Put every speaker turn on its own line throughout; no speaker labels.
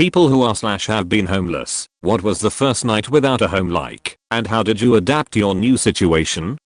People who are/have been homeless, what was the first night without a home like, and how did you adapt to your new situation?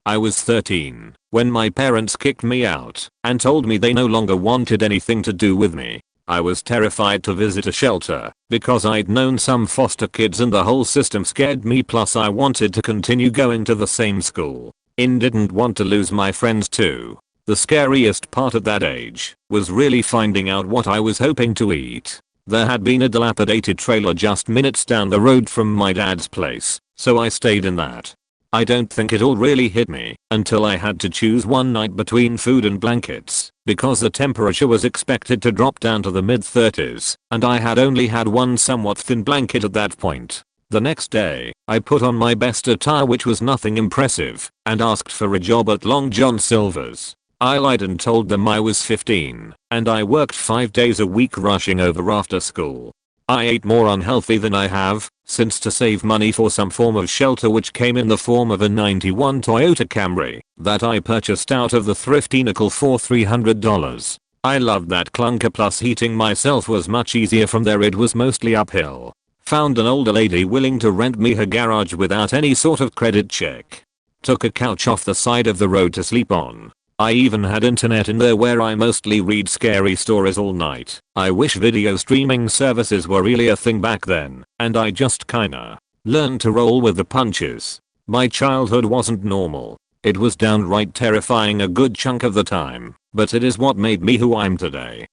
I was 13 when my parents kicked me out and told me they no longer wanted anything to do with me. I was terrified to visit a shelter because I'd known some foster kids and the whole system scared me, plus I wanted to continue going to the same school. Didn't want to lose my friends too. The scariest part at that age was really finding out what I was hoping to eat. There had been a dilapidated trailer just minutes down the road from my dad's place, so I stayed in that. I don't think it all really hit me until I had to choose one night between food and blankets because the temperature was expected to drop down to the mid-30s and I had only had one somewhat thin blanket at that point. The next day, I put on my best attire, which was nothing impressive, and asked for a job at Long John Silver's. I lied and told them I was 15 and I worked 5 days a week rushing over after school. I ate more unhealthy than I have since to save money for some form of shelter, which came in the form of a 91 Toyota Camry that I purchased out of the thrifty nickel for $300. I loved that clunker, plus heating myself was much easier from there. It was mostly uphill. Found an older lady willing to rent me her garage without any sort of credit check. Took a couch off the side of the road to sleep on. I even had internet in there where I mostly read scary stories all night. I wish video streaming services were really a thing back then, and I just kinda learned to roll with the punches. My childhood wasn't normal. It was downright terrifying a good chunk of the time, but it is what made me who I'm today.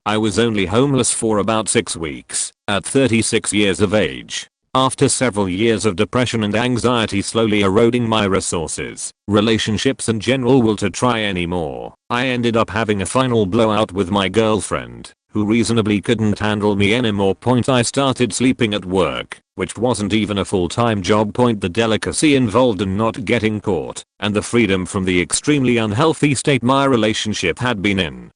I was only homeless for about 6 weeks, at 36 years of age. After several years of depression and anxiety slowly eroding my resources, relationships and general will to try anymore, I ended up having a final blowout with my girlfriend, who reasonably couldn't handle me anymore. I started sleeping at work, which wasn't even a full-time job. The delicacy involved in not getting caught, and the freedom from the extremely unhealthy state my relationship had been in,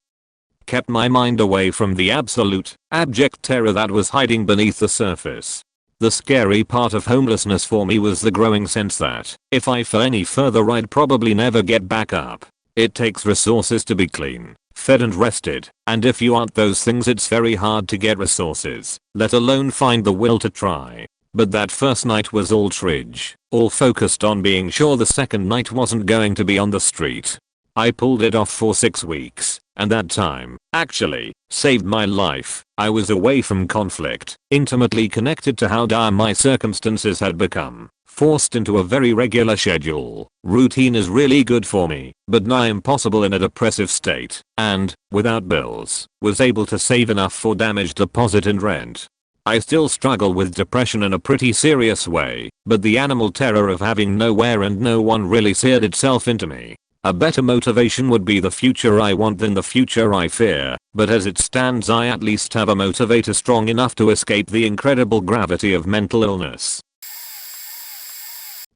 kept my mind away from the absolute, abject terror that was hiding beneath the surface. The scary part of homelessness for me was the growing sense that if I fell any further I'd probably never get back up. It takes resources to be clean, fed and rested, and if you aren't those things it's very hard to get resources, let alone find the will to try. But that first night was all tridge, all focused on being sure the second night wasn't going to be on the street. I pulled it off for 6 weeks, and that time, actually, saved my life. I was away from conflict, intimately connected to how dire my circumstances had become, forced into a very regular schedule. Routine is really good for me, but nigh impossible in a depressive state, and, without bills, was able to save enough for damaged deposit and rent. I still struggle with depression in a pretty serious way, but the animal terror of having nowhere and no one really seared itself into me. A better motivation would be the future I want than the future I fear, but as it stands I at least have a motivator strong enough to escape the incredible gravity of mental illness.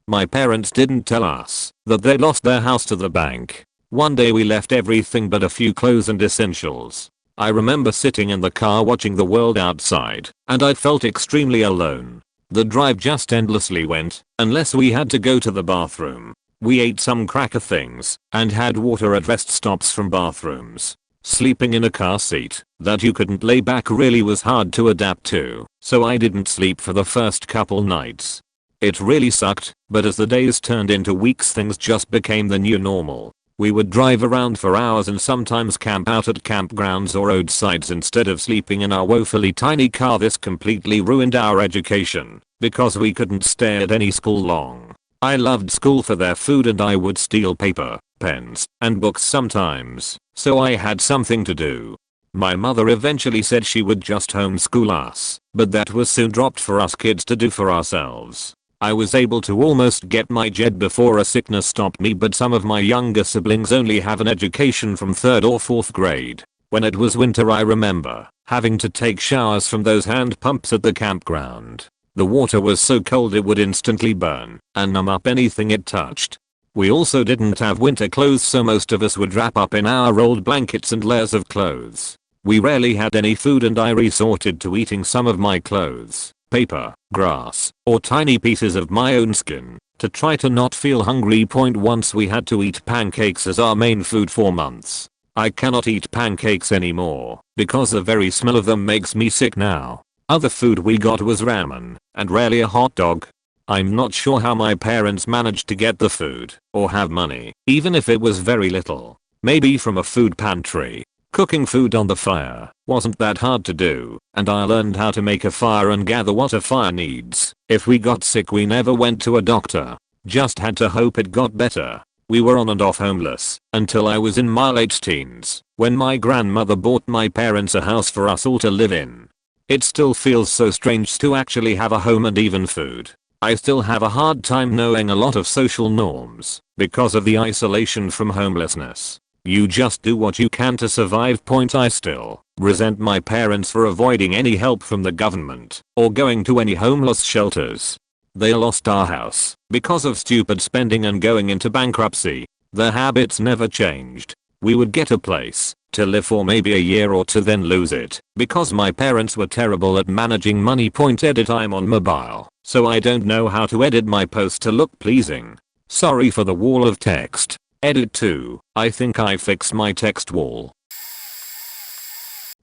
My parents didn't tell us that they lost their house to the bank. One day we left everything but a few clothes and essentials. I remember sitting in the car watching the world outside, and I felt extremely alone. The drive just endlessly went, unless we had to go to the bathroom. We ate some cracker things and had water at rest stops from bathrooms. Sleeping in a car seat that you couldn't lay back really was hard to adapt to, so I didn't sleep for the first couple nights. It really sucked, but as the days turned into weeks things just became the new normal. We would drive around for hours and sometimes camp out at campgrounds or roadsides instead of sleeping in our woefully tiny car. This completely ruined our education because we couldn't stay at any school long. I loved school for their food and I would steal paper, pens, and books sometimes, so I had something to do. My mother eventually said she would just homeschool us, but that was soon dropped for us kids to do for ourselves. I was able to almost get my JED before a sickness stopped me, but some of my younger siblings only have an education from 3rd or 4th grade. When it was winter I remember having to take showers from those hand pumps at the campground. The water was so cold it would instantly burn and numb up anything it touched. We also didn't have winter clothes, so most of us would wrap up in our old blankets and layers of clothes. We rarely had any food and I resorted to eating some of my clothes, paper, grass, or tiny pieces of my own skin to try to not feel hungry. Once we had to eat pancakes as our main food for months. I cannot eat pancakes anymore because the very smell of them makes me sick now. Other food we got was ramen and rarely a hot dog. I'm not sure how my parents managed to get the food or have money, even if it was very little. Maybe from a food pantry. Cooking food on the fire wasn't that hard to do, and I learned how to make a fire and gather what a fire needs. If we got sick we never went to a doctor. Just had to hope it got better. We were on and off homeless until I was in my late teens, when my grandmother bought my parents a house for us all to live in. It still feels so strange to actually have a home and even food. I still have a hard time knowing a lot of social norms because of the isolation from homelessness. You just do what you can to survive. I still resent my parents for avoiding any help from the government or going to any homeless shelters. They lost our house because of stupid spending and going into bankruptcy. Their habits never changed. We would get a place to live for maybe a year or two, then lose it because my parents were terrible at managing money. Edit: I'm on mobile, so I don't know how to edit my post to look pleasing. Sorry for the wall of text. Edit 2. I think I fixed my text wall.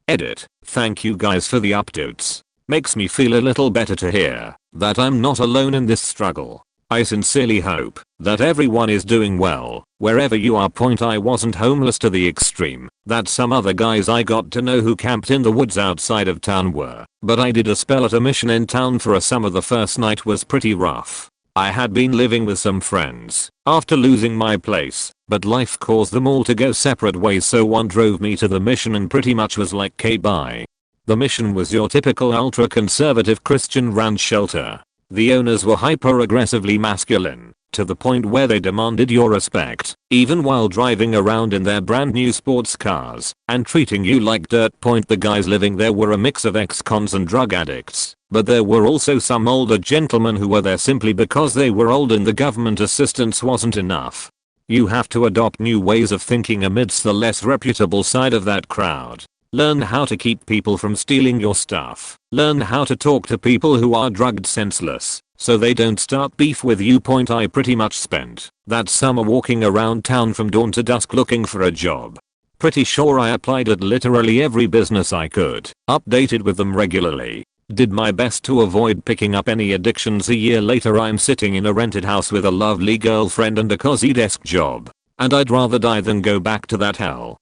Edit: thank you guys for the updates. Makes me feel a little better to hear that I'm not alone in this struggle. I sincerely hope that everyone is doing well wherever you are. I wasn't homeless to the extreme that some other guys I got to know who camped in the woods outside of town were, but I did a spell at a mission in town for a summer. The first night was pretty rough. I had been living with some friends after losing my place, but life caused them all to go separate ways, so one drove me to the mission and pretty much was like, "Okay, bye." The mission was your typical ultra-conservative Christian ranch shelter. The owners were hyper-aggressively masculine, to the point where they demanded your respect, even while driving around in their brand new sports cars, and treating you like dirt. The guys living there were a mix of ex-cons and drug addicts, but there were also some older gentlemen who were there simply because they were old and the government assistance wasn't enough. You have to adopt new ways of thinking amidst the less reputable side of that crowd. Learn how to keep people from stealing your stuff. Learn how to talk to people who are drugged senseless so they don't start beef with you. I pretty much spent that summer walking around town from dawn to dusk looking for a job. Pretty sure I applied at literally every business I could, updated with them regularly, did my best to avoid picking up any addictions. A year later I'm sitting in a rented house with a lovely girlfriend and a cozy desk job, and I'd rather die than go back to that hell.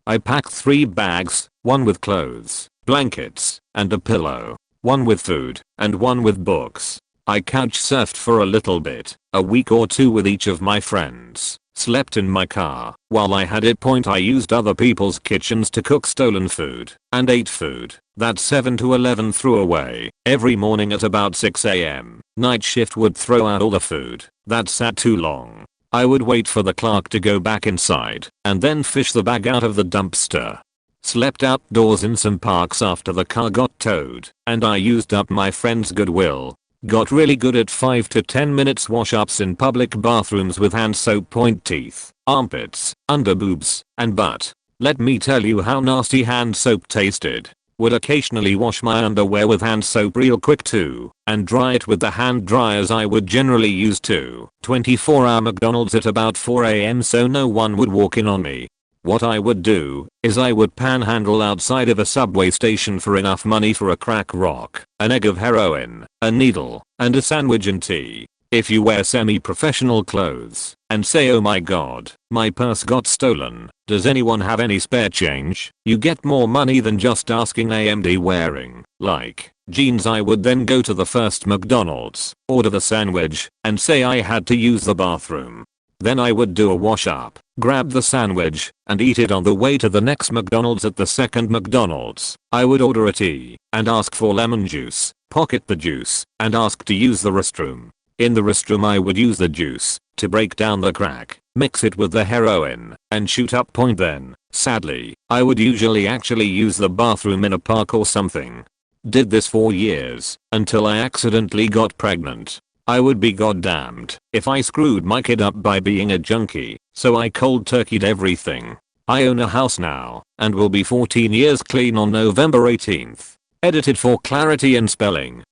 I packed 3 bags, one with clothes, blankets, and a pillow, one with food, and one with books. I couch surfed for a little bit, a week or 2 with each of my friends, slept in my car while I had it. I used other people's kitchens to cook stolen food, and ate food that 7 to 11 threw away. Every morning at about 6 AM, night shift would throw out all the food that sat too long. I would wait for the clerk to go back inside and then fish the bag out of the dumpster. Slept outdoors in some parks after the car got towed, and I used up my friend's goodwill. Got really good at 5 to 10 minutes wash-ups in public bathrooms with hand soap. Teeth, armpits, underboobs, and butt. Let me tell you how nasty hand soap tasted. Would occasionally wash my underwear with hand soap real quick too, and dry it with the hand dryers I would generally use too. 24-hour McDonald's at about 4 AM so no one would walk in on me. What I would do is I would panhandle outside of a subway station for enough money for a crack rock, an egg of heroin, a needle, and a sandwich and tea. If you wear semi-professional clothes and say, "Oh my god, my purse got stolen, does anyone have any spare change?" you get more money than just asking AMD wearing, like, jeans. I would then go to the first McDonald's, order the sandwich, and say I had to use the bathroom. Then I would do a wash up, grab the sandwich, and eat it on the way to the next McDonald's. At the second McDonald's, I would order a tea, and ask for lemon juice, pocket the juice, and ask to use the restroom. In the restroom I would use the juice to break down the crack, mix it with the heroin, and shoot up. Then, sadly, I would usually actually use the bathroom in a park or something. Did this for years, until I accidentally got pregnant. I would be goddamned if I screwed my kid up by being a junkie, so I cold turkeyed everything. I own a house now, and will be 14 years clean on November 18th. Edited for clarity and spelling.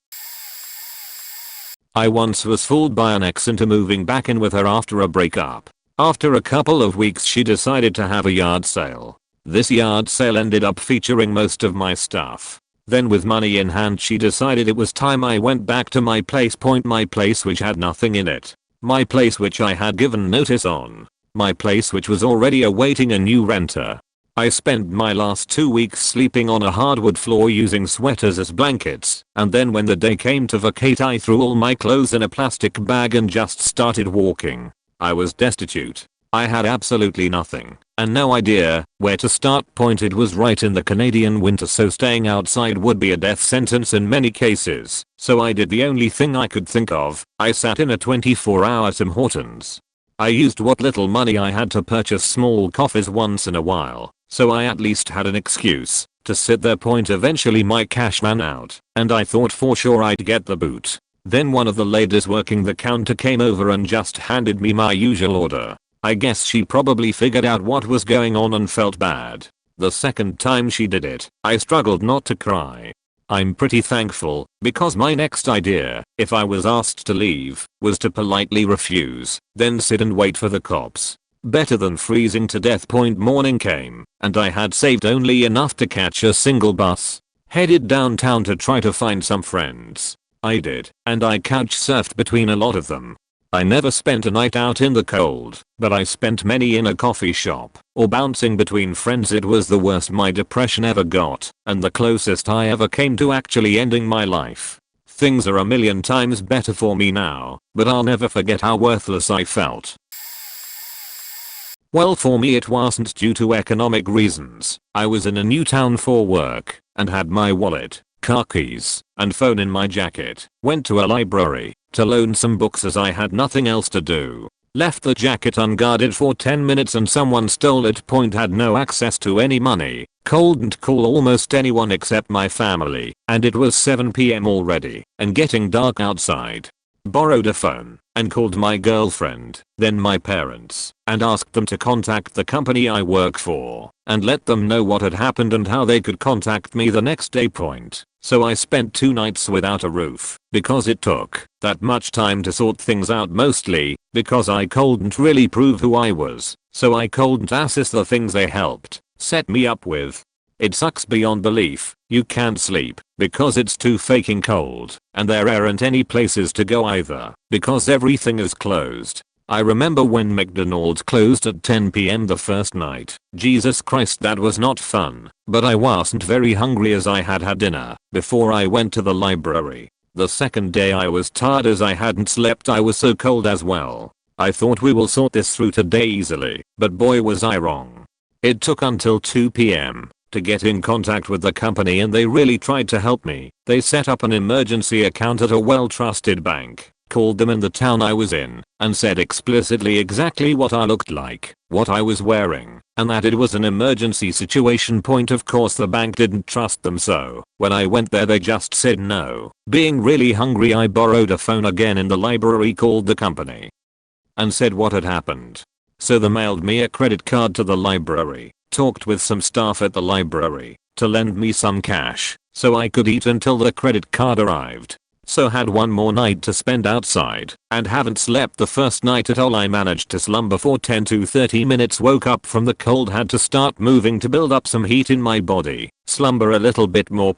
I once was fooled by an ex into moving back in with her after a breakup. After a couple of weeks she decided to have a yard sale. This yard sale ended up featuring most of my stuff. Then with money in hand she decided it was time I went back to my place. My place which had nothing in it. My place which I had given notice on. My place which was already awaiting a new renter. I spent my last 2 weeks sleeping on a hardwood floor using sweaters as blankets, and then when the day came to vacate I threw all my clothes in a plastic bag and just started walking. I was destitute. I had absolutely nothing, and no idea where to start. It was right in the Canadian winter, so staying outside would be a death sentence in many cases, so I did the only thing I could think of. I sat in a 24-hour Tim Hortons. I used what little money I had to purchase small coffees once in a while, so I at least had an excuse to sit there. Eventually my cash ran out, and I thought for sure I'd get the boot. Then one of the ladies working the counter came over and just handed me my usual order. I guess she probably figured out what was going on and felt bad. The second time she did it, I struggled not to cry. I'm pretty thankful, because my next idea, if I was asked to leave, was to politely refuse, then sit and wait for the cops. Better than freezing to death. Morning came, and I had saved only enough to catch a single bus. Headed downtown to try to find some friends. I did, and I couch surfed between a lot of them. I never spent a night out in the cold, but I spent many in a coffee shop, or bouncing between friends. It was the worst my depression ever got, and the closest I ever came to actually ending my life. Things are a million times better for me now, but I'll never forget how worthless I felt. Well, for me it wasn't due to economic reasons. I was in a new town for work, and had my wallet, car keys, and phone in my jacket. Went to a library to loan some books as I had nothing else to do. Left the jacket unguarded for 10 minutes and someone stole it. Had no access to any money. Couldn't call almost anyone except my family, and it was 7 PM already, and getting dark outside. Borrowed a phone, and called my girlfriend, then my parents, and asked them to contact the company I work for, and let them know what had happened and how they could contact me the next day. So I spent 2 nights without a roof, because it took that much time to sort things out, mostly because I couldn't really prove who I was, so I couldn't assess the things they helped set me up with. It sucks beyond belief. You can't sleep because it's too fucking cold, and there aren't any places to go either because everything is closed. I remember when McDonald's closed at 10 PM the first night. Jesus Christ, that was not fun, but I wasn't very hungry as I had had dinner before I went to the library. The second day I was tired as I hadn't slept. I was so cold as well. I thought we will sort this through today easily, but boy was I wrong. It took until 2 PM to get in contact with the company, and they really tried to help me. They set up an emergency account at a well-trusted bank, called them in the town I was in, and said explicitly exactly what I looked like, what I was wearing, and that it was an emergency situation. Of course the bank didn't trust them, so when I went there they just said no. Being really hungry, I borrowed a phone again in the library, called the company, and said what had happened. So they mailed me a credit card to the library. Talked with some staff at the library to lend me some cash so I could eat until the credit card arrived. So had one more night to spend outside and haven't slept the first night at all. I managed to slumber for 10 to 30 minutes, woke up from the cold, had to start moving to build up some heat in my body, slumber a little bit more.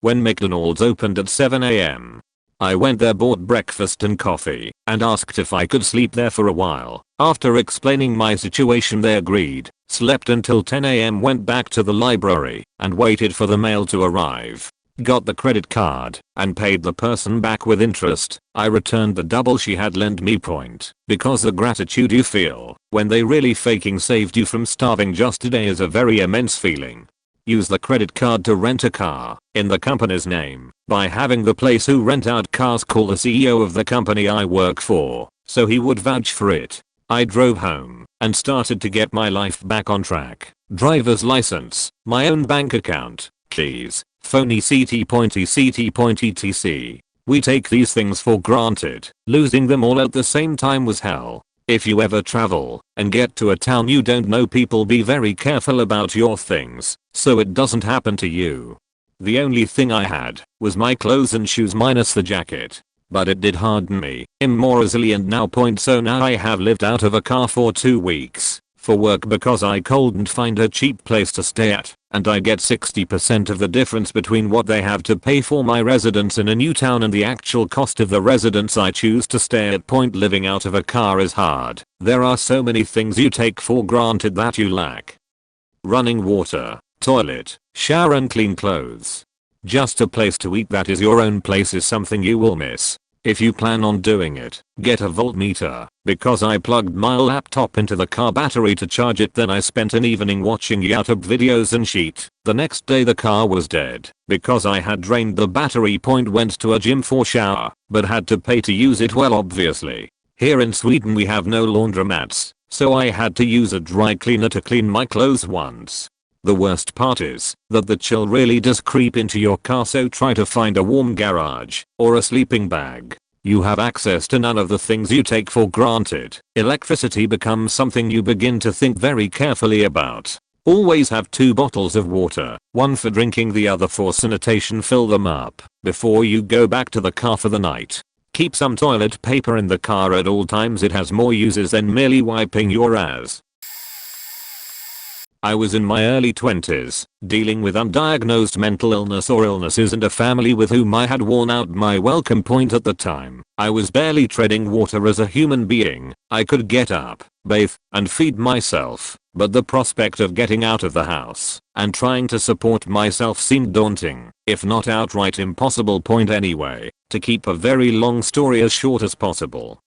When McDonald's opened at 7 AM. I went there, bought breakfast and coffee, and asked if I could sleep there for a while. After explaining my situation they agreed. Slept until 10 AM, went back to the library, and waited for the mail to arrive. Got the credit card, and paid the person back with interest. I returned the double she had lent me. Because the gratitude you feel when they really fucking saved you from starving just today is a very immense feeling. Use the credit card to rent a car in the company's name. By having the place who rent out cars call the CEO of the company I work for, so he would vouch for it. I drove home and started to get my life back on track. Driver's license, my own bank account, keys, phone, etc. We take these things for granted. Losing them all at the same time was hell. If you ever travel and get to a town you don't know, people, be very careful about your things so it doesn't happen to you. The only thing I had was my clothes and shoes minus the jacket. but it did harden me immorally, and so now I have lived out of a car for 2 weeks for work because I couldn't find a cheap place to stay at, and I get 60% of the difference between what they have to pay for my residence in a new town and the actual cost of the residence I choose to stay at. Living out of a car is hard. There are so many things you take for granted that you lack. Running water, toilet, shower and clean clothes. Just a place to eat that is your own place is something you will miss. If you plan on doing it, get a voltmeter, because I plugged my laptop into the car battery to charge it, then I spent an evening watching YouTube videos and shit. The next day the car was dead, because I had drained the battery. Went to a gym for shower, but had to pay to use it. Well, obviously. Here in Sweden we have no laundromats, so I had to use a dry cleaner to clean my clothes once. The worst part is that the chill really does creep into your car, so try to find a warm garage or a sleeping bag. You have access to none of the things you take for granted. Electricity becomes something you begin to think very carefully about. Always have 2 bottles of water, one for drinking, the other for sanitation. Fill them up before you go back to the car for the night. Keep some toilet paper in the car at all times. It has more uses than merely wiping your ass. I was in my early 20s, dealing with undiagnosed mental illness or illnesses and a family with whom I had worn out my welcome. At the time, I was barely treading water as a human being. I could get up, bathe, and feed myself, but the prospect of getting out of the house and trying to support myself seemed daunting, if not outright impossible. Anyway, to keep a very long story as short as possible,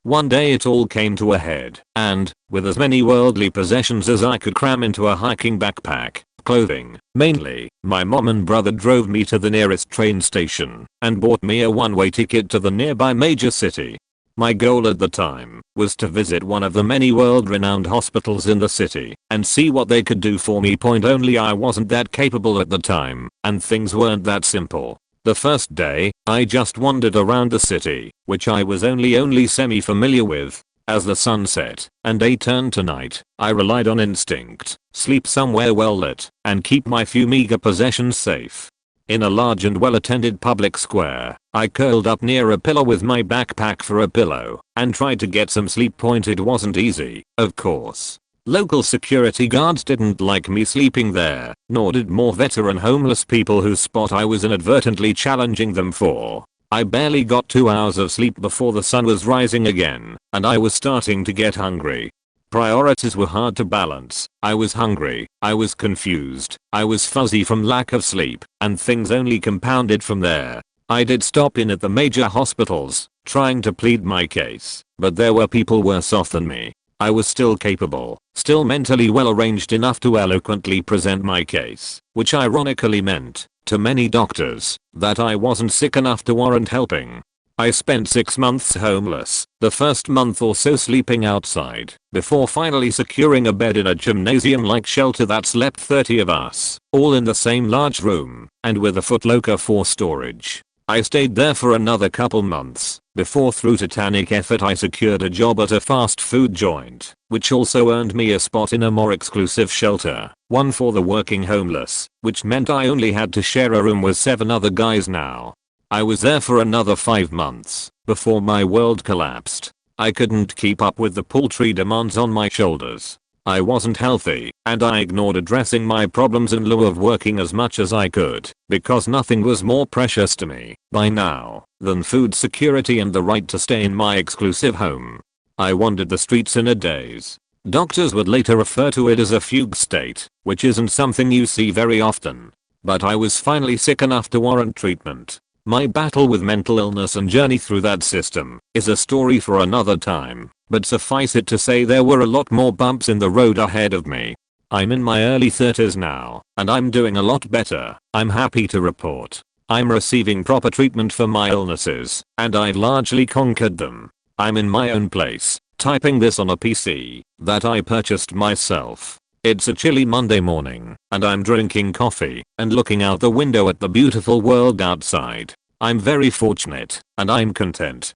one day it all came to a head, and, with as many worldly possessions as I could cram into a hiking backpack, clothing, mainly, my mom and brother drove me to the nearest train station and bought me a one-way ticket to the nearby major city. My goal at the time was to visit one of the many world-renowned hospitals in the city and see what they could do for me. Only I wasn't that capable at the time, and things weren't that simple. The first day, I just wandered around the city, which I was only semi-familiar with. As the sun set and day turned to night, I relied on instinct, sleep somewhere well lit, and keep my few meager possessions safe. In a large and well-attended public square, I curled up near a pillar with my backpack for a pillow and tried to get some sleep. It wasn't easy, of course. Local security guards didn't like me sleeping there, nor did more veteran homeless people whose spot I was inadvertently challenging them for. I barely got 2 hours of sleep before the sun was rising again, and I was starting to get hungry. Priorities were hard to balance. I was hungry, I was confused, I was fuzzy from lack of sleep, and things only compounded from there. I did stop in at the major hospitals, trying to plead my case, but there were people worse off than me. I was still capable, still mentally well arranged enough to eloquently present my case, which ironically meant, to many doctors, that I wasn't sick enough to warrant helping. I spent 6 months homeless, the first month or so sleeping outside, before finally securing a bed in a gymnasium-like shelter that slept 30 of us, all in the same large room, and with a footlocker for storage. I stayed there for another couple months, before through titanic effort I secured a job at a fast food joint, which also earned me a spot in a more exclusive shelter, one for the working homeless, which meant I only had to share a room with 7 other guys now. I was there for another 5 months, before my world collapsed. I couldn't keep up with the paltry demands on my shoulders. I wasn't healthy, and I ignored addressing my problems in lieu of working as much as I could, because nothing was more precious to me, by now, than food security and the right to stay in my exclusive home. I wandered the streets in a daze. Doctors would later refer to it as a fugue state, which isn't something you see very often. But I was finally sick enough to warrant treatment. My battle with mental illness and journey through that system is a story for another time, but suffice it to say there were a lot more bumps in the road ahead of me. I'm in my early 30s now, and I'm doing a lot better, I'm happy to report. I'm receiving proper treatment for my illnesses, and I've largely conquered them. I'm in my own place, typing this on a PC that I purchased myself. It's a chilly Monday morning, and I'm drinking coffee and looking out the window at the beautiful world outside. I'm very fortunate, and I'm content.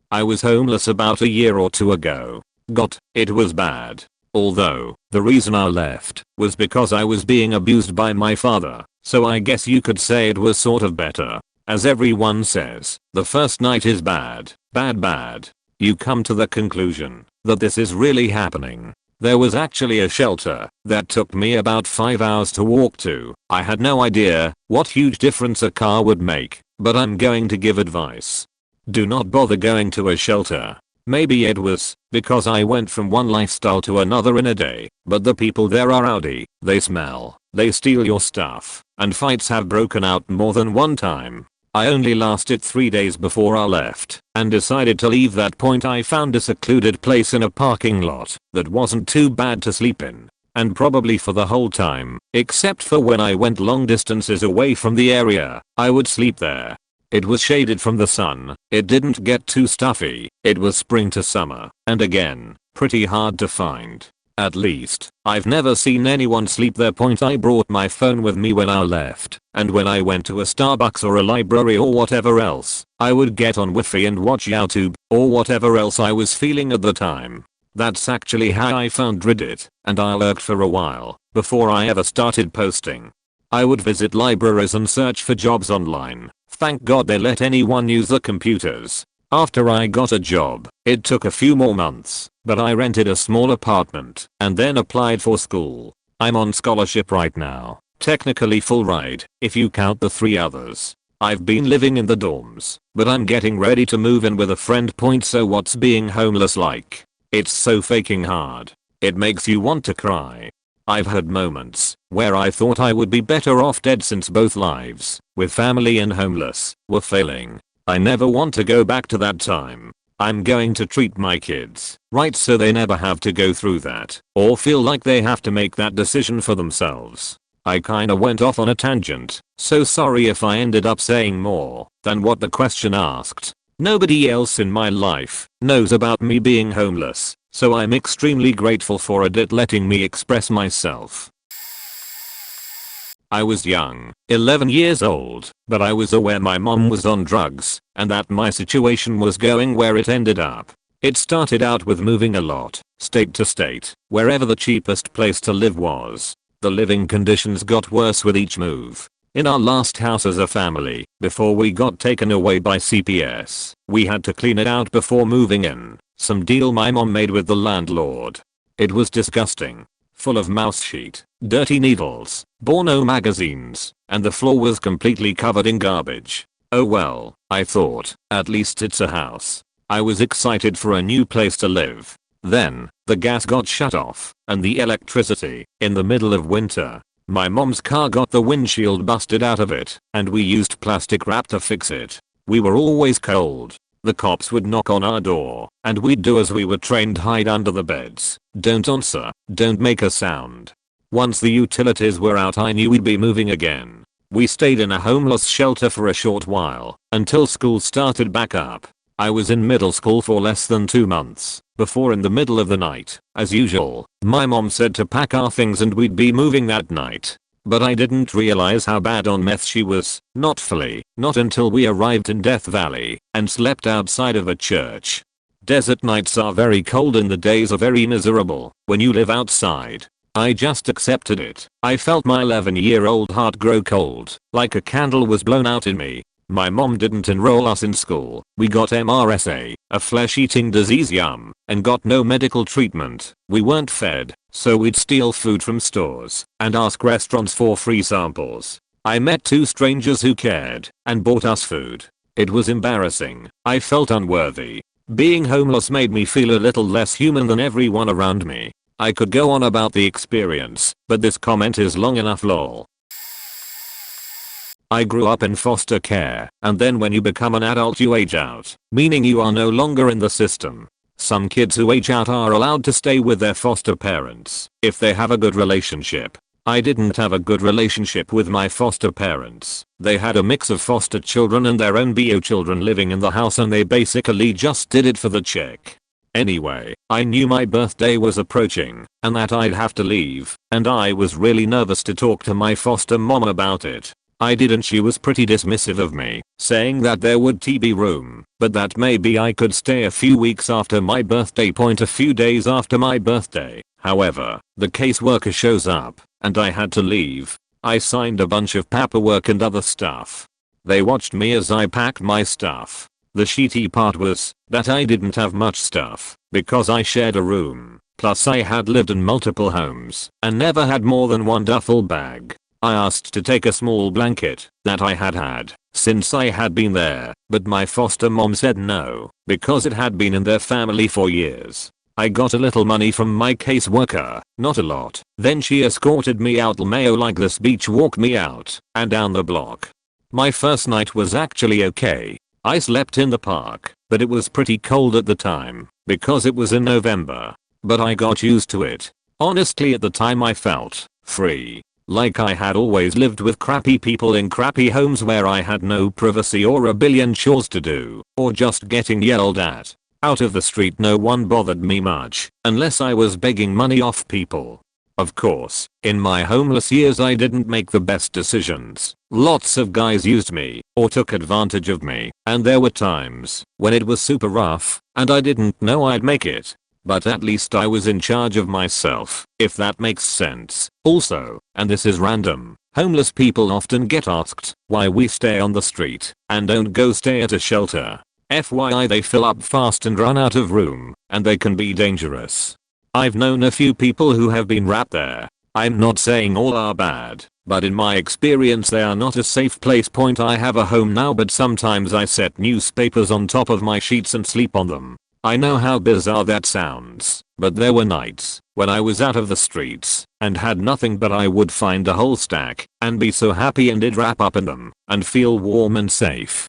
I was homeless about a year or 2 ago. It was bad. Although, the reason I left was because I was being abused by my father, so I guess you could say it was sort of better. As everyone says, the first night is bad, bad bad. You come to the conclusion that this is really happening. There was actually a shelter that took me about 5 hours to walk to. I had no idea what huge difference a car would make, but I'm going to give advice. Do not bother going to a shelter. Maybe it was because I went from one lifestyle to another in a day, but the people there are rowdy, they smell, they steal your stuff, and fights have broken out more than one time. I only lasted 3 days before I left and decided to leave. That point I found a secluded place in a parking lot that wasn't too bad to sleep in, and probably for the whole time, except for when I went long distances away from the area, I would sleep there. It was shaded from the sun, it didn't get too stuffy, it was spring to summer, and again, pretty hard to find. At least, I've never seen anyone sleep there. Point I brought my phone with me when I left, and when I went to a Starbucks or a library or whatever else, I would get on Wi-Fi and watch YouTube, or whatever else I was feeling at the time. That's actually how I found Reddit, and I lurked for a while, before I ever started posting. I would visit libraries and search for jobs online. Thank God they let anyone use the computers. After I got a job, it took a few more months, but I rented a small apartment and then applied for school. I'm on scholarship right now, technically full ride, if you count the 3 others. I've been living in the dorms, but I'm getting ready to move in with a friend. So what's being homeless like? It's so fucking hard. It makes you want to cry. I've had moments where I thought I would be better off dead, since both lives, with family and homeless, were failing. I never want to go back to that time. I'm going to treat my kids right so they never have to go through that, or feel like they have to make that decision for themselves. I kinda went off on a tangent, so sorry if I ended up saying more than what the question asked. Nobody else in my life knows about me being homeless, so I'm extremely grateful for Reddit letting me express myself. I was young, 11 years old, but I was aware my mom was on drugs and that my situation was going where it ended up. It started out with moving a lot, state to state, wherever the cheapest place to live was. The living conditions got worse with each move. In our last house as a family, before we got taken away by CPS, we had to clean it out before moving in. Some deal my mom made with the landlord. It was disgusting. Full of mouse sheet, dirty needles, Borno magazines, and the floor was completely covered in garbage. Oh well, I thought, at least it's a house. I was excited for a new place to live. Then, the gas got shut off, and the electricity, in the middle of winter. My mom's car got the windshield busted out of it, and we used plastic wrap to fix it. We were always cold. The cops would knock on our door, and we'd do as we were trained: hide under the beds, don't answer, don't make a sound. Once the utilities were out, I knew we'd be moving again. We stayed in a homeless shelter for a short while, until school started back up. I was in middle school for less than 2 months, before in the middle of the night, as usual, my mom said to pack our things and we'd be moving that night. But I didn't realize how bad on meth she was, not fully, not until we arrived in Death Valley and slept outside of a church. Desert nights are very cold and the days are very miserable when you live outside. I just accepted it. I felt my 11-year-old heart grow cold, like a candle was blown out in me. My mom didn't enroll us in school. We got MRSA, a flesh-eating disease, and got no medical treatment. We weren't fed, so we'd steal food from stores and ask restaurants for free samples. I met 2 strangers who cared and bought us food. It was embarrassing. I felt unworthy. Being homeless made me feel a little less human than everyone around me. I could go on about the experience, but this comment is long enough, lol. I grew up in foster care, and then when you become an adult you age out, meaning you are no longer in the system. Some kids who age out are allowed to stay with their foster parents if they have a good relationship. I didn't have a good relationship with my foster parents. They had a mix of foster children and their own bio children living in the house, and they basically just did it for the check. Anyway, I knew my birthday was approaching and that I'd have to leave, and I was really nervous to talk to my foster mom about it. I did, and she was pretty dismissive of me, saying that there would be room, but that maybe I could stay a few weeks after my birthday. A few days after my birthday, however, the caseworker shows up, and I had to leave. I signed a bunch of paperwork and other stuff. They watched me as I packed my stuff. The shitty part was that I didn't have much stuff because I shared a room. Plus I had lived in multiple homes and never had more than one duffel bag. I asked to take a small blanket that I had since I had been there, but my foster mom said no because it had been in their family for years. I got a little money from my caseworker, not a lot. Then she escorted me out Mayo like this beach walked me out and down the block. My first night was actually okay. I slept in the park, but it was pretty cold at the time because it was in November. But I got used to it. Honestly, at the time I felt free. Like I had always lived with crappy people in crappy homes where I had no privacy or a billion chores to do, or just getting yelled at. Out of the street no one bothered me much, unless I was begging money off people. Of course, in my homeless years I didn't make the best decisions. Lots of guys used me, or took advantage of me, and there were times when it was super rough, and I didn't know I'd make it. But at least I was in charge of myself, if that makes sense. Also, and this is random, homeless people often get asked why we stay on the street and don't go stay at a shelter. FYI, they fill up fast and run out of room, and they can be dangerous. I've known a few people who have been wrapped there. I'm not saying all are bad, but in my experience they are not a safe place. I have a home now, but sometimes I set newspapers on top of my sheets and sleep on them. I know how bizarre that sounds, but there were nights when I was out of the streets and had nothing, but I would find a whole stack and be so happy and did wrap up in them and feel warm and safe.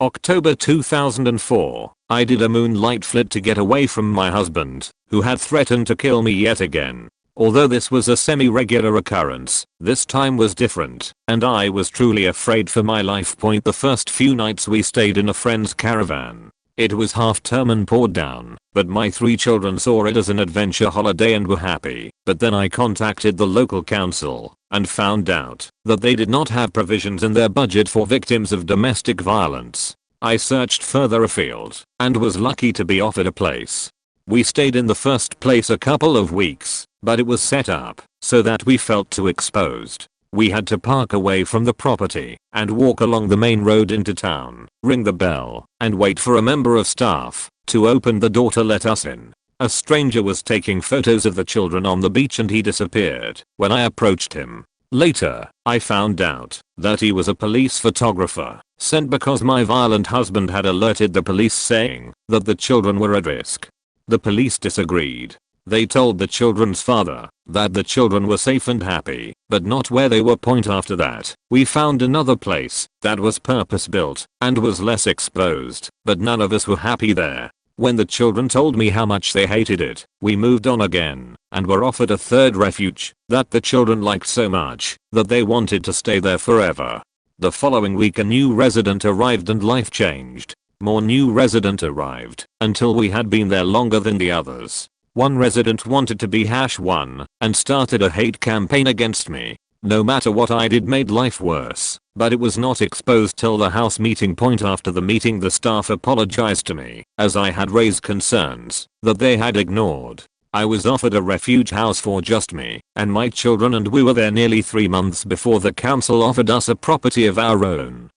October 2004, I did a moonlight flight to get away from my husband, who had threatened to kill me yet again. Although this was a semi-regular occurrence, this time was different, and I was truly afraid for my life. The first few nights we stayed in a friend's caravan. It was half term and poured down, but my 3 children saw it as an adventure holiday and were happy. But then I contacted the local council and found out that they did not have provisions in their budget for victims of domestic violence. I searched further afield and was lucky to be offered a place. We stayed in the first place a couple of weeks, but it was set up so that we felt too exposed. We had to park away from the property and walk along the main road into town, ring the bell, and wait for a member of staff to open the door to let us in. A stranger was taking photos of the children on the beach and he disappeared when I approached him. Later, I found out that he was a police photographer sent because my violent husband had alerted the police saying that the children were at risk. The police disagreed. They told the children's father that the children were safe and happy, but not where they were. After that, we found another place that was purpose-built and was less exposed, but none of us were happy there. When the children told me how much they hated it, we moved on again and were offered a third refuge that the children liked so much that they wanted to stay there forever. The following week a new resident arrived and life changed. More new resident arrived until we had been there longer than the others. One resident wanted to be #1 and started a hate campaign against me. No matter what I did made life worse, but it was not exposed till the house meeting. After the meeting the staff apologized to me as I had raised concerns that they had ignored. I was offered a refuge house for just me and my children, and we were there nearly 3 months before the council offered us a property of our own.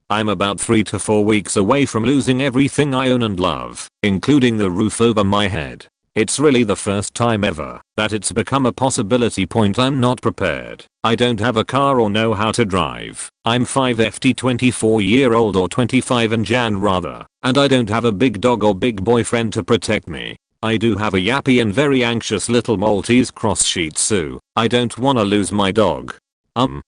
I'm about 3 to 4 weeks away from losing everything I own and love, including the roof over my head. It's really the first time ever that it's become a possibility. I'm not prepared. I don't have a car or know how to drive. I'm 5ft 24-year-old or 25 in Jan rather, and I don't have a big dog or big boyfriend to protect me. I do have a yappy and very anxious little Maltese cross Shih Tzu. I don't wanna lose my dog.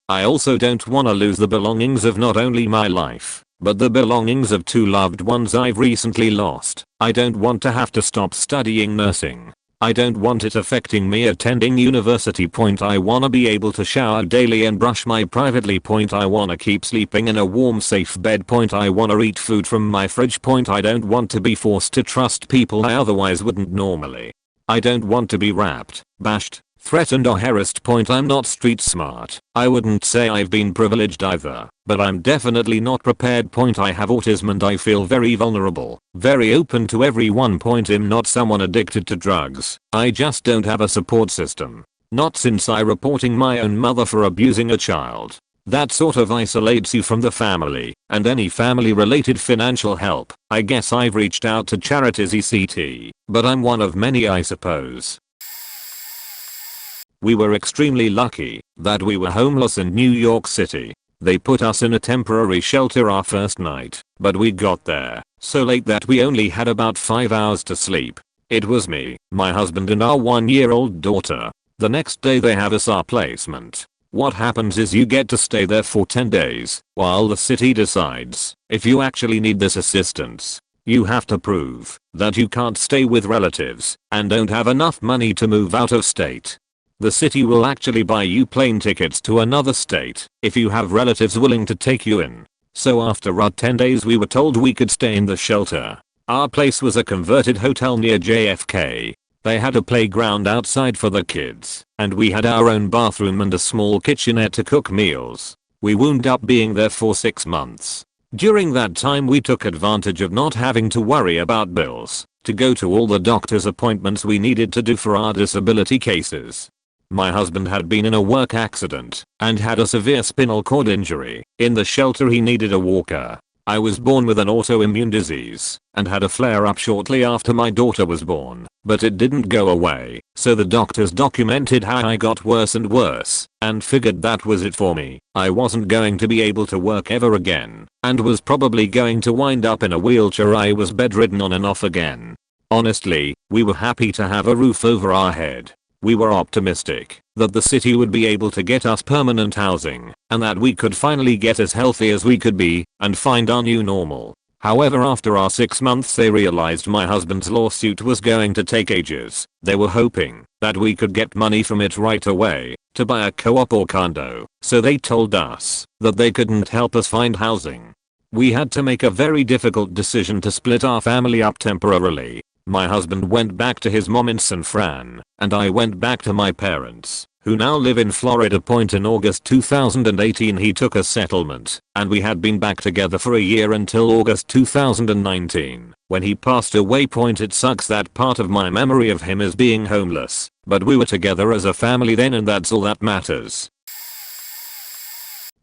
I also don't wanna lose the belongings of not only my life, but the belongings of 2 loved ones I've recently lost. I don't want to have to stop studying nursing. I don't want it affecting me attending university. I wanna be able to shower daily and brush my privately. I wanna keep sleeping in a warm safe bed. I wanna eat food from my fridge. I don't want to be forced to trust people I otherwise wouldn't normally. I don't want to be rapped, bashed, threatened or harassed. I'm not street smart. I wouldn't say I've been privileged either, but I'm definitely not prepared. I have autism and I feel very vulnerable, very open to everyone. I'm not someone addicted to drugs. I just don't have a support system. Not since I reporting my own mother for abusing a child. That sort of isolates you from the family and any family related financial help. I guess I've reached out to charities etc, but I'm one of many I suppose. We were extremely lucky that we were homeless in New York City. They put us in a temporary shelter our first night, but we got there so late that we only had about 5 hours to sleep. It was me, my husband and our 1-year-old daughter. The next day they had us our placement. What happens is you get to stay there for 10 days while the city decides if you actually need this assistance. You have to prove that you can't stay with relatives and don't have enough money to move out of state. The city will actually buy you plane tickets to another state if you have relatives willing to take you in. So after our 10 days we were told we could stay in the shelter. Our place was a converted hotel near JFK. They had a playground outside for the kids, and we had our own bathroom and a small kitchenette to cook meals. We wound up being there for 6 months. During that time we took advantage of not having to worry about bills, to go to all the doctor's appointments we needed to do for our disability cases. My husband had been in a work accident and had a severe spinal cord injury. In the shelter he needed a walker. I was born with an autoimmune disease and had a flare-up shortly after my daughter was born, but it didn't go away, so the doctors documented how I got worse and worse and figured that was it for me. I wasn't going to be able to work ever again and was probably going to wind up in a wheelchair. I was bedridden on and off again. Honestly, we were happy to have a roof over our head. We were optimistic that the city would be able to get us permanent housing and that we could finally get as healthy as we could be and find our new normal. However, after our 6 months they realized my husband's lawsuit was going to take ages. They were hoping that we could get money from it right away to buy a co-op or condo, so they told us that they couldn't help us find housing. We had to make a very difficult decision to split our family up temporarily. My husband went back to his mom in San Fran, and I went back to my parents, who now live in Florida. In August 2018 he took a settlement, and we had been back together for a year until August 2019, when he passed away. It sucks that part of my memory of him is being homeless, but we were together as a family then and that's all that matters.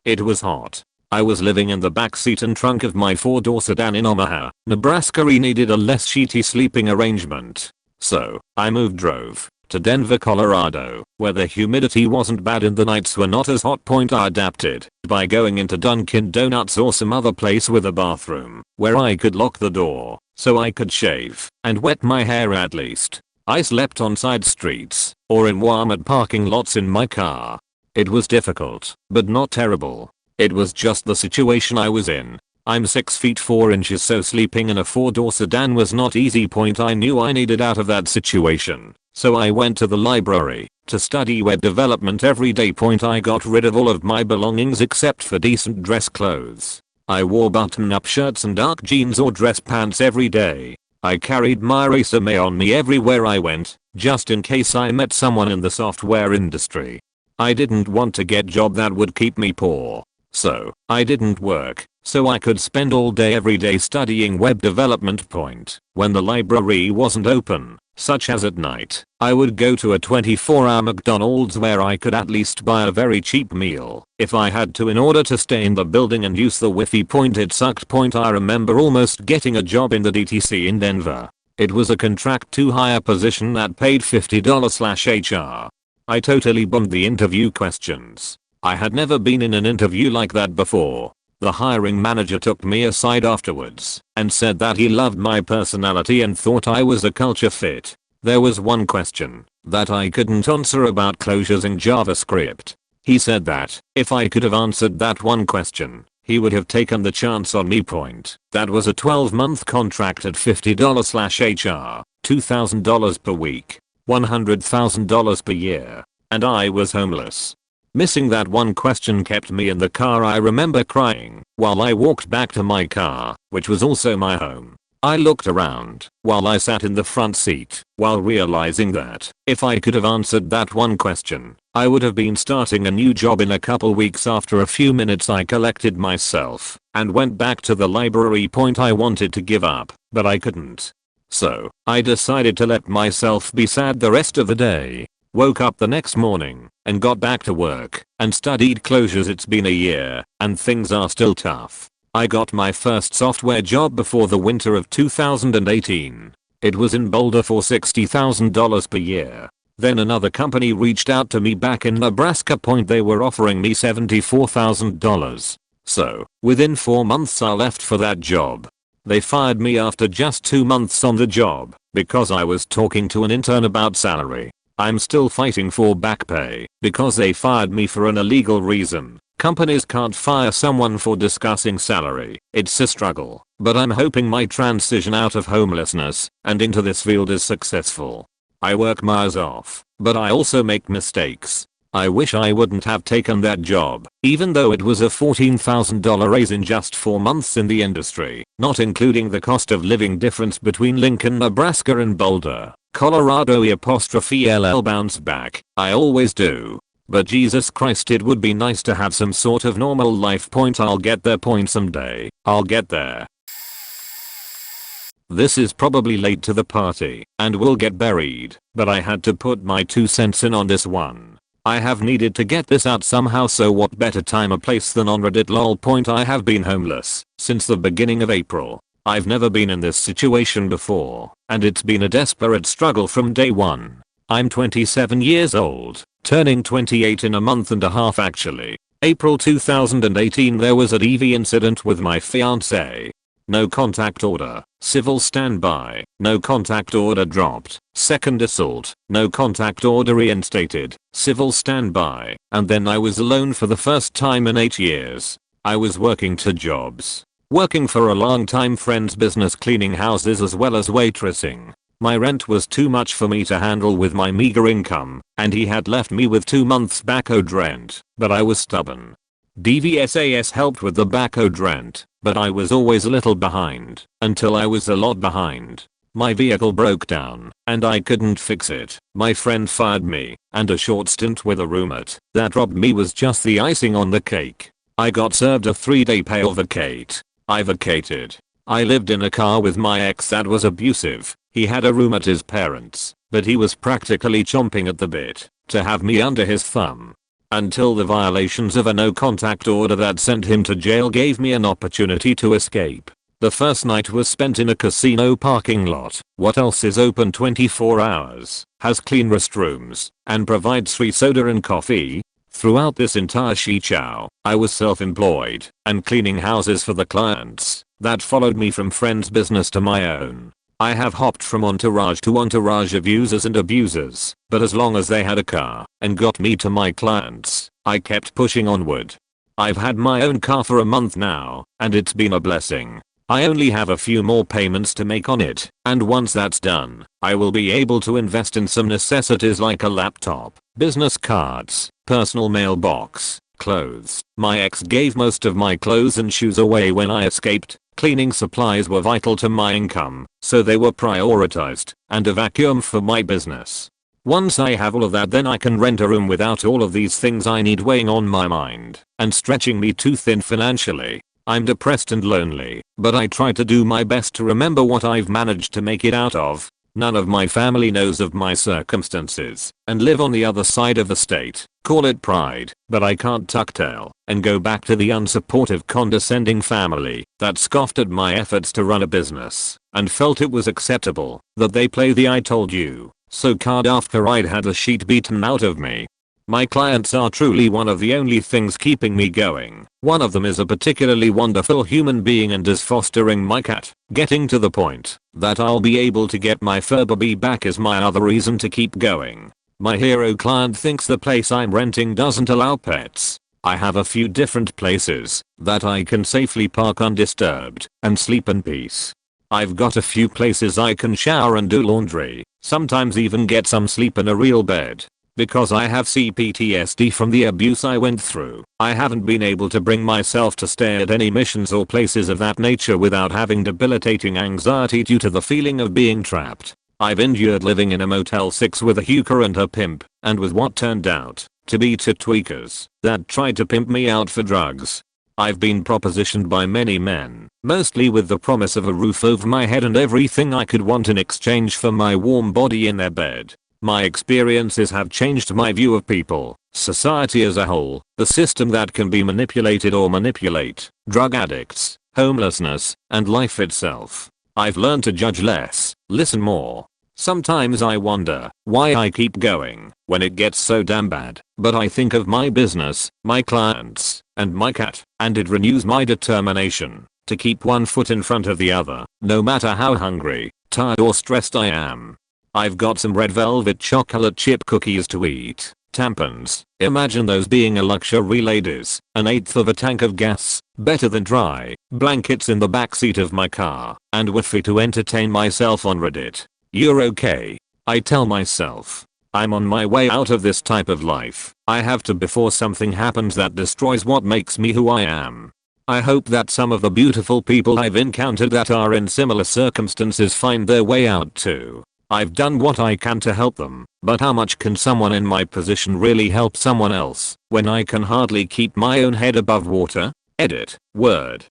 It was hot. I was living in the backseat and trunk of my 4-door sedan in Omaha, Nebraska. I needed a less shitty sleeping arrangement. So, I drove to Denver, Colorado, where the humidity wasn't bad and the nights were not as hot. I adapted by going into Dunkin' Donuts or some other place with a bathroom where I could lock the door so I could shave and wet my hair at least. I slept on side streets or in Walmart parking lots in my car. It was difficult, but not terrible. It was just the situation I was in. I'm 6 feet 4 inches, so sleeping in a 4-door sedan was not easy. I knew I needed out of that situation, so I went to the library to study web development every day. I got rid of all of my belongings except for decent dress clothes. I wore button-up shirts and dark jeans or dress pants every day. I carried my resume on me everywhere I went, just in case I met someone in the software industry. I didn't want to get a job that would keep me poor. So, I didn't work, so I could spend all day every day studying web development. When the library wasn't open, such as at night, I would go to a 24-hour McDonald's where I could at least buy a very cheap meal if I had to in order to stay in the building and use the Wi-Fi. It sucked. I remember almost getting a job in the DTC in Denver. It was a contract to hire position that paid $50/HR. I totally bombed the interview questions. I had never been in an interview like that before. The hiring manager took me aside afterwards and said that he loved my personality and thought I was a culture fit. There was one question that I couldn't answer about closures in JavaScript. He said that if I could have answered that one question, he would have taken the chance on me. That was a 12-month contract at $50/HR, $2,000 per week, $100,000 per year, and I was homeless. Missing that one question kept me in the car. I remember crying while I walked back to my car, which was also my home. I looked around while I sat in the front seat while realizing that if I could have answered that one question, I would have been starting a new job in a couple weeks. After a few minutes I collected myself and went back to the library. I wanted to give up, but I couldn't. So, I decided to let myself be sad the rest of the day. Woke up the next morning and got back to work and studied closures. It's been a year and things are still tough. I got my first software job before the winter of 2018. It was in Boulder for $60,000 per year. Then another company reached out to me back in Nebraska. They were offering me $74,000. So, within 4 months I left for that job. They fired me after just 2 months on the job because I was talking to an intern about salary. I'm still fighting for back pay because they fired me for an illegal reason. Companies can't fire someone for discussing salary. It's a struggle, but I'm hoping my transition out of homelessness and into this field is successful. I work my ass off, but I also make mistakes. I wish I wouldn't have taken that job, even though it was a $14,000 raise in just 4 months in the industry, not including the cost of living difference between Lincoln, Nebraska and Boulder, Colorado. _LL bounce back. I always do. But Jesus Christ, it would be nice to have some sort of normal life. I'll get there. Someday. I'll get there. This is probably late to the party and will get buried, but I had to put my 2 cents in on this one. I have needed to get this out somehow, so what better time or place than on Reddit. lol. I have been homeless since the beginning of April. I've never been in this situation before, and it's been a desperate struggle from day one. I'm 27 years old, turning 28 in a month and a half actually. April 2018 there was a DV incident with my fiance. No contact order, civil standby, no contact order dropped, second assault, no contact order reinstated, civil standby, and then I was alone for the first time in 8 years. I was working 2 jobs. Working for a longtime friend's business cleaning houses as well as waitressing. My rent was too much for me to handle with my meager income, and he had left me with 2 months back owed rent, but I was stubborn. DVSAS helped with the back owed rent, but I was always a little behind, until I was a lot behind. My vehicle broke down, and I couldn't fix it. My friend fired me, and a short stint with a roommate that robbed me was just the icing on the cake. I got served a 3-day pay vacate. I vacated. I lived in a car with my ex that was abusive. He had a room at his parents', but he was practically chomping at the bit to have me under his thumb. Until the violations of a no contact order that sent him to jail gave me an opportunity to escape. The first night was spent in a casino parking lot. What else is open 24 hours, has clean restrooms, and provides free soda and coffee? Throughout this entire chow, I was self-employed and cleaning houses for the clients that followed me from friends' business to my own. I have hopped from entourage to entourage of users and abusers, but as long as they had a car and got me to my clients, I kept pushing onward. I've had my own car for a month now, and it's been a blessing. I only have a few more payments to make on it, and once that's done, I will be able to invest in some necessities like a laptop, business cards, personal mailbox, clothes. My ex gave most of my clothes and shoes away when I escaped. Cleaning supplies were vital to my income, so they were prioritized, and a vacuum for my business. Once I have all of that, then I can rent a room without all of these things I need weighing on my mind and stretching me too thin financially. I'm depressed and lonely, but I try to do my best to remember what I've managed to make it out of. None of my family knows of my circumstances and live on the other side of the state. Call it pride, but I can't tuck tail and go back to the unsupportive, condescending family that scoffed at my efforts to run a business and felt it was acceptable that they play the "I told you so" card after I'd had the sheet beaten out of me. My clients are truly one of the only things keeping me going. One of them is a particularly wonderful human being and is fostering my cat. Getting to the point that I'll be able to get my fur puppy back is my other reason to keep going. My hero client thinks the place I'm renting doesn't allow pets. I have a few different places that I can safely park undisturbed and sleep in peace. I've got a few places I can shower and do laundry, sometimes even get some sleep in a real bed. Because I have CPTSD from the abuse I went through, I haven't been able to bring myself to stay at any missions or places of that nature without having debilitating anxiety due to the feeling of being trapped. I've endured living in a Motel 6 with a hooker and her pimp, and with what turned out to be two tweakers that tried to pimp me out for drugs. I've been propositioned by many men, mostly with the promise of a roof over my head and everything I could want in exchange for my warm body in their bed. My experiences have changed my view of people, society as a whole, the system that can be manipulated or manipulate, drug addicts, homelessness, and life itself. I've learned to judge less, listen more. Sometimes I wonder why I keep going when it gets so damn bad, but I think of my business, my clients, and my cat, and it renews my determination to keep one foot in front of the other, no matter how hungry, tired or stressed I am. I've got some red velvet chocolate chip cookies to eat, tampons, imagine those being a luxury ladies, an eighth of a tank of gas, better than dry, blankets in the backseat of my car, and Wi-Fi to entertain myself on Reddit. You're okay. I tell myself. I'm on my way out of this type of life. I have to before something happens that destroys what makes me who I am. I hope that some of the beautiful people I've encountered that are in similar circumstances find their way out too. I've done what I can to help them, but how much can someone in my position really help someone else when I can hardly keep my own head above water? Edit. Word.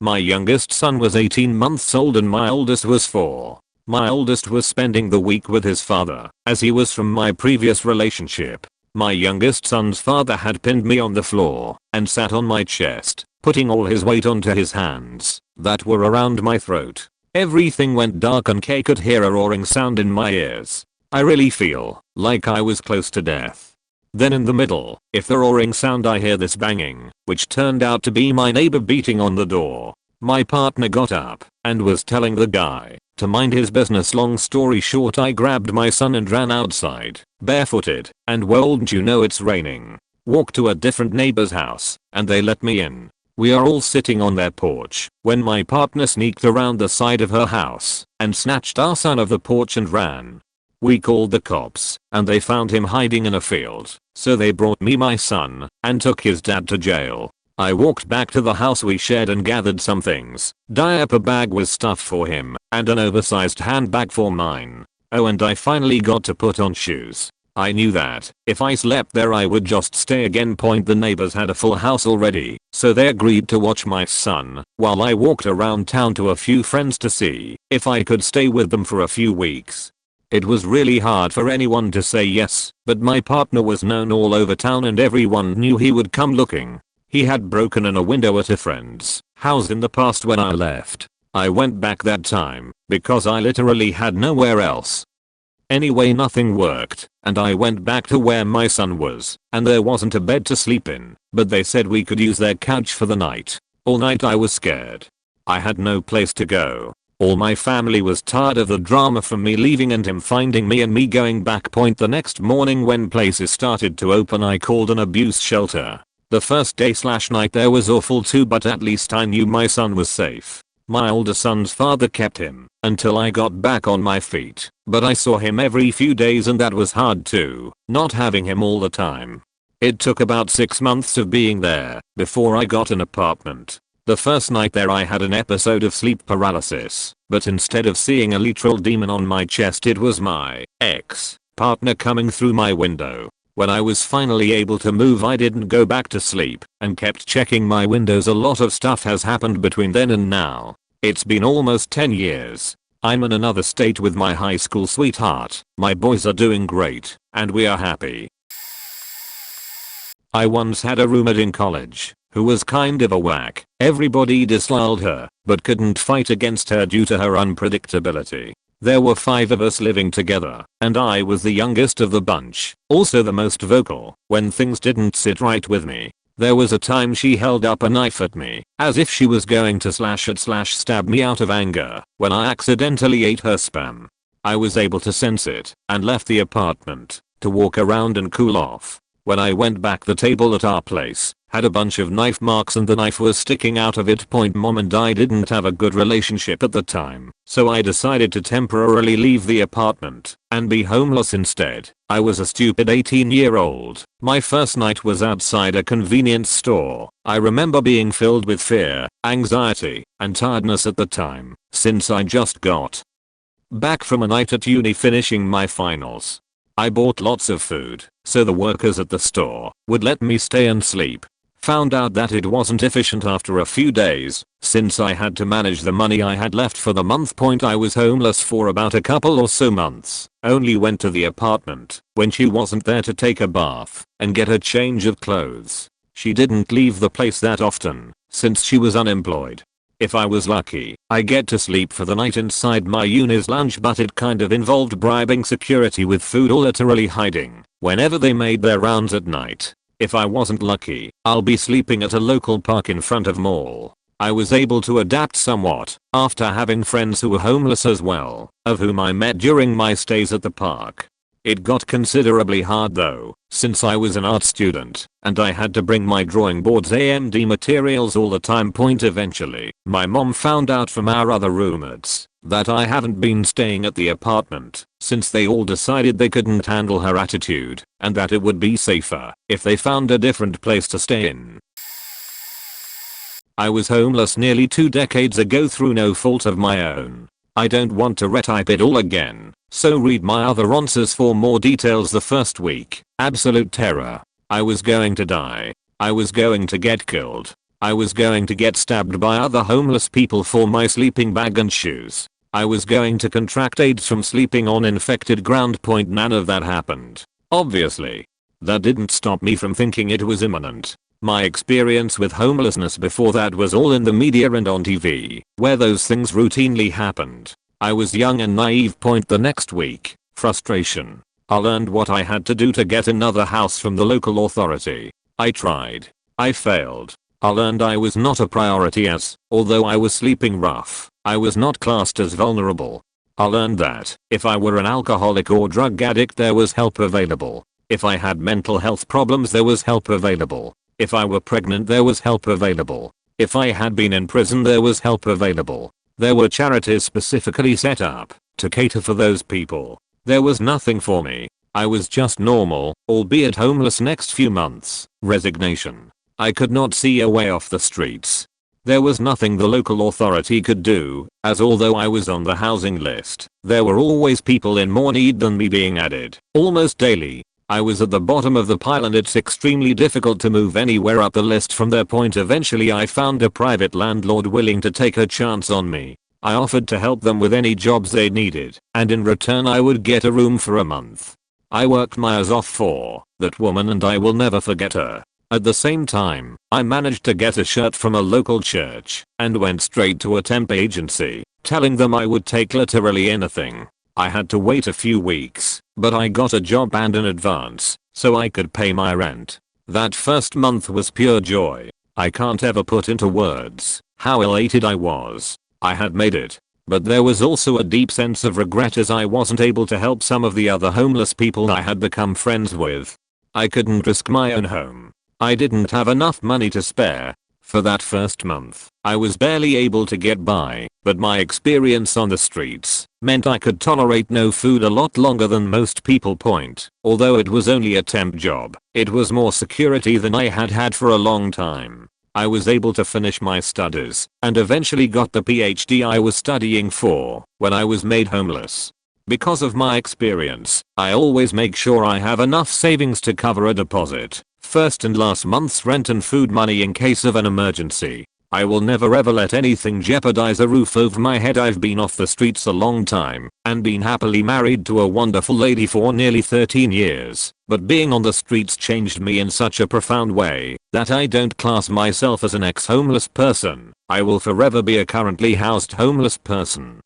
My youngest son was 18 months old and my oldest was 4. My oldest was spending the week with his father, as he was from my previous relationship. My youngest son's father had pinned me on the floor and sat on my chest, putting all his weight onto his hands that were around my throat. Everything went dark and Kay could hear a roaring sound in my ears. I really feel like I was close to death. Then in the middle, of the roaring sound I hear this banging, which turned out to be my neighbor beating on the door. My partner got up and was telling the guy to mind his business. Long story short, I grabbed my son and ran outside, barefooted, and won't you know it's raining. Walked to a different neighbor's house, and they let me in. We are all sitting on their porch when my partner sneaked around the side of her house and snatched our son off the porch and ran. We called the cops and they found him hiding in a field, so they brought me my son and took his dad to jail. I walked back to the house we shared and gathered some things. Diaper bag was stuffed for him and an oversized handbag for mine. Oh, and I finally got to put on shoes. I knew that if I slept there I would just stay again. The neighbors had a full house already, so they agreed to watch my son while I walked around town to a few friends to see if I could stay with them for a few weeks. It was really hard for anyone to say yes, but my partner was known all over town and everyone knew he would come looking. He had broken in a window at a friend's house in the past when I left. I went back that time because I literally had nowhere else. Anyway, nothing worked, and I went back to where my son was, and there wasn't a bed to sleep in, but they said we could use their couch for the night. All night I was scared. I had no place to go. All my family was tired of the drama from me leaving and him finding me and me going back. The next morning when places started to open I called an abuse shelter. The first day/night there was awful too, but at least I knew my son was safe. My older son's father kept him until I got back on my feet, but I saw him every few days and that was hard too, not having him all the time. It took about 6 months of being there before I got an apartment. The first night there I had an episode of sleep paralysis, but instead of seeing a literal demon on my chest it was my ex-partner coming through my window. When I was finally able to move I didn't go back to sleep and kept checking my windows. A lot of stuff has happened between then and now. It's been almost 10 years. I'm in another state with my high school sweetheart. My boys are doing great, and we are happy. I once had a roommate in college who was kind of a whack. Everybody disliked her, but couldn't fight against her due to her unpredictability. There were 5 of us living together, and I was the youngest of the bunch, also the most vocal when things didn't sit right with me. There was a time she held up a knife at me, as if she was going to /stab me out of anger, when I accidentally ate her spam. I was able to sense it, and left the apartment, to walk around and cool off. When I went back, the table at our place had a bunch of knife marks and the knife was sticking out of it. Mom and I didn't have a good relationship at the time, so I decided to temporarily leave the apartment and be homeless instead. I was a stupid 18-year-old. My first night was outside a convenience store. I remember being filled with fear, anxiety, and tiredness at the time, since I just got back from a night at uni finishing my finals. I bought lots of food, so the workers at the store would let me stay and sleep. Found out that it wasn't efficient after a few days, since I had to manage the money I had left for the month. I was homeless for about a couple or so months, only went to the apartment when she wasn't there to take a bath and get a change of clothes. She didn't leave the place that often, since she was unemployed. If I was lucky, I get to sleep for the night inside my uni's lounge, but it kind of involved bribing security with food or literally hiding whenever they made their rounds at night. If I wasn't lucky, I'll be sleeping at a local park in front of mall. I was able to adapt somewhat after having friends who were homeless as well, of whom I met during my stays at the park. It got considerably hard though, since I was an art student and I had to bring my drawing boards AMD materials all the time. Eventually, my mom found out from our other roommates that I haven't been staying at the apartment since they all decided they couldn't handle her attitude and that it would be safer if they found a different place to stay in. I was homeless nearly 2 decades ago through no fault of my own. I don't want to retype it all again, so read my other answers for more details. The first week, absolute terror. I was going to die. I was going to get killed. I was going to get stabbed by other homeless people for my sleeping bag and shoes. I was going to contract AIDS from sleeping on infected ground. None of that happened, obviously. That didn't stop me from thinking it was imminent. My experience with homelessness before that was all in the media and on TV, where those things routinely happened. I was young and naive. The next week, frustration. I learned what I had to do to get another house from the local authority. I tried. I failed. I learned I was not a priority as, although I was sleeping rough, I was not classed as vulnerable. I learned that if I were an alcoholic or drug addict there was help available. If I had mental health problems there was help available. If I were pregnant there was help available. If I had been in prison there was help available. There were charities specifically set up to cater for those people. There was nothing for me. I was just normal, albeit homeless. Next few months, resignation. I could not see a way off the streets. There was nothing the local authority could do, as although I was on the housing list, there were always people in more need than me being added, almost daily. I was at the bottom of the pile and it's extremely difficult to move anywhere up the list from there. Eventually I found a private landlord willing to take a chance on me. I offered to help them with any jobs they needed, and in return I would get a room for a month. I worked my ass off for that woman and I will never forget her. At the same time, I managed to get a shirt from a local church and went straight to a temp agency, telling them I would take literally anything. I had to wait a few weeks, but I got a job and an advance, so I could pay my rent. That first month was pure joy. I can't ever put into words how elated I was. I had made it. But there was also a deep sense of regret as I wasn't able to help some of the other homeless people I had become friends with. I couldn't risk my own home. I didn't have enough money to spare. For that first month, I was barely able to get by, but my experience on the streets meant I could tolerate no food a lot longer than most people. Although it was only a temp job, it was more security than I had had for a long time. I was able to finish my studies and eventually got the PhD I was studying for when I was made homeless. Because of my experience, I always make sure I have enough savings to cover a deposit, first and last month's rent and food money in case of an emergency. I will never ever let anything jeopardize a roof over my head. I've been off the streets a long time and been happily married to a wonderful lady for nearly 13 years, but being on the streets changed me in such a profound way that I don't class myself as an ex-homeless person. I will forever be a currently housed homeless person.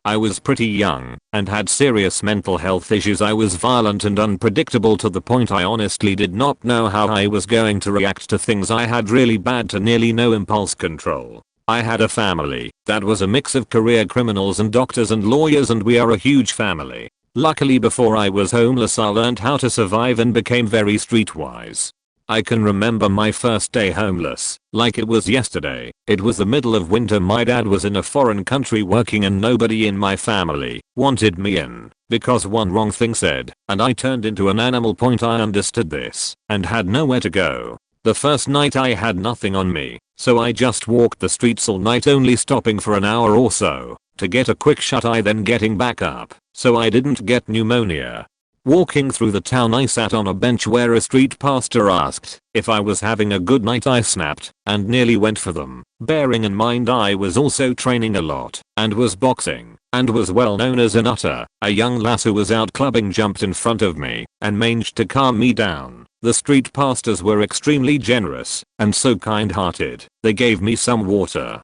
I was pretty young and had serious mental health issues. I was violent and unpredictable to the point I honestly did not know how I was going to react to things. I had really bad to nearly no impulse control. I had a family that was a mix of career criminals and doctors and lawyers, and we are a huge family. Luckily before I was homeless I learned how to survive and became very streetwise. I can remember my first day homeless like it was yesterday. It was the middle of winter. My dad was in a foreign country working and nobody in my family wanted me in because one wrong thing said and I turned into an animal. I understood this and had nowhere to go. The first night I had nothing on me, so I just walked the streets all night, only stopping for an hour or so to get a quick shut eye, then getting back up so I didn't get pneumonia. Walking through the town I sat on a bench where a street pastor asked if I was having a good night. I snapped and nearly went for them, bearing in mind I was also training a lot and was boxing and was well known as a nutter. A young lass who was out clubbing jumped in front of me and managed to calm me down. The street pastors were extremely generous and so kind-hearted. They gave me some water,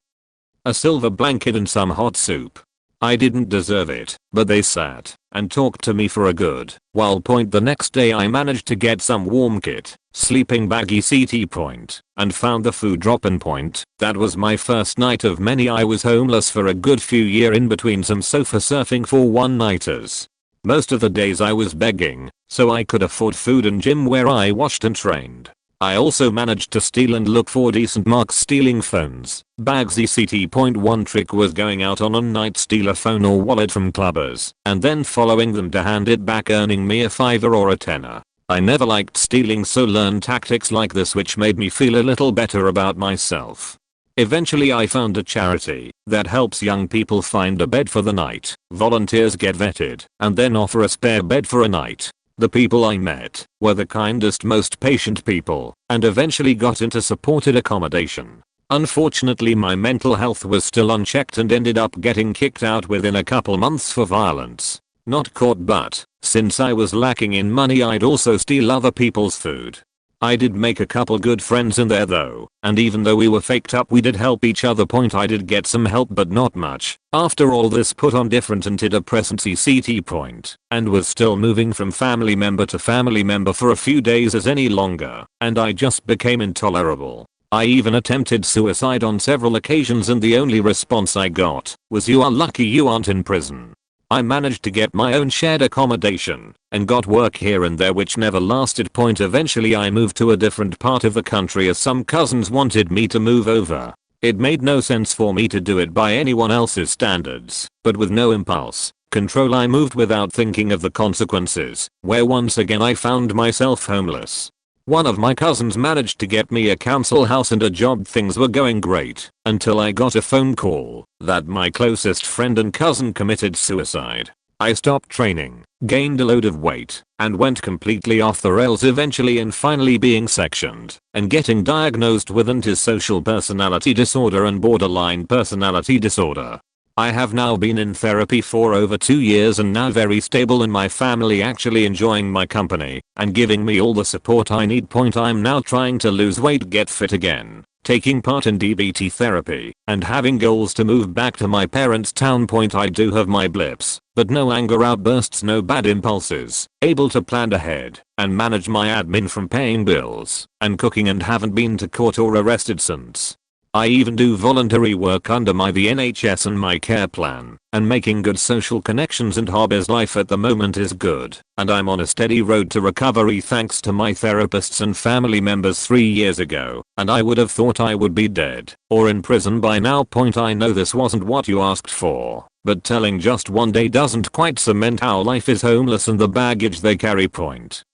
a silver blanket and some hot soup. I didn't deserve it, but they sat and talked to me for a good while. The next day I managed to get some warm kit, sleeping bag etc. and found the food drop-in point. That was my first night of many. I was homeless for a good few years in between some sofa surfing for one-nighters. Most of the days I was begging, so I could afford food and gym where I watched and trained. I also managed to steal and look for decent marks stealing phones, bags etc. One trick was going out on a night, steal a phone or wallet from clubbers and then following them to hand it back, earning me a fiver or a tenner. I never liked stealing, so learned tactics like this which made me feel a little better about myself. Eventually I found a charity that helps young people find a bed for the night. Volunteers get vetted and then offer a spare bed for a night. The people I met were the kindest, most patient people and eventually got into supported accommodation. Unfortunately my mental health was still unchecked and ended up getting kicked out within a couple months for violence. Not caught, but since I was lacking in money I'd also steal other people's food. I did make a couple good friends in there though, and even though we were faked up we did help each other. I did get some help but not much. After all this, put on different antidepressants etc. and was still moving from family member to family member for a few days as any longer, and I just became intolerable. I even attempted suicide on several occasions and the only response I got was, "You are lucky you aren't in prison." I managed to get my own shared accommodation and got work here and there which never lasted. Eventually I moved to a different part of the country as some cousins wanted me to move over. It made no sense for me to do it by anyone else's standards, but with no impulse control I moved without thinking of the consequences, where once again I found myself homeless. One of my cousins managed to get me a council house and a job. Things were going great until I got a phone call that my closest friend and cousin committed suicide. I stopped training, gained a load of weight, and went completely off the rails, eventually and finally being sectioned and getting diagnosed with antisocial personality disorder and borderline personality disorder. I have now been in therapy for over 2 years and now very stable, and my family actually enjoying my company and giving me all the support I need. I'm now trying to lose weight, get fit again, taking part in DBT therapy, and having goals to move back to my parents' town. I do have my blips, but no anger outbursts, no bad impulses, able to plan ahead and manage my admin from paying bills and cooking, and haven't been to court or arrested since. I even do voluntary work under the NHS and my care plan, and making good social connections and hobbies. Life at the moment is good, and I'm on a steady road to recovery thanks to my therapists and family members 3 years ago, and I would have thought I would be dead or in prison by now. I know this wasn't what you asked for, but telling just one day doesn't quite cement how life is homeless and the baggage they carry.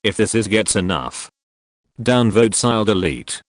If this gets enough downvotes, I'll delete.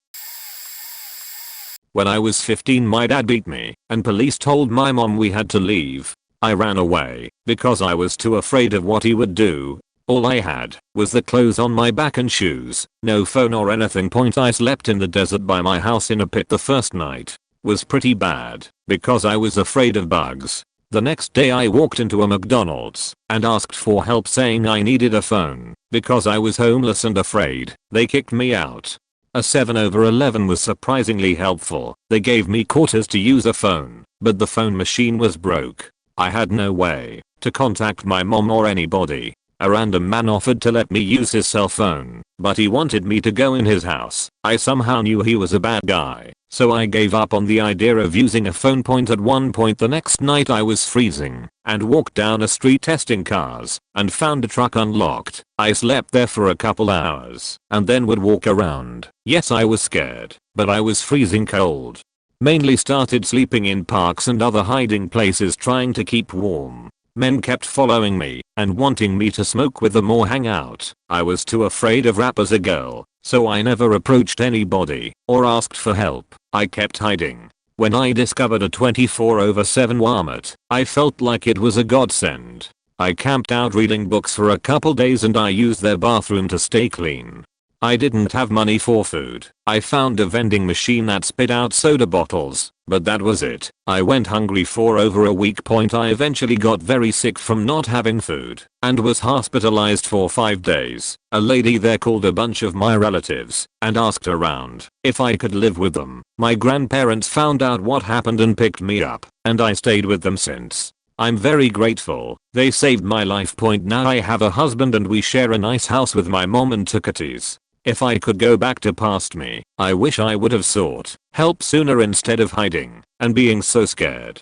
When I was 15 my dad beat me and police told my mom we had to leave. I ran away because I was too afraid of what he would do. All I had was the clothes on my back and shoes, no phone or anything. I slept in the desert by my house in a pit. The first night was pretty bad because I was afraid of bugs. The next day I walked into a McDonald's and asked for help, saying I needed a phone because I was homeless and afraid. They kicked me out. A 7/11 was surprisingly helpful. They gave me quarters to use a phone, but the phone machine was broke. I had no way to contact my mom or anybody. A random man offered to let me use his cell phone, but he wanted me to go in his house. I somehow knew he was a bad guy, so I gave up on the idea of using a phone. At one point the next night I was freezing and walked down a street testing cars and found a truck unlocked. I slept there for a couple hours and then would walk around. Yes, I was scared, but I was freezing cold. Mainly started sleeping in parks and other hiding places trying to keep warm. Men kept following me and wanting me to smoke with them or hang out. I was too afraid of rap as a girl, so I never approached anybody or asked for help. I kept hiding. When I discovered a 24/7 Walmart, I felt like it was a godsend. I camped out reading books for a couple days and I used their bathroom to stay clean. I didn't have money for food. I found a vending machine that spit out soda bottles, but that was it. I went hungry for over a week. I eventually got very sick from not having food and was hospitalized for 5 days. A lady there called a bunch of my relatives and asked around if I could live with them. My grandparents found out what happened and picked me up, and I stayed with them since. I'm very grateful. They saved my life. Now I have a husband and we share a nice house with my mom and two kitties. If I could go back to past me, I wish I would have sought help sooner instead of hiding and being so scared.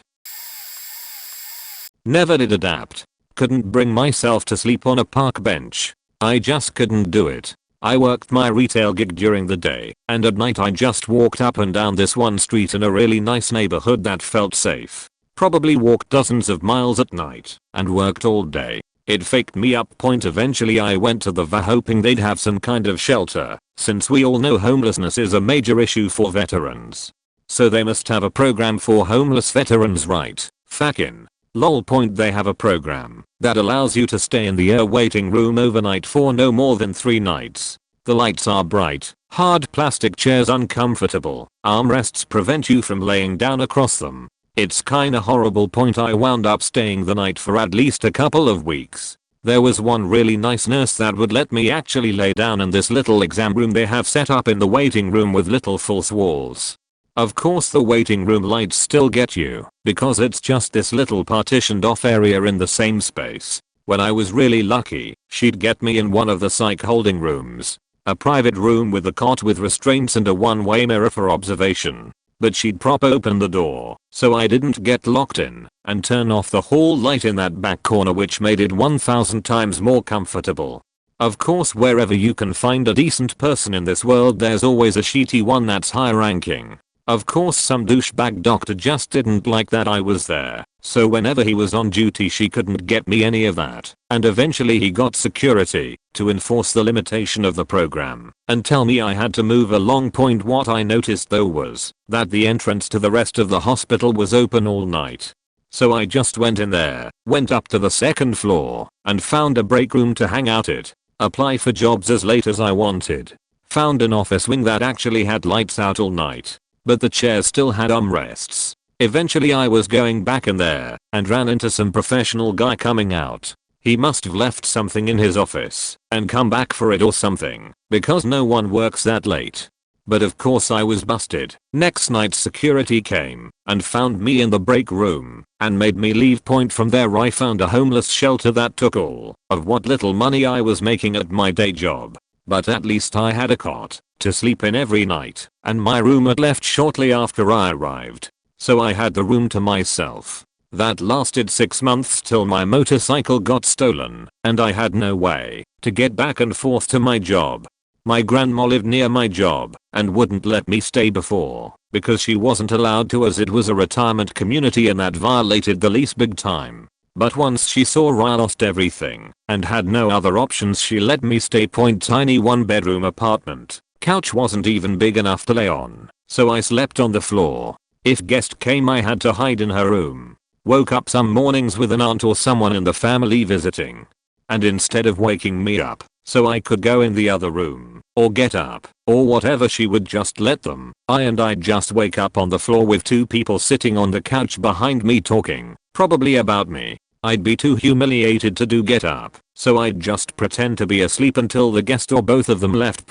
Never did adapt. Couldn't bring myself to sleep on a park bench. I just couldn't do it. I worked my retail gig during the day, and at night I just walked up and down this one street in a really nice neighborhood that felt safe. Probably walked dozens of miles at night and worked all day. It faked me up. Eventually I went to the VA hoping they'd have some kind of shelter, since we all know homelessness is a major issue for veterans. So they must have a program for homeless veterans, right? Fucking lol. They have a program that allows you to stay in the waiting room overnight for no more than 3 nights. The lights are bright, hard plastic chairs uncomfortable, armrests prevent you from laying down across them. It's kinda horrible. I wound up staying the night for at least a couple of weeks. There was one really nice nurse that would let me actually lay down in this little exam room they have set up in the waiting room with little false walls. Of course the waiting room lights still get you, because it's just this little partitioned off area in the same space. When I was really lucky, she'd get me in one of the psych holding rooms. A private room with a cot with restraints and a one-way mirror for observation. But she'd prop open the door so I didn't get locked in and turn off the hall light in that back corner, which made it 1000 times more comfortable. Of course, wherever you can find a decent person in this world, there's always a shitty one that's high ranking. Of course, some douchebag doctor just didn't like that I was there, so whenever he was on duty she couldn't get me any of that, and eventually he got security to enforce the limitation of the program and tell me I had to move along. What I noticed though was that the entrance to the rest of the hospital was open all night. So I just went in there, went up to the 2nd floor and found a break room to hang out at, apply for jobs as late as I wanted. Found an office wing that actually had lights out all night, but the chairs still had armrests. Eventually I was going back in there and ran into some professional guy coming out. He must have left something in his office and come back for it or something, because no one works that late. But of course I was busted. Next night security came and found me in the break room and made me leave. From there I found a homeless shelter that took all of what little money I was making at my day job. But at least I had a cot to sleep in every night, and my roommate left shortly after I arrived. So I had the room to myself. That lasted 6 months till my motorcycle got stolen and I had no way to get back and forth to my job. My grandma lived near my job and wouldn't let me stay before because she wasn't allowed to, as it was a retirement community and that violated the lease big time. But once she saw I lost everything and had no other options, she let me stay. Tiny 1-bedroom apartment. Couch wasn't even big enough to lay on, so I slept on the floor. If guest came I had to hide in her room. Woke up some mornings with an aunt or someone in the family visiting, and instead of waking me up so I could go in the other room or get up or whatever, she would just let them. I'd just wake up on the floor with 2 people sitting on the couch behind me talking, probably about me. I'd be too humiliated to get up, so I'd just pretend to be asleep until the guest or both of them left.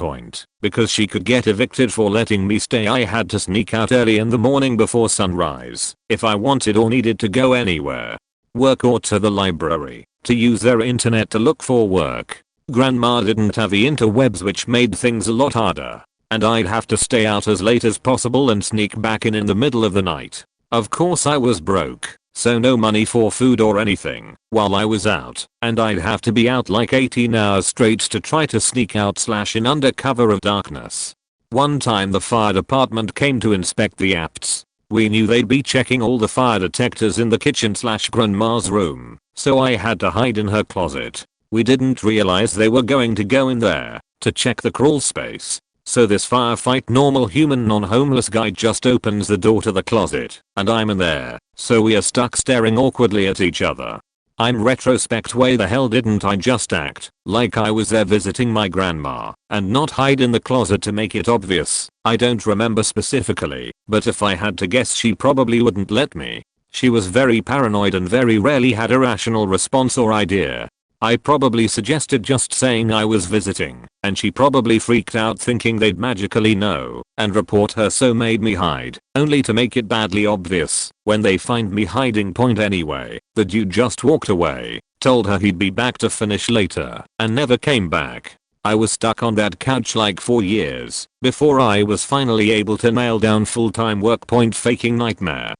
Because she could get evicted for letting me stay, I had to sneak out early in the morning before sunrise if I wanted or needed to go anywhere. Work or to the library, to use their internet to look for work. Grandma didn't have the interwebs, which made things a lot harder, and I'd have to stay out as late as possible and sneak back in the middle of the night. Of course I was broke, so no money for food or anything while I was out, and I'd have to be out like 18 hours straight to try to sneak out / in under cover of darkness. One time the fire department came to inspect the apts. We knew they'd be checking all the fire detectors in the kitchen / grandma's room, so I had to hide in her closet. We didn't realize they were going to go in there to check the crawl space. So this firefight normal human non-homeless guy just opens the door to the closet and I'm in there, so we are stuck staring awkwardly at each other. I'm retrospect, why the hell didn't I just act like I was there visiting my grandma and not hide in the closet to make it obvious? I don't remember specifically, but if I had to guess, she probably wouldn't let me. She was very paranoid and very rarely had a rational response or idea. I probably suggested just saying I was visiting, and she probably freaked out thinking they'd magically know and report her, so made me hide, only to make it badly obvious when they find me hiding. Point anyway, the dude just walked away, told her he'd be back to finish later, and never came back. I was stuck on that couch like 4 years before I was finally able to nail down full-time work. Point faking nightmare.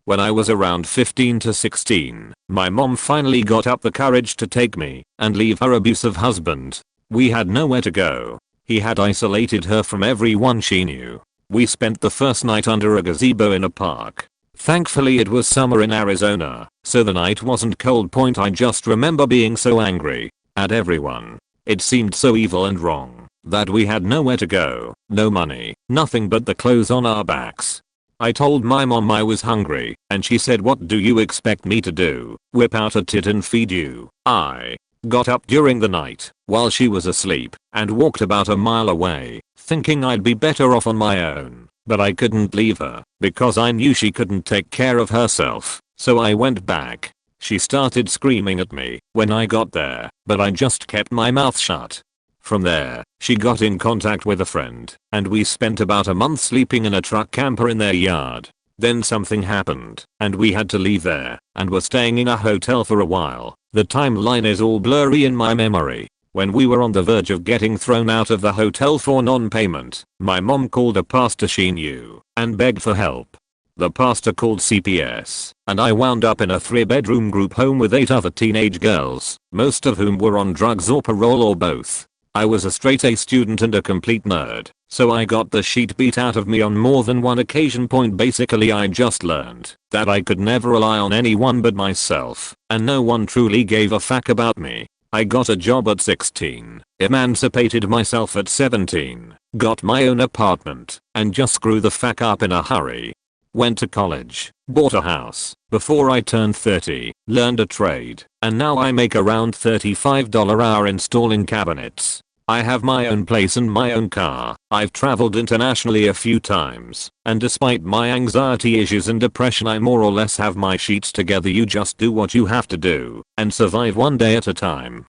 When I was around 15 to 16, my mom finally got up the courage to take me and leave her abusive husband. We had nowhere to go. He had isolated her from everyone she knew. We spent the first night under a gazebo in a park. Thankfully it was summer in Arizona, so the night wasn't cold. Point I just remember being so angry at everyone. It seemed so evil and wrong that we had nowhere to go, no money, nothing but the clothes on our backs. I told my mom I was hungry, and she said, "What do you expect me to do? Whip out a tit and feed you?" I got up during the night while she was asleep and walked about a mile away, thinking I'd be better off on my own. But I couldn't leave her because I knew she couldn't take care of herself, so I went back. She started screaming at me when I got there, but I just kept my mouth shut. From there, she got in contact with a friend, and we spent about a month sleeping in a truck camper in their yard. Then something happened, and we had to leave there, and were staying in a hotel for a while. The timeline is all blurry in my memory. When we were on the verge of getting thrown out of the hotel for non-payment, my mom called a pastor she knew and begged for help. The pastor called CPS, and I wound up in a 3-bedroom group home with 8 other teenage girls, most of whom were on drugs or parole or both. I was a straight A student and a complete nerd, so I got the shit beat out of me on more than one occasion. Point basically I just learned that I could never rely on anyone but myself, and no one truly gave a fuck about me. I got a job at 16, emancipated myself at 17, got my own apartment, and just grew the fuck up in a hurry. Went to college, bought a house before I turned 30, learned a trade, and now I make around $35 an hour installing cabinets. I have my own place and my own car. I've traveled internationally a few times, and despite my anxiety issues and depression, I more or less have my sheets together. You just do what you have to do and survive one day at a time.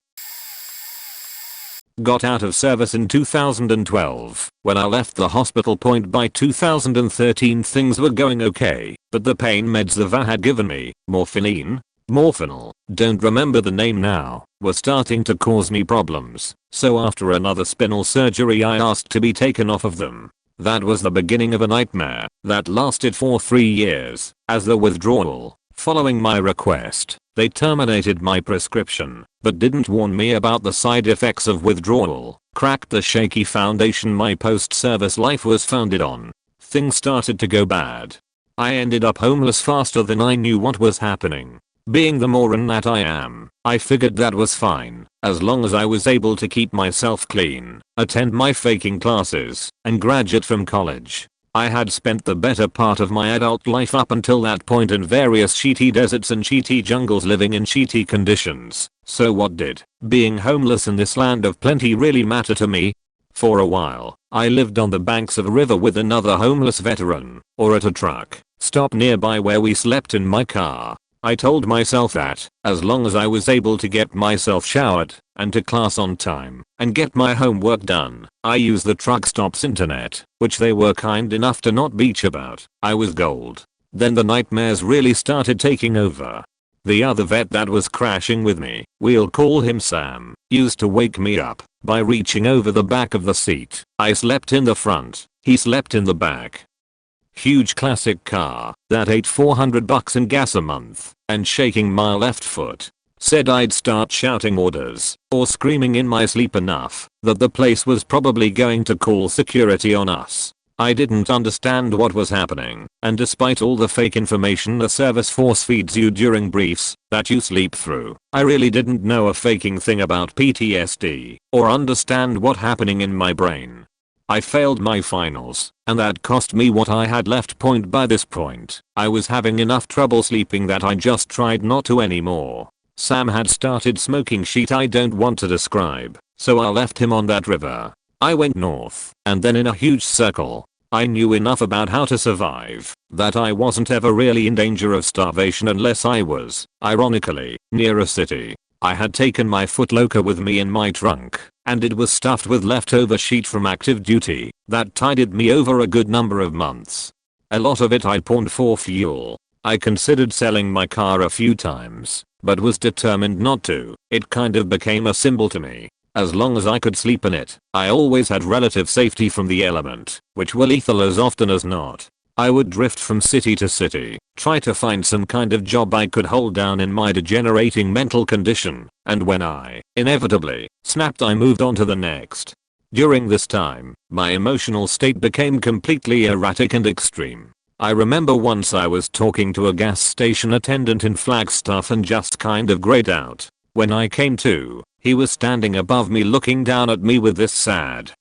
Got out of service in 2012 when I left the hospital. Point by 2013 things were going okay, but the pain meds the VA had given me, morphinol, don't remember the name now, were starting to cause me problems. So after another spinal surgery I asked to be taken off of them. That was the beginning of a nightmare that lasted for 3 years. As the withdrawal, following my request, they terminated my prescription, but didn't warn me about the side effects of withdrawal. Cracked the shaky foundation my post-service life was founded on. Things started to go bad. I ended up homeless faster than I knew what was happening. Being the moron that I am, I figured that was fine, as long as I was able to keep myself clean, attend my faking classes, and graduate from college. I had spent the better part of my adult life up until that point in various shitty deserts and shitty jungles living in shitty conditions. So what did being homeless in this land of plenty really matter to me? For a while, I lived on the banks of a river with another homeless veteran, or at a truck stop nearby where we slept in my car. I told myself that, as long as I was able to get myself showered, and to class on time, and get my homework done, I used the truck stop's internet, which they were kind enough to not bitch about, I was gold. Then the nightmares really started taking over. The other vet that was crashing with me, we'll call him Sam, used to wake me up by reaching over the back of the seat. I slept in the front, he slept in the back. Huge classic car that ate $400 in gas a month, and shaking my left foot. Said I'd start shouting orders or screaming in my sleep enough that the place was probably going to call security on us. I didn't understand what was happening, and despite all the fake information the service force feeds you during briefs that you sleep through, I really didn't know a faking thing about PTSD or understand what happening in my brain. I failed my finals, and that cost me what I had left. By this point, I was having enough trouble sleeping that I just tried not to anymore. Sam had started smoking shit I don't want to describe, so I left him on that river. I went north, and then in a huge circle. I knew enough about how to survive that I wasn't ever really in danger of starvation unless I was, ironically, near a city. I had taken my footlocker with me in my trunk, and it was stuffed with leftover sheet from active duty that tided me over a good number of months. A lot of it I'd pawned for fuel. I considered selling my car a few times, but was determined not to. It kind of became a symbol to me. As long as I could sleep in it, I always had relative safety from the element, which were lethal as often as not. I would drift from city to city, try to find some kind of job I could hold down in my degenerating mental condition, and when I, inevitably, snapped, I moved on to the next. During this time, my emotional state became completely erratic and extreme. I remember once I was talking to a gas station attendant in Flagstaff and just kind of grayed out. When I came to, he was standing above me looking down at me with this sad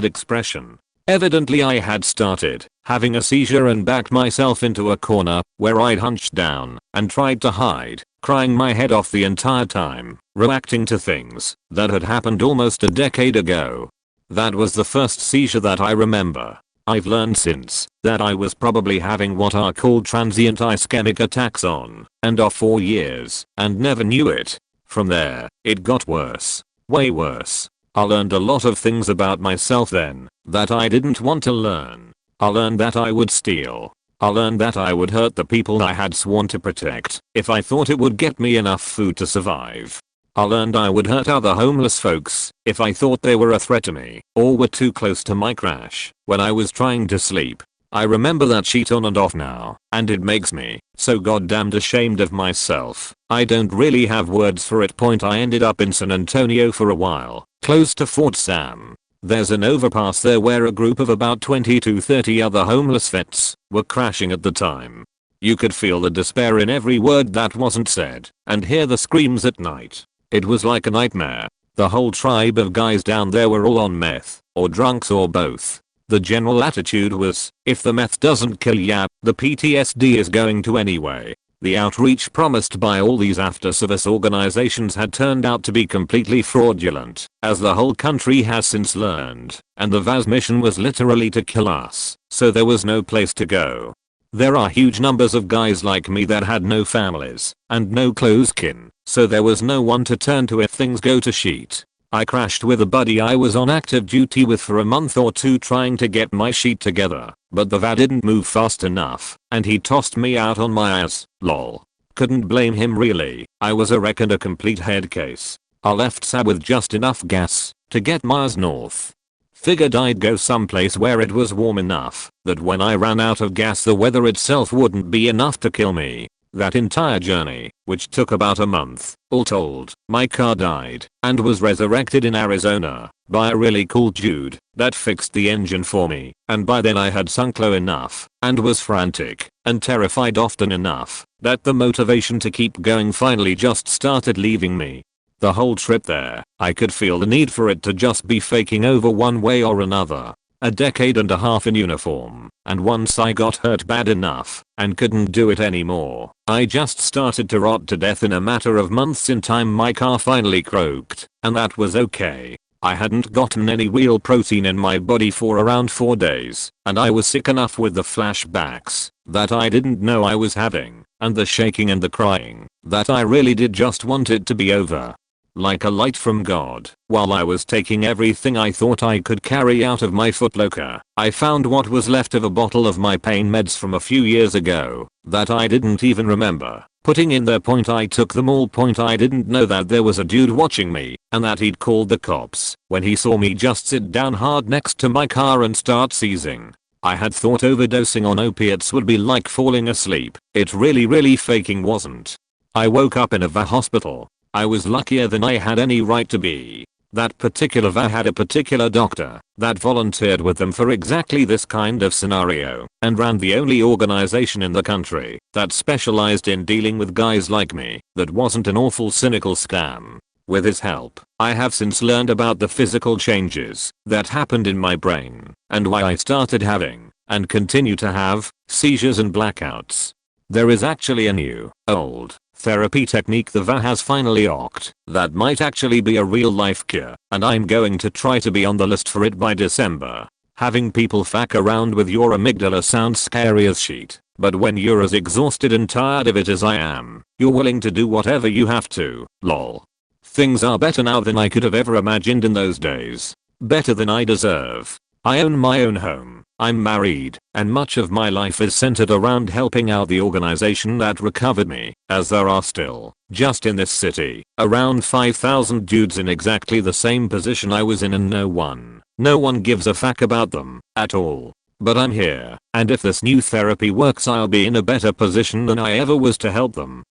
expression. Evidently I had started having a seizure and backed myself into a corner where I'd hunched down and tried to hide, crying my head off the entire time, reacting to things that had happened almost a decade ago. That was the first seizure that I remember. I've learned since that I was probably having what are called transient ischemic attacks on and off for years and never knew it. From there, it got worse. Way worse. I learned a lot of things about myself then that I didn't want to learn. I learned that I would steal. I learned that I would hurt the people I had sworn to protect if I thought it would get me enough food to survive. I learned I would hurt other homeless folks if I thought they were a threat to me or were too close to my crash when I was trying to sleep. I remember that sheet on and off now, and it makes me so goddamned ashamed of myself. I don't really have words for it. I ended up in San Antonio for a while, close to Fort Sam. There's an overpass there where a group of about 20 to 30 other homeless vets were crashing at the time. You could feel the despair in every word that wasn't said, and hear the screams at night. It was like a nightmare. The whole tribe of guys down there were all on meth, or drunks, or both. The general attitude was, if the meth doesn't kill ya, the PTSD is going to anyway. The outreach promised by all these after-service organizations had turned out to be completely fraudulent, as the whole country has since learned, and the VA's mission was literally to kill us, so there was no place to go. There are huge numbers of guys like me that had no families, and no close kin, so there was no one to turn to if things go to shit. I crashed with a buddy I was on active duty with for a month or two trying to get my sheet together, but the VA didn't move fast enough, and he tossed me out on my ass, lol. Couldn't blame him really. I was a wreck and a complete head case. I left SA with just enough gas to get miles north. Figured I'd go someplace where it was warm enough that when I ran out of gas the weather itself wouldn't be enough to kill me. That entire journey, which took about a month, all told, my car died and was resurrected in Arizona by a really cool dude that fixed the engine for me, and by then I had sunk low enough and was frantic and terrified often enough that the motivation to keep going finally just started leaving me. The whole trip there, I could feel the need for it to just be faking over one way or another. A decade and a half in uniform, and once I got hurt bad enough and couldn't do it anymore, I just started to rot to death in a matter of months. In time my car finally croaked, and that was okay. I hadn't gotten any real protein in my body for around 4 days, and I was sick enough with the flashbacks that I didn't know I was having, and the shaking and the crying, that I really did just want it to be over. Like a light from God, while I was taking everything I thought I could carry out of my footlocker, I found what was left of a bottle of my pain meds from a few years ago that I didn't even remember putting in there. I took them all. I didn't know that there was a dude watching me and that he'd called the cops when he saw me just sit down hard next to my car and start seizing. I had thought overdosing on opiates would be like falling asleep. It really faking wasn't. I woke up in a VA hospital. I was luckier than I had any right to be. That particular VA had a particular doctor that volunteered with them for exactly this kind of scenario and ran the only organization in the country that specialized in dealing with guys like me that wasn't an awful cynical scam. With his help, I have since learned about the physical changes that happened in my brain and why I started having, and continue to have, seizures and blackouts. There is actually a new, old, therapy technique the VA has finally ocked that might actually be a real life cure, and I'm going to try to be on the list for it by December. Having people fuck around with your amygdala sounds scary as shit, but when you're as exhausted and tired of it as I am, you're willing to do whatever you have to, lol. Things are better now than I could have ever imagined in those days. Better than I deserve. I own my own home, I'm married, and much of my life is centered around helping out the organization that recovered me, as there are still, just in this city, around 5,000 dudes in exactly the same position I was in, and no one gives a fuck about them, at all. But I'm here, and if this new therapy works I'll be in a better position than I ever was to help them.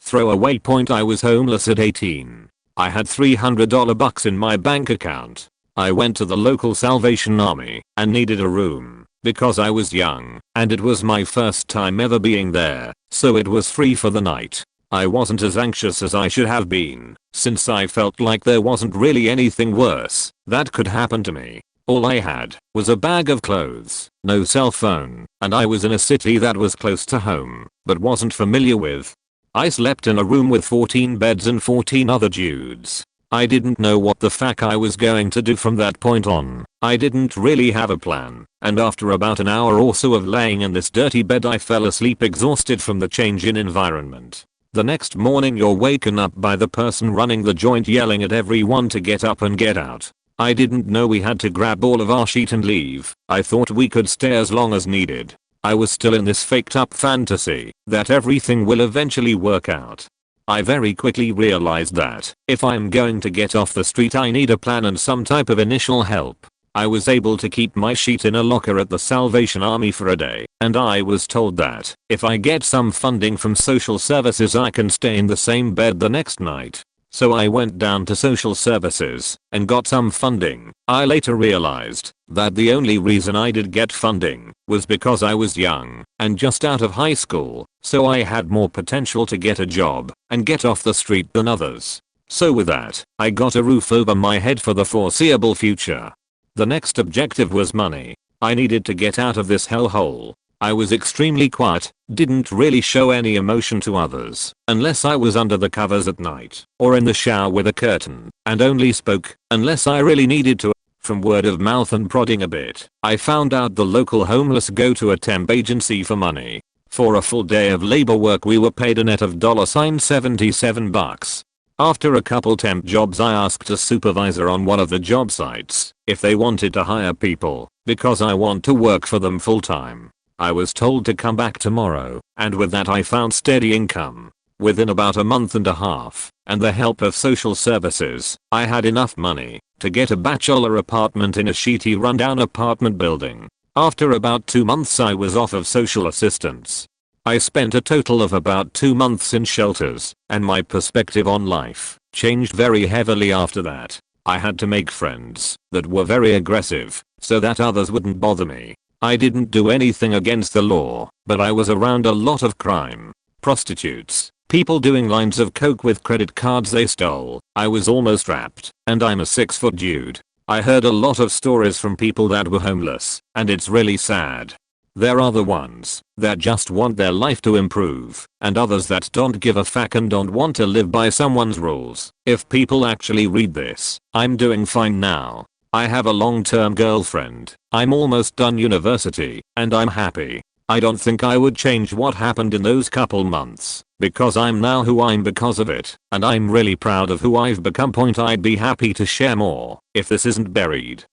Throwaway point: I was homeless at 18. I had $300 in my bank account. I went to the local Salvation Army and needed a room because I was young and it was my first time ever being there, so it was free for the night. I wasn't as anxious as I should have been since I felt like there wasn't really anything worse that could happen to me. All I had was a bag of clothes, no cell phone, and I was in a city that was close to home but wasn't familiar with. I slept in a room with 14 beds and 14 other dudes. I didn't know what the fuck I was going to do from that point on. I didn't really have a plan, and after about an hour or so of laying in this dirty bed I fell asleep exhausted from the change in environment. The next morning you're waken up by the person running the joint yelling at everyone to get up and get out. I didn't know we had to grab all of our shit and leave. I thought we could stay as long as needed. I was still in this faked up fantasy that everything will eventually work out. I very quickly realized that if I'm going to get off the street I need a plan and some type of initial help. I was able to keep my sheet in a locker at the Salvation Army for a day, and I was told that if I get some funding from social services I can stay in the same bed the next night. So I went down to social services and got some funding. I later realized that the only reason I did get funding was because I was young and just out of high school, so I had more potential to get a job and get off the street than others. So with that, I got a roof over my head for the foreseeable future. The next objective was money. I needed to get out of this hellhole. I was extremely quiet, didn't really show any emotion to others, unless I was under the covers at night, or in the shower with a curtain, and only spoke, unless I really needed to. From word of mouth and prodding a bit, I found out the local homeless go to a temp agency for money. For a full day of labor work we were paid a net of $77. After a couple temp jobs I asked a supervisor on one of the job sites if they wanted to hire people, because I want to work for them full time. I was told to come back tomorrow, and with that I found steady income. Within about a month and a half, and the help of social services, I had enough money to get a bachelor apartment in a shitty rundown apartment building. After about 2 months I was off of social assistance. I spent a total of about 2 months in shelters, and my perspective on life changed very heavily after that. I had to make friends that were very aggressive, so that others wouldn't bother me. I didn't do anything against the law, but I was around a lot of crime. Prostitutes, people doing lines of coke with credit cards they stole. I was almost trapped, and I'm a 6-foot dude. I heard a lot of stories from people that were homeless, and it's really sad. There are the ones that just want their life to improve, and others that don't give a fuck and don't want to live by someone's rules. If people actually read this, I'm doing fine now. I have a long-term girlfriend, I'm almost done university, and I'm happy. I don't think I would change what happened in those couple months, because I'm now who I'm because of it, and I'm really proud of who I've become. I'd be happy to share more if this isn't buried.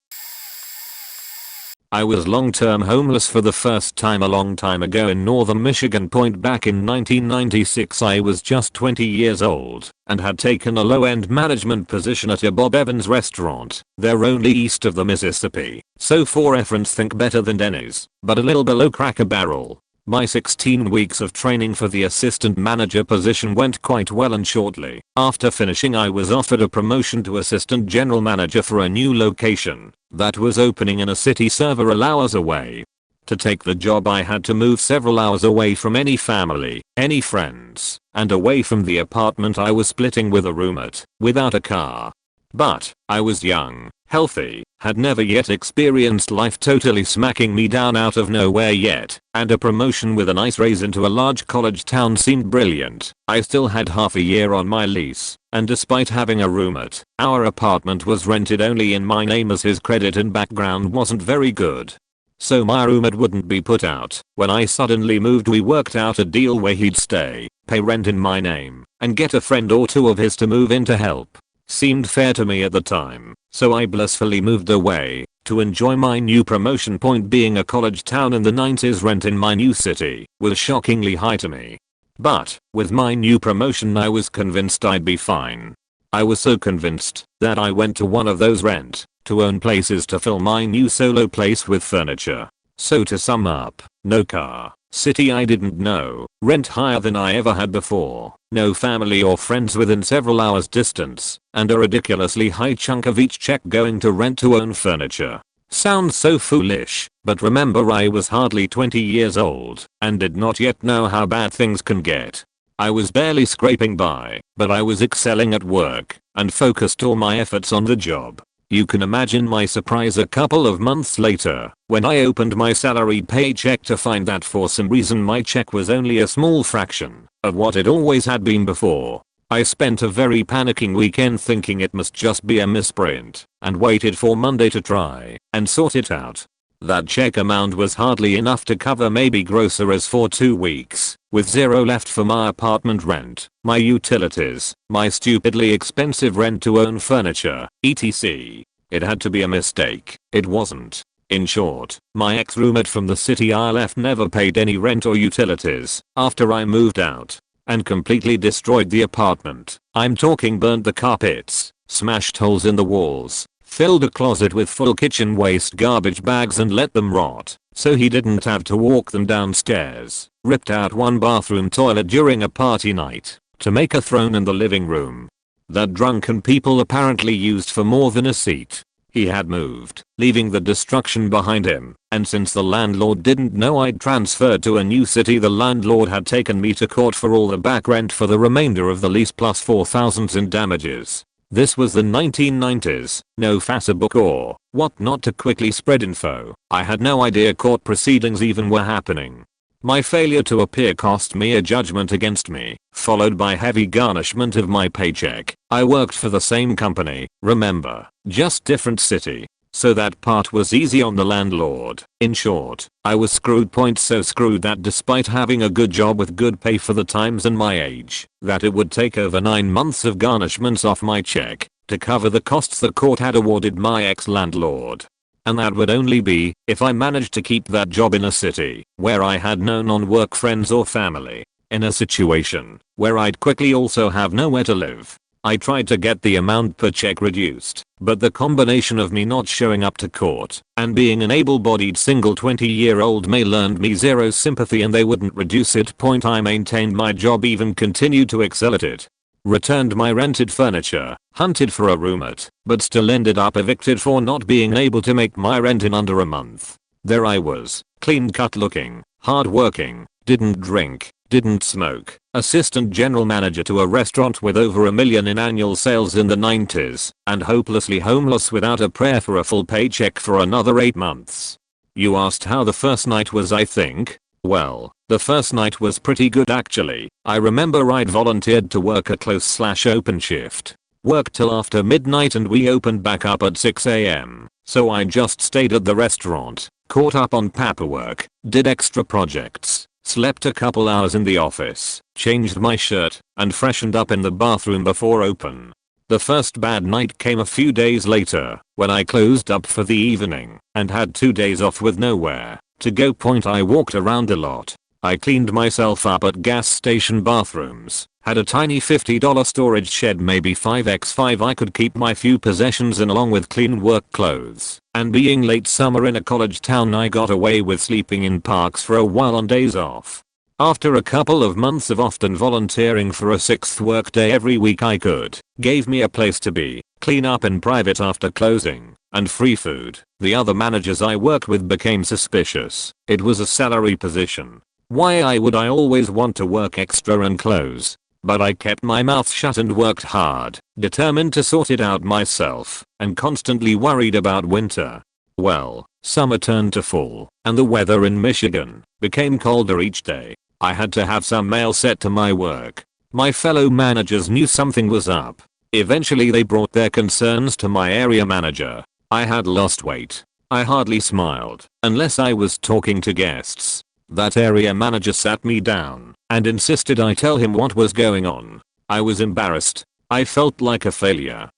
I was long-term homeless for the first time a long time ago in northern Michigan. Back in 1996 I was just 20 years old and had taken a low-end management position at a Bob Evans restaurant. They're only east of the Mississippi, so for reference think better than Denny's, but a little below Cracker Barrel. My 16 weeks of training for the assistant manager position went quite well, and shortly after finishing I was offered a promotion to assistant general manager for a new location that was opening in a city several hours away. To take the job I had to move several hours away from any family, any friends, and away from the apartment I was splitting with a roommate, without a car. But, I was young, healthy, had never yet experienced life totally smacking me down out of nowhere yet, and a promotion with a nice raise into a large college town seemed brilliant. I still had half a year on my lease, and despite having a roommate, our apartment was rented only in my name as his credit and background wasn't very good. So my roommate wouldn't be put out. When I suddenly moved, we worked out a deal where he'd stay, pay rent in my name, and get a friend or two of his to move in to help. Seemed fair to me at the time, so I blissfully moved away to enjoy my new promotion. Point being, a college town in the 90s rent in my new city was shockingly high to me. But with my new promotion I was convinced I'd be fine. I was so convinced that I went to one of those rent to own places to fill my new solo place with furniture. So to sum up, no car, city I didn't know, rent higher than I ever had before, no family or friends within several hours distance, and a ridiculously high chunk of each check going to rent to own furniture. Sounds so foolish, but remember I was hardly 20 years old and did not yet know how bad things can get. I was barely scraping by, but I was excelling at work and focused all my efforts on the job. You can imagine my surprise a couple of months later when I opened my salary paycheck to find that for some reason my check was only a small fraction of what it always had been before. I spent a very panicking weekend thinking it must just be a misprint and waited for Monday to try and sort it out. That check amount was hardly enough to cover maybe groceries for 2 weeks, with zero left for my apartment rent, my utilities, my stupidly expensive rent to own furniture, etc. It had to be a mistake. It wasn't. In short, my ex-roommate from the city I left never paid any rent or utilities after I moved out, and completely destroyed the apartment. I'm talking burnt the carpets, smashed holes in the walls, filled a closet with full kitchen waste garbage bags and let them rot so he didn't have to walk them downstairs, ripped out one bathroom toilet during a party night to make a throne in the living room that drunken people apparently used for more than a seat. He had moved, leaving the destruction behind him, and since the landlord didn't know I'd transferred to a new city, the landlord had taken me to court for all the back rent for the remainder of the lease plus $4,000 in damages. This was the 1990s, no Facebook or whatnot to quickly spread info. I had no idea court proceedings even were happening. My failure to appear cost me a judgment against me, followed by heavy garnishment of my paycheck. I worked for the same company, remember, just different city. So that part was easy on the landlord. In short, I was screwed. So screwed that despite having a good job with good pay for the times and my age, that it would take over 9 months of garnishments off my check to cover the costs the court had awarded my ex-landlord. And that would only be if I managed to keep that job in a city where I had no non-work friends or family. In a situation where I'd quickly also have nowhere to live. I tried to get the amount per check reduced, but the combination of me not showing up to court and being an able-bodied single 20-year-old male earned me zero sympathy, and they wouldn't reduce it. I maintained my job, even continued to excel at it. Returned my rented furniture, hunted for a roommate, but still ended up evicted for not being able to make my rent in under a month. There I was, clean-cut looking, hard-working, didn't drink, didn't smoke, assistant general manager to a restaurant with over $1 million in annual sales in the 90s, and hopelessly homeless without a prayer for a full paycheck for another 8 months. You asked how the first night was. I think, well, the first night was pretty good actually. I remember I'd volunteered to work a close/open shift. Worked till after midnight and we opened back up at 6 AM. So I just stayed at the restaurant, caught up on paperwork, did extra projects, slept a couple hours in the office, changed my shirt, and freshened up in the bathroom before open. The first bad night came a few days later, when I closed up for the evening, and had 2 days off with nowhere to go. I walked around a lot. I cleaned myself up at gas station bathrooms, had a tiny $50 storage shed, maybe 5x5 I could keep my few possessions in along with clean work clothes, and being late summer in a college town I got away with sleeping in parks for a while on days off. After a couple of months of often volunteering for a 6th workday every week I could, gave me a place to be, clean up in private after closing, and free food. The other managers I worked with became suspicious. It was a salary position. Why would I always want to work extra and close? But I kept my mouth shut and worked hard, determined to sort it out myself, and constantly worried about winter. Well, summer turned to fall, and the weather in Michigan became colder each day. I had to have some mail set to my work. My fellow managers knew something was up. Eventually they brought their concerns to my area manager. I had lost weight. I hardly smiled, unless I was talking to guests. That area manager sat me down and insisted I tell him what was going on. I was embarrassed. I felt like a failure.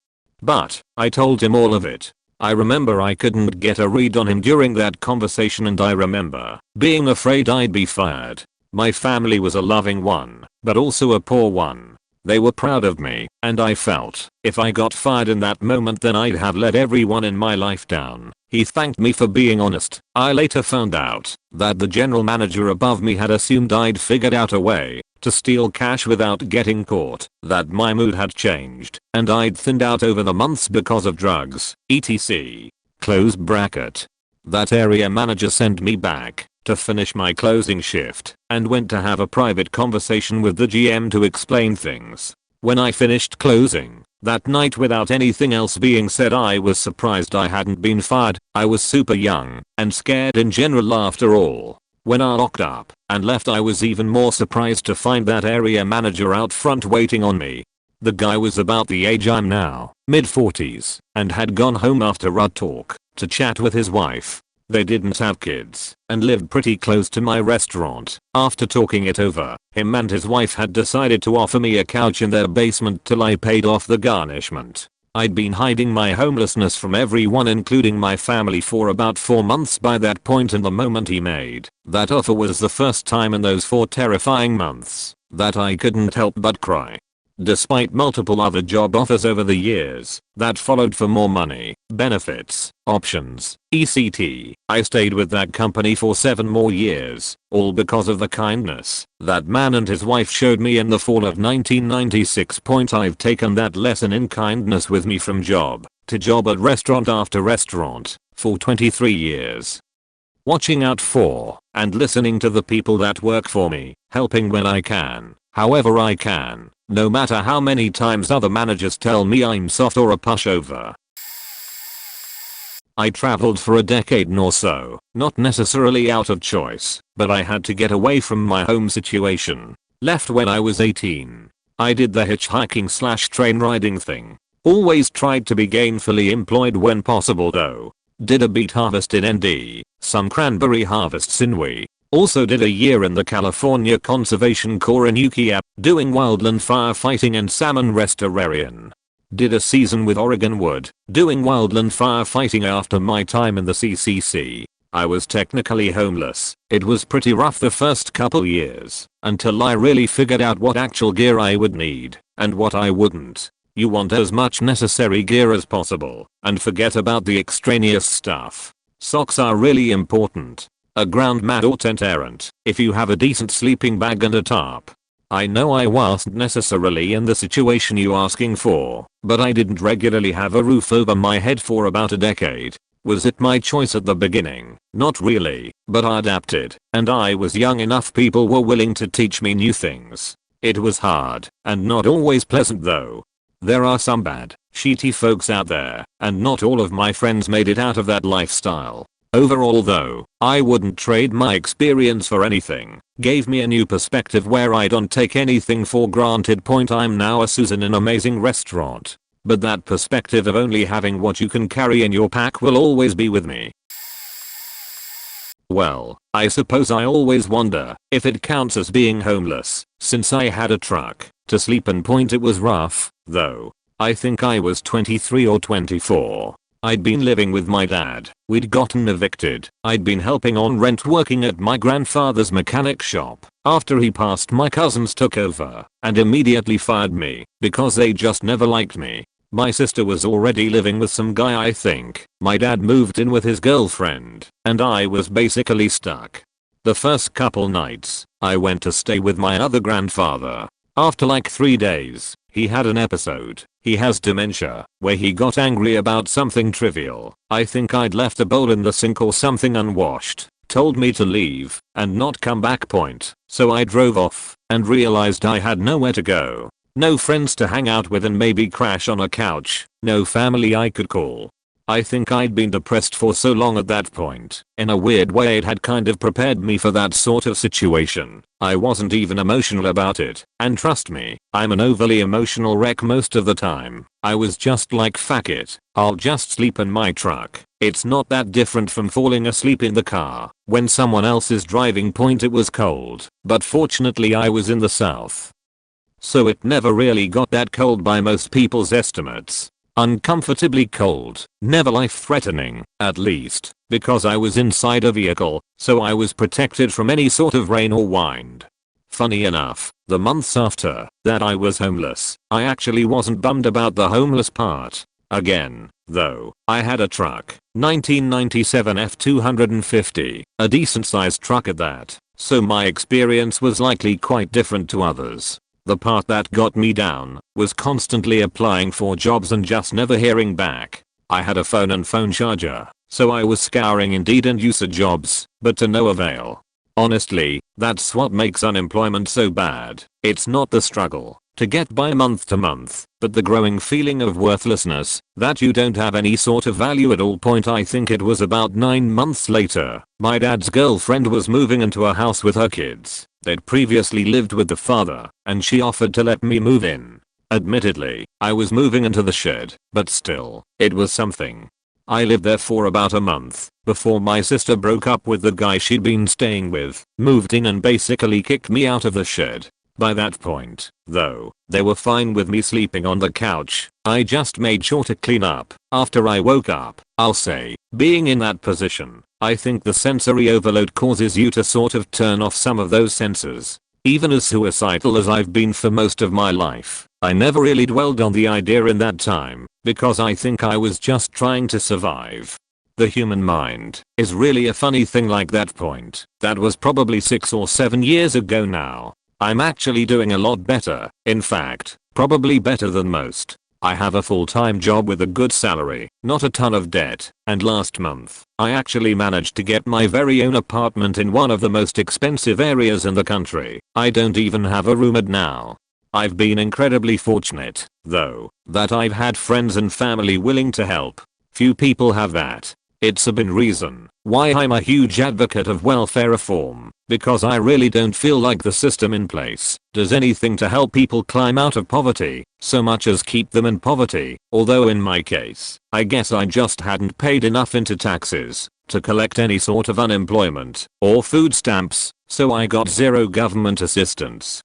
But I told him all of it. I remember I couldn't get a read on him during that conversation, and I remember being afraid I'd be fired. My family was a loving one, but also a poor one. They were proud of me, and I felt if I got fired in that moment then I'd have let everyone in my life down. He thanked me for being honest. I later found out that the general manager above me had assumed I'd figured out a way to steal cash without getting caught, that my mood had changed, and I'd thinned out over the months because of drugs, etc. Close bracket. That area manager sent me back to finish my closing shift and went to have a private conversation with the GM to explain things. When I finished closing that night without anything else being said, I was surprised I hadn't been fired. I was super young and scared in general after all. When I locked up and left, I was even more surprised to find that area manager out front waiting on me. The guy was about the age I'm now, mid-40s, and had gone home after a talk to chat with his wife. They didn't have kids and lived pretty close to my restaurant. After talking it over, him and his wife had decided to offer me a couch in their basement till I paid off the garnishment. I'd been hiding my homelessness from everyone, including my family, for about 4 months by that point, and the moment he made that offer was the first time in those 4 terrifying months that I couldn't help but cry. Despite multiple other job offers over the years that followed for more money, benefits, options, etc., I stayed with that company for 7 more years, all because of the kindness that man and his wife showed me in the fall of 1996. I've taken that lesson in kindness with me from job to job at restaurant after restaurant for 23 years. Watching out for and listening to the people that work for me, helping when I can, however I can, no matter how many times other managers tell me I'm soft or a pushover. I traveled for a decade or so, not necessarily out of choice, but I had to get away from my home situation. Left when I was 18. I did the hitchhiking / train riding thing. Always tried to be gainfully employed when possible though. Did a beet harvest in ND, some cranberry harvests in WE. Also did a year in the California Conservation Corps in Ukiah, doing wildland firefighting and salmon restoration. Did a season with Oregon Wood, doing wildland firefighting after my time in the CCC. I was technically homeless. It was pretty rough the first couple years, until I really figured out what actual gear I would need, and what I wouldn't. You want as much necessary gear as possible, and forget about the extraneous stuff. Socks are really important. A ground mat or tent aren't, if you have a decent sleeping bag and a tarp. I know I wasn't necessarily in the situation you're asking for, but I didn't regularly have a roof over my head for about a decade. Was it my choice at the beginning? Not really, but I adapted, and I was young enough people were willing to teach me new things. It was hard, and not always pleasant though. There are some bad, shitty folks out there, and not all of my friends made it out of that lifestyle. Overall though, I wouldn't trade my experience for anything. Gave me a new perspective where I don't take anything for granted. I'm now a sous in an amazing restaurant. But that perspective of only having what you can carry in your pack will always be with me. Well, I suppose I always wonder if it counts as being homeless, since I had a truck to sleep in. It was rough, though. I think I was 23 or 24. I'd been living with my dad. We'd gotten evicted. I'd been helping on rent working at my grandfather's mechanic shop. After he passed, my cousins took over and immediately fired me because they just never liked me. My sister was already living with some guy I think. My dad moved in with his girlfriend and I was basically stuck. The first couple nights, I went to stay with my other grandfather. After like 3 days, he had an episode He has dementia, where he got angry about something trivial. I think I'd left a bowl in the sink or something unwashed, told me to leave and not come back point. So I drove off and realized I had nowhere to go. No friends to hang out with and maybe crash on a couch. No family I could call. I think I'd been depressed for so long at that point. In a weird way it had kind of prepared me for that sort of situation. I wasn't even emotional about it. And trust me, I'm an overly emotional wreck most of the time. I was just like fuck it, I'll just sleep in my truck. It's not that different from falling asleep in the car when someone else is driving. It was cold, but fortunately I was in the south, so it never really got that cold by most people's estimates. Uncomfortably cold, never life-threatening, at least, because I was inside a vehicle, so I was protected from any sort of rain or wind. Funny enough, the months after that I was homeless, I actually wasn't bummed about the homeless part. Again, though, I had a truck, 1997 F250, a decent sized truck at that, so my experience was likely quite different to others. The part that got me down was constantly applying for jobs and just never hearing back. I had a phone and phone charger, so I was scouring Indeed and user jobs, but to no avail. Honestly, that's what makes unemployment so bad. It's not the struggle to get by month to month, but the growing feeling of worthlessness, that you don't have any sort of value at all. I think it was about 9 months later, my dad's girlfriend was moving into a house with her kids. They'd previously lived with the father, and she offered to let me move in. Admittedly, I was moving into the shed, but still, it was something. I lived there for about a month, before my sister broke up with the guy she'd been staying with, moved in and basically kicked me out of the shed. By that point, though, they were fine with me sleeping on the couch. I just made sure to clean up after I woke up. I'll say, being in that position, I think the sensory overload causes you to sort of turn off some of those senses. Even as suicidal as I've been for most of my life, I never really dwelled on the idea in that time, because I think I was just trying to survive. The human mind is really a funny thing like that point. That was probably 6 or 7 years ago now. I'm actually doing a lot better, in fact, probably better than most. I have a full-time job with a good salary, not a ton of debt, and last month, I actually managed to get my very own apartment in one of the most expensive areas in the country. I don't even have a roommate now. I've been incredibly fortunate, though, that I've had friends and family willing to help. Few people have that. It's a big reason why I'm a huge advocate of welfare reform, because I really don't feel like the system in place does anything to help people climb out of poverty, so much as keep them in poverty. Although in my case, I guess I just hadn't paid enough into taxes to collect any sort of unemployment or food stamps, so I got zero government assistance.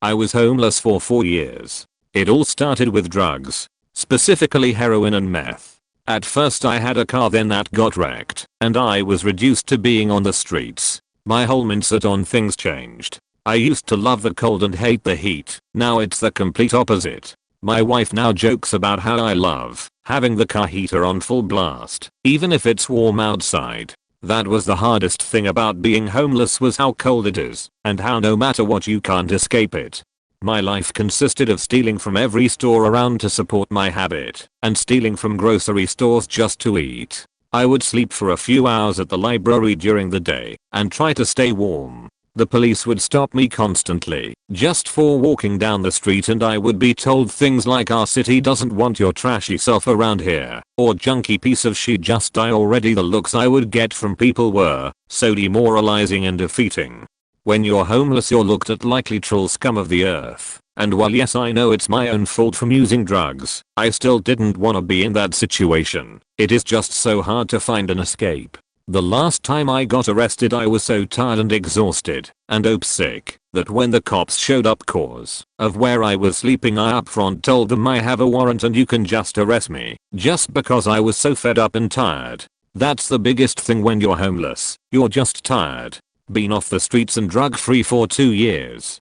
I was homeless for 4 years. It all started with drugs, specifically heroin and meth. At first I had a car, then that got wrecked, and I was reduced to being on the streets. My whole mindset on things changed. I used to love the cold and hate the heat. Now it's the complete opposite. My wife now jokes about how I love having the car heater on full blast, even if it's warm outside. That was the hardest thing about being homeless, was how cold it is, and how no matter what you can't escape it. My life consisted of stealing from every store around to support my habit, and stealing from grocery stores just to eat. I would sleep for a few hours at the library during the day and try to stay warm. The police would stop me constantly just for walking down the street, and I would be told things like, "Our city doesn't want your trashy self around here," or "junky piece of shit, just die already." The looks I would get from people were so demoralizing and defeating. When you're homeless, you're looked at like literal scum of the earth. And while yes, I know it's my own fault from using drugs, I still didn't want to be in that situation. It is just so hard to find an escape. The last time I got arrested, I was so tired and exhausted and sick that when the cops showed up cause of where I was sleeping, I upfront told them I have a warrant and you can just arrest me, just because I was so fed up and tired. That's the biggest thing when you're homeless. You're just tired. Been off the streets and drug free for 2 years.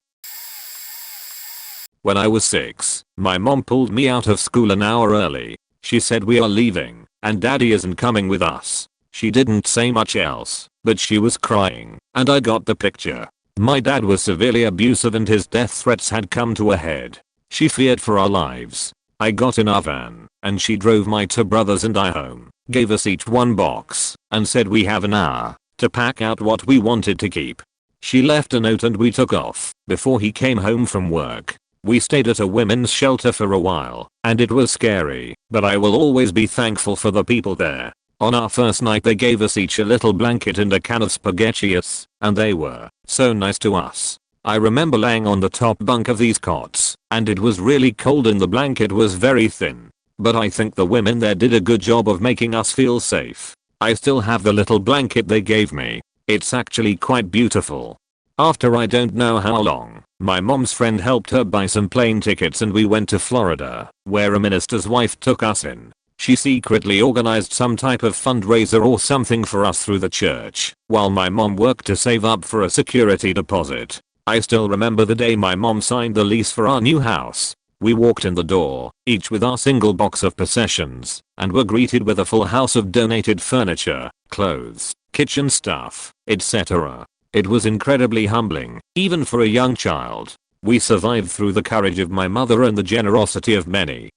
When I was 6, my mom pulled me out of school an hour early. She said, "We are leaving, and daddy isn't coming with us." She didn't say much else, but she was crying, and I got the picture. My dad was severely abusive and his death threats had come to a head. She feared for our lives. I got in our van, and she drove my two brothers and I home, gave us each one box, and said we have an hour to pack out what we wanted to keep. She left a note and we took off before he came home from work. We stayed at a women's shelter for a while, and it was scary, but I will always be thankful for the people there. On our first night they gave us each a little blanket and a can of spaghettios, and they were so nice to us. I remember laying on the top bunk of these cots, and it was really cold and the blanket was very thin. But I think the women there did a good job of making us feel safe. I still have the little blanket they gave me. It's actually quite beautiful. After I don't know how long, my mom's friend helped her buy some plane tickets and we went to Florida, where a minister's wife took us in. She secretly organized some type of fundraiser or something for us through the church, while my mom worked to save up for a security deposit. I still remember the day my mom signed the lease for our new house. We walked in the door, each with our single box of possessions, and were greeted with a full house of donated furniture, clothes, kitchen stuff, etc. It was incredibly humbling, even for a young child. We survived through the courage of my mother and the generosity of many.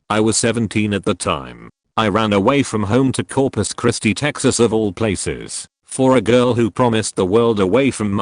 I was 17 at the time. I ran away from home to Corpus Christi, Texas of all places, for a girl who promised the world away from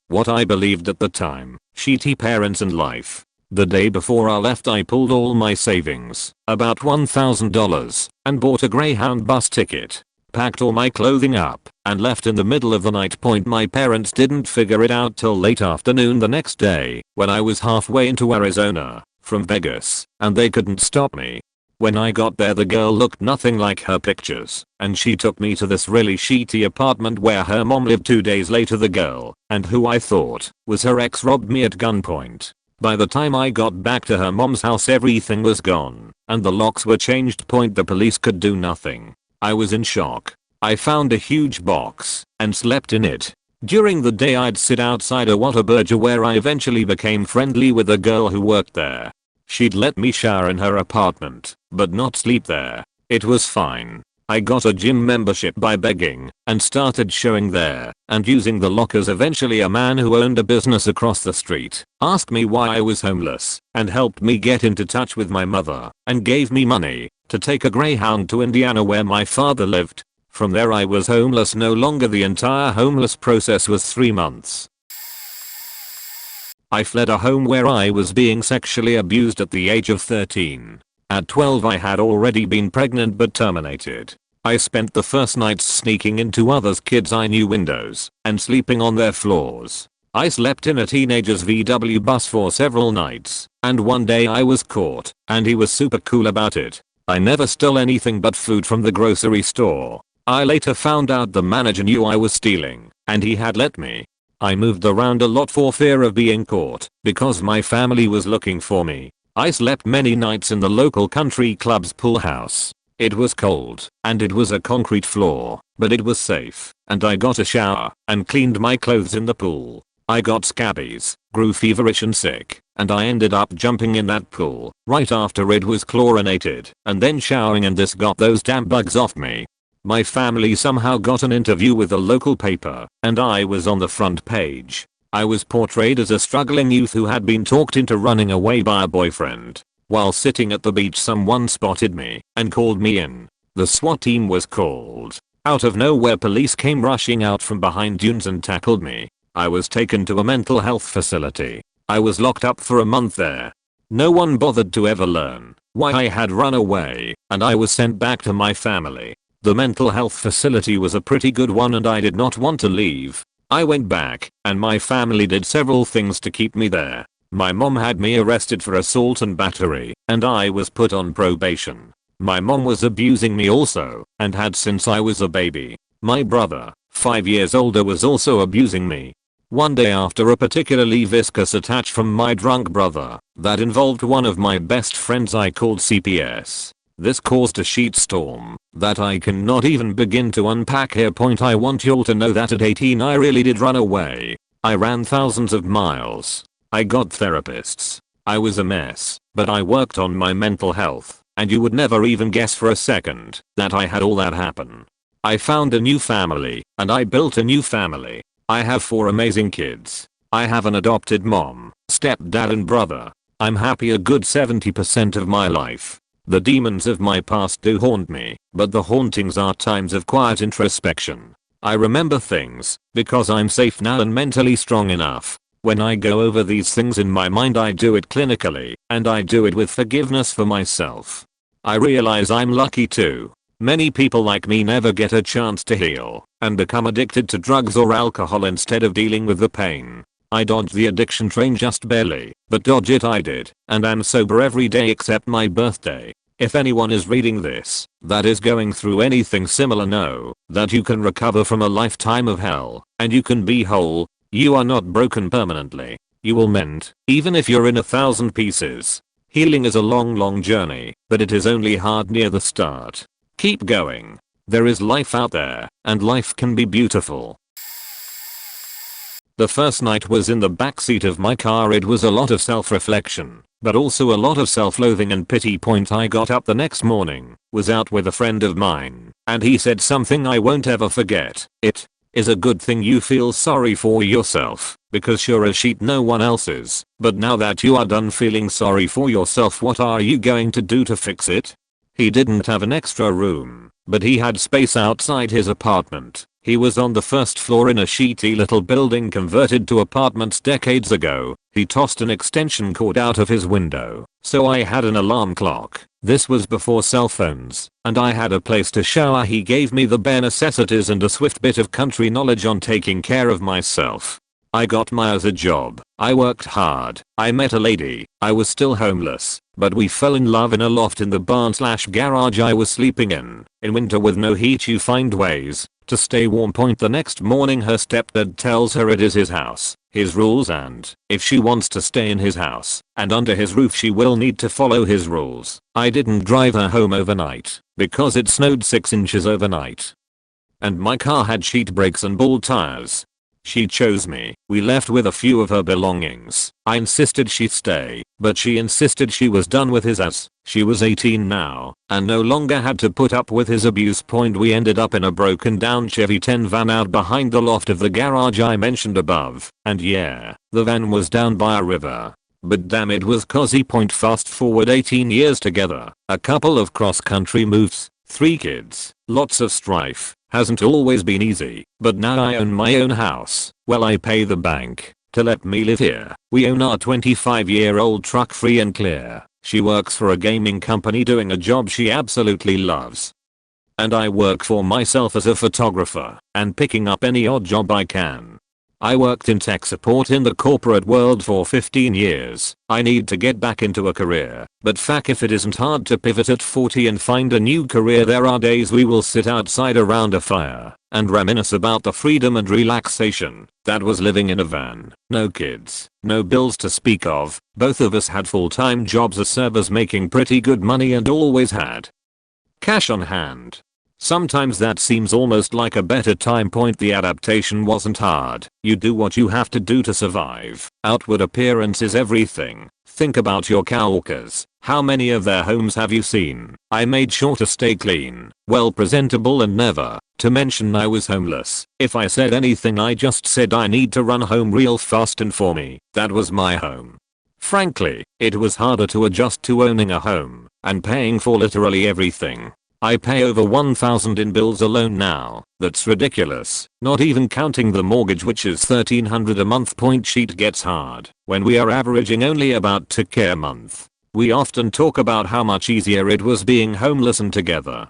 what I believed at the time, shitty parents and life. The day before I left I pulled all my savings, about $1,000, and bought a Greyhound bus ticket. Packed all my clothing up, and left in the middle of the night. My parents didn't figure it out till late afternoon the next day, when I was halfway into Arizona, from Vegas, and they couldn't stop me. When I got there the girl looked nothing like her pictures, and she took me to this really shitty apartment where her mom lived. 2 days later the girl, and who I thought was her ex, robbed me at gunpoint. By the time I got back to her mom's house everything was gone, and the locks were changed. The police could do nothing. I was in shock. I found a huge box, and slept in it. During the day I'd sit outside a Whataburger where I eventually became friendly with a girl who worked there. She'd let me shower in her apartment, but not sleep there. It was fine. I got a gym membership by begging, and started showing there, and using the lockers. Eventually a man who owned a business across the street asked me why I was homeless, and helped me get into touch with my mother, and gave me money to take a Greyhound to Indiana where my father lived. From there I was homeless no longer. The entire homeless process was 3 months. I fled a home where I was being sexually abused at the age of 13. At 12 I had already been pregnant but terminated. I spent the first nights sneaking into others' kids' I knew windows and sleeping on their floors. I slept in a teenager's VW bus for several nights, and one day I was caught, and he was super cool about it. I never stole anything but food from the grocery store. I later found out the manager knew I was stealing, and he had let me. I moved around a lot for fear of being caught, because my family was looking for me. I slept many nights in the local country club's pool house. It was cold, and it was a concrete floor, but it was safe, and I got a shower, and cleaned my clothes in the pool. I got scabies, grew feverish and sick, and I ended up jumping in that pool, right after it was chlorinated, and then showering, and this got those damn bugs off me. My family somehow got an interview with a local paper, and I was on the front page. I was portrayed as a struggling youth who had been talked into running away by a boyfriend. While sitting at the beach someone spotted me and called me in. The SWAT team was called. Out of nowhere police came rushing out from behind dunes and tackled me. I was taken to a mental health facility. I was locked up for a month there. No one bothered to ever learn why I had run away, and I was sent back to my family. The mental health facility was a pretty good one and I did not want to leave. I went back, and my family did several things to keep me there. My mom had me arrested for assault and battery, and I was put on probation. My mom was abusing me also, and had since I was a baby. My brother, 5 years older, was also abusing me. One day after a particularly viscous attack from my drunk brother that involved one of my best friends, I called CPS. This caused a shitstorm that I cannot even begin to unpack here. I want y'all to know that at 18 I really did run away. I ran thousands of miles. I got therapists. I was a mess, but I worked on my mental health, and you would never even guess for a second that I had all that happen. I found a new family, and I built a new family. I have 4 amazing kids. I have an adopted mom, stepdad and brother. I'm happy a good 70% of my life. The demons of my past do haunt me, but the hauntings are times of quiet introspection. I remember things, because I'm safe now and mentally strong enough. When I go over these things in my mind I do it clinically, and I do it with forgiveness for myself. I realize I'm lucky too. Many people like me never get a chance to heal, and become addicted to drugs or alcohol instead of dealing with the pain. I dodged the addiction train just barely, but dodge it I did, and I'm sober every day except my birthday. If anyone is reading this, that is going through anything similar, know that you can recover from a lifetime of hell, and you can be whole. You are not broken permanently. You will mend, even if you're in 1,000 pieces. Healing is a long journey, but it is only hard near the start. Keep going. There is life out there, and life can be beautiful. The first night was in the backseat of my car. It was a lot of self-reflection, but also a lot of self-loathing and pity. I got up the next morning, was out with a friend of mine, and he said something I won't ever forget. It is a good thing you feel sorry for yourself, because you're a sheet no one else is. But now that you are done feeling sorry for yourself, what are you going to do to fix it? He didn't have an extra room, but he had space outside his apartment. He was on the first floor in a shitty little building converted to apartments decades ago. He tossed an extension cord out of his window, so I had an alarm clock. This was before cell phones, and I had a place to shower. He gave me the bare necessities and a swift bit of country knowledge on taking care of myself. I got my other job. I worked hard. I met a lady. I was still homeless, but we fell in love in a loft in the barn/garage I was sleeping in. In winter with no heat you find ways to stay warm. The next morning her stepdad tells her it is his house, his rules, and if she wants to stay in his house and under his roof she will need to follow his rules. I didn't drive her home overnight because it snowed 6 inches overnight, and my car had sheet brakes and bald tires. She chose me. We left with a few of her belongings. I insisted she stay, but she insisted she was done with his ass. She was 18 now, and no longer had to put up with his abuse. We ended up in a broken down Chevy 10 van out behind the loft of the garage I mentioned above, and yeah, the van was down by a river. But damn, it was cozy. Fast forward 18 years together, a couple of cross country moves, 3 kids, lots of strife. Hasn't always been easy, but now I own my own house. Well, I pay the bank to let me live here. We own our 25-year-old truck free and clear. She works for a gaming company doing a job she absolutely loves. And I work for myself as a photographer and picking up any odd job I can. I worked in tech support in the corporate world for 15 years. I need to get back into a career, but fuck if it isn't hard to pivot at 40 and find a new career. There are days we will sit outside around a fire and reminisce about the freedom and relaxation that was living in a van. No kids, no bills to speak of. Both of us had full-time jobs as servers making pretty good money and always had cash on hand. Sometimes that seems almost like a better time. The adaptation wasn't hard. You do what you have to do to survive. Outward appearance is everything. Think about your coworkers. How many of their homes have you seen? I made sure to stay clean, well presentable, and never to mention I was homeless. If I said anything I just said I need to run home real fast, and for me, that was my home. Frankly, it was harder to adjust to owning a home and paying for literally everything. I pay over $1,000 in bills alone now. That's ridiculous, not even counting the mortgage, which is $1,300 a month. Sheet gets hard when we are averaging only about $2,000 a month. We often talk about how much easier it was being homeless and together.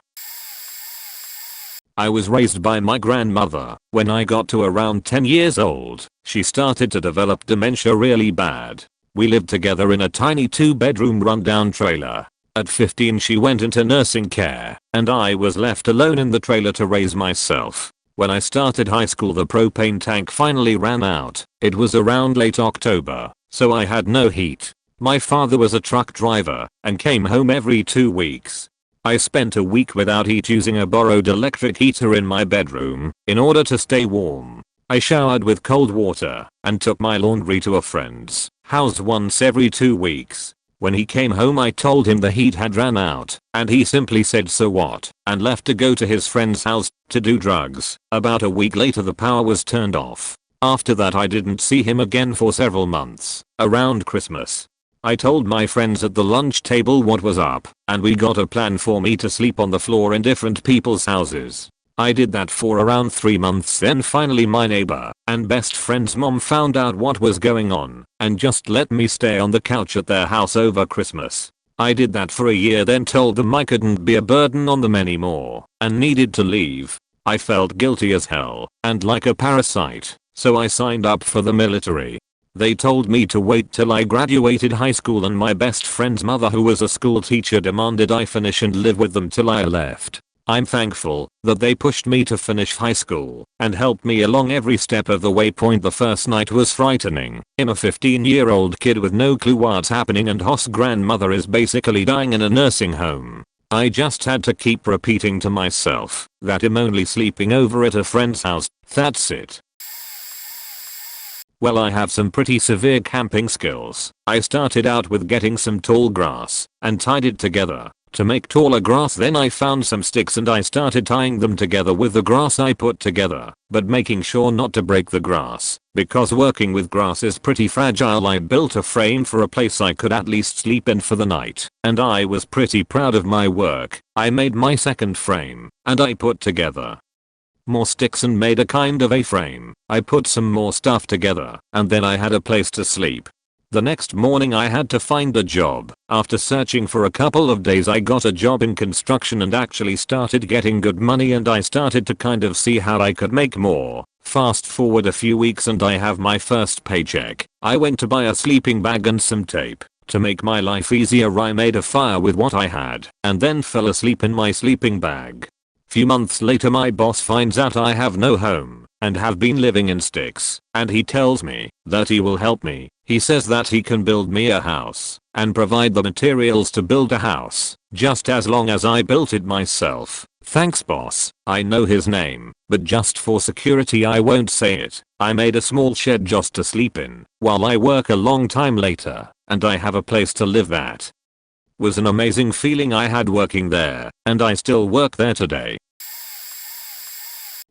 I was raised by my grandmother. When I got to around 10 years old, she started to develop dementia really bad. We lived together in a tiny 2-bedroom rundown trailer. At 15 she went into nursing care, and I was left alone in the trailer to raise myself. When I started high school the propane tank finally ran out. It was around late October, so I had no heat. My father was a truck driver and came home every 2 weeks. I spent a week without heat using a borrowed electric heater in my bedroom in order to stay warm. I showered with cold water and took my laundry to a friend's house once every 2 weeks. When he came home I told him the heat had ran out, and he simply said so what, and left to go to his friend's house to do drugs. About a week later the power was turned off. After that I didn't see him again for several months. Around Christmas, I told my friends at the lunch table what was up, and we got a plan for me to sleep on the floor in different people's houses. I did that for around 3 months, then finally my neighbor and best friend's mom found out what was going on and just let me stay on the couch at their house over Christmas. I did that for a year, then told them I couldn't be a burden on them anymore and needed to leave. I felt guilty as hell and like a parasite, so I signed up for the military. They told me to wait till I graduated high school, and my best friend's mother, who was a school teacher, demanded I finish and live with them till I left. I'm thankful that they pushed me to finish high school and helped me along every step of the way. The first night was frightening. I'm a 15-year-old kid with no clue what's happening, and Hoss' grandmother is basically dying in a nursing home. I just had to keep repeating to myself that I'm only sleeping over at a friend's house, that's it. Well, I have some pretty severe camping skills. I started out with getting some tall grass and tied it together to make taller grass. Then I found some sticks and I started tying them together with the grass I put together, but making sure not to break the grass, because working with grass is pretty fragile. I built a frame for a place I could at least sleep in for the night, and I was pretty proud of my work. I made my second frame, and I put together more sticks and made a kind of A-frame. I put some more stuff together, and then I had a place to sleep. The next morning I had to find a job. After searching for a couple of days, I got a job in construction and actually started getting good money, and I started to kind of see how I could make more. Fast forward a few weeks and I have my first paycheck. I went to buy a sleeping bag and some tape. To make my life easier, I made a fire with what I had and then fell asleep in my sleeping bag. Few months later, my boss finds out I have no home and have been living in sticks, and he tells me that he will help me. He says that he can build me a house and provide the materials to build a house, just as long as I built it myself. Thanks, boss. I know his name, but just for security I won't say it. I made a small shed just to sleep in while I work a long time later, and I have a place to live. That was an amazing feeling I had working there, and I still work there today.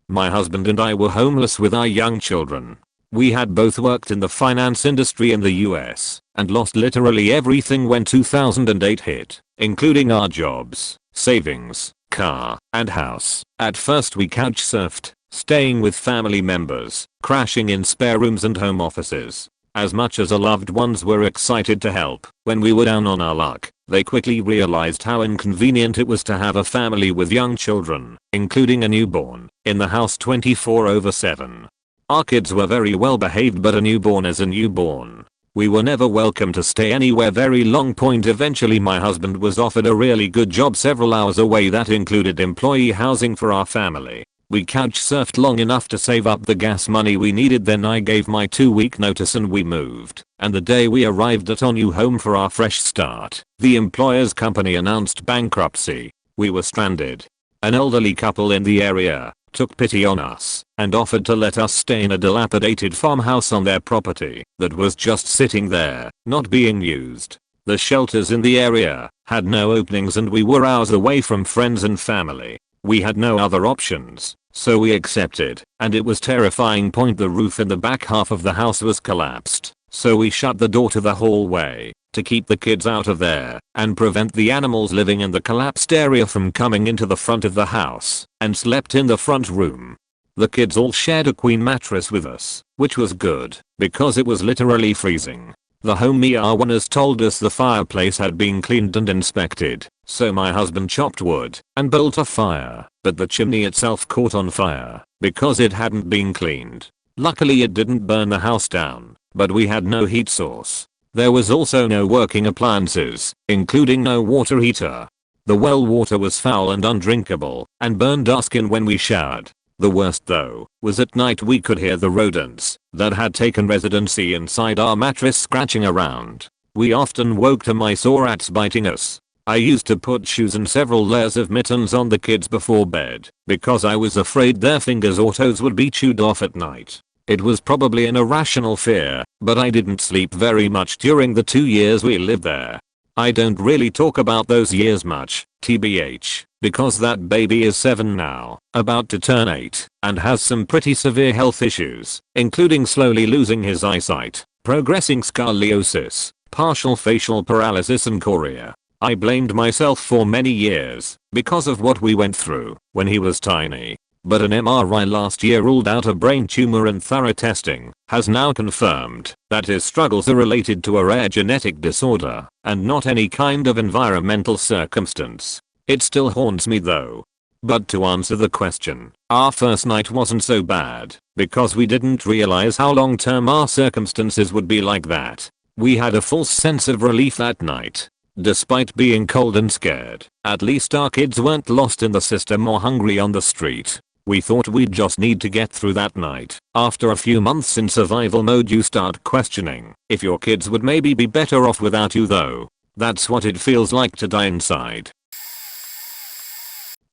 My husband and I were homeless with our young children. We had both worked in the finance industry in the US and lost literally everything when 2008 hit, including our jobs, savings, car, and house. At first we couch surfed, staying with family members, crashing in spare rooms and home offices. As much as our loved ones were excited to help, when we were down on our luck, they quickly realized how inconvenient it was to have a family with young children, including a newborn, in the house 24/7. Our kids were very well behaved, but a newborn is a newborn. We were never welcome to stay anywhere very long. Eventually my husband was offered a really good job several hours away that included employee housing for our family. We couch surfed long enough to save up the gas money we needed. Then I gave my 2-week notice and we moved. And the day we arrived at our new home for our fresh start, the employer's company announced bankruptcy. We were stranded. An elderly couple in the area took pity on us and offered to let us stay in a dilapidated farmhouse on their property that was just sitting there, not being used. The shelters in the area had no openings and we were hours away from friends and family. We had no other options, so we accepted, and it was terrifying. The roof in the back half of the house was collapsed, so we shut the door to the hallway to keep the kids out of there and prevent the animals living in the collapsed area from coming into the front of the house, and slept in the front room. The kids all shared a queen mattress with us, which was good because it was literally freezing. The home owners told us the fireplace had been cleaned and inspected, so my husband chopped wood and built a fire, but the chimney itself caught on fire because it hadn't been cleaned. Luckily it didn't burn the house down, but we had no heat source. There was also no working appliances, including no water heater. The well water was foul and undrinkable and burned our skin when we showered. The worst though was at night we could hear the rodents that had taken residency inside our mattress scratching around. We often woke to mice or rats biting us. I used to put shoes and several layers of mittens on the kids before bed because I was afraid their fingers or toes would be chewed off at night. It was probably an irrational fear, but I didn't sleep very much during the 2 years we lived there. I don't really talk about those years much, tbh, because that baby is 7 now, about to turn 8, and has some pretty severe health issues, including slowly losing his eyesight, progressing scoliosis, partial facial paralysis and chorea. I blamed myself for many years because of what we went through when he was tiny. But an MRI last year ruled out a brain tumor, and thorough testing has now confirmed that his struggles are related to a rare genetic disorder and not any kind of environmental circumstance. It still haunts me though. But to answer the question, our first night wasn't so bad because we didn't realize how long term our circumstances would be like that. We had a false sense of relief that night. Despite being cold and scared, at least our kids weren't lost in the system or hungry on the street. We thought we'd just need to get through that night. After a few months in survival mode, you start questioning if your kids would maybe be better off without you though. That's what it feels like to die inside.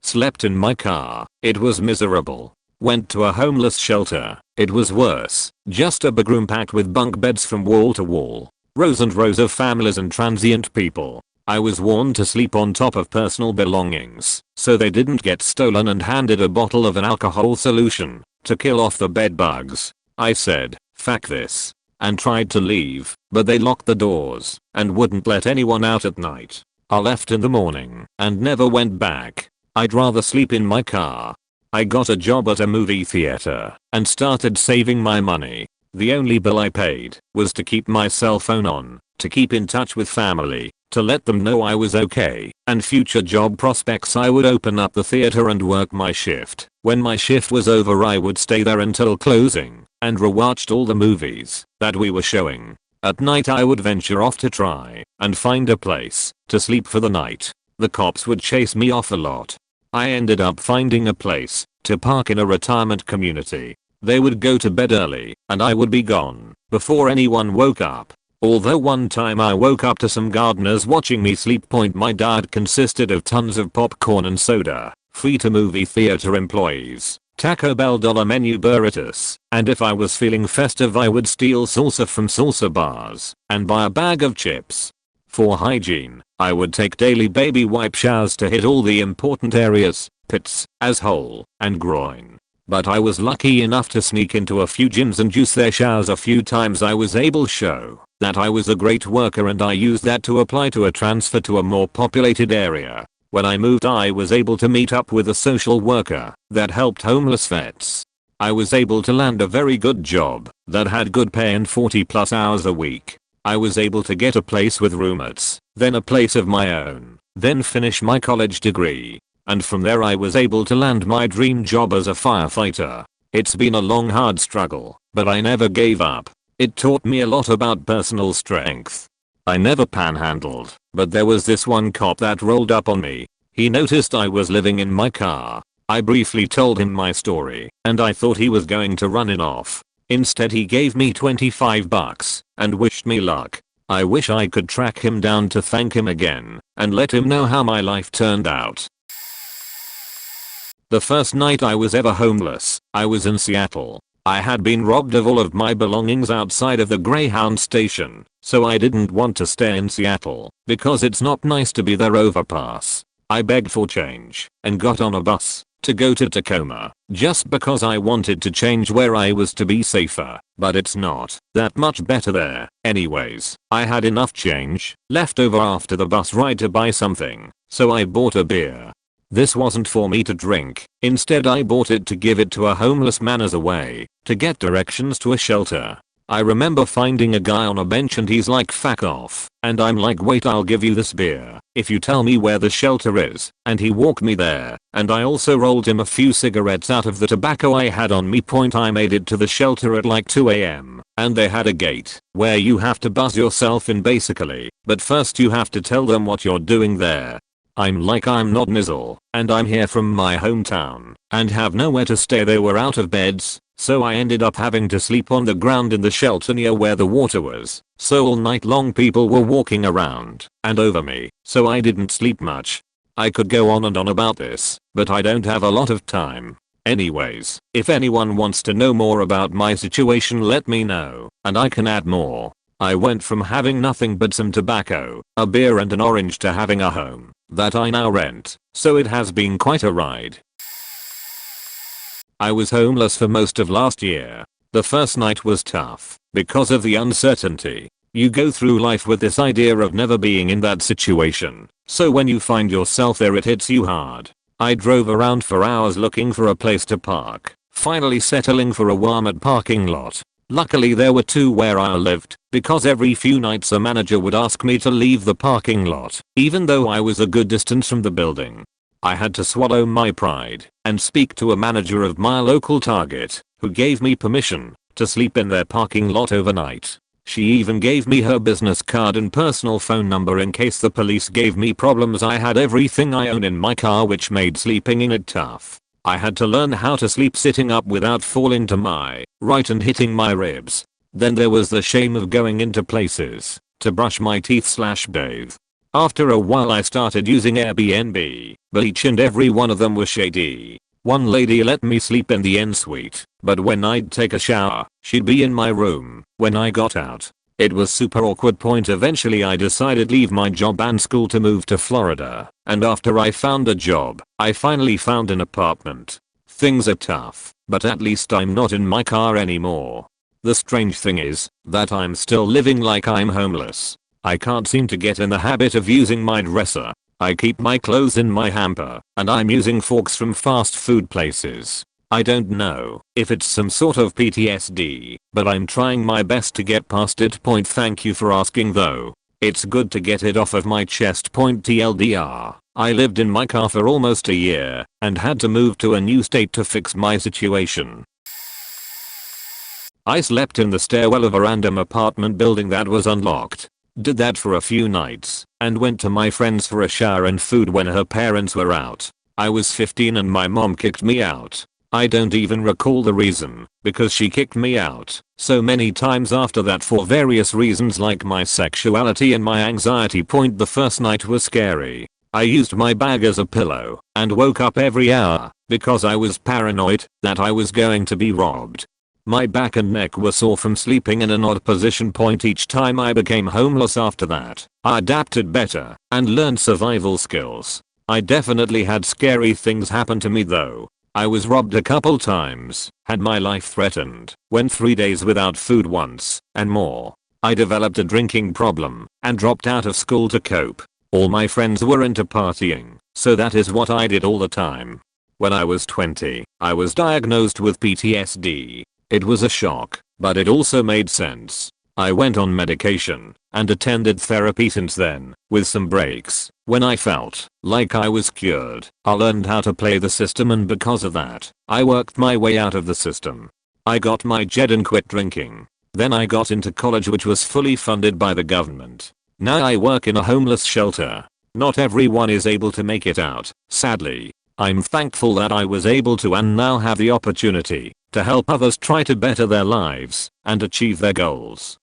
Slept in my car. It was miserable. Went to a homeless shelter. It was worse. Just a big room packed with bunk beds from wall to wall. Rows and rows of families and transient people. I was warned to sleep on top of personal belongings so they didn't get stolen, and handed a bottle of an alcohol solution to kill off the bed bugs. I said, "Fuck this," and tried to leave, but they locked the doors and wouldn't let anyone out at night. I left in the morning and never went back. I'd rather sleep in my car. I got a job at a movie theater and started saving my money. The only bill I paid was to keep my cell phone on, to keep in touch with family, to let them know I was okay, and future job prospects. I would open up the theater and work my shift. When my shift was over, I would stay there until closing and rewatched all the movies that we were showing. At night I would venture off to try and find a place to sleep for the night. The cops would chase me off a lot. I ended up finding a place to park in a retirement community. They would go to bed early and I would be gone before anyone woke up. Although one time I woke up to some gardeners watching me sleep. My diet consisted of tons of popcorn and soda, free to movie theater employees, Taco Bell dollar menu burritos, and if I was feeling festive I would steal salsa from salsa bars and buy a bag of chips. For hygiene, I would take daily baby wipe showers to hit all the important areas, pits, asshole, and groin. But I was lucky enough to sneak into a few gyms and use their showers a few times. I was able to show that I was a great worker, and I used that to apply to a transfer to a more populated area. When I moved, I was able to meet up with a social worker that helped homeless vets. I was able to land a very good job that had good pay and 40+ hours a week. I was able to get a place with roommates, then a place of my own, then finish my college degree. And from there I was able to land my dream job as a firefighter. It's been a long hard struggle, but I never gave up. It taught me a lot about personal strength. I never panhandled, but there was this one cop that rolled up on me. He noticed I was living in my car. I briefly told him my story, and I thought he was going to run it off. Instead he gave me $25 and wished me luck. I wish I could track him down to thank him again and let him know how my life turned out. The first night I was ever homeless, I was in Seattle. I had been robbed of all of my belongings outside of the Greyhound station, so I didn't want to stay in Seattle because it's not nice to be there overpass. I begged for change and got on a bus to go to Tacoma just because I wanted to change where I was to be safer, but it's not that much better there. Anyways, I had enough change left over after the bus ride to buy something, so I bought a beer. This wasn't for me to drink. Instead I bought it to give it to a homeless man as a way to get directions to a shelter. I remember finding a guy on a bench and he's like, "Fuck off." And I'm like, "Wait, I'll give you this beer if you tell me where the shelter is." And he walked me there, and I also rolled him a few cigarettes out of the tobacco I had on me. I made it to the shelter at like 2 AM, and they had a gate where you have to buzz yourself in basically, but first you have to tell them what you're doing there. I'm like, "I'm not Nizzle, and I'm here from my hometown and have nowhere to stay." They were out of beds, so I ended up having to sleep on the ground in the shelter near where the water was. So all night long people were walking around and over me, so I didn't sleep much. I could go on and on about this, but I don't have a lot of time. Anyways, if anyone wants to know more about my situation, let me know, and I can add more. I went from having nothing but some tobacco, a beer and an orange to having a home that I now rent, so it has been quite a ride. I was homeless for most of last year. The first night was tough because of the uncertainty. You go through life with this idea of never being in that situation, so when you find yourself there it hits you hard. I drove around for hours looking for a place to park, finally settling for a Walmart parking lot. Luckily there were two where I lived, because every few nights a manager would ask me to leave the parking lot, even though I was a good distance from the building. I had to swallow my pride and speak to a manager of my local Target, who gave me permission to sleep in their parking lot overnight. She even gave me her business card and personal phone number in case the police gave me problems. I had everything I own in my car, which made sleeping in it tough. I had to learn how to sleep sitting up without falling to my right and hitting my ribs. Then there was the shame of going into places to brush my teeth/bathe. After a while I started using Airbnb, but each and every one of them was shady. One lady let me sleep in the en-suite, but when I'd take a shower, she'd be in my room when I got out. It was super awkward. Eventually I decided leave my job and school to move to Florida, and after I found a job, I finally found an apartment. Things are tough, but at least I'm not in my car anymore. The strange thing is that I'm still living like I'm homeless. I can't seem to get in the habit of using my dresser. I keep my clothes in my hamper, and I'm using forks from fast food places. I don't know if it's some sort of PTSD, but I'm trying my best to get past it. Thank you for asking though. It's good to get it off of my chest. TLDR. I lived in my car for almost a year and had to move to a new state to fix my situation. I slept in the stairwell of a random apartment building that was unlocked. Did that for a few nights and went to my friend's for a shower and food when her parents were out. I was 15 and my mom kicked me out. I don't even recall the reason, because she kicked me out so many times after that for various reasons like my sexuality and my anxiety. The first night was scary. I used my bag as a pillow and woke up every hour because I was paranoid that I was going to be robbed. My back and neck were sore from sleeping in an odd position. Each time I became homeless after that, I adapted better and learned survival skills. I definitely had scary things happen to me though. I was robbed a couple times, had my life threatened, went 3 days without food once, and more. I developed a drinking problem and dropped out of school to cope. All my friends were into partying, so that is what I did all the time. When I was 20, I was diagnosed with PTSD. It was a shock, but it also made sense. I went on medication and attended therapy since then, with some breaks. When I felt like I was cured, I learned how to play the system, and because of that, I worked my way out of the system. I got my JED and quit drinking. Then I got into college, which was fully funded by the government. Now I work in a homeless shelter. Not everyone is able to make it out, sadly. I'm thankful that I was able to and now have the opportunity to help others try to better their lives and achieve their goals.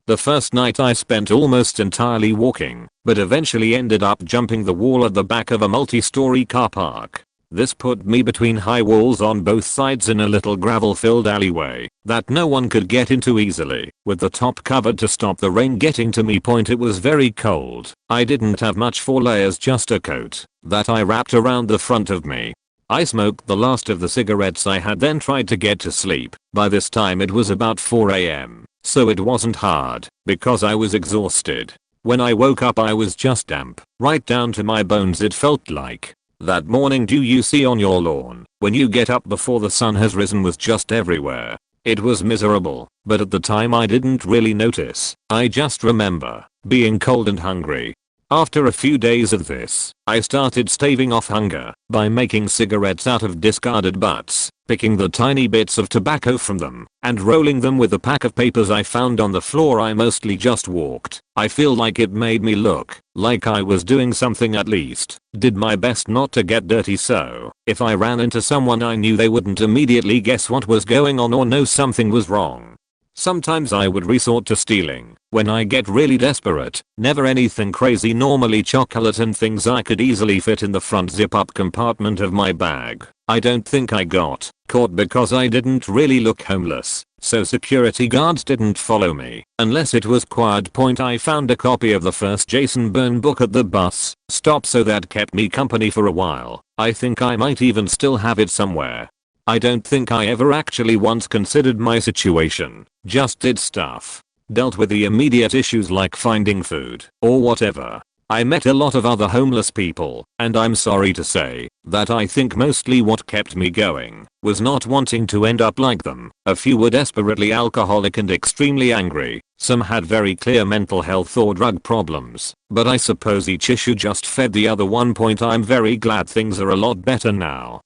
The first night I spent almost entirely walking, but eventually ended up jumping the wall at the back of a multi-story car park. This put me between high walls on both sides in a little gravel-filled alleyway that no one could get into easily, with the top covered to stop the rain getting to me. It was very cold. I didn't have much for layers, just a coat that I wrapped around the front of me. I smoked the last of the cigarettes I had, then tried to get to sleep. By this time it was about 4 AM, so it wasn't hard because I was exhausted. When I woke up I was just damp, right down to my bones. It felt like that morning dew you see on your lawn when you get up before the sun has risen was just everywhere. It was miserable, but at the time I didn't really notice. I just remember being cold and hungry. After a few days of this, I started staving off hunger by making cigarettes out of discarded butts, picking the tiny bits of tobacco from them, and rolling them with a pack of papers I found on the floor. I mostly just walked. I feel like it made me look like I was doing something, at least did my best not to get dirty, so if I ran into someone I knew they wouldn't immediately guess what was going on or know something was wrong. Sometimes I would resort to stealing when I get really desperate. Never anything crazy, normally chocolate and things I could easily fit in the front zip-up compartment of my bag. I don't think I got caught because I didn't really look homeless, so security guards didn't follow me unless it was Quad Point. I found a copy of the first Jason Bourne book at the bus stop, so that kept me company for a while. I think I might even still have it somewhere. I don't think I ever actually once considered my situation, just did stuff. Dealt with the immediate issues like finding food or whatever. I met a lot of other homeless people, and I'm sorry to say that I think mostly what kept me going was not wanting to end up like them. A few were desperately alcoholic and extremely angry. Some had very clear mental health or drug problems, but I suppose each issue just fed the other. One point, I'm very glad things are a lot better now.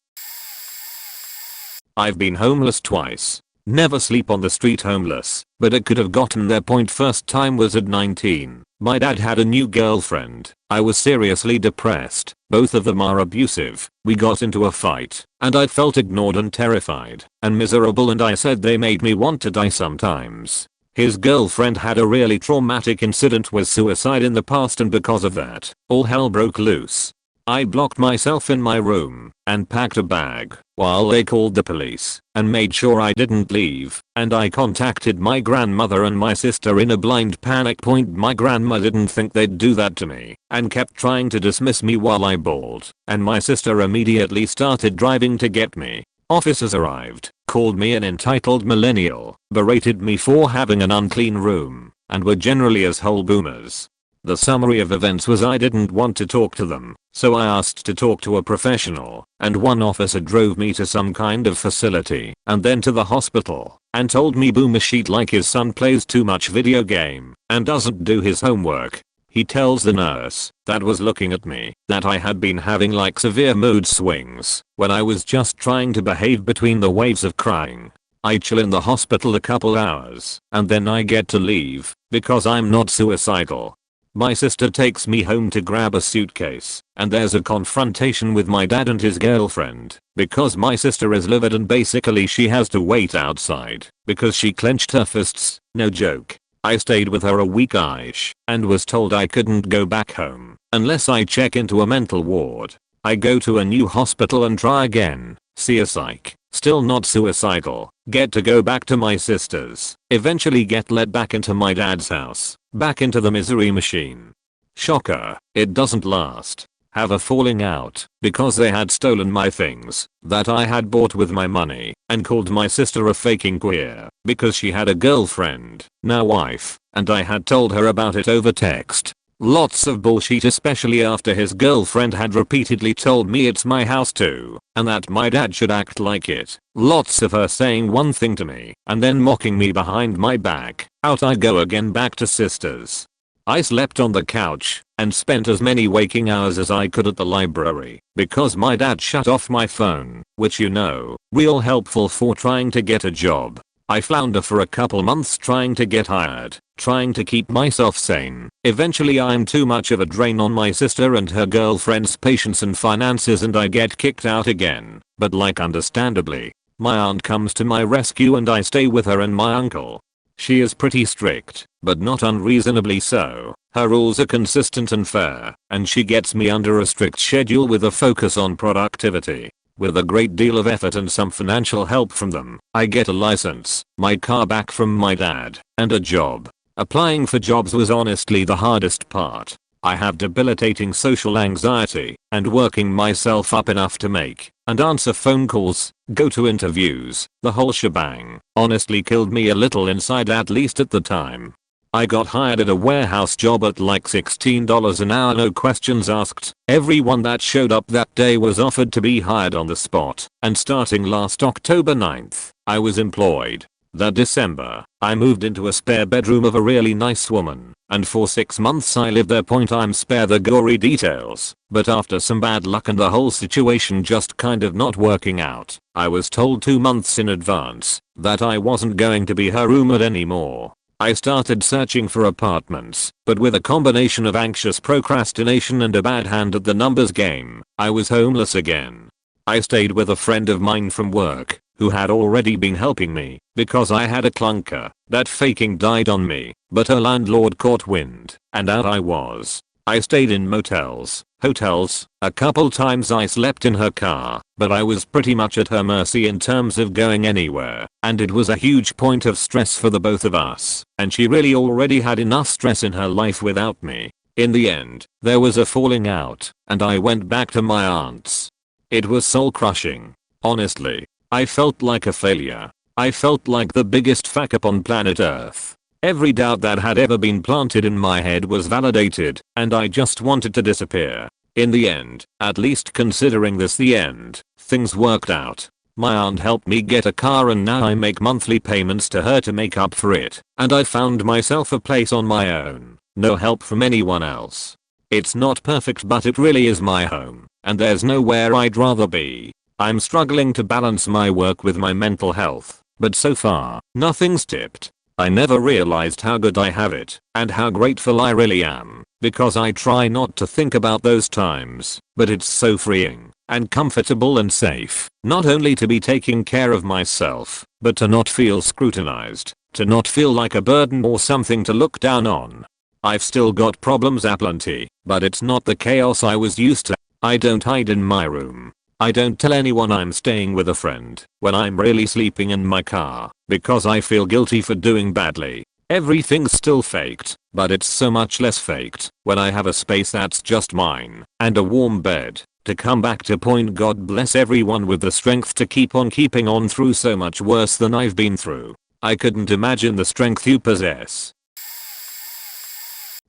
I've been homeless twice. Never sleep on the street homeless, but it could have gotten there. Point first time was at 19. My dad had a new girlfriend. I was seriously depressed. Both of them are abusive. We got into a fight, and I felt ignored and terrified and miserable, and I said they made me want to die sometimes. His girlfriend had a really traumatic incident with suicide in the past, and because of that, all hell broke loose. I blocked myself in my room and packed a bag while they called the police and made sure I didn't leave, and I contacted my grandmother and my sister in a blind panic. Point, my grandma didn't think they'd do that to me and kept trying to dismiss me while I bawled, and my sister immediately started driving to get me. Officers arrived, called me an entitled millennial, berated me for having an unclean room, and were generally asshole boomers. The summary of events was I didn't want to talk to them, so I asked to talk to a professional, and one officer drove me to some kind of facility and then to the hospital and told me boomer shit like his son plays too much video game and doesn't do his homework. He tells the nurse that was looking at me that I had been having like severe mood swings when I was just trying to behave between the waves of crying. I chill in the hospital a couple hours and then I get to leave because I'm not suicidal. My sister takes me home to grab a suitcase, and there's a confrontation with my dad and his girlfriend because my sister is livid and basically she has to wait outside because she clenched her fists. No joke. I stayed with her a week-ish and was told I couldn't go back home unless I check into a mental ward. I go to a new hospital and try again, see a psych, still not suicidal, get to go back to my sister's, eventually get let back into my dad's house, back into the misery machine. Shocker, it doesn't last. Have a falling out because they had stolen my things that I had bought with my money and called my sister a faking queer because she had a girlfriend, now wife, and I had told her about it over text. Lots of bullshit, especially after his girlfriend had repeatedly told me it's my house too and that my dad should act like it. Lots of her saying one thing to me and then mocking me behind my back. Out I go again, back to sisters. I slept on the couch and spent as many waking hours as I could at the library because my dad shut off my phone, which real helpful for trying to get a job. I flounder for a couple months trying to get hired, trying to keep myself sane. Eventually I'm too much of a drain on my sister and her girlfriend's patience and finances and I get kicked out again, but like understandably. My aunt comes to my rescue and I stay with her and my uncle. She is pretty strict, but not unreasonably so. Her rules are consistent and fair, and she gets me under a strict schedule with a focus on productivity. With a great deal of effort and some financial help from them, I get a license, my car back from my dad, and a job. Applying for jobs was honestly the hardest part. I have debilitating social anxiety, and working myself up enough to make and answer phone calls, go to interviews, the whole shebang, honestly killed me a little inside, at least at the time. I got hired at a warehouse job at like $16 an hour, no questions asked. Everyone that showed up that day was offered to be hired on the spot, and starting last October 9th, I was employed. That December, I moved into a spare bedroom of a really nice woman, and for 6 months I lived there. I'm spare the gory details, but after some bad luck and the whole situation just kind of not working out, I was told 2 months in advance that I wasn't going to be her roommate anymore. I started searching for apartments, but with a combination of anxious procrastination and a bad hand at the numbers game, I was homeless again. I stayed with a friend of mine from work, who had already been helping me, because I had a clunker that faking died on me, but her landlord caught wind, and out I was. I stayed in motels, hotels, a couple times I slept in her car, but I was pretty much at her mercy in terms of going anywhere, and it was a huge point of stress for the both of us, and she really already had enough stress in her life without me. In the end, there was a falling out, and I went back to my aunt's. It was soul crushing. Honestly, I felt like a failure. I felt like the biggest fuck up on planet Earth. Every doubt that had ever been planted in my head was validated, and I just wanted to disappear. In the end, at least considering this the end, things worked out. My aunt helped me get a car and now I make monthly payments to her to make up for it, and I found myself a place on my own. No help from anyone else. It's not perfect but it really is my home, and there's nowhere I'd rather be. I'm struggling to balance my work with my mental health, but so far, nothing's tipped. I never realized how good I have it, and how grateful I really am, because I try not to think about those times, but it's so freeing, and comfortable and safe, not only to be taking care of myself, but to not feel scrutinized, to not feel like a burden or something to look down on. I've still got problems aplenty, but it's not the chaos I was used to. I don't hide in my room. I don't tell anyone I'm staying with a friend when I'm really sleeping in my car because I feel guilty for doing badly. Everything's still faked, but it's so much less faked when I have a space that's just mine and a warm bed. To come back to point, God bless everyone with the strength to keep on keeping on through so much worse than I've been through. I couldn't imagine the strength you possess.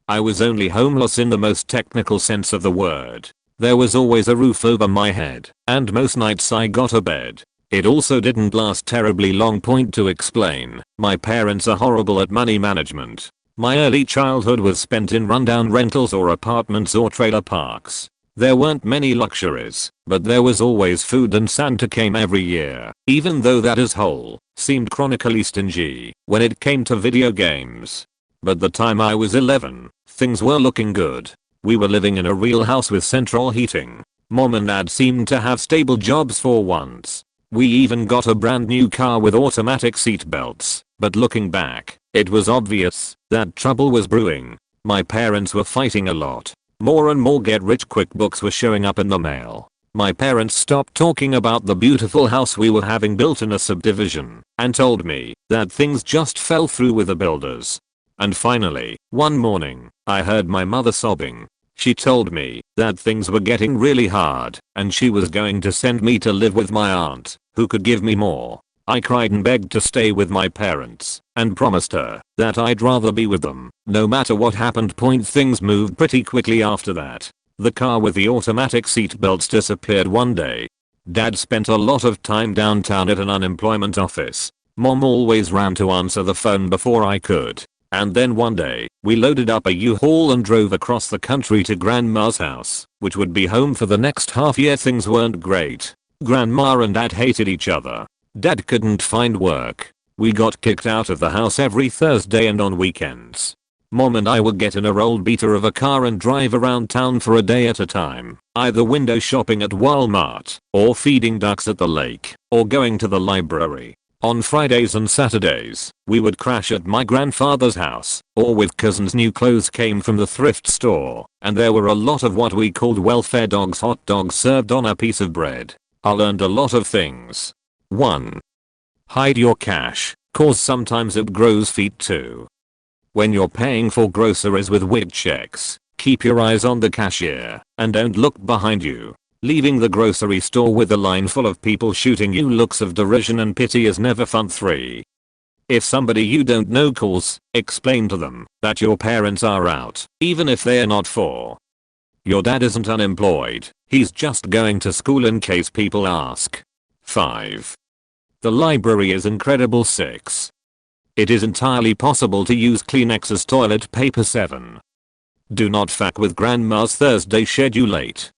I was only homeless in the most technical sense of the word. There was always a roof over my head, and most nights I got a bed. It also didn't last terribly long. Point to explain, my parents are horrible at money management. My early childhood was spent in rundown rentals or apartments or trailer parks. There weren't many luxuries, but there was always food and Santa came every year, even though that as whole seemed chronically stingy when it came to video games. But the time I was 11, things were looking good. We were living in a real house with central heating. Mom and dad seemed to have stable jobs for once. We even got a brand new car with automatic seat belts, but looking back, it was obvious that trouble was brewing. My parents were fighting a lot. More and more get rich quick books were showing up in the mail. My parents stopped talking about the beautiful house we were having built in a subdivision and told me that things just fell through with the builders. And finally, one morning, I heard my mother sobbing. She told me that things were getting really hard and she was going to send me to live with my aunt, who could give me more. I cried and begged to stay with my parents and promised her that I'd rather be with them no matter what happened. Point, things moved pretty quickly after that. The car with the automatic seat belts disappeared one day. Dad spent a lot of time downtown at an unemployment office. Mom always ran to answer the phone before I could. And then one day, we loaded up a U-Haul and drove across the country to Grandma's house, which would be home for the next half year. Things weren't great. Grandma and Dad hated each other. Dad couldn't find work. We got kicked out of the house every Thursday and on weekends. Mom and I would get in a rolled beater of a car and drive around town for a day at a time, either window shopping at Walmart, or feeding ducks at the lake, or going to the library. On Fridays and Saturdays, we would crash at my grandfather's house, or with cousins. New clothes came from the thrift store, and there were a lot of what we called welfare dogs, hot dogs served on a piece of bread. I learned a lot of things. 1. Hide your cash, cause sometimes it grows feet too. When you're paying for groceries with weird checks, keep your eyes on the cashier, and don't look behind you. Leaving the grocery store with a line full of people shooting you looks of derision and pity is never fun. 3. If somebody you don't know calls, explain to them that your parents are out, even if they're not. 4. Your dad isn't unemployed, he's just going to school in case people ask. 5. The library is incredible. 6. It is entirely possible to use Kleenex as toilet paper. 7. Do not fuck with grandma's Thursday schedule. 8.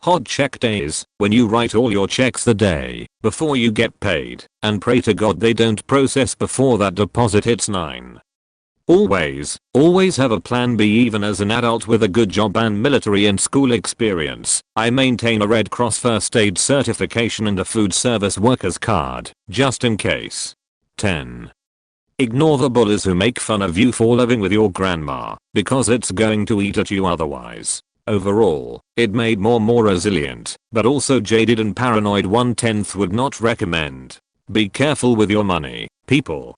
Hot check days, when you write all your checks the day before you get paid and pray to God they don't process before that deposit hits. 9. Always have a plan B. Even as an adult with a good job and military and school experience, I maintain a Red Cross first aid certification and a food service workers card, just in case. 10. Ignore the bullies who make fun of you for living with your grandma, because it's going to eat at you otherwise. Overall, it made more resilient, but also jaded and paranoid. 1/10 would not recommend. Be careful with your money, people.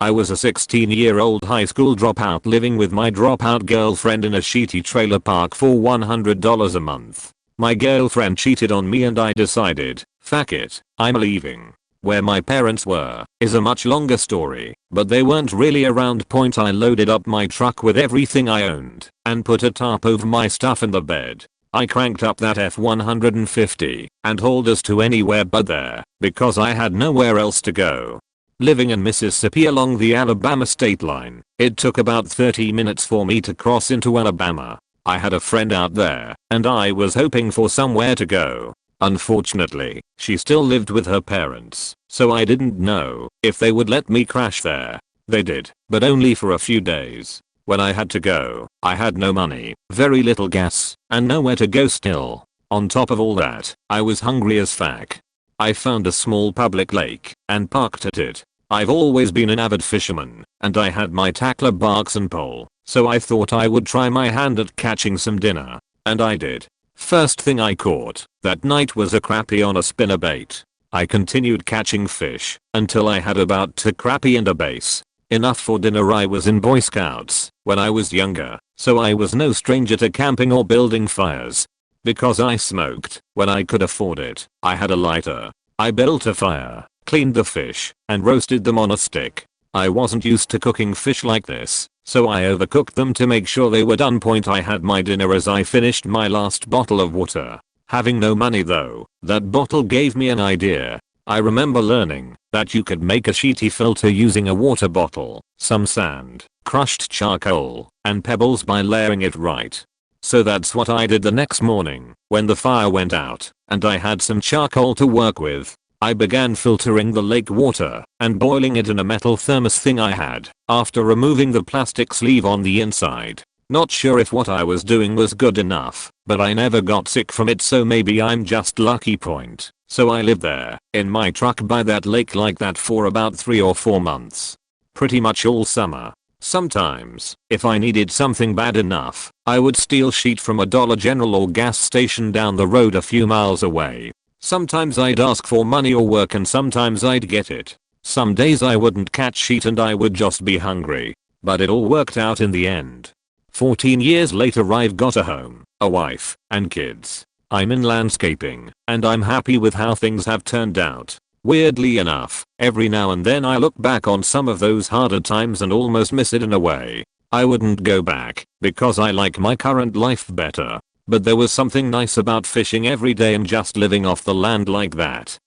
I was a 16-year-old high school dropout living with my dropout girlfriend in a shitty trailer park for $100 a month. My girlfriend cheated on me and I decided, fuck it, I'm leaving. Where my parents were is a much longer story, but they weren't really around. I loaded up my truck with everything I owned and put a tarp over my stuff in the bed. I cranked up that F-150 and hauled us to anywhere but there because I had nowhere else to go. Living in Mississippi along the Alabama state line, it took about 30 minutes for me to cross into Alabama. I had a friend out there and I was hoping for somewhere to go. Unfortunately, she still lived with her parents, so I didn't know if they would let me crash there. They did, but only for a few days. When I had to go, I had no money, very little gas, and nowhere to go still. On top of all that, I was hungry as fuck. I found a small public lake and parked at it. I've always been an avid fisherman, and I had my tackler box and pole, so I thought I would try my hand at catching some dinner. And I did. First thing I caught that night was a crappie on a spinnerbait. I continued catching fish until I had about 2 crappie and a base. Enough for dinner. I was in Boy Scouts when I was younger, so I was no stranger to camping or building fires. Because I smoked when I could afford it, I had a lighter. I built a fire, cleaned the fish, and roasted them on a stick. I wasn't used to cooking fish like this, so I overcooked them to make sure they were done. I had my dinner as I finished my last bottle of water. Having no money though, that bottle gave me an idea. I remember learning that you could make a shitty filter using a water bottle, some sand, crushed charcoal, and pebbles by layering it right. So that's what I did the next morning when the fire went out and I had some charcoal to work with. I began filtering the lake water and boiling it in a metal thermos thing I had after removing the plastic sleeve on the inside. Not sure if what I was doing was good enough, but I never got sick from it, so maybe I'm just lucky. So I lived there in my truck by that lake like that for about 3 or 4 months. Pretty much all summer. Sometimes, if I needed something bad enough, I would steal shit from a Dollar General or gas station down the road a few miles away. Sometimes I'd ask for money or work and sometimes I'd get it. Some days I wouldn't catch shit and I would just be hungry. But it all worked out in the end. 14 years later I've got a home, a wife, and kids. I'm in landscaping, and I'm happy with how things have turned out. Weirdly enough, every now and then I look back on some of those harder times and almost miss it in a way. I wouldn't go back, because I like my current life better. But there was something nice about fishing every day and just living off the land like that.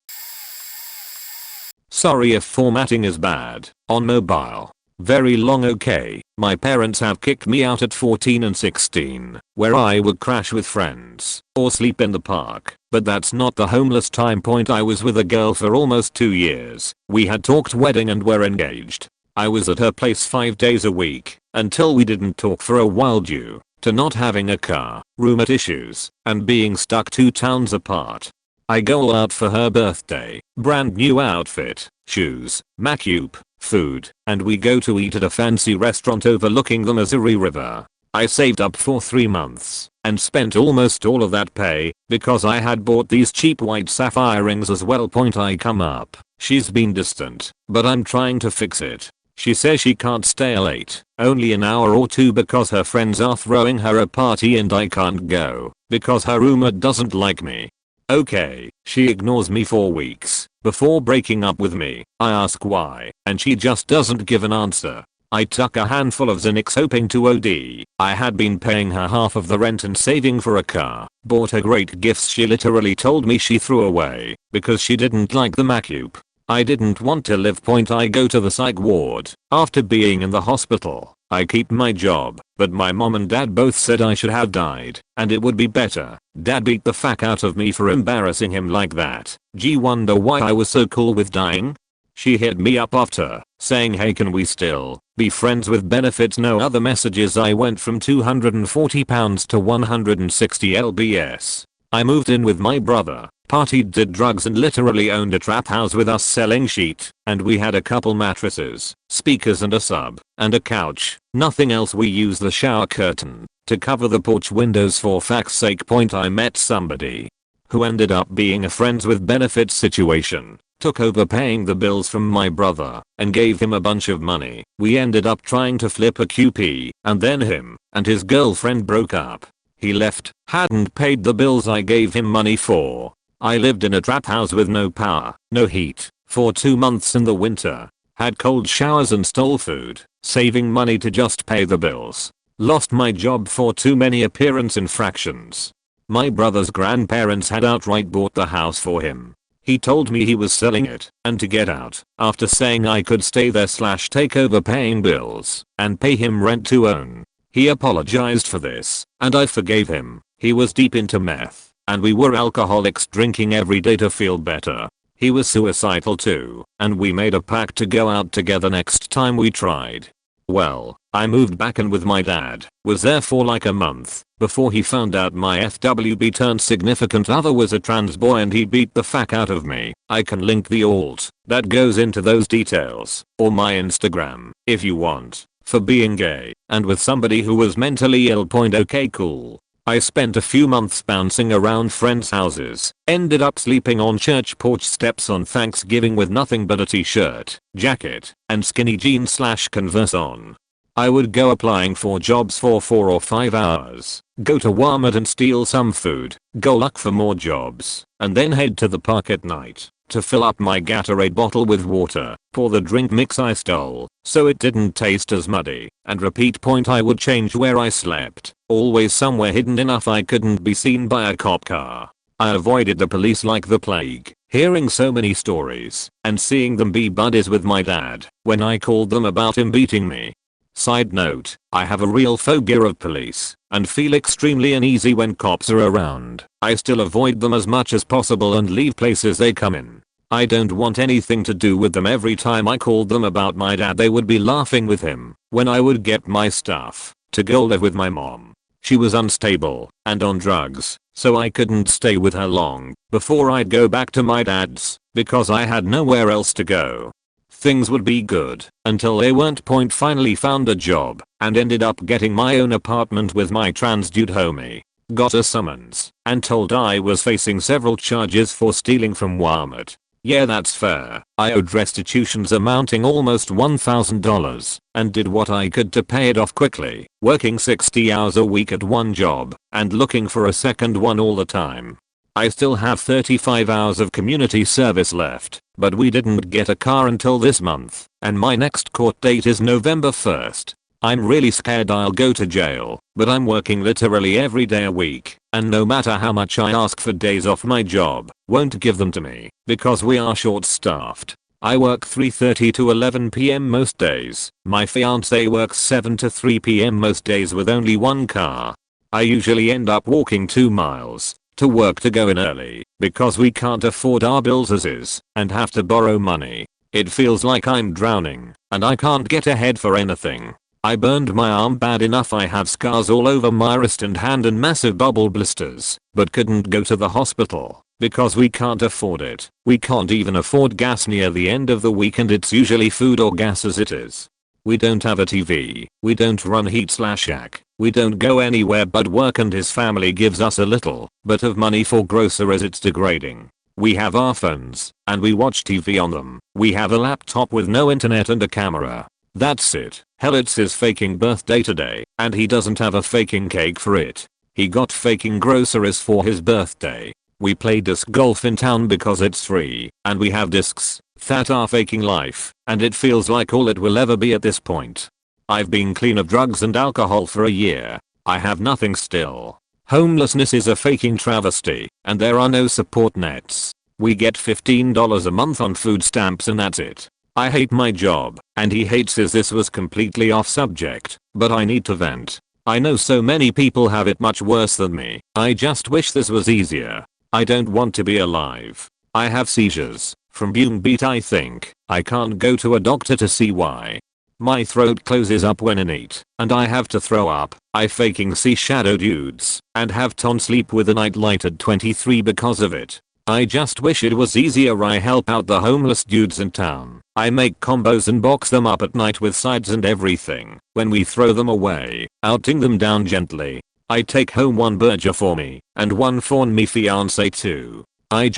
Sorry if formatting is bad on mobile. Very long. Okay, my parents have kicked me out at 14 and 16, where I would crash with friends or sleep in the park, but that's not the homeless time. I was with a girl for almost 2 years. We had talked wedding and were engaged. I was at her place 5 days a week until we didn't talk for a while due to not having a car, roommate issues, and being stuck 2 towns apart. I go all out for her birthday, brand new outfit, shoes, makeup, food, and we go to eat at a fancy restaurant overlooking the Missouri River. I saved up for 3 months and spent almost all of that pay because I had bought these cheap white sapphire rings as well. I come up. She's been distant, but I'm trying to fix it. She says she can't stay late, only an hour or 2 because her friends are throwing her a party and I can't go because her roommate doesn't like me. Okay, she ignores me for weeks before breaking up with me. I ask why, and she just doesn't give an answer. I took a handful of Xanax hoping to OD. I had been paying her half of the rent and saving for a car, bought her great gifts she literally told me she threw away because she didn't like the makeup. I didn't want to live. I go to the psych ward after being in the hospital. I keep my job, but my mom and dad both said I should have died and it would be better. Dad beat the fuck out of me for embarrassing him like that. Gee, wonder why I was so cool with dying? She hit me up after, saying hey, can we still be friends with benefits? No other messages. I went from 240 pounds to 160 lbs. I moved in with my brother, partied, did drugs, and literally owned a trap house with us selling sheet, and we had a couple mattresses, speakers and a sub, and a couch, nothing else. We used the shower curtain to cover the porch windows. For fact's sake, I met somebody who ended up being a friends with benefits situation, took over paying the bills from my brother, and gave him a bunch of money. We ended up trying to flip a QP, and then him and his girlfriend broke up. He left, hadn't paid the bills I gave him money for. I lived in a trap house with no power, no heat, for 2 months in the winter, had cold showers and stole food, saving money to just pay the bills. Lost my job for too many appearance infractions. My brother's grandparents had outright bought the house for him. He told me he was selling it and to get out after saying I could stay there / take over paying bills and pay him rent to own. He apologized for this and I forgave him. He was deep into meth and we were alcoholics, drinking every day to feel better. He was suicidal too and we made a pact to go out together next time we tried. Well, I moved back in with my dad, was there for like a month before he found out my FWB turned significant other was a trans boy and he beat the fuck out of me. I can link the alt that goes into those details or my Instagram if you want for being gay and with somebody who was mentally ill. Okay, cool. I spent a few months bouncing around friends' houses, ended up sleeping on church porch steps on Thanksgiving with nothing but a t-shirt, jacket, and skinny jeans / Converse on. I would go applying for jobs for 4 or 5 hours, go to Walmart and steal some food, go look for more jobs, and then head to the park at night to fill up my Gatorade bottle with water, pour the drink mix I stole so it didn't taste as muddy, and repeat. I would change where I slept, always somewhere hidden enough I couldn't be seen by a cop car. I avoided the police like the plague, hearing so many stories and seeing them be buddies with my dad when I called them about him beating me. Side note, I have a real phobia of police and feel extremely uneasy when cops are around. I still avoid them as much as possible and leave places they come in. I don't want anything to do with them. Every time I called them about my dad they would be laughing with him when I would get my stuff to go live with my mom. She was unstable and on drugs, so I couldn't stay with her long before I'd go back to my dad's because I had nowhere else to go. Things would be good until they weren't. Finally found a job and ended up getting my own apartment with my trans dude homie. Got a summons and told I was facing several charges for stealing from Walmart. Yeah, that's fair. I owed restitutions amounting almost $1,000 and did what I could to pay it off quickly, working 60 hours a week at one job and looking for a second one all the time. I still have 35 hours of community service left, but we didn't get a car until this month, and my next court date is November 1st. I'm really scared I'll go to jail, but I'm working literally every day a week, and no matter how much I ask for days off my job, won't give them to me, because we are short-staffed. I work 3:30 to 11 PM most days. My fiance works 7 to 3 PM most days with only one car. I usually end up walking 2 miles to work to go in early because we can't afford our bills as is and have to borrow money. It feels like I'm drowning and I can't get ahead for anything. I burned my arm bad enough. I have scars all over my wrist and hand and massive bubble blisters, but couldn't go to the hospital because we can't afford it. We can't even afford gas near the end of the week and it's usually food or gas as it is. We don't have a TV, we don't run heat/shack, we don't go anywhere but work and his family gives us a little bit of money for groceries. It's degrading. We have our phones and we watch TV on them. We have a laptop with no internet and a camera. That's it. Hell, it's his faking birthday today and he doesn't have a faking cake for it. He got faking groceries for his birthday. We play disc golf in town because it's free and we have discs that are faking life and it feels like all it will ever be at this point. I've been clean of drugs and alcohol for a year. I have nothing still. Homelessness is a faking travesty and there are no support nets. We get $15 a month on food stamps and that's it. I hate my job and he hates his. This was completely off subject, but I need to vent. I know so many people have it much worse than me. I just wish this was easier. I don't want to be alive. I have seizures from being beat. I think I can't go to a doctor to see why. My throat closes up when I eat, and I have to throw up. I faking see shadow dudes, and have ton sleep with a nightlight at 23 because of it. I just wish it was easier. I help out the homeless dudes in town. I make combos and box them up at night with sides and everything. When we throw them away, outing them down gently. I take home one burger for me, and one for me fiance too. I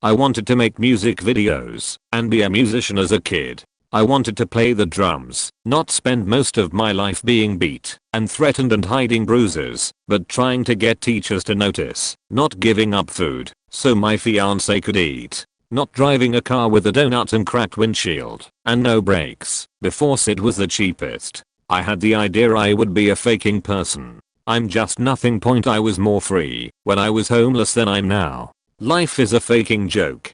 wanted to make music videos, and be a musician as a kid. I wanted to play the drums, not spend most of my life being beat and threatened and hiding bruises, but trying to get teachers to notice, not giving up food so my fiance could eat, not driving a car with a donut and cracked windshield and no brakes because it was the cheapest. I had the idea I would be a faking person. I'm just nothing. I was more free when I was homeless than I'm now. Life is a faking joke.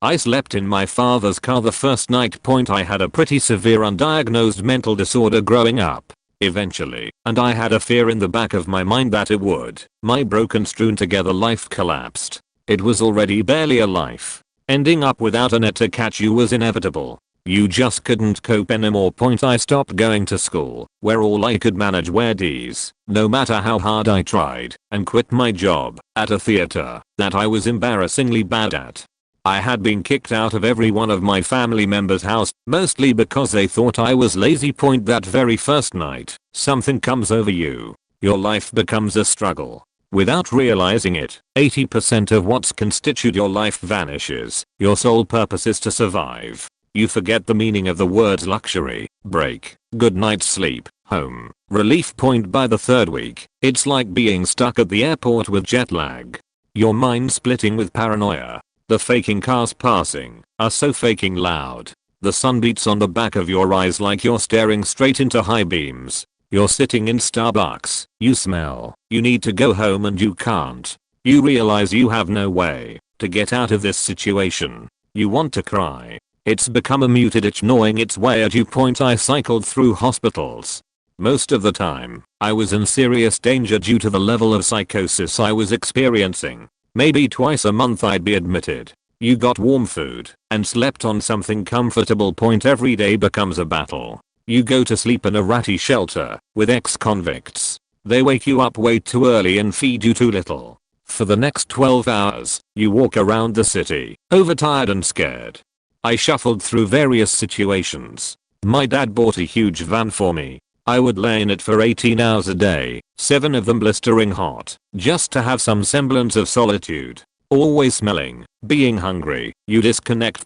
I slept in my father's car the first night. I had a pretty severe undiagnosed mental disorder growing up. Eventually, and I had a fear in the back of my mind that it would. My broken strewn together life collapsed. It was already barely a life. Ending up without a net to catch you was inevitable. You just couldn't cope anymore. I stopped going to school, where all I could manage were D's, no matter how hard I tried, and quit my job at a theater that I was embarrassingly bad at. I had been kicked out of every one of my family members' house, mostly because they thought I was lazy. That very first night, something comes over you. Your life becomes a struggle. Without realizing it, 80% of what's constitute your life vanishes. Your sole purpose is to survive. You forget the meaning of the words luxury, break, good night's sleep, home, relief. By the third week, it's like being stuck at the airport with jet lag. Your mind splitting with paranoia. The faking cars passing are so faking loud. The sun beats on the back of your eyes like you're staring straight into high beams. You're sitting in Starbucks. You smell. You need to go home and you can't. You realize you have no way to get out of this situation. You want to cry. It's become a muted itch gnawing its way at you. I cycled through hospitals. Most of the time, I was in serious danger due to the level of psychosis I was experiencing. Maybe twice a month I'd be admitted. You got warm food and slept on something comfortable. Every day becomes a battle. You go to sleep in a ratty shelter with ex-convicts. They wake you up way too early and feed you too little. For the next 12 hours, you walk around the city, overtired and scared. I shuffled through various situations. My dad bought a huge van for me. I would lay in it for 18 hours a day, 7 of them blistering hot, just to have some semblance of solitude. Always smelling, being hungry, you disconnect.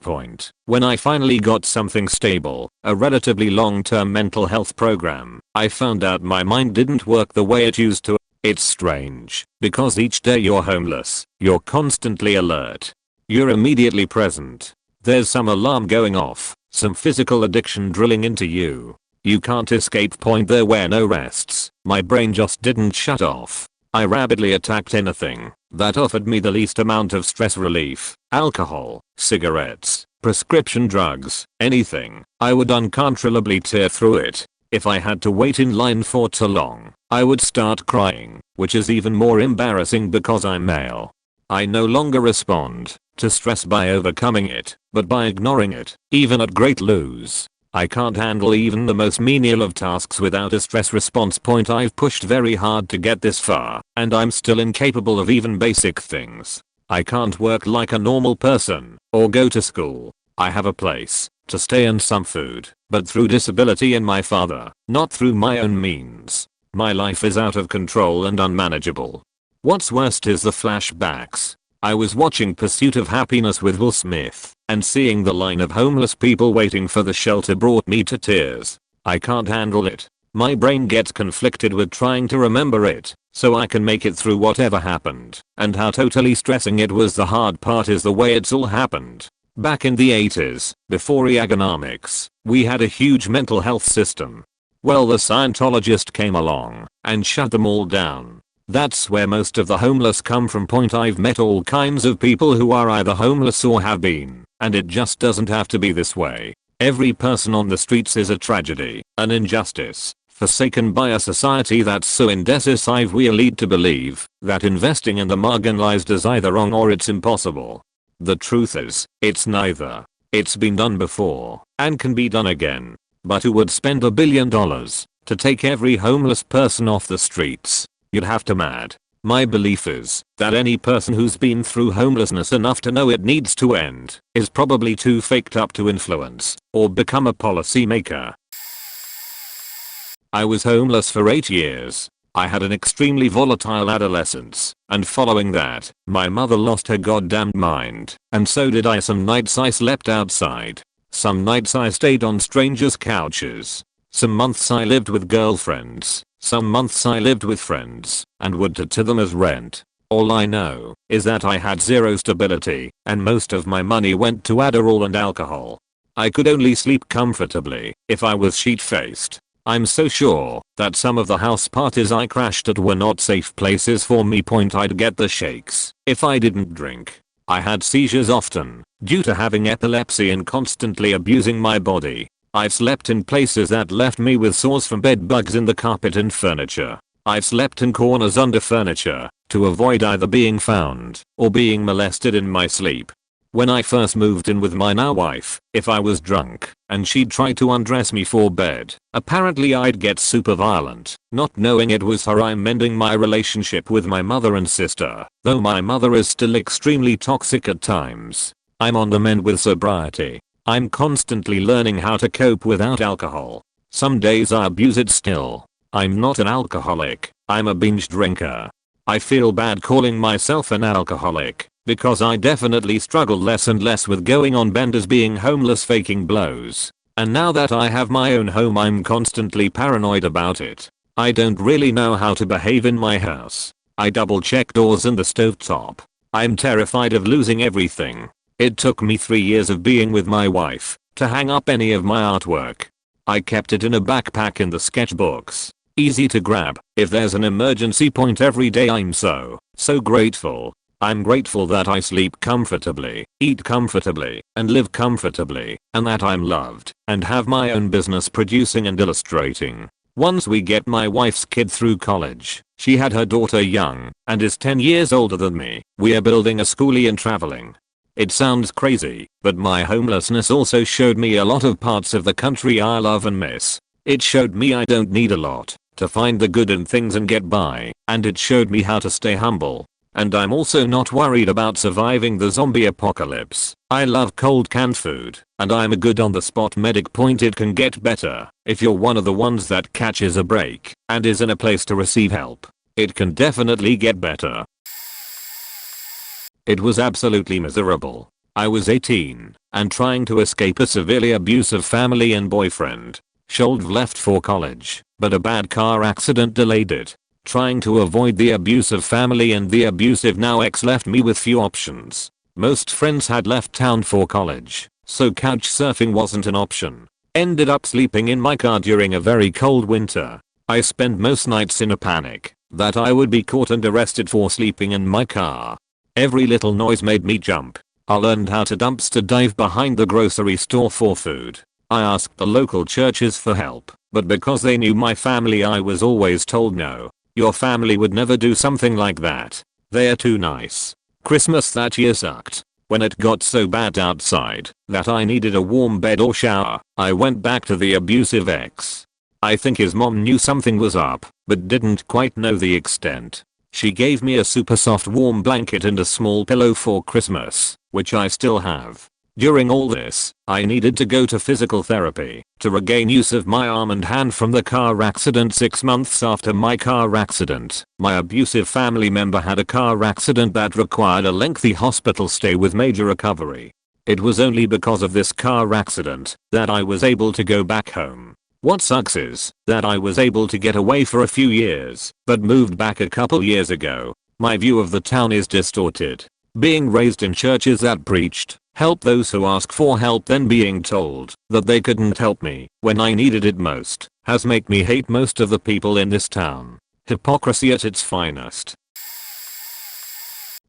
When I finally got something stable, a relatively long-term mental health program, I found out my mind didn't work the way it used to. It's strange, because each day you're homeless, you're constantly alert. You're immediately present. There's some alarm going off, some physical addiction drilling into you. You can't escape. There were no rests. My brain just didn't shut off. I rapidly attacked anything that offered me the least amount of stress relief. Alcohol, cigarettes, prescription drugs, anything. I would uncontrollably tear through it. If I had to wait in line for too long, I would start crying, which is even more embarrassing because I'm male. I no longer respond to stress by overcoming it, but by ignoring it, even at great loss. I can't handle even the most menial of tasks without a stress response. I've pushed very hard to get this far, and I'm still incapable of even basic things. I can't work like a normal person, or go to school. I have a place to stay and some food, but through disability and my father, not through my own means. My life is out of control and unmanageable. What's worst is the flashbacks. I was watching Pursuit of Happiness with Will Smith, and seeing the line of homeless people waiting for the shelter brought me to tears. I can't handle it. My brain gets conflicted with trying to remember it, so I can make it through whatever happened, and how totally stressing it was. The hard part is the way it's all happened. Back in the 80s, before Reaganomics, we had a huge mental health system. Well, the Scientologist came along and shut them all down. That's where most of the homeless come from. I've met all kinds of people who are either homeless or have been, and it just doesn't have to be this way. Every person on the streets is a tragedy, an injustice, forsaken by a society that's so indecisive we are led to believe that investing in the marginalized is either wrong or it's impossible. The truth is, it's neither. It's been done before and can be done again. But who would spend $1 billion to take every homeless person off the streets? You'd have to mad. My belief is that any person who's been through homelessness enough to know it needs to end is probably too faked up to influence or become a policymaker. I was homeless for 8 years. I had an extremely volatile adolescence, and following that, my mother lost her goddamn mind, and so did I. Some nights I slept outside. Some nights I stayed on strangers' couches. Some months I lived with girlfriends. Some months I lived with friends and would to them as rent. All I know is that I had zero stability, and most of my money went to Adderall and alcohol. I could only sleep comfortably if I was sheet-faced. I'm so sure that some of the house parties I crashed at were not safe places for me. I'd get the shakes if I didn't drink. I had seizures often due to having epilepsy and constantly abusing my body. I've slept in places that left me with sores from bed bugs in the carpet and furniture. I've slept in corners under furniture to avoid either being found or being molested in my sleep. When I first moved in with my now wife, if I was drunk and she'd try to undress me for bed, apparently I'd get super violent. Not knowing it was her, I'm mending my relationship with my mother and sister, though my mother is still extremely toxic at times. I'm on the mend with sobriety. I'm constantly learning how to cope without alcohol. Some days I abuse it still. I'm not an alcoholic, I'm a binge drinker. I feel bad calling myself an alcoholic, because I definitely struggle less and less with going on benders, being homeless, faking blows. And now that I have my own home, I'm constantly paranoid about it. I don't really know how to behave in my house. I double check doors and the stovetop. I'm terrified of losing everything. It took me 3 years of being with my wife to hang up any of my artwork. I kept it in a backpack in the sketchbooks. Easy to grab if there's an emergency. Every day I'm so grateful. I'm grateful that I sleep comfortably, eat comfortably, and live comfortably, and that I'm loved and have my own business producing and illustrating. Once we get my wife's kid through college, she had her daughter young and is 10 years older than me, we are building a schoolie and traveling. It sounds crazy, but my homelessness also showed me a lot of parts of the country I love and miss. It showed me I don't need a lot to find the good in things and get by, and it showed me how to stay humble. And I'm also not worried about surviving the zombie apocalypse. I love cold canned food, and I'm a good on the spot medic. It can get better if you're one of the ones that catches a break and is in a place to receive help. It can definitely get better. It was absolutely miserable. I was 18 and trying to escape a severely abusive family and boyfriend. Should have left for college, but a bad car accident delayed it. Trying to avoid the abusive family and the abusive now ex left me with few options. Most friends had left town for college, so couch surfing wasn't an option. Ended up sleeping in my car during a very cold winter. I spent most nights in a panic that I would be caught and arrested for sleeping in my car. Every little noise made me jump. I learned how to dumpster dive behind the grocery store for food. I asked the local churches for help, but because they knew my family I was always told no. Your family would never do something like that. They're too nice. Christmas that year sucked. When it got so bad outside that I needed a warm bed or shower, I went back to the abusive ex. I think his mom knew something was up, but didn't quite know the extent. She gave me a super soft warm blanket and a small pillow for Christmas, which I still have. During all this, I needed to go to physical therapy to regain use of my arm and hand from the car accident. 6 months after my car accident, my abusive family member had a car accident that required a lengthy hospital stay with major recovery. It was only because of this car accident that I was able to go back home. What sucks is that I was able to get away for a few years, but moved back a couple years ago. My view of the town is distorted. Being raised in churches that preached help those who ask for help, then being told that they couldn't help me when I needed it most, has made me hate most of the people in this town. Hypocrisy at its finest.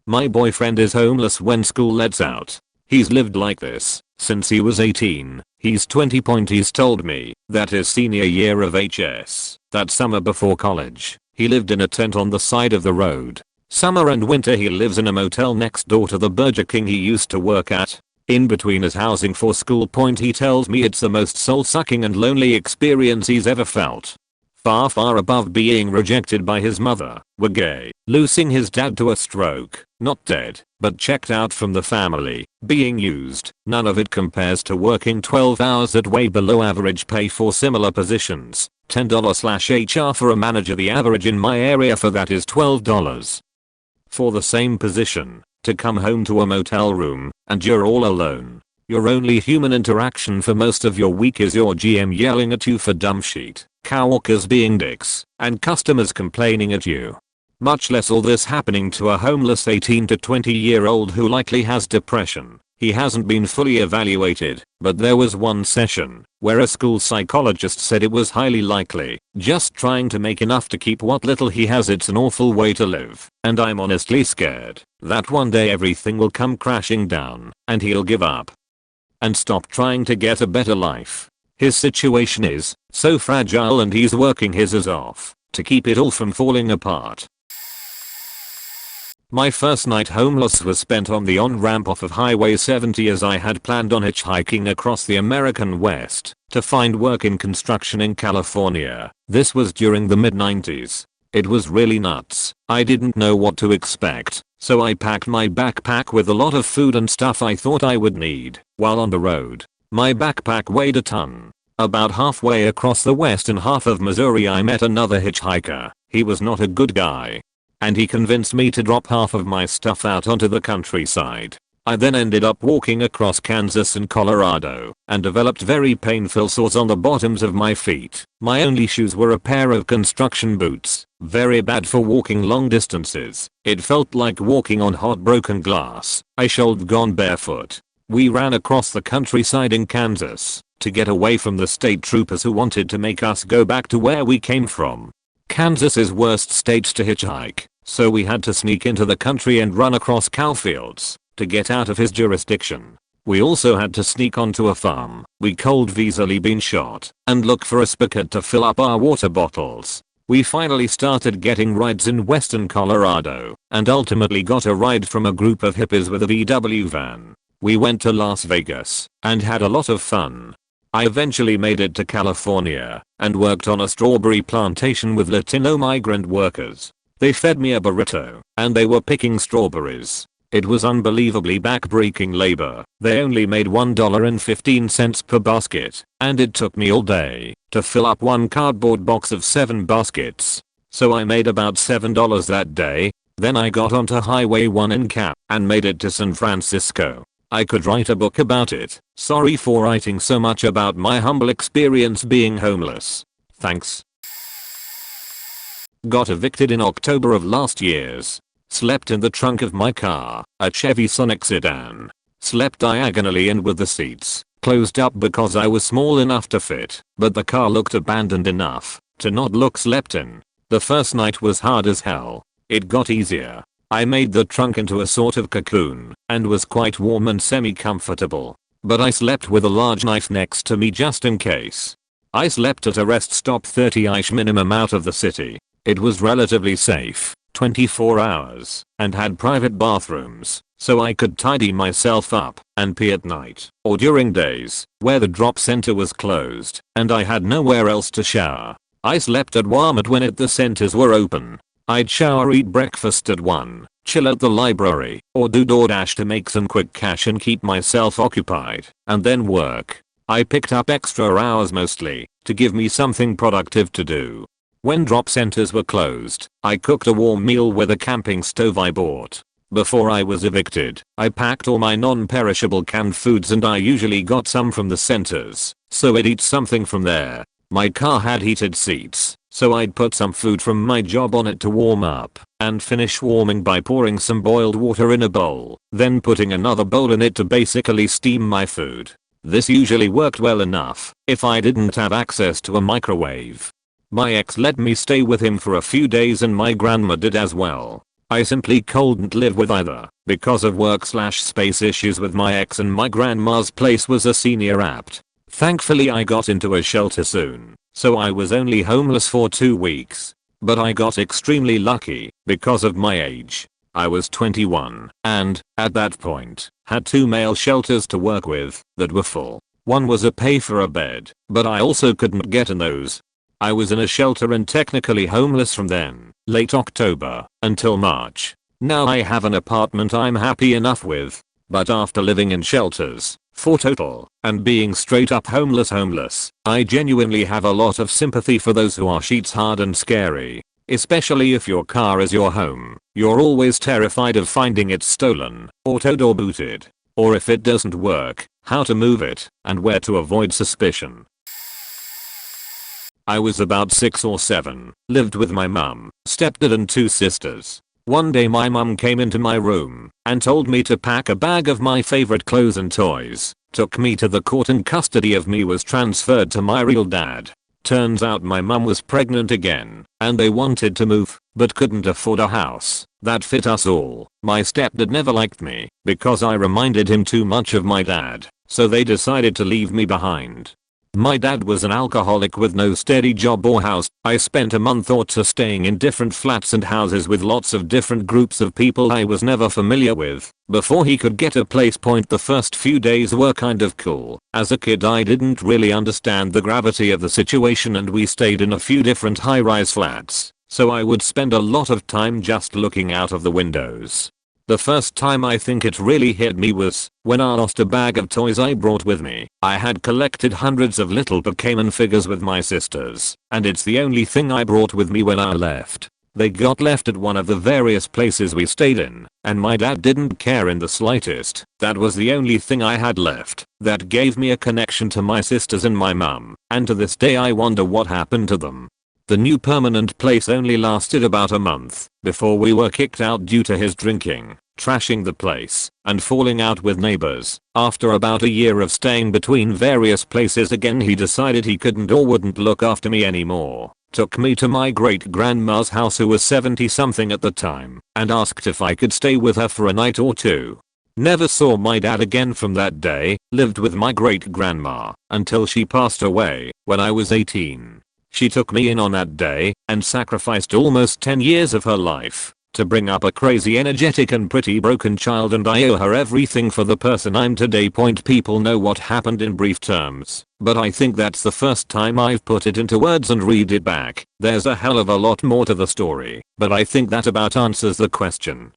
My boyfriend is homeless when school lets out. He's lived like this since he was 18. He's 20. He's told me that his senior year of HS, that summer before college, he lived in a tent on the side of the road. Summer and winter he lives in a motel next door to the Burger King he used to work at. In between his housing for school point he tells me it's the most soul-sucking and lonely experience he's ever felt. Far above being rejected by his mother, were gay, losing his dad to a stroke, not dead, but checked out from the family, being used. None of it compares to working 12 hours at way below average pay for similar positions. $10/HR for a manager. The average in my area for that is $12. For the same position, to come home to a motel room, and you're all alone. Your only human interaction for most of your week is your GM yelling at you for dumb shit, coworkers being dicks, and customers complaining at you. Much less all this happening to a homeless 18 to 20-year-old who likely has depression. He hasn't been fully evaluated, but there was one session where a school psychologist said it was highly likely, just trying to make enough to keep what little he has. It's an awful way to live, and I'm honestly scared that one day everything will come crashing down, and he'll give up and stop trying to get a better life. His situation is so fragile and he's working his ass off to keep it all from falling apart. My first night homeless was spent on the on-ramp off of Highway 70 as I had planned on hitchhiking across the American West to find work in construction in California. This was during the mid-90s. It was really nuts. I didn't know what to expect, so I packed my backpack with a lot of food and stuff I thought I would need. While on the road, my backpack weighed a ton. About halfway across the western half of Missouri I met another hitchhiker. He was not a good guy, and he convinced me to drop half of my stuff out onto the countryside. I then ended up walking across Kansas and Colorado and developed very painful sores on the bottoms of my feet. My only shoes were a pair of construction boots, very bad for walking long distances. It felt like walking on hot broken glass. I should have gone barefoot. We ran across the countryside in Kansas to get away from the state troopers who wanted to make us go back to where we came from. Kansas is worst state to hitchhike, so we had to sneak into the country and run across cowfields to get out of his jurisdiction. We also had to sneak onto a farm we cold easily been shot and look for a spigot to fill up our water bottles. We finally started getting rides in western Colorado and ultimately got a ride from a group of hippies with a VW van. We went to Las Vegas and had a lot of fun. I eventually made it to California and worked on a strawberry plantation with Latino migrant workers. They fed me a burrito and they were picking strawberries. It was unbelievably backbreaking labor. They only made $1.15 per basket, and it took me all day to fill up one cardboard box of 7 baskets. So I made about $7 that day. Then I got onto Highway 1 in Cap and made it to San Francisco. I could write a book about it. Sorry for writing so much about my humble experience being homeless. Thanks. Got evicted in October of last year's. Slept in the trunk of my car, a Chevy Sonic sedan. Slept diagonally and with the seats closed up because I was small enough to fit, but the car looked abandoned enough to not look slept in. The first night was hard as hell. It got easier. I made the trunk into a sort of cocoon and was quite warm and semi-comfortable, but I slept with a large knife next to me just in case. I slept at a rest stop 30-ish minimum out of the city. It was relatively safe, 24 hours, and had private bathrooms, so I could tidy myself up and pee at night or during days where the drop center was closed and I had nowhere else to shower. I slept at Walmart when the centers were open. I'd shower, eat breakfast at 1, chill at the library, or do DoorDash to make some quick cash and keep myself occupied, and then work. I picked up extra hours mostly to give me something productive to do. When drop centers were closed, I cooked a warm meal with a camping stove I bought. Before I was evicted, I packed all my non-perishable canned foods and I usually got some from the centers, so I'd eat something from there. My car had heated seats, so I'd put some food from my job on it to warm up, and finish warming by pouring some boiled water in a bowl, then putting another bowl in it to basically steam my food. This usually worked well enough if I didn't have access to a microwave. My ex let me stay with him for a few days and my grandma did as well. I simply couldn't live with either because of work/space issues with my ex, and my grandma's place was a senior apt. Thankfully I got into a shelter soon, so I was only homeless for 2 weeks. But I got extremely lucky because of my age. I was 21 and, at that point, had 2 male shelters to work with that were full. One was a pay for a bed, but I also couldn't get in those. I was in a shelter and technically homeless from then, late October, until March. Now I have an apartment I'm happy enough with. But after living in shelters, 4 total, and being straight up homeless, I genuinely have a lot of sympathy for those who are sheets hard and scary. Especially if your car is your home, you're always terrified of finding it stolen, or towed or booted. Or if it doesn't work, how to move it, and where to avoid suspicion. I was about 6 or 7, lived with my mum, stepdad and 2 sisters. One day my mum came into my room and told me to pack a bag of my favorite clothes and toys, took me to the court and custody of me was transferred to my real dad. Turns out my mum was pregnant again, and they wanted to move, but couldn't afford a house that fit us all. My stepdad never liked me because I reminded him too much of my dad, so they decided to leave me behind. My dad was an alcoholic with no steady job or house. I spent a month or two staying in different flats and houses with lots of different groups of people I was never familiar with, before he could get a place. The first few days were kind of cool. As a kid I didn't really understand the gravity of the situation and we stayed in a few different high-rise flats, so I would spend a lot of time just looking out of the windows. The first time I think it really hit me was when I lost a bag of toys I brought with me. I had collected hundreds of little Pokemon figures with my sisters, and it's the only thing I brought with me when I left. They got left at one of the various places we stayed in, and my dad didn't care in the slightest. That was the only thing I had left that gave me a connection to my sisters and my mum, and to this day I wonder what happened to them. The new permanent place only lasted about a month before we were kicked out due to his drinking, trashing the place, and falling out with neighbors. After about a year of staying between various places again he decided he couldn't or wouldn't look after me anymore. Took me to my great grandma's house who was 70 something at the time, and asked if I could stay with her for a night or two. Never saw my dad again from that day, lived with my great grandma until she passed away when I was 18. She took me in on that day and sacrificed almost 10 years of her life to bring up a crazy, energetic and pretty broken child, and I owe her everything for the person I'm today. People know what happened in brief terms, but I think that's the first time I've put it into words and read it back. There's a hell of a lot more to the story, but I think that about answers the question.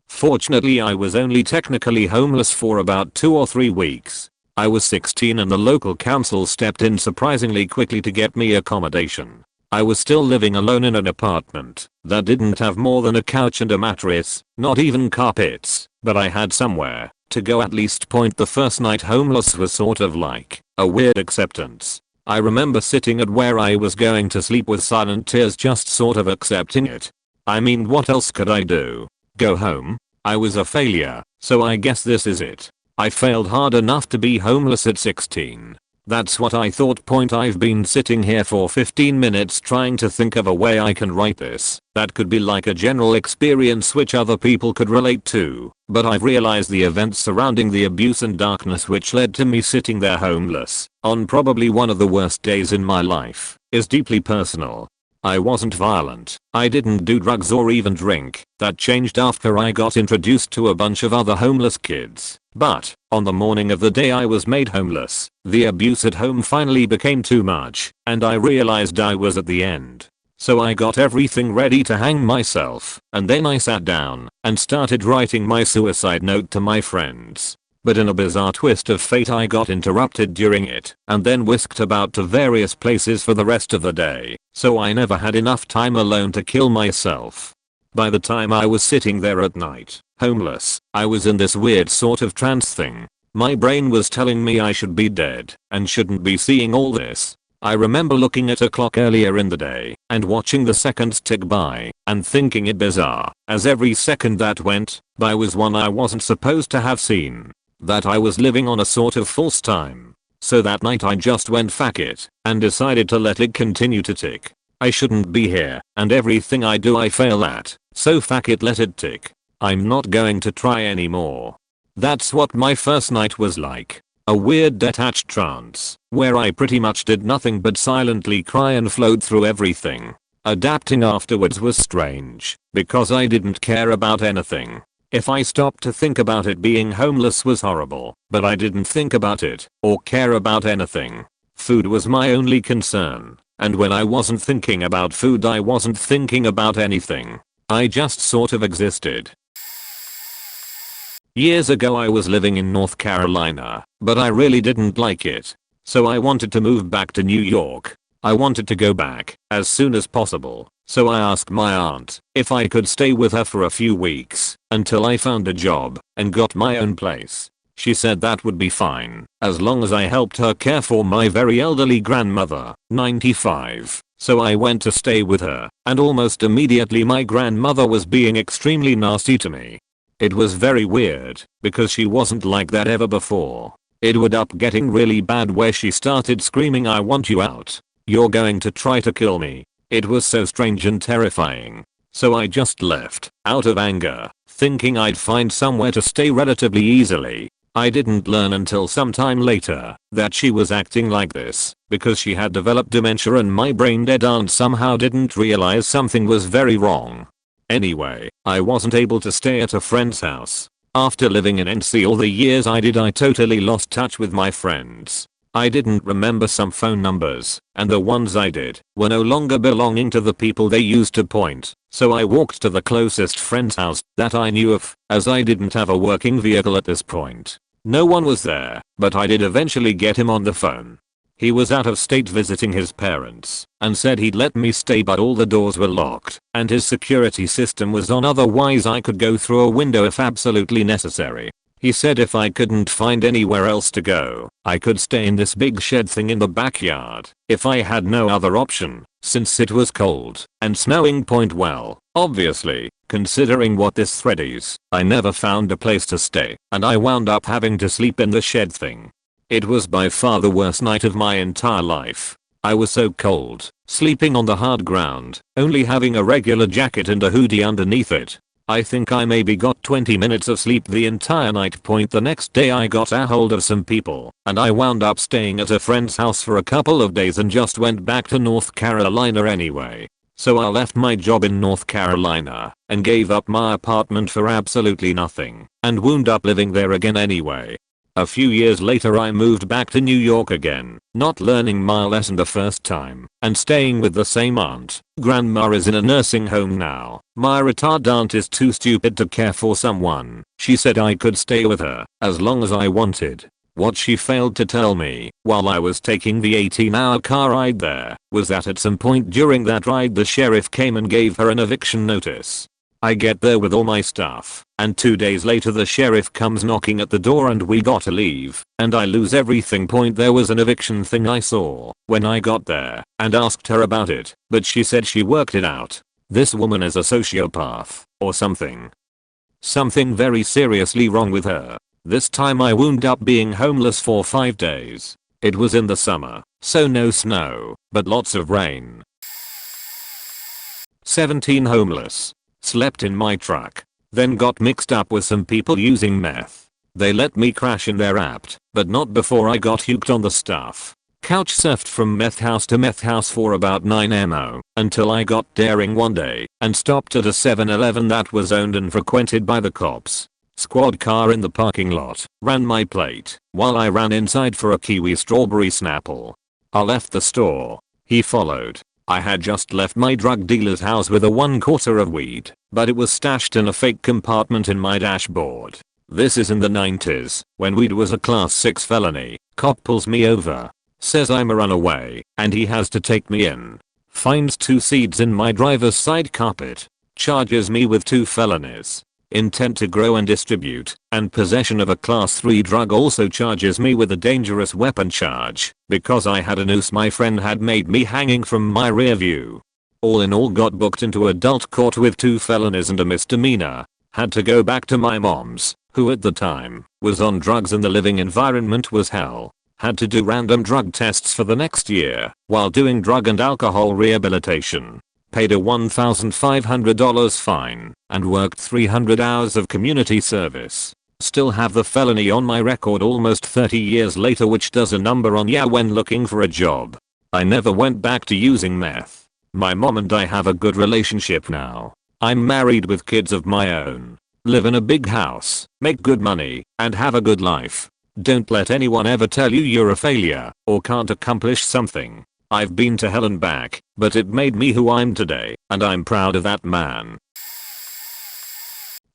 Fortunately I was only technically homeless for about 2 or 3 weeks. I was 16 and the local council stepped in surprisingly quickly to get me accommodation. I was still living alone in an apartment that didn't have more than a couch and a mattress, not even carpets, but I had somewhere to go at least. The first night homeless was sort of like a weird acceptance. I remember sitting at where I was going to sleep with silent tears, just sort of accepting it. I mean, what else could I do? Go home? I was a failure, so I guess this is it. I failed hard enough to be homeless at 16. That's what I thought. I've been sitting here for 15 minutes trying to think of a way I can write this that could be like a general experience which other people could relate to, but I've realized the events surrounding the abuse and darkness which led to me sitting there homeless on probably one of the worst days in my life is deeply personal. I wasn't violent, I didn't do drugs or even drink. That changed after I got introduced to a bunch of other homeless kids. But, on the morning of the day I was made homeless, the abuse at home finally became too much, and I realized I was at the end. So I got everything ready to hang myself, and then I sat down and started writing my suicide note to my friends. But in a bizarre twist of fate I got interrupted during it and then whisked about to various places for the rest of the day, so I never had enough time alone to kill myself. By the time I was sitting there at night, homeless, I was in this weird sort of trance thing. My brain was telling me I should be dead and shouldn't be seeing all this. I remember looking at a clock earlier in the day and watching the seconds tick by and thinking it bizarre, as every second that went by was one I wasn't supposed to have seen. That I was living on a sort of false time. So that night I just went fuck it and decided to let it continue to tick. I shouldn't be here, and everything I do I fail at, so fuck it, let it tick. I'm not going to try anymore. That's what my first night was like. A weird detached trance, where I pretty much did nothing but silently cry and float through everything. Adapting afterwards was strange, because I didn't care about anything. If I stopped to think about it, being homeless was horrible, but I didn't think about it, or care about anything. Food was my only concern, and when I wasn't thinking about food I wasn't thinking about anything. I just sort of existed. Years ago I was living in North Carolina, but I really didn't like it. So I wanted to move back to New York. I wanted to go back as soon as possible, so I asked my aunt if I could stay with her for a few weeks until I found a job and got my own place. She said that would be fine as long as I helped her care for my very elderly grandmother, 95. So I went to stay with her, and almost immediately my grandmother was being extremely nasty to me. It was very weird, because she wasn't like that ever before. It would up getting really bad where she started screaming, "I want you out. You're going to try to kill me." It was so strange and terrifying. So I just left, out of anger, thinking I'd find somewhere to stay relatively easily. I didn't learn until some time later that she was acting like this because she had developed dementia, and my brain dead aunt somehow didn't realize something was very wrong. Anyway, I wasn't able to stay at a friend's house. After living in NC all the years I did, I totally lost touch with my friends. I didn't remember some phone numbers, and the ones I did were no longer belonging to the people they used to point. So I walked to the closest friend's house that I knew of, as I didn't have a working vehicle at this point. No one was there, but I did eventually get him on the phone. He was out of state visiting his parents and said he'd let me stay, but all the doors were locked and his security system was on, otherwise I could go through a window if absolutely necessary. He said if I couldn't find anywhere else to go, I could stay in this big shed thing in the backyard if I had no other option, since it was cold and snowing. Well, obviously, considering what this threat is, I never found a place to stay, and I wound up having to sleep in the shed thing. It was by far the worst night of my entire life. I was so cold, sleeping on the hard ground, only having a regular jacket and a hoodie underneath it. I think I maybe got 20 minutes of sleep the entire night. The next day I got a hold of some people, and I wound up staying at a friend's house for a couple of days and just went back to North Carolina anyway. So I left my job in North Carolina and gave up my apartment for absolutely nothing and wound up living there again anyway. A few years later I moved back to New York again, not learning my lesson the first time, and staying with the same aunt. Grandma is in a nursing home now. My retired aunt is too stupid to care for someone. She said I could stay with her as long as I wanted. What she failed to tell me while I was taking the 18-hour car ride there was that at some point during that ride the sheriff came and gave her an eviction notice. I get there with all my stuff, and 2 days later the sheriff comes knocking at the door and we gotta leave, and I lose everything. There was an eviction thing I saw when I got there and asked her about it, but she said she worked it out. This woman is a sociopath or something. Something very seriously wrong with her. This time I wound up being homeless for 5 days. It was in the summer, so no snow, but lots of rain. 17 homeless. Slept in my truck. Then got mixed up with some people using meth. They let me crash in their apt, but not before I got hooked on the stuff. Couch surfed from meth house to meth house for about 9 mo until I got daring one day and stopped at a 7-Eleven that was owned and frequented by the cops. Squad car in the parking lot ran my plate while I ran inside for a kiwi strawberry Snapple. I left the store. He followed. I had just left my drug dealer's house with a 1/4 of weed, but it was stashed in a fake compartment in my dashboard. This is in the 90s, when weed was a class 6 felony. Cop pulls me over, says I'm a runaway, and he has to take me in. Finds 2 seeds in my driver's side carpet. Charges me with 2 felonies. Intent to grow and distribute, and possession of a class 3 drug. Also charges me with a dangerous weapon charge, because I had a noose my friend had made me hanging from my rear view. All in all got booked into adult court with 2 felonies and a misdemeanor. Had to go back to my mom's, who at the time was on drugs and the living environment was hell. Had to do random drug tests for the next year while doing drug and alcohol rehabilitation. Paid a $1,500 fine and worked 300 hours of community service. Still have the felony on my record almost 30 years later, which does a number on yeah when looking for a job. I never went back to using meth. My mom and I have a good relationship now. I'm married with kids of my own. Live in a big house, make good money, and have a good life. Don't let anyone ever tell you you're a failure or can't accomplish something. I've been to hell and back, but it made me who I'm today, and I'm proud of that, man.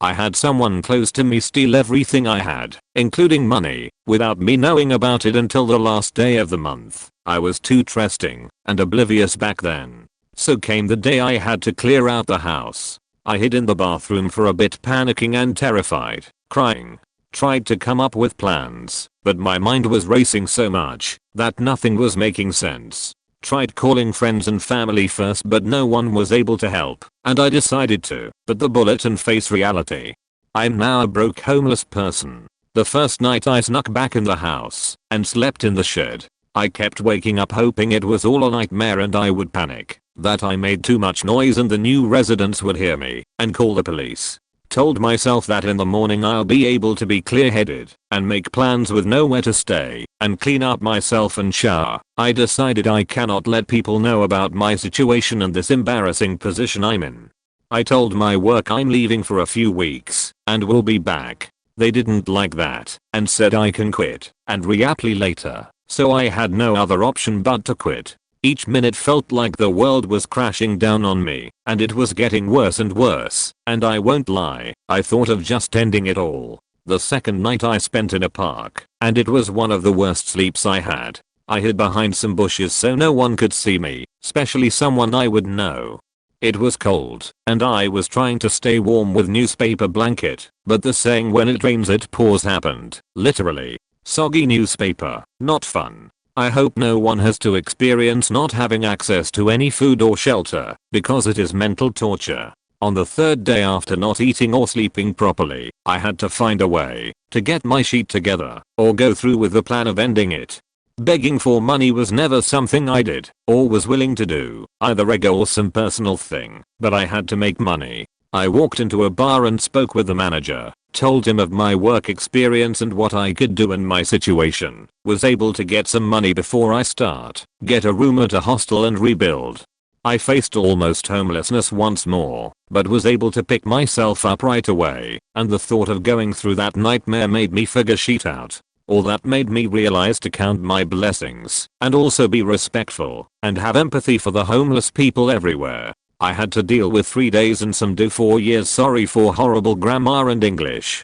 I had someone close to me steal everything I had, including money, without me knowing about it until the last day of the month. I was too trusting and oblivious back then. So came the day I had to clear out the house. I hid in the bathroom for a bit, panicking and terrified, crying. Tried to come up with plans, but my mind was racing so much that nothing was making sense. Tried calling friends and family first, but no one was able to help, and I decided to bite the bullet and face reality. I'm now a broke homeless person. The first night I snuck back in the house and slept in the shed. I kept waking up hoping it was all a nightmare and I would panic that I made too much noise and the new residents would hear me and call the police. Told myself that in the morning I'll be able to be clear-headed and make plans with nowhere to stay and clean up myself and shower. I decided I cannot let people know about my situation and this embarrassing position I'm in. I told my work I'm leaving for a few weeks and will be back. They didn't like that and said I can quit and reapply later, so I had no other option but to quit. Each minute felt like the world was crashing down on me, and it was getting worse and worse, and I won't lie, I thought of just ending it all. The second night I spent in a park, and it was one of the worst sleeps I had. I hid behind some bushes so no one could see me, especially someone I would know. It was cold, and I was trying to stay warm with newspaper blanket, but the saying when it rains it pours happened, literally. Soggy newspaper, not fun. I hope no one has to experience not having access to any food or shelter, because it is mental torture. On the third day after not eating or sleeping properly, I had to find a way to get my sheet together or go through with the plan of ending it. Begging for money was never something I did or was willing to do, either ego or some personal thing, but I had to make money. I walked into a bar and spoke with the manager, told him of my work experience and what I could do in my situation, was able to get some money before I start, get a room at a hostel and rebuild. I faced almost homelessness once more, but was able to pick myself up right away, and the thought of going through that nightmare made me figure shit out. All that made me realize to count my blessings, and also be respectful, and have empathy for the homeless people everywhere. I had to deal with 3 days and some do 4 years. Sorry for horrible grammar and English.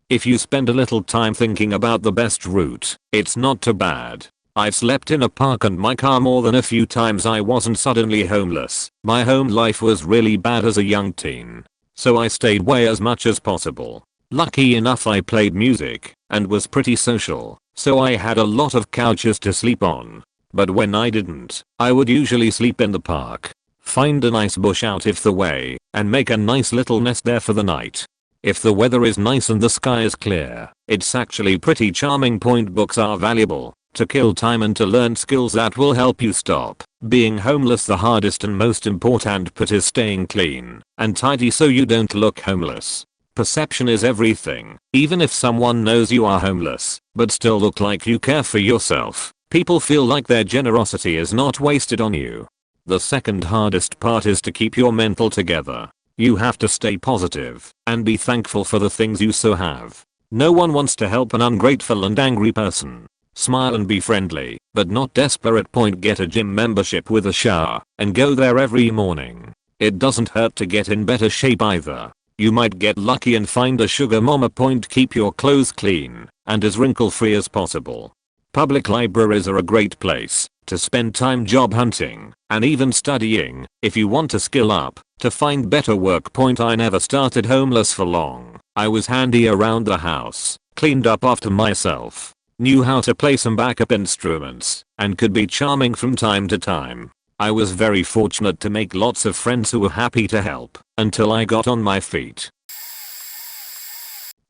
If you spend a little time thinking about the best route, it's not too bad. I've slept in a park and my car more than a few times. I wasn't suddenly homeless. My home life was really bad as a young teen, so I stayed away as much as possible. Lucky enough I played music and was pretty social, so I had a lot of couches to sleep on. But when I didn't, I would usually sleep in the park, find a nice bush out of the way, and make a nice little nest there for the night. If the weather is nice and the sky is clear, it's actually pretty charming. Point books are valuable to kill time and to learn skills that will help you stop being homeless. The hardest and most important part is staying clean and tidy so you don't look homeless. Perception is everything. Even if someone knows you are homeless, but still look like you care for yourself, people feel like their generosity is not wasted on you. The second hardest part is to keep your mental together. You have to stay positive and be thankful for the things you so have. No one wants to help an ungrateful and angry person. Smile and be friendly, but not desperate. Point get a gym membership with a shower and go there every morning. It doesn't hurt to get in better shape either. You might get lucky and find a sugar mama. Point keep your clothes clean and as wrinkle free as possible. Public libraries are a great place to spend time job hunting and even studying if you want to skill up to find better work. Point I never started homeless for long. I was handy around the house, cleaned up after myself, knew how to play some backup instruments, and could be charming from time to time. I was very fortunate to make lots of friends who were happy to help until I got on my feet.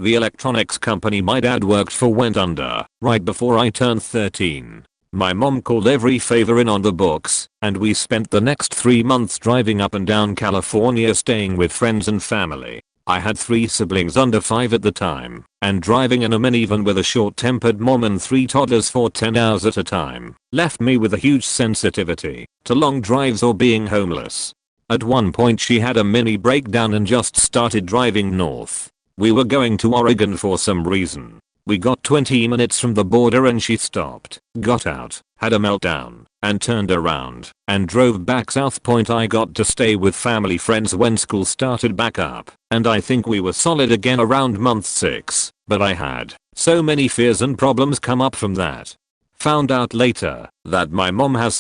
The electronics company my dad worked for went under right before I turned 13. My mom called every favor in on the books, and we spent the next 3 months driving up and down California staying with friends and family. I had 3 siblings under 5 at the time, and driving in a minivan with a short-tempered mom and 3 toddlers for 10 hours at a time left me with a huge sensitivity to long drives or being homeless. At one point she had a mini breakdown and just started driving north. We were going to Oregon for some reason. We got 20 minutes from the border and she stopped, got out, had a meltdown, and turned around, and drove back south. I got to stay with family friends when school started back up, and I think we were solid again around month 6, but I had so many fears and problems come up from that. Found out later that my mom had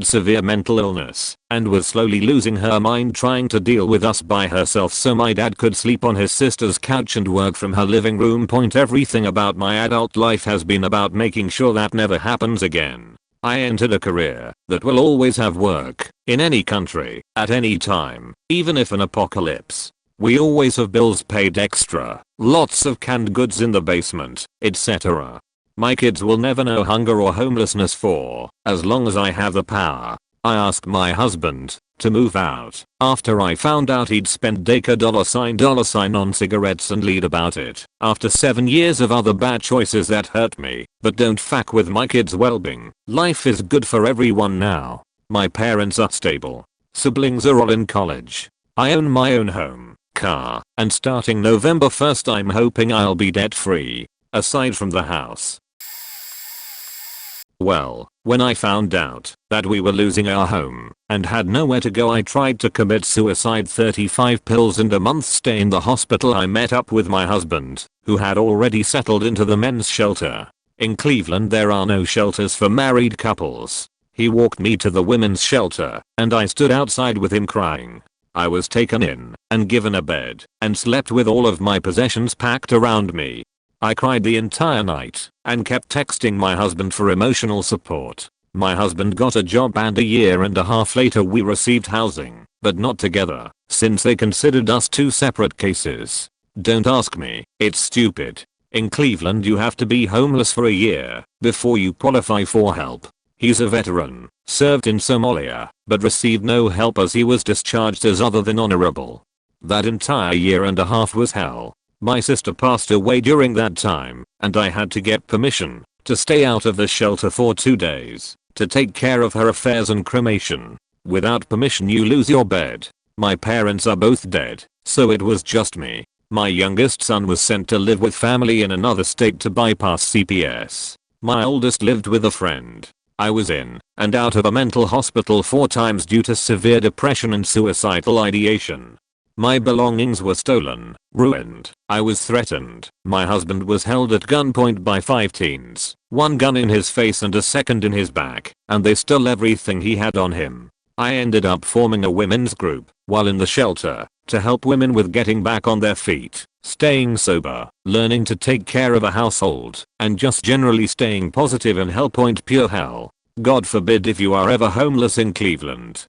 severe mental illness and was slowly losing her mind trying to deal with us by herself so my dad could sleep on his sister's couch and work from her living room. Everything about my adult life has been about making sure that never happens again. I entered a career that will always have work in any country at any time, even if an apocalypse. We always have bills paid extra, lots of canned goods in the basement, etc. My kids will never know hunger or homelessness for as long as I have the power. I asked my husband to move out after I found out he'd spent $$ on cigarettes and lied about it. After 7 years of other bad choices that hurt me, but don't fuck with my kids' well-being. Life is good for everyone now. My parents are stable. Siblings are all in college. I own my own home, car, and starting November 1st I'm hoping I'll be debt free. Aside from the house. Well, when I found out that we were losing our home and had nowhere to go I tried to commit suicide. 35 pills and a month stay in the hospital. I met up with my husband, who had already settled into the men's shelter. In Cleveland there are no shelters for married couples. He walked me to the women's shelter and I stood outside with him crying. I was taken in and given a bed and slept with all of my possessions packed around me. I cried the entire night and kept texting my husband for emotional support. My husband got a job and a year and a half later we received housing, but not together, since they considered us 2 separate cases. Don't ask me, it's stupid. In Cleveland you have to be homeless for a year before you qualify for help. He's a veteran, served in Somalia, but received no help as he was discharged as other than honorable. That entire year and a half was hell. My sister passed away during that time, and I had to get permission to stay out of the shelter for 2 days to take care of her affairs and cremation. Without permission you lose your bed. My parents are both dead, so it was just me. My youngest son was sent to live with family in another state to bypass CPS. My oldest lived with a friend. I was in and out of a mental hospital 4 times due to severe depression and suicidal ideation. My belongings were stolen, ruined, I was threatened, my husband was held at gunpoint by 5 teens, 1 gun in his face and a second in his back, and they stole everything he had on him. I ended up forming a women's group, while in the shelter, to help women with getting back on their feet, staying sober, learning to take care of a household, and just generally staying positive in hell. Pure hell. God forbid if you are ever homeless in Cleveland.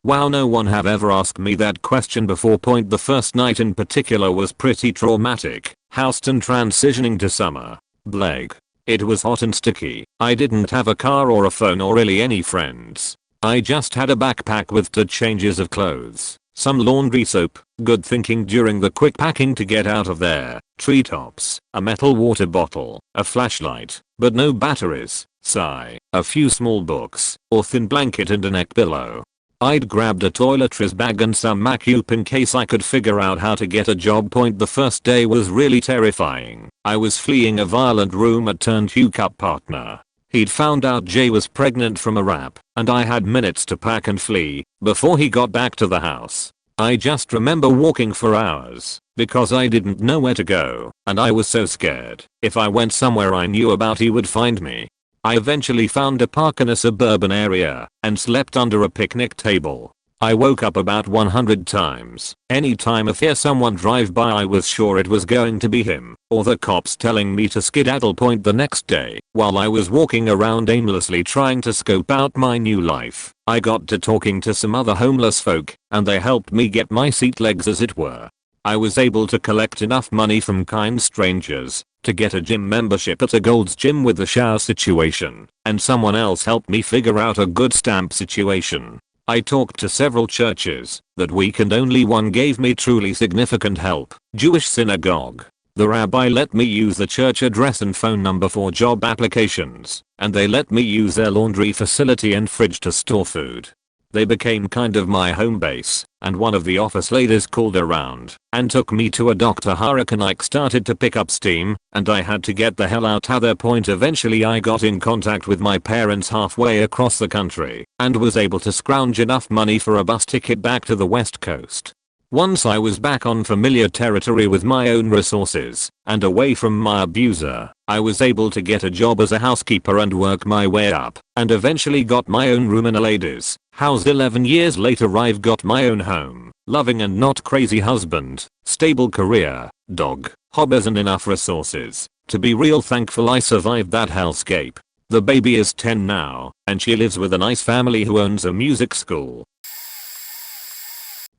Wow, no one have ever asked me that question before. The first night in particular was pretty traumatic. Houston transitioning to summer. Bleg. It was hot and sticky. I didn't have a car or a phone or really any friends. I just had a backpack with 2 changes of clothes, some laundry soap, good thinking during the quick packing to get out of there, treetops, a metal water bottle, a flashlight, but no batteries, sigh, a few small books, or thin blanket and a neck pillow. I'd grabbed a toiletries bag and some Mac-Up in case I could figure out how to get a job. The first day was really terrifying. I was fleeing a violent roommate turned hookup partner. He'd found out Jay was pregnant from a rap, and I had minutes to pack and flee before he got back to the house. I just remember walking for hours because I didn't know where to go, and I was so scared. If I went somewhere I knew about he would find me. I eventually found a park in a suburban area and slept under a picnic table. I woke up about 100 times. Anytime I hear someone drive by I was sure it was going to be him or the cops telling me to skedaddle. The next day, while I was walking around aimlessly trying to scope out my new life, I got to talking to some other homeless folk and they helped me get my seat legs as it were. I was able to collect enough money from kind strangers to get a gym membership at a Gold's Gym with the shower situation, and someone else helped me figure out a good stamp situation. I talked to several churches. That weekend only one gave me truly significant help. Jewish synagogue. The rabbi let me use the church address and phone number for job applications, and they let me use their laundry facility and fridge to store food. They became kind of my home base, and one of the office ladies called around and took me to a doctor. Hurricane Ike started to pick up steam, and I had to get the hell out. At that point eventually I got in contact with my parents halfway across the country and was able to scrounge enough money for a bus ticket back to the West Coast. Once I was back on familiar territory with my own resources and away from my abuser, I was able to get a job as a housekeeper and work my way up, and eventually got my own room in a lady's house. 11 years later I've got my own home, loving and not crazy husband, stable career, dog, hobbies and enough resources to be real thankful I survived that hellscape. The baby is 10 now, and she lives with a nice family who owns a music school.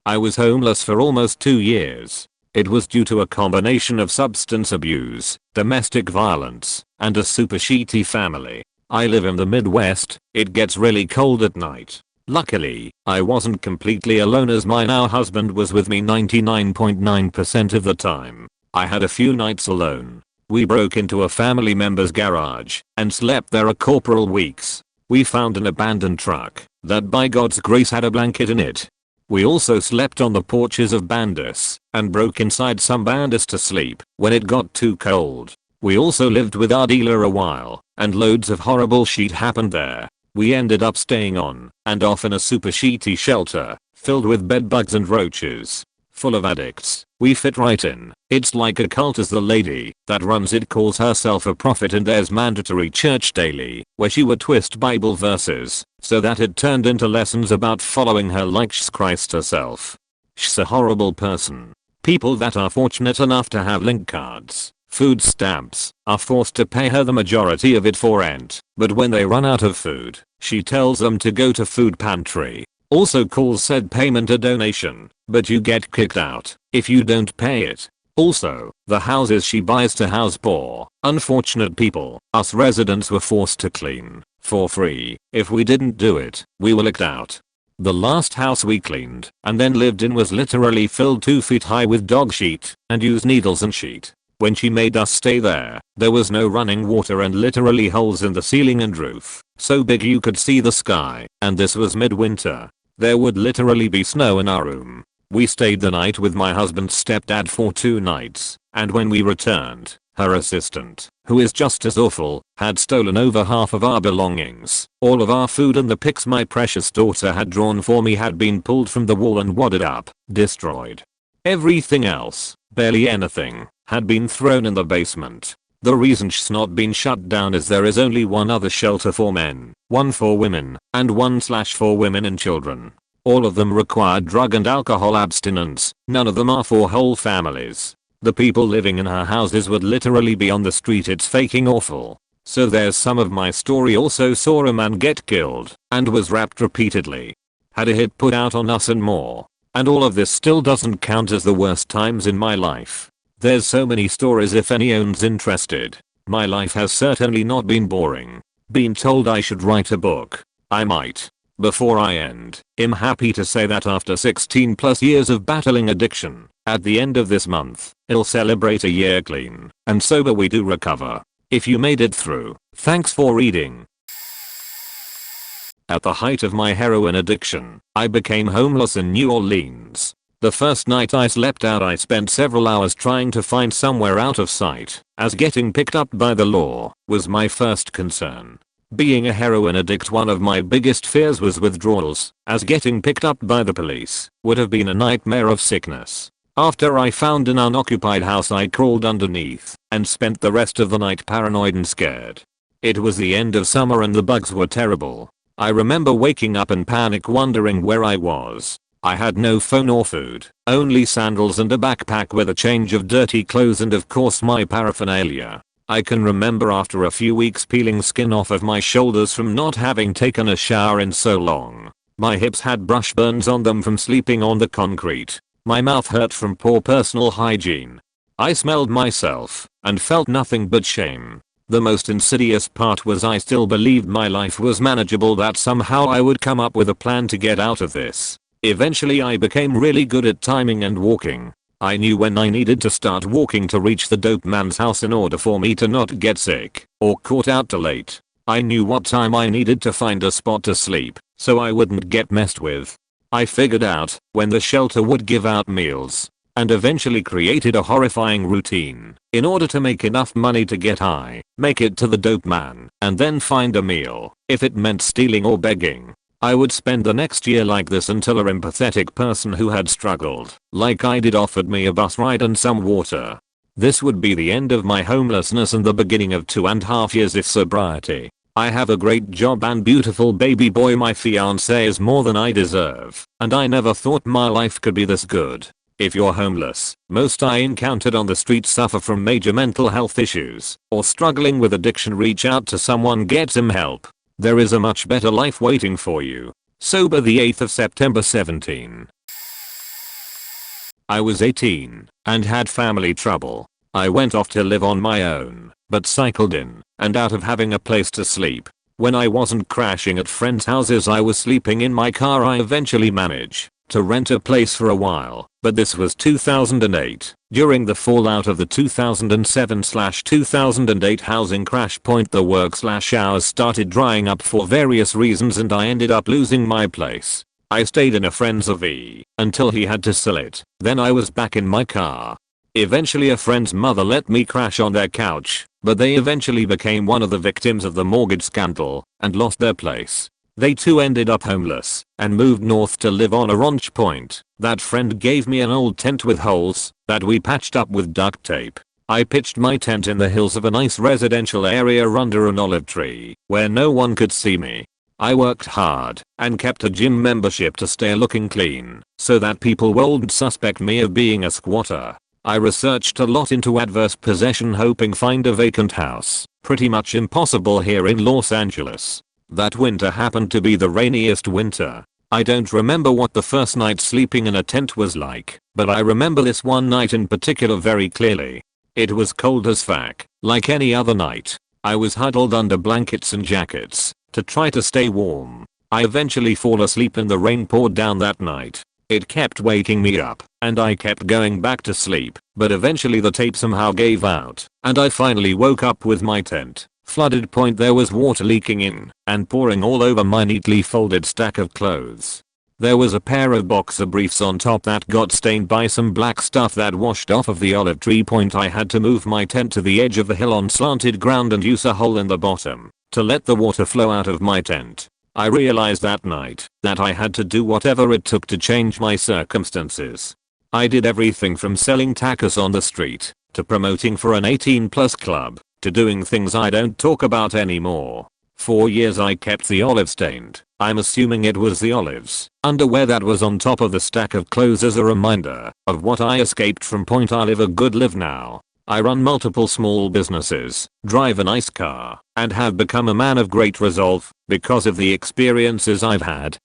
I was homeless for almost 2 years. It was due to a combination of substance abuse, domestic violence, and a super shitty family. I live in the Midwest. It gets really cold at night. Luckily, I wasn't completely alone as my now husband was with me 99.9% of the time. I had a few nights alone. We broke into a family member's garage and slept there a couple weeks. We found an abandoned truck that by God's grace had a blanket in it. We also slept on the porches of bandits and broke inside some bandits to sleep when it got too cold. We also lived with our dealer a while, and loads of horrible shit happened there. We ended up staying on and off in a super shitty shelter filled with bedbugs and roaches. Full of addicts. We fit right in. It's like a cult, as the lady that runs it calls herself a prophet, and there's mandatory church daily where she would twist Bible verses so that it turned into lessons about following her like she's Christ herself. She's a horrible person. People that are fortunate enough to have link cards, food stamps, are forced to pay her the majority of it for rent, but when they run out of food, she tells them to go to food pantry. Also calls said payment a donation, but you get kicked out if you don't pay it. Also, the houses she buys to house poor, unfortunate people, us residents were forced to clean for free. If we didn't do it, we were licked out. The last house we cleaned and then lived in was literally filled 2 feet high with dog shit and used needles and sheet. When she made us stay there was no running water and literally holes in the ceiling and roof, so big you could see the sky, and this was midwinter. There would literally be snow in our room. We stayed the night with my husband's stepdad for 2 nights, and when we returned, her assistant, who is just as awful, had stolen over half of our belongings. All of our food and the pics my precious daughter had drawn for me had been pulled from the wall and wadded up, destroyed. Everything else, barely anything, had been thrown in the basement. The reason she's not been shut down is there is only one other shelter for men, one for women, and one for women and children. All of them require drug and alcohol abstinence. None of them are for whole families. The people living in her houses would literally be on the street. It's faking awful. So there's some of my story. Also saw a man get killed and was raped repeatedly. Had a hit put out on us and more. And all of this still doesn't count as the worst times in my life. There's so many stories if anyone's interested. My life has certainly not been boring. Been told I should write a book. I might. Before I end, I'm happy to say that after 16 plus years of battling addiction, at the end of this month, I'll celebrate a year clean and sober. We do recover. If you made it through, thanks for reading. At the height of my heroin addiction, I became homeless in New Orleans. The first night I slept out I spent several hours trying to find somewhere out of sight, as getting picked up by the law was my first concern. Being a heroin addict, one of my biggest fears was withdrawals, as getting picked up by the police would have been a nightmare of sickness. After I found an unoccupied house I crawled underneath and spent the rest of the night paranoid and scared. It was the end of summer and the bugs were terrible. I remember waking up in panic wondering where I was. I had no phone or food, only sandals and a backpack with a change of dirty clothes and of course my paraphernalia. I can remember after a few weeks peeling skin off of my shoulders from not having taken a shower in so long. My hips had brush burns on them from sleeping on the concrete. My mouth hurt from poor personal hygiene. I smelled myself and felt nothing but shame. The most insidious part was I still believed my life was manageable, that somehow I would come up with a plan to get out of this. Eventually I became really good at timing and walking. I knew when I needed to start walking to reach the dope man's house in order for me to not get sick or caught out too late. I knew what time I needed to find a spot to sleep so I wouldn't get messed with. I figured out when the shelter would give out meals and eventually created a horrifying routine in order to make enough money to get high, make it to the dope man, and then find a meal. If it meant stealing or begging, I would spend the next year like this until a empathetic person who had struggled like I did offered me a bus ride and some water. This would be the end of my homelessness and the beginning of 2.5 years of sobriety. I have a great job and beautiful baby boy. My fiance is more than I deserve, and I never thought my life could be this good. If you're homeless, most I encountered on the street suffer from major mental health issues or struggling with addiction, reach out to someone, get some help. There is a much better life waiting for you. Sober, the 8th of September 17. I was 18 and had family trouble. I went off to live on my own, but cycled in and out of having a place to sleep. When I wasn't crashing at friends' houses, I was sleeping in my car. I eventually managed to rent a place for a while, but this was 2008, during the fallout of the 2007/2008 housing crash point. The work/hours started drying up for various reasons and I ended up losing my place. I stayed in a friend's RV until he had to sell it. Then I was back in my car. Eventually a friend's mother let me crash on their couch, but they eventually became one of the victims of the mortgage scandal and lost their place. They too ended up homeless and moved north to live on a ranch point. That friend gave me an old tent with holes that we patched up with duct tape. I pitched my tent in the hills of a nice residential area under an olive tree where no one could see me. I worked hard and kept a gym membership to stay looking clean so that people wouldn't suspect me of being a squatter. I researched a lot into adverse possession, hoping find a vacant house. Pretty much impossible here in Los Angeles. That winter happened to be the rainiest winter. I don't remember what the first night sleeping in a tent was like, but I remember this one night in particular very clearly. It was cold as fuck, like any other night. I was huddled under blankets and jackets to try to stay warm. I eventually fall asleep and the rain poured down that night. It kept waking me up, and I kept going back to sleep, but eventually the tape somehow gave out, and I finally woke up with my tent flooded. There was water leaking in and pouring all over my neatly folded stack of clothes. There was a pair of boxer briefs on top that got stained by some black stuff that washed off of the olive tree. I had to move my tent to the edge of the hill on slanted ground and use a hole in the bottom to let the water flow out of my tent. I realized that night that I had to do whatever it took to change my circumstances. I did everything from selling tacos on the street to promoting for an 18+ club to doing things I don't talk about anymore. For years I kept the olive stained, I'm assuming it was the olives, underwear that was on top of the stack of clothes as a reminder of what I escaped from. I live a good life now. I run multiple small businesses, drive a nice car, and have become a man of great resolve because of the experiences I've had.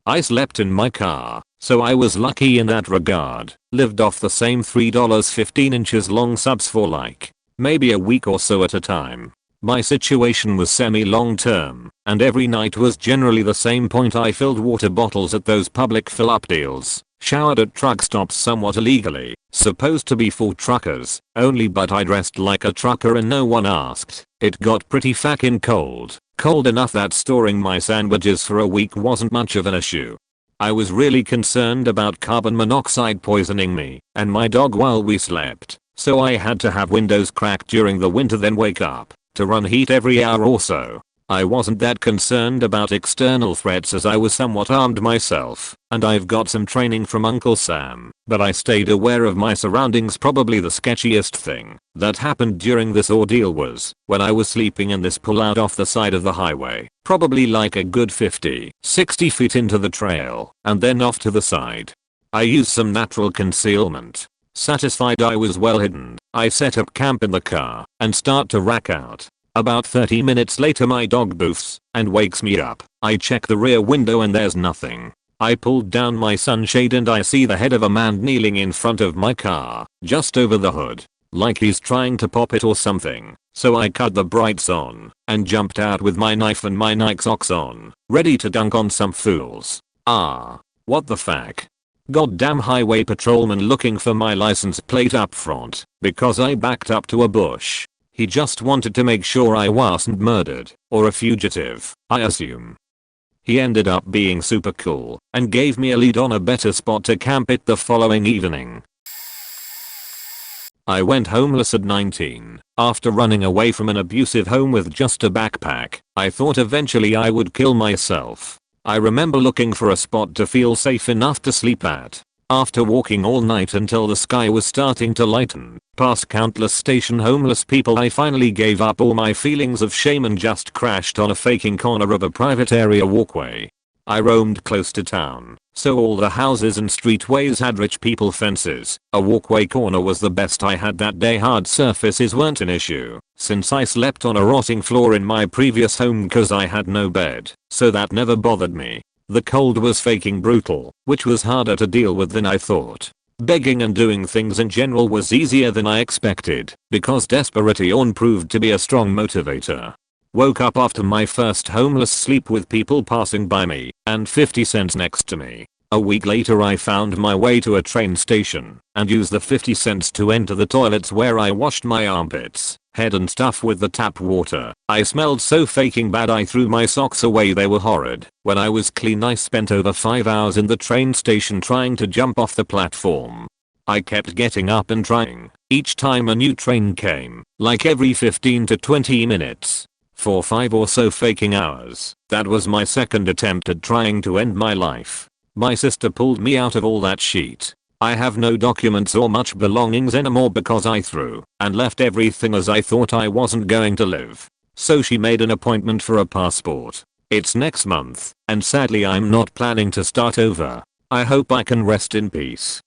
I slept in my car, so I was lucky in that regard. Lived off the same $3 15 inches long subs for like maybe a week or so at a time. My situation was semi-long term, and every night was generally the same. I filled water bottles at those public fill-up deals, showered at truck stops somewhat illegally, supposed to be for truckers only, but I dressed like a trucker and no one asked. It got pretty fucking cold. Cold enough that storing my sandwiches for a week wasn't much of an issue. I was really concerned about carbon monoxide poisoning me and my dog while we slept, so I had to have windows cracked during the winter, then wake up to run heat every hour or so. I wasn't that concerned about external threats as I was somewhat armed myself, and I've got some training from Uncle Sam, but I stayed aware of my surroundings. Probably the sketchiest thing that happened during this ordeal was when I was sleeping in this pullout off the side of the highway, probably like a good 50-60 feet into the trail, and then off to the side. I used some natural concealment. Satisfied I was well hidden, I set up camp in the car and start to rack out. About 30 minutes later my dog boofs and wakes me up. I check the rear window and there's nothing. I pulled down my sunshade and I see the head of a man kneeling in front of my car, just over the hood. like he's trying to pop it or something. So I cut the brights on and jumped out with my knife and my Nike socks on, ready to dunk on some fools. What the fuck? Goddamn highway patrolman looking for my license plate up front because I backed up to a bush. He just wanted to make sure I wasn't murdered or a fugitive, I assume. He ended up being super cool and gave me a lead on a better spot to camp it the following evening. I went homeless at 19. After running away from an abusive home with just a backpack, I thought eventually I would kill myself. I remember looking for a spot to feel safe enough to sleep at. After walking all night until the sky was starting to lighten, past countless station homeless people, I finally gave up all my feelings of shame and just crashed on a faking corner of a private area walkway. I roamed close to town, so all the houses and streetways had rich people fences. A walkway corner was the best I had that day. Hard surfaces weren't an issue, since I slept on a rotting floor in my previous home cause I had no bed, so that never bothered me. The cold was faking brutal, which was harder to deal with than I thought. Begging and doing things in general was easier than I expected, because desperation proved to be a strong motivator. Woke up after my first homeless sleep with people passing by me and 50 cents next to me. A week later I found my way to a train station and used the 50 cents to enter the toilets where I washed my armpits, head and stuff with the tap water. I smelled so faking bad I threw my socks away, they were horrid. When I was clean I spent over 5 hours in the train station trying to jump off the platform. I kept getting up and trying, each time a new train came, like every 15 to 20 minutes. For 5 or so faking hours, that was my second attempt at trying to end my life. My sister pulled me out of all that shit. I have no documents or much belongings anymore because I threw and left everything as I thought I wasn't going to live. So she made an appointment for a passport. It's next month, and sadly I'm not planning to start over. I hope I can rest in peace.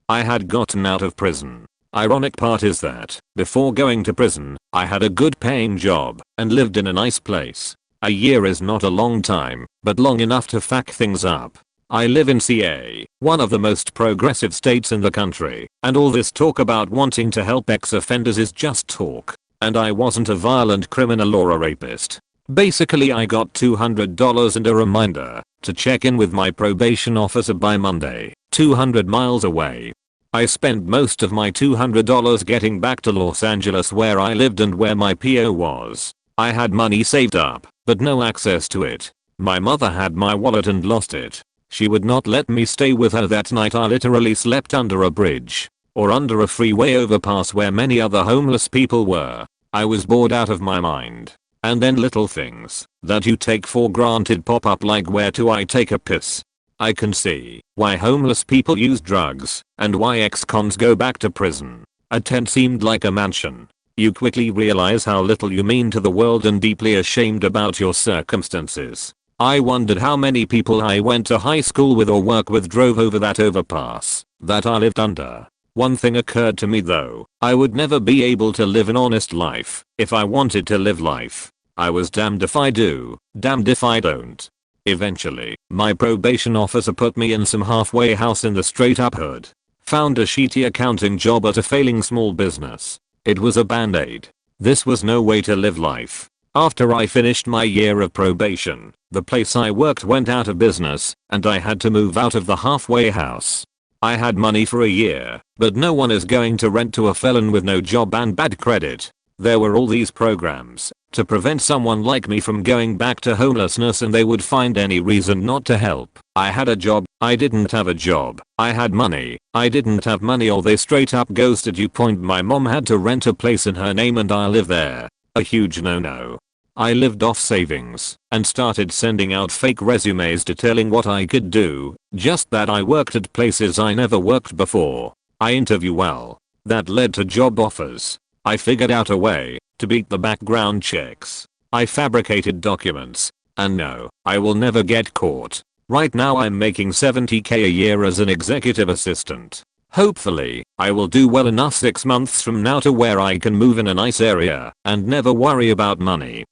I had gotten out of prison. Ironic part is that, before going to prison, I had a good paying job and lived in a nice place. A year is not a long time, but long enough to fuck things up. I live in CA, one of the most progressive states in the country, and all this talk about wanting to help ex-offenders is just talk. And I wasn't a violent criminal or a rapist. Basically I got $200 and a reminder to check in with my probation officer by Monday, 200 miles away. I spent most of my $200 getting back to Los Angeles where I lived and where my PO was. I had money saved up, but no access to it. My mother had my wallet and lost it. She would not let me stay with her that night. I literally slept under a bridge or under a freeway overpass where many other homeless people were. I was bored out of my mind. And then little things that you take for granted pop up, like where do I take a piss? I can see why homeless people use drugs and why ex-cons go back to prison. A tent seemed like a mansion. You quickly realize how little you mean to the world and deeply ashamed about your circumstances. I wondered how many people I went to high school with or work with drove over that overpass that I lived under. One thing occurred to me though, I would never be able to live an honest life if I wanted to live life. I was damned if I do, damned if I don't. Eventually, my probation officer put me in some halfway house in the straight up hood. Found a shitty accounting job at a failing small business. It was a band-aid. This was no way to live life. After I finished my year of probation, the place I worked went out of business, and I had to move out of the halfway house. I had money for a year, but no one is going to rent to a felon with no job and bad credit. There were all these programs to prevent someone like me from going back to homelessness, and they would find any reason not to help. I had a job, I didn't have a job. I had money, I didn't have money, or they straight up ghosted you. Point, my mom had to rent a place in her name and I live there. A huge no-no. I lived off savings and started sending out fake resumes detailing what I could do, just that I worked at places I never worked before. I interview well. That led to job offers. I figured out a way to beat the background checks. I fabricated documents. And no, I will never get caught. Right now I'm making $70k a year as an executive assistant. Hopefully, I will do well enough 6 months from now to where I can move in a nice area and never worry about money.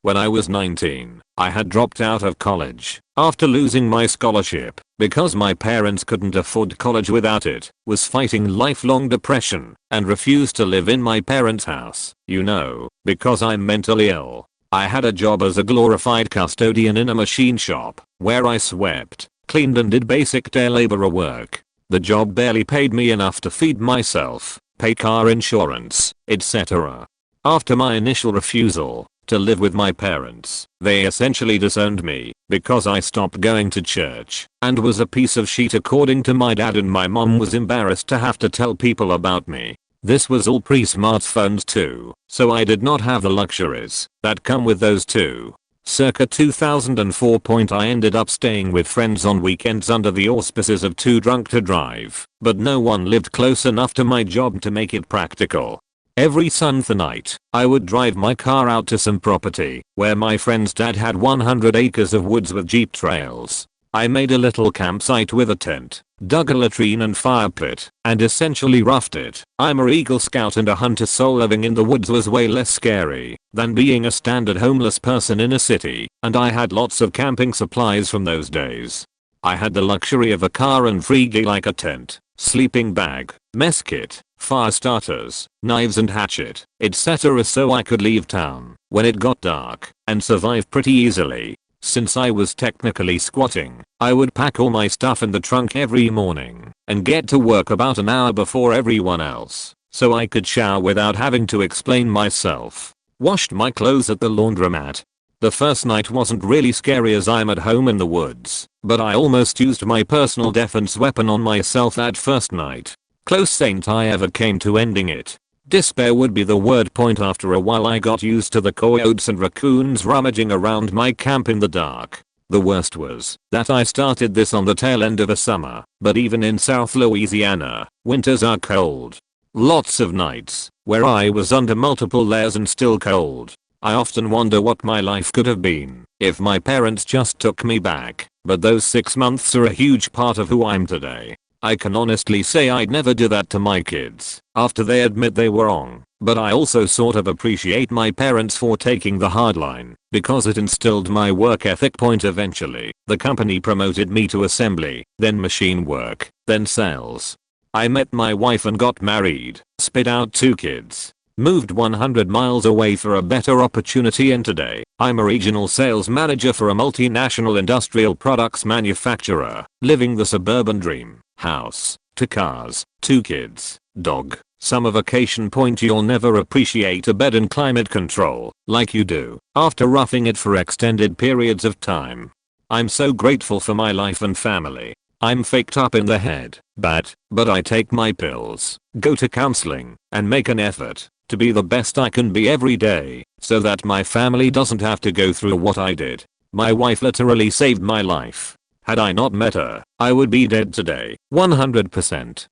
When I was 19, I had dropped out of college after losing my scholarship because my parents couldn't afford college without it, was fighting lifelong depression, and refused to live in my parents' house, because I'm mentally ill. I had a job as a glorified custodian in a machine shop, where I swept, cleaned and did basic day laborer work. The job barely paid me enough to feed myself, pay car insurance, etc. After my initial refusal to live with my parents, they essentially disowned me because I stopped going to church and was a piece of shit according to my dad, and my mom was embarrassed to have to tell people about me. This was all pre-smartphones too, so I did not have the luxuries that come with those too. Circa 2004 I ended up staying with friends on weekends under the auspices of Too Drunk to Drive, but no one lived close enough to my job to make it practical. Every Sunday night, I would drive my car out to some property where my friend's dad had 100 acres of woods with jeep trails. I made a little campsite with a tent, dug a latrine and fire pit, and essentially roughed it. I'm a Eagle Scout and a hunter, so living in the woods was way less scary than being a standard homeless person in a city, and I had lots of camping supplies from those days. I had the luxury of a car and free gear like a tent, sleeping bag, mess kit, fire starters, knives and hatchet, etc. so I could leave town when it got dark and survive pretty easily. Since I was technically squatting, I would pack all my stuff in the trunk every morning and get to work about an hour before everyone else, so I could shower without having to explain myself. Washed my clothes at the laundromat. The first night wasn't really scary as I'm at home in the woods, but I almost used my personal defense weapon on myself that first night. Close ain't I ever came to ending it. Despair would be the word point. After a while I got used to the coyotes and raccoons rummaging around my camp in the dark. The worst was that I started this on the tail end of a summer, but even in South Louisiana, winters are cold. Lots of nights where I was under multiple layers and still cold. I often wonder what my life could have been if my parents just took me back, but those 6 months are a huge part of who I'm today. I can honestly say I'd never do that to my kids after they admit they were wrong, but I also sort of appreciate my parents for taking the hard line because it instilled my work ethic. Eventually, the company promoted me to assembly, then machine work, then sales. I met my wife and got married, spit out 2 kids, moved 100 miles away for a better opportunity, and today, I'm a regional sales manager for a multinational industrial products manufacturer, living the suburban dream. House, 2 cars, 2 kids, dog, summer vacation. You'll never appreciate a bed and climate control like you do after roughing it for extended periods of time. I'm so grateful for my life and family. I'm faked up in the head, but I take my pills, go to counseling, and make an effort to be the best I can be every day so that my family doesn't have to go through what I did. My wife literally saved my life. Had I not met her, I would be dead today, 100%.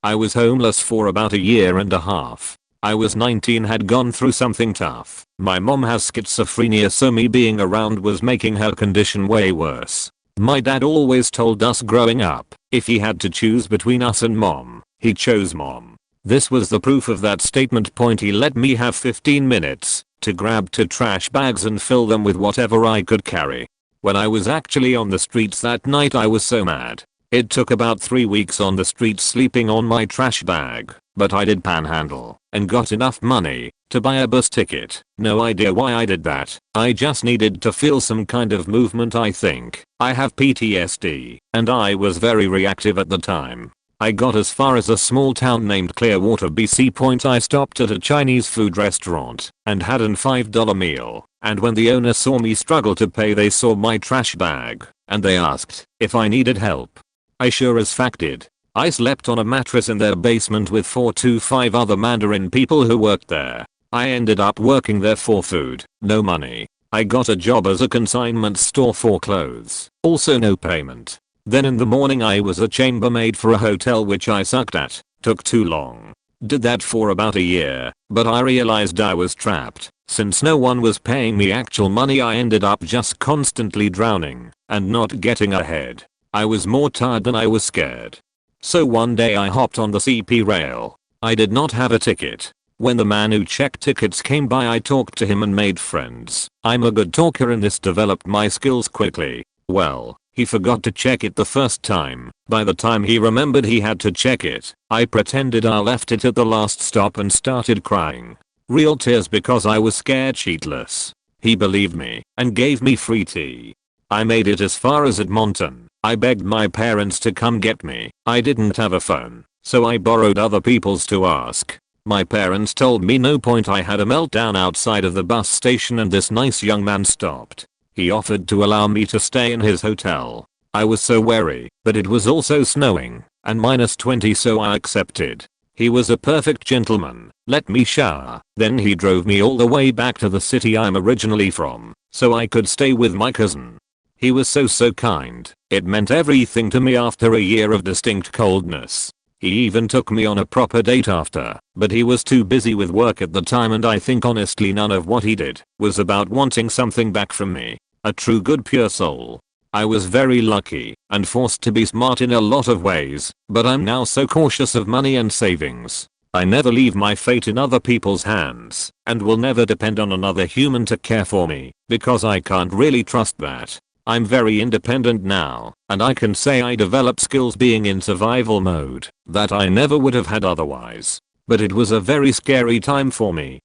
I was homeless for about a year and a half. I was 19, had gone through something tough. My mom has schizophrenia, so me being around was making her condition way worse. My dad always told us growing up, if he had to choose between us and mom, he chose mom. This was the proof of that statement. He let me have 15 minutes to grab 2 trash bags and fill them with whatever I could carry. When I was actually on the streets that night, I was so mad. It took about 3 weeks on the streets sleeping on my trash bag, but I did panhandle and got enough money to buy a bus ticket. No idea why I did that. I just needed to feel some kind of movement, I think. I have PTSD, and I was very reactive at the time. I got as far as a small town named Clearwater, BC. I stopped at a Chinese food restaurant and had an $5 meal, and when the owner saw me struggle to pay, they saw my trash bag and they asked if I needed help. I sure as fact did. I slept on a mattress in their basement with 4 to 5 other Mandarin people who worked there. I ended up working there for food, no money. I got a job as a consignment store for clothes, also no payment. Then in the morning I was a chambermaid for a hotel, which I sucked at. Took too long. Did that for about a year, but I realized I was trapped. Since no one was paying me actual money, I ended up just constantly drowning and not getting ahead. I was more tired than I was scared. So one day I hopped on the CP rail. I did not have a ticket. When the man who checked tickets came by, I talked to him and made friends. I'm a good talker and this developed my skills quickly. Well, he forgot to check it the first time. By the time he remembered he had to check it, I pretended I left it at the last stop and started crying. Real tears because I was scared shitless. He believed me and gave me free tea. I made it as far as Edmonton. I begged my parents to come get me. I didn't have a phone, so I borrowed other people's to ask. My parents told me no point. I had a meltdown outside of the bus station and this nice young man stopped. He offered to allow me to stay in his hotel. I was so wary, but it was also snowing and -20, so I accepted. He was a perfect gentleman, let me shower, then he drove me all the way back to the city I'm originally from, so I could stay with my cousin. He was so kind, it meant everything to me after a year of distinct coldness. He even took me on a proper date after, but he was too busy with work at the time and I think honestly none of what he did was about wanting something back from me. A true good pure soul. I was very lucky and forced to be smart in a lot of ways, but I'm now so cautious of money and savings. I never leave my fate in other people's hands and will never depend on another human to care for me because I can't really trust that. I'm very independent now and I can say I developed skills being in survival mode that I never would have had otherwise. But it was a very scary time for me.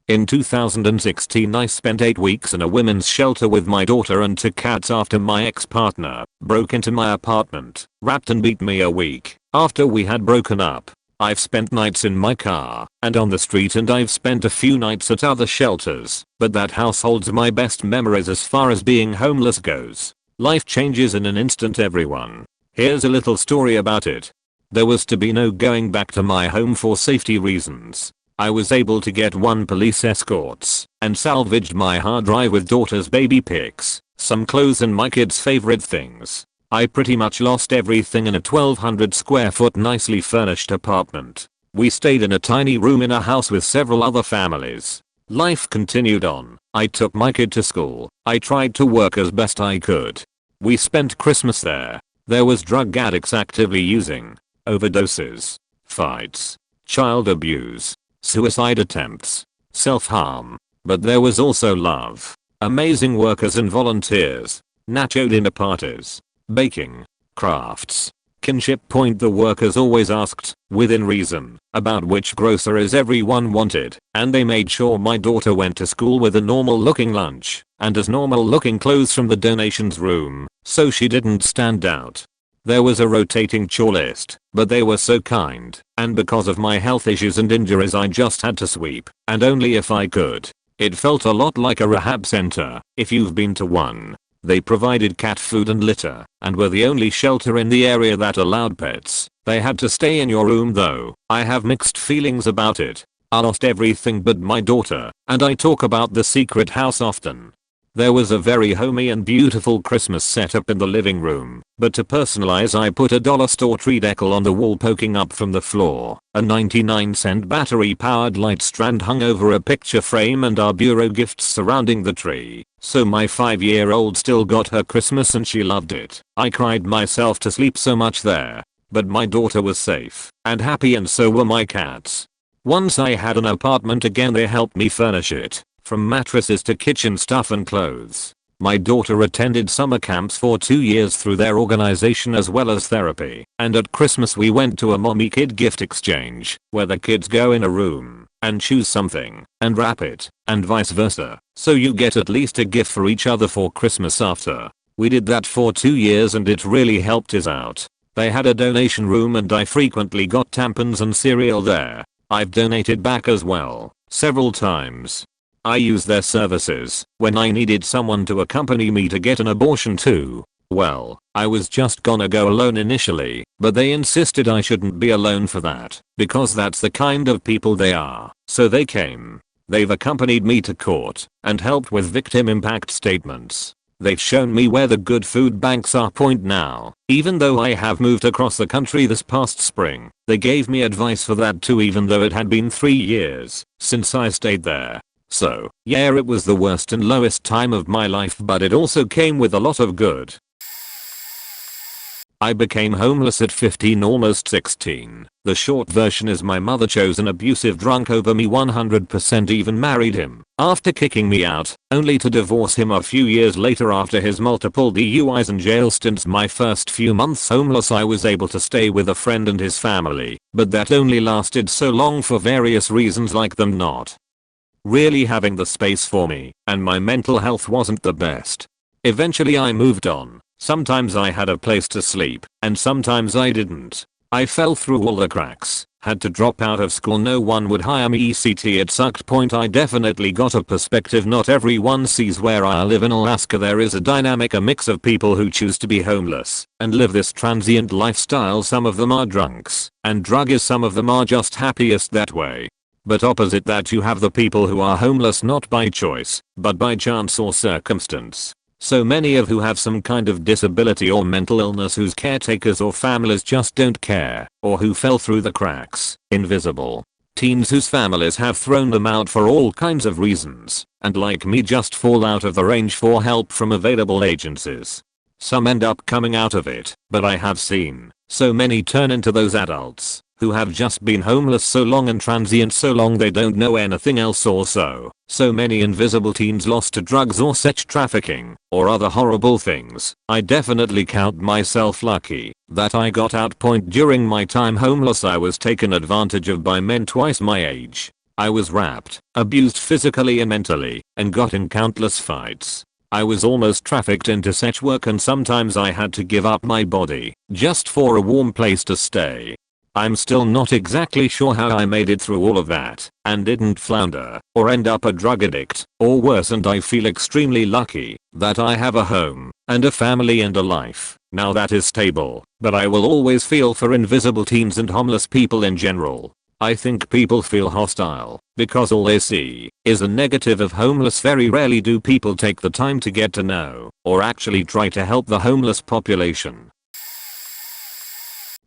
In 2016 I spent 8 weeks in a women's shelter with my daughter and 2 cats after my ex-partner broke into my apartment, rapped and beat me a week after we had broken up. I've spent nights in my car and on the street and I've spent a few nights at other shelters, but that house holds my best memories as far as being homeless goes. Life changes in an instant, everyone. Here's a little story about it. There was to be no going back to my home for safety reasons. I was able to get 1 police escorts and salvaged my hard drive with daughter's baby pics, some clothes and my kids' favorite things. I pretty much lost everything in a 1,200 square foot nicely furnished apartment. We stayed in a tiny room in a house with several other families. Life continued on. I took my kid to school. I tried to work as best I could. We spent Christmas there. There was drug addicts actively using, overdoses, fights, child abuse, suicide attempts, self-harm. But there was also love, amazing workers and volunteers, nacho dinner parties, baking, crafts, kinship. The workers always asked, within reason, about which groceries everyone wanted, and they made sure my daughter went to school with a normal looking lunch and as normal looking clothes from the donations room, so she didn't stand out. There was a rotating chore list, but they were so kind, and because of my health issues and injuries I just had to sweep, and only if I could. It felt a lot like a rehab center, if you've been to one. They provided cat food and litter, and were the only shelter in the area that allowed pets. They had to stay in your room though. I have mixed feelings about it. I lost everything but my daughter, and I talk about the secret house often. There was a very homey and beautiful Christmas setup in the living room, but to personalize I put a dollar store tree decal on the wall poking up from the floor, a 99-cent battery powered light strand hung over a picture frame and our bureau gifts surrounding the tree. So my 5-year-old still got her Christmas and she loved it. I cried myself to sleep so much there. But my daughter was safe and happy and so were my cats. Once I had an apartment again they helped me furnish it. From mattresses to kitchen stuff and clothes. My daughter attended summer camps for 2 years through their organization as well as therapy, and at Christmas we went to a mommy-kid gift exchange, where the kids go in a room and choose something and wrap it, and vice versa, so you get at least a gift for each other for Christmas after. We did that for 2 years and it really helped us out. They had a donation room and I frequently got tampons and cereal there. I've donated back as well, several times. I used their services when I needed someone to accompany me to get an abortion too. Well, I was just gonna go alone initially, but they insisted I shouldn't be alone for that, because that's the kind of people they are. So they came. They've accompanied me to court and helped with victim impact statements. They've shown me where the good food banks are. Now, even though I have moved across the country this past spring, they gave me advice for that too even though it had been 3 years since I stayed there. So, yeah, it was the worst and lowest time of my life, but it also came with a lot of good. I became homeless at 15, almost 16. The short version is my mother chose an abusive drunk over me 100%, even married him after kicking me out, only to divorce him a few years later after his multiple DUIs and jail stints. My first few months homeless I was able to stay with a friend and his family, but that only lasted so long for various reasons, like them not really having the space for me, and my mental health wasn't the best. Eventually I moved on. Sometimes I had a place to sleep, and sometimes I didn't. I fell through all the cracks, had to drop out of school, no one would hire me, etc. It sucked. Point, I definitely got a perspective not everyone sees. Where I live in Alaska there is a dynamic, a mix of people who choose to be homeless and live this transient lifestyle. Some of them are drunks and druggies, some of them are just happiest that way. But opposite that you have the people who are homeless not by choice, but by chance or circumstance. So many of who have some kind of disability or mental illness, whose caretakers or families just don't care, or who fell through the cracks. Invisible. Teens whose families have thrown them out for all kinds of reasons, and like me just fall out of the range for help from available agencies. Some end up coming out of it, but I have seen so many turn into those adults who have just been homeless so long and transient so long they don't know anything else, or so many invisible teens lost to drugs or sex trafficking or other horrible things. I definitely count myself lucky that I got out. Point, during my time homeless I was taken advantage of by men twice my age. I was raped, abused physically and mentally, and got in countless fights. I was almost trafficked into sex work, and sometimes I had to give up my body just for a warm place to stay. I'm still not exactly sure how I made it through all of that and didn't flounder or end up a drug addict or worse, and I feel extremely lucky that I have a home and a family and a life now that is stable. But I will always feel for invisible teens and homeless people in general. I think people feel hostile because all they see is a negative of homeless. Very rarely do people take the time to get to know or actually try to help the homeless population.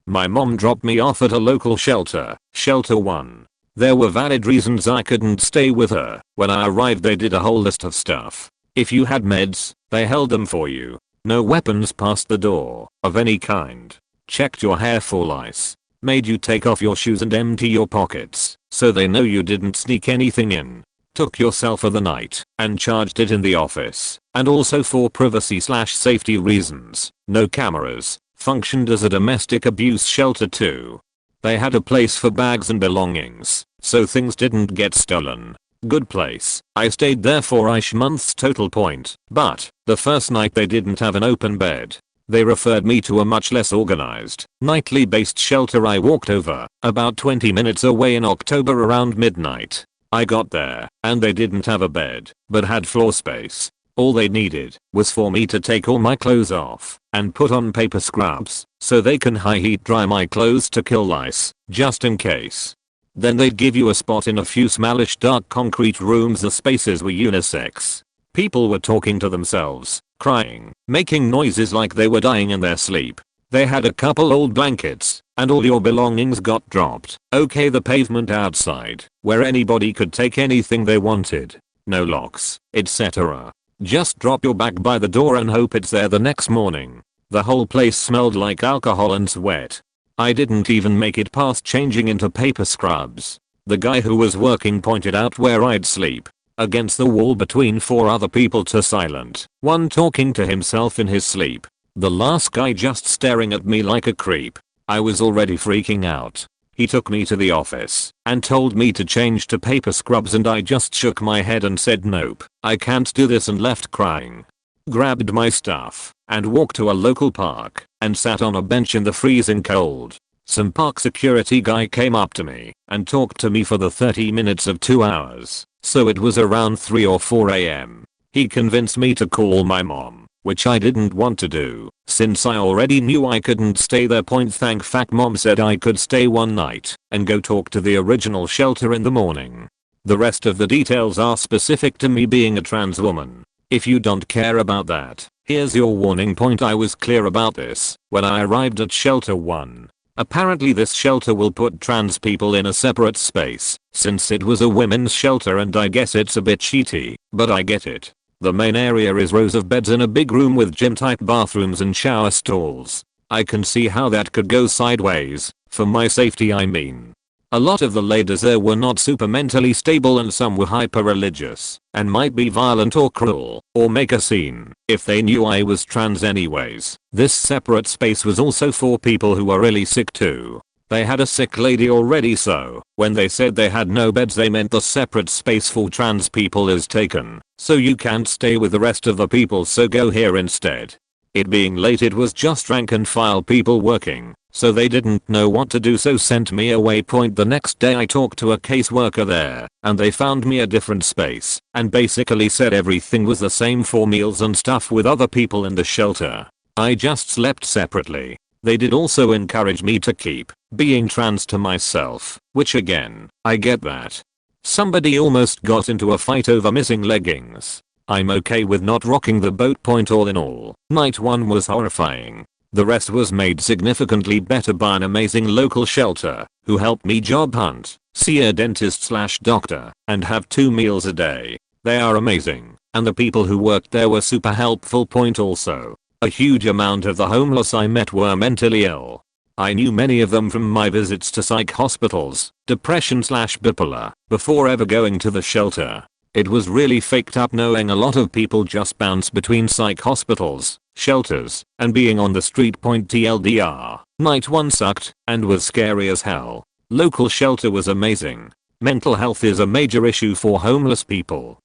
My mom dropped me off at a local shelter, Shelter 1. There were valid reasons I couldn't stay with her. When I arrived they did a whole list of stuff. If you had meds, they held them for you. No weapons past the door, of any kind. Checked your hair for lice. Made you take off your shoes and empty your pockets, so they know you didn't sneak anything in. Took your cell for the night, and charged it in the office. And also for privacy/safety reasons, no cameras. Functioned as a domestic abuse shelter too. They had a place for bags and belongings, so things didn't get stolen. Good place. I stayed there for ish months total. Point, but the first night they didn't have an open bed. They referred me to a much less organized, nightly based shelter I walked over, about 20 minutes away in October around midnight. I got there, and they didn't have a bed, but had floor space. All they needed was for me to take all my clothes off and put on paper scrubs so they can high heat dry my clothes to kill lice, just in case. Then they'd give you a spot in a few smallish dark concrete rooms. The spaces were unisex. People were talking to themselves, crying, making noises like they were dying in their sleep. They had a couple old blankets, and all your belongings got dropped. Okay, the pavement outside, where anybody could take anything they wanted. No locks, etc. Just drop your bag by the door and hope it's there the next morning. The whole place smelled like alcohol and sweat. I didn't even make it past changing into paper scrubs. The guy who was working pointed out where I'd sleep. Against the wall between 4 other people, to silent, one talking to himself in his sleep. The last guy just staring at me like a creep. I was already freaking out. He took me to the office and told me to change to paper scrubs, and I just shook my head and said nope, I can't do this, and left crying. Grabbed my stuff and walked to a local park and sat on a bench in the freezing cold. Some park security guy came up to me and talked to me for the 30 minutes of 2 hours, so it was around 3 or 4 am. He convinced me to call my mom, which I didn't want to do, since I already knew I couldn't stay there. Thank fuck mom said I could stay one night and go talk to the original shelter in the morning. The rest of the details are specific to me being a trans woman. If you don't care about that, here's your warning. I was clear about this when I arrived at Shelter 1. Apparently this shelter will put trans people in a separate space, since it was a women's shelter, and I guess it's a bit cheaty, but I get it. The main area is rows of beds in a big room with gym type bathrooms and shower stalls. I can see how that could go sideways, for my safety I mean. A lot of the ladies there were not super mentally stable and some were hyper religious and might be violent or cruel or make a scene if they knew I was trans anyways. This separate space was also for people who were really sick too. They had a sick lady already, so when they said they had no beds they meant the separate space for trans people is taken, so you can't stay with the rest of the people, so go here instead. It being late, it was just rank and file people working, so they didn't know what to do, so sent me a waypoint. The next day I talked to a caseworker there and they found me a different space and basically said everything was the same for meals and stuff with other people in the shelter. I just slept separately. They did also encourage me to keep being trans to myself, which again, I get that. Somebody almost got into a fight over missing leggings. I'm okay with not rocking the boat. Point all in all, night 1 was horrifying. The rest was made significantly better by an amazing local shelter who helped me job hunt, see a dentist/doctor, and have 2 meals a day. They are amazing, and the people who worked there were super helpful. Point also, a huge amount of the homeless I met were mentally ill. I knew many of them from my visits to psych hospitals, depression/bipolar, before ever going to the shelter. It was really faked up knowing a lot of people just bounce between psych hospitals, shelters, and being on the street. Point TLDR, night 1 sucked and was scary as hell. Local shelter was amazing. Mental health is a major issue for homeless people.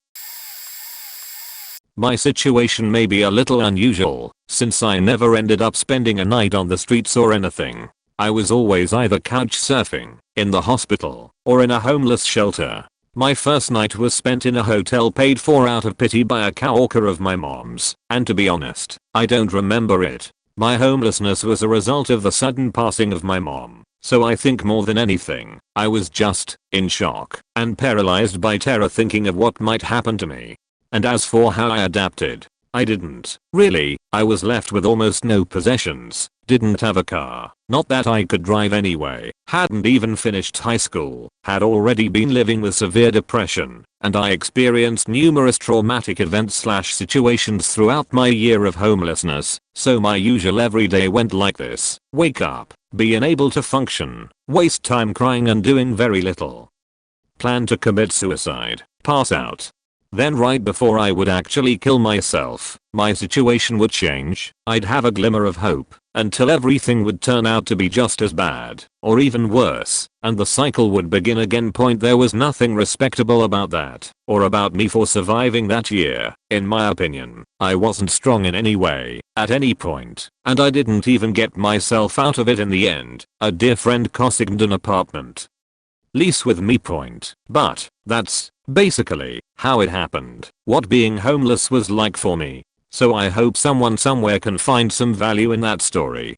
My situation may be a little unusual, since I never ended up spending a night on the streets or anything. I was always either couch surfing, in the hospital, or in a homeless shelter. My first night was spent in a hotel paid for out of pity by a coworker of my mom's, and to be honest, I don't remember it. My homelessness was a result of the sudden passing of my mom, so I think more than anything, I was just in shock and paralyzed by terror thinking of what might happen to me. And as for how I adapted, I didn't. Really, I was left with almost no possessions, didn't have a car, not that I could drive anyway, hadn't even finished high school, had already been living with severe depression, and I experienced numerous traumatic events/situations throughout my year of homelessness, so my usual everyday went like this: wake up, be unable to function, waste time crying and doing very little. Plan to commit suicide, pass out. Then right before I would actually kill myself, my situation would change. I'd have a glimmer of hope until everything would turn out to be just as bad or even worse, and the cycle would begin again. Point there was nothing respectable about that or about me for surviving that year, in my opinion. I wasn't strong in any way at any point, and I didn't even get myself out of it in the end. A dear friend consigned an apartment lease with me. Point. But that's basically how it happened, what being homeless was like for me. So I hope someone somewhere can find some value in that story.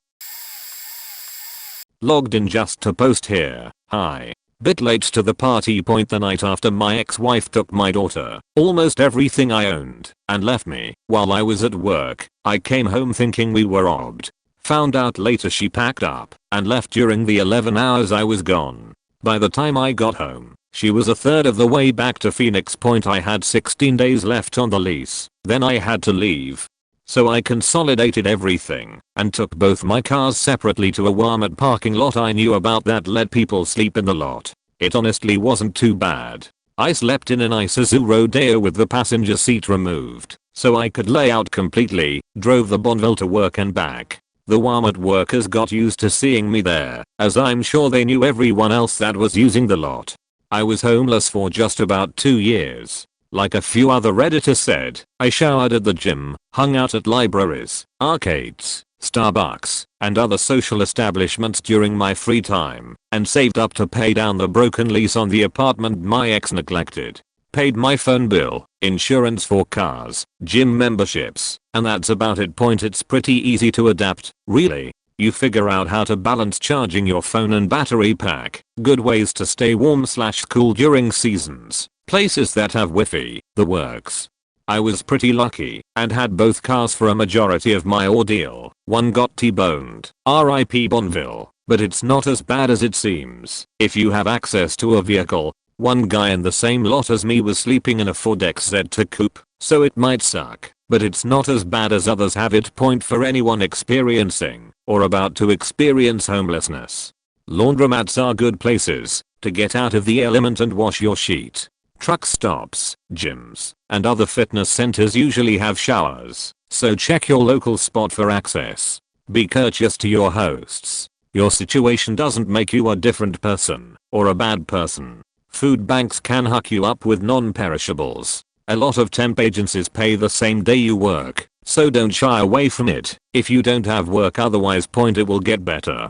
Logged in just to post here. Hi. Bit late to the party. Point the night after my ex-wife took my daughter, almost everything I owned, and left me while I was at work. I came home thinking we were robbed. Found out later she packed up and left during the 11 hours I was gone. By the time I got home, she was a third of the way back to Phoenix. Point I had 16 days left on the lease, then I had to leave. So I consolidated everything and took both my cars separately to a Walmart parking lot I knew about that let people sleep in the lot. It honestly wasn't too bad. I slept in an Isuzu Rodeo with the passenger seat removed, so I could lay out completely, drove the Bonneville to work and back. The Walmart workers got used to seeing me there, as I'm sure they knew everyone else that was using the lot. I was homeless for just about 2 years. Like a few other redditors said, I showered at the gym, hung out at libraries, arcades, Starbucks, and other social establishments during my free time, and saved up to pay down the broken lease on the apartment my ex neglected. Paid my phone bill, insurance for cars, gym memberships, and that's about it. Point it's pretty easy to adapt, really. You figure out how to balance charging your phone and battery pack, good ways to stay warm/cool during seasons, places that have Wi-Fi, the works. I was pretty lucky and had both cars for a majority of my ordeal. One got T-boned, RIP Bonneville, but it's not as bad as it seems if you have access to a vehicle. One guy in the same lot as me was sleeping in a Ford XZ2 coupe, so it might suck, but it's not as bad as others have it. Point for anyone experiencing or about to experience homelessness. Laundromats are good places to get out of the element and wash your sheet. Truck stops, gyms, and other fitness centers usually have showers, so check your local spot for access. Be courteous to your hosts. Your situation doesn't make you a different person or a bad person. Food banks can hook you up with non-perishables. A lot of temp agencies pay the same day you work, so don't shy away from it if you don't have work, otherwise it will get better.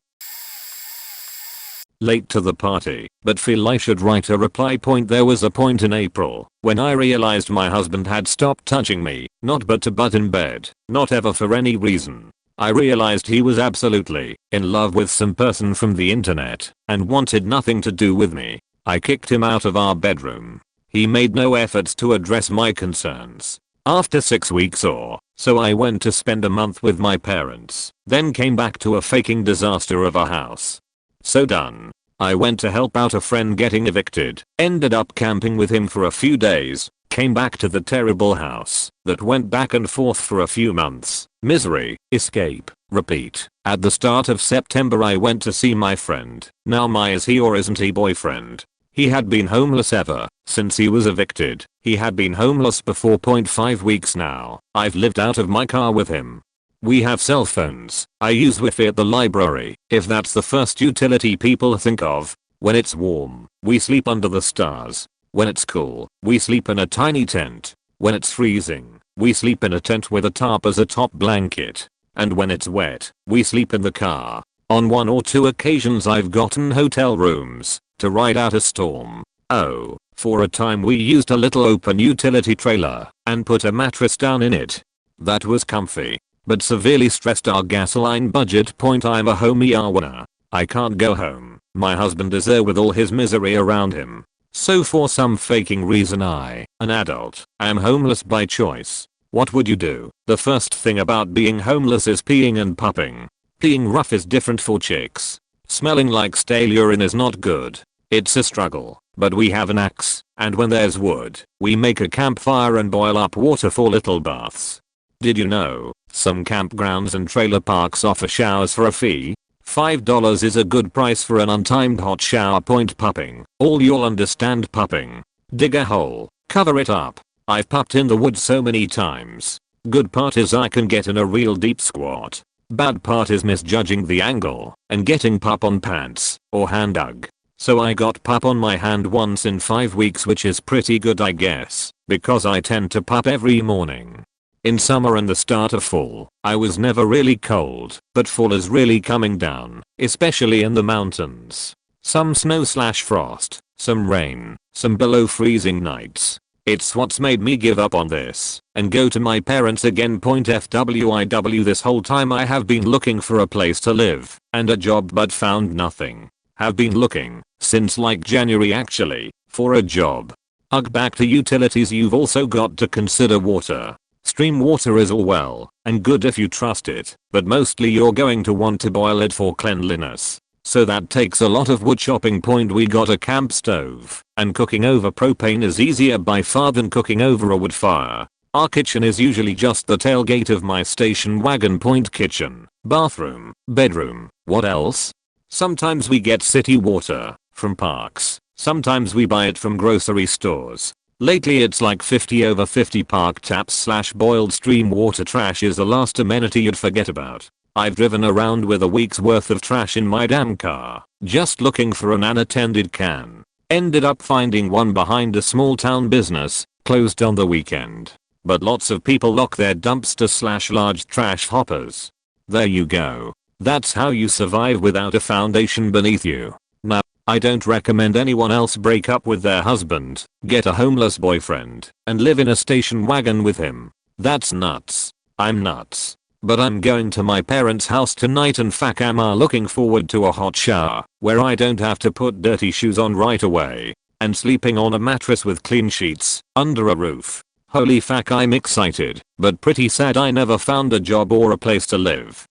Late to the party, but feel I should write a reply. There was a point in April when I realized my husband had stopped touching me, not but to butt in bed, not ever for any reason. I realized he was absolutely in love with some person from the internet and wanted nothing to do with me. I kicked him out of our bedroom. He made no efforts to address my concerns. After 6 weeks or so I went to spend a month with my parents, then came back to a faking disaster of a house. So done. I went to help out a friend getting evicted, ended up camping with him for a few days, came back to the terrible house that went back and forth for a few months. Misery, escape, repeat. At the start of September I went to see my friend, now my is he or isn't he boyfriend. He had been homeless ever since he was evicted. He had been homeless before. 5 weeks now. I've lived out of my car with him. We have cell phones. I use Wi-Fi at the library, if that's the first utility people think of. When it's warm, we sleep under the stars. When it's cool, we sleep in a tiny tent. When it's freezing, we sleep in a tent with a tarp as a top blanket. And when it's wet, we sleep in the car. On 1 or 2 occasions I've gotten hotel rooms to ride out a storm. Oh, for a time we used a little open utility trailer and put a mattress down in it. That was comfy, but severely stressed our gasoline budget. I'm a homie awana. I can't go home. My husband is there with all his misery around him. So for some faking reason I, an adult, am homeless by choice. What would you do? The first thing about being homeless is peeing and pupping. Peeing rough is different for chicks. Smelling like stale urine is not good. It's a struggle, but we have an axe, and when there's wood, we make a campfire and boil up water for little baths. Did you know, some campgrounds and trailer parks offer showers for a fee? $5 is a good price for an untimed hot shower. Pupping. All you'll understand pupping. Dig a hole, cover it up. I've pupped in the woods so many times. Good part is I can get in a real deep squat. Bad part is misjudging the angle and getting pup on pants or hand dug. So I got pup on my hand once in 5 weeks, which is pretty good I guess, because I tend to pup every morning. In summer and the start of fall, I was never really cold, but fall is really coming down, especially in the mountains. Some snow/frost, some rain, some below freezing nights. It's what's made me give up on this and go to my parents again. FWIW This whole time I have been looking for a place to live and a job but found nothing. Have been looking since like January actually for a job. Ugh, back to utilities. You've also got to consider water. Stream water is all well and good if you trust it, but mostly you're going to want to boil it for cleanliness. So that takes a lot of wood chopping. We got a camp stove, and cooking over propane is easier by far than cooking over a wood fire. Our kitchen is usually just the tailgate of my station wagon. Kitchen, bathroom, bedroom, what else? Sometimes we get city water from parks, sometimes we buy it from grocery stores. Lately it's like 50/50 park taps/boiled stream water. Trash is the last amenity you'd forget about. I've driven around with a week's worth of trash in my damn car, just looking for an unattended can. Ended up finding one behind a small town business, closed on the weekend. But lots of people lock their dumpster/large trash hoppers. There you go. That's how you survive without a foundation beneath you. Now, I don't recommend anyone else break up with their husband, get a homeless boyfriend, and live in a station wagon with him. That's nuts. I'm nuts. But I'm going to my parents' house tonight and am looking forward to a hot shower where I don't have to put dirty shoes on right away and sleeping on a mattress with clean sheets under a roof. Holy I'm excited, but pretty sad I never found a job or a place to live.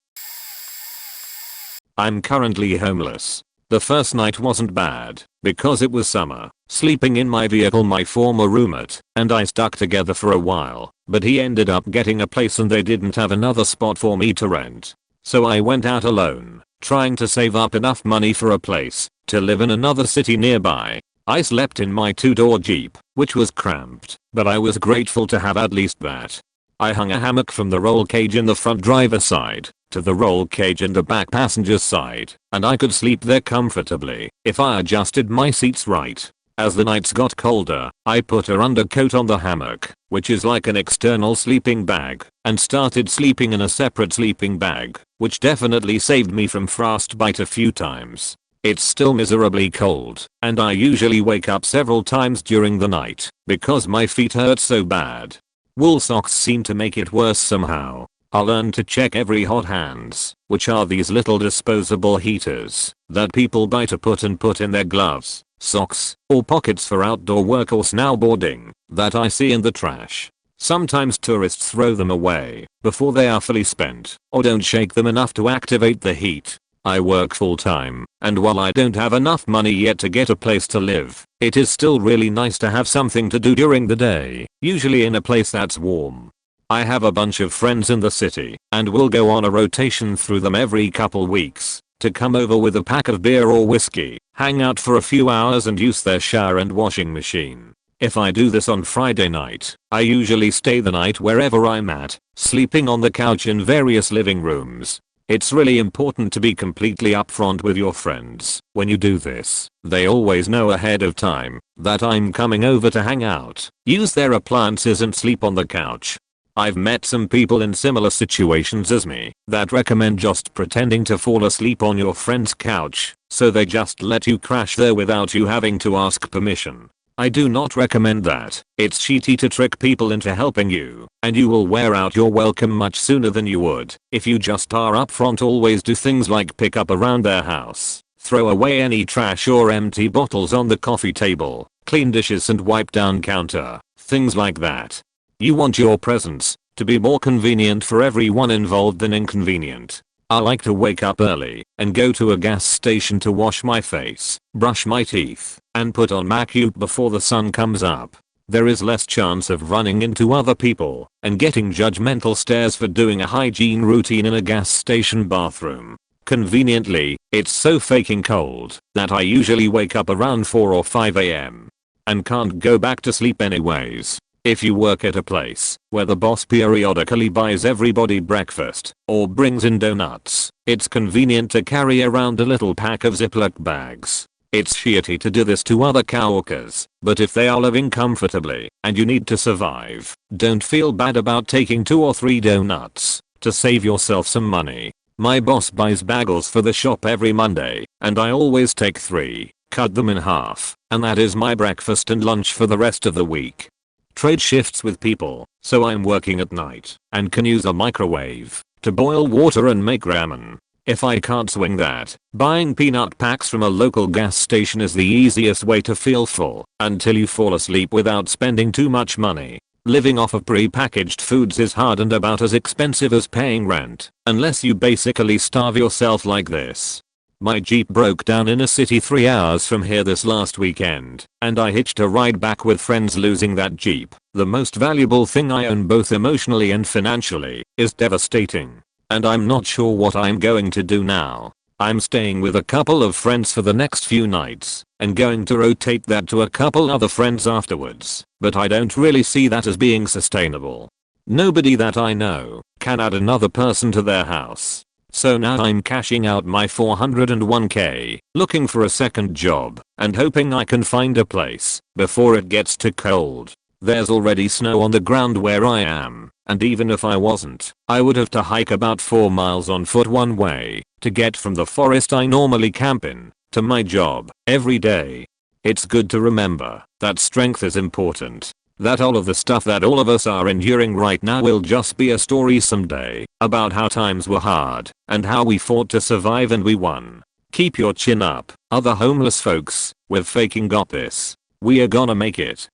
I'm currently homeless. The first night wasn't bad because it was summer. Sleeping in my vehicle, my former roommate and I stuck together for a while, but he ended up getting a place and they didn't have another spot for me to rent. so I went out alone, trying to save up enough money for a place to live in another city nearby. I slept in my 2-door Jeep, which was cramped, but I was grateful to have at least that. I hung a hammock from the roll cage in the front driver's side to the roll cage in the back passenger's side, and I could sleep there comfortably if I adjusted my seats right. As the nights got colder, I put a undercoat on the hammock, which is like an external sleeping bag, and started sleeping in a separate sleeping bag, which definitely saved me from frostbite a few times. It's still miserably cold, and I usually wake up several times during the night because my feet hurt so bad. Wool socks seem to make it worse somehow. I'll learn to check every hot hands, which are these little disposable heaters that people buy to put in their gloves, socks, or pockets for outdoor work or snowboarding that I see in the trash. Sometimes tourists throw them away before they are fully spent or don't shake them enough to activate the heat. I work full time, and while I don't have enough money yet to get a place to live, it is still really nice to have something to do during the day, usually in a place that's warm. I have a bunch of friends in the city, and we'll go on a rotation through them every couple weeks to come over with a pack of beer or whiskey, hang out for a few hours and use their shower and washing machine. If I do this on Friday night, I usually stay the night wherever I'm at, sleeping on the couch in various living rooms. It's really important to be completely upfront with your friends when you do this. They always know ahead of time that I'm coming over to hang out, use their appliances and sleep on the couch. I've met some people in similar situations as me that recommend just pretending to fall asleep on your friend's couch, so they just let you crash there without you having to ask permission. I do not recommend that. It's cheaty to trick people into helping you, and you will wear out your welcome much sooner than you would if you just are upfront. Always do things like pick up around their house, throw away any trash or empty bottles on the coffee table, clean dishes and wipe down counter, things like that. You want your presence to be more convenient for everyone involved than inconvenient. I like to wake up early and go to a gas station to wash my face, brush my teeth, and put on makeup before the sun comes up. There is less chance of running into other people and getting judgmental stares for doing a hygiene routine in a gas station bathroom. Conveniently, it's so fucking cold that I usually wake up around 4 or 5 am and can't go back to sleep anyways. If you work at a place where the boss periodically buys everybody breakfast or brings in donuts, it's convenient to carry around a little pack of Ziploc bags. It's shitty to do this to other coworkers, but if they are living comfortably and you need to survive, don't feel bad about taking 2 or 3 donuts to save yourself some money. My boss buys bagels for the shop every Monday, and I always take 3, cut them in half, and that is my breakfast and lunch for the rest of the week. Trade shifts with people, so I'm working at night and can use a microwave to boil water and make ramen. If I can't swing that, buying peanut packs from a local gas station is the easiest way to feel full until you fall asleep without spending too much money. Living off of pre-packaged foods is hard and about as expensive as paying rent, unless you basically starve yourself like this. My Jeep broke down in a city 3 hours from here this last weekend, and I hitched a ride back with friends. Losing that Jeep, the most valuable thing I own both emotionally and financially, is devastating. And I'm not sure what I'm going to do now. I'm staying with a couple of friends for the next few nights, and going to rotate that to a couple other friends afterwards, but I don't really see that as being sustainable. Nobody that I know can add another person to their house. So now I'm cashing out my $401k, looking for a second job, and hoping I can find a place before it gets too cold. There's already snow on the ground where I am, and even if I wasn't, I would have to hike about 4 miles on foot one way to get from the forest I normally camp in to my job every day. It's good to remember that strength is important. That all of the stuff that all of us are enduring right now will just be a story someday about how times were hard and how we fought to survive and we won. Keep your chin up, other homeless folks. We've fucking got this. We are gonna make it.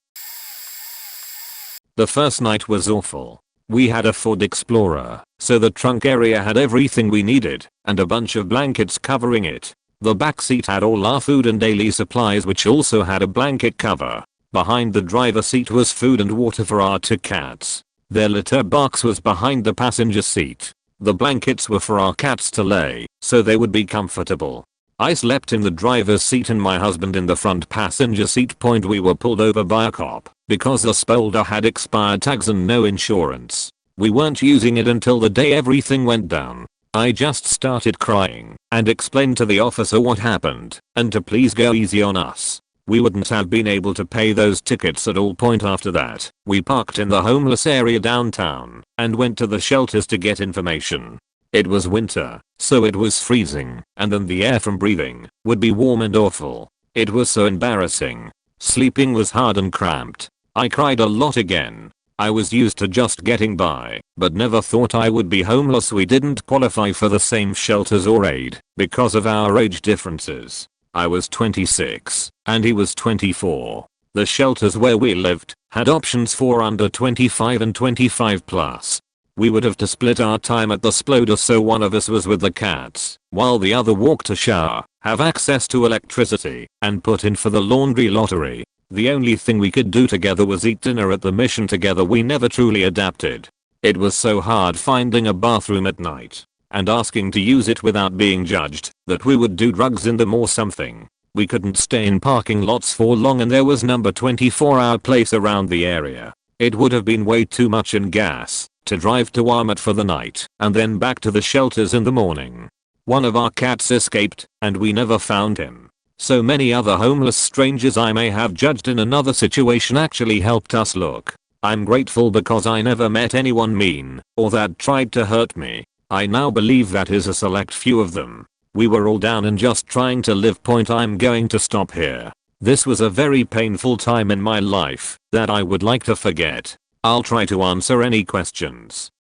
The first night was awful. We had a Ford Explorer, so the trunk area had everything we needed and a bunch of blankets covering it. The back seat had all our food and daily supplies, which also had a blanket cover. Behind the driver's seat was food and water for our 2 cats. Their litter box was behind the passenger seat. The blankets were for our cats to lay, so they would be comfortable. I slept in the driver's seat and my husband in the front passenger seat. We were pulled over by a cop because the Spolder had expired tags and no insurance. We weren't using it until the day everything went down. I just started crying and explained to the officer what happened and to please go easy on us. We wouldn't have been able to pay those tickets at all. After that, we parked in the homeless area downtown and went to the shelters to get information. It was winter, so it was freezing, and then the air from breathing would be warm and awful. It was so embarrassing. Sleeping was hard and cramped. I cried a lot again. I was used to just getting by, but never thought I would be homeless. We didn't qualify for the same shelters or aid because of our age differences. I was 26 and he was 24. The shelters where we lived had options for under 25 and 25 plus. We would have to split our time at the Sploder, so one of us was with the cats while the other walked to shower, have access to electricity, and put in for the laundry lottery. The only thing we could do together was eat dinner at the Mission together. We never truly adapted. It was so hard finding a bathroom at night and asking to use it without being judged that we would do drugs in them or something. We couldn't stay in parking lots for long and there was no 24-hour place around the area. It would have been way too much in gas to drive to Walmart for the night and then back to the shelters in the morning. One of our cats escaped and we never found him. So many other homeless strangers I may have judged in another situation actually helped us look. I'm grateful because I never met anyone mean or that tried to hurt me. I now believe that is a select few of them. We were all down and just trying to live. I'm going to stop here. This was a very painful time in my life that I would like to forget. I'll try to answer any questions.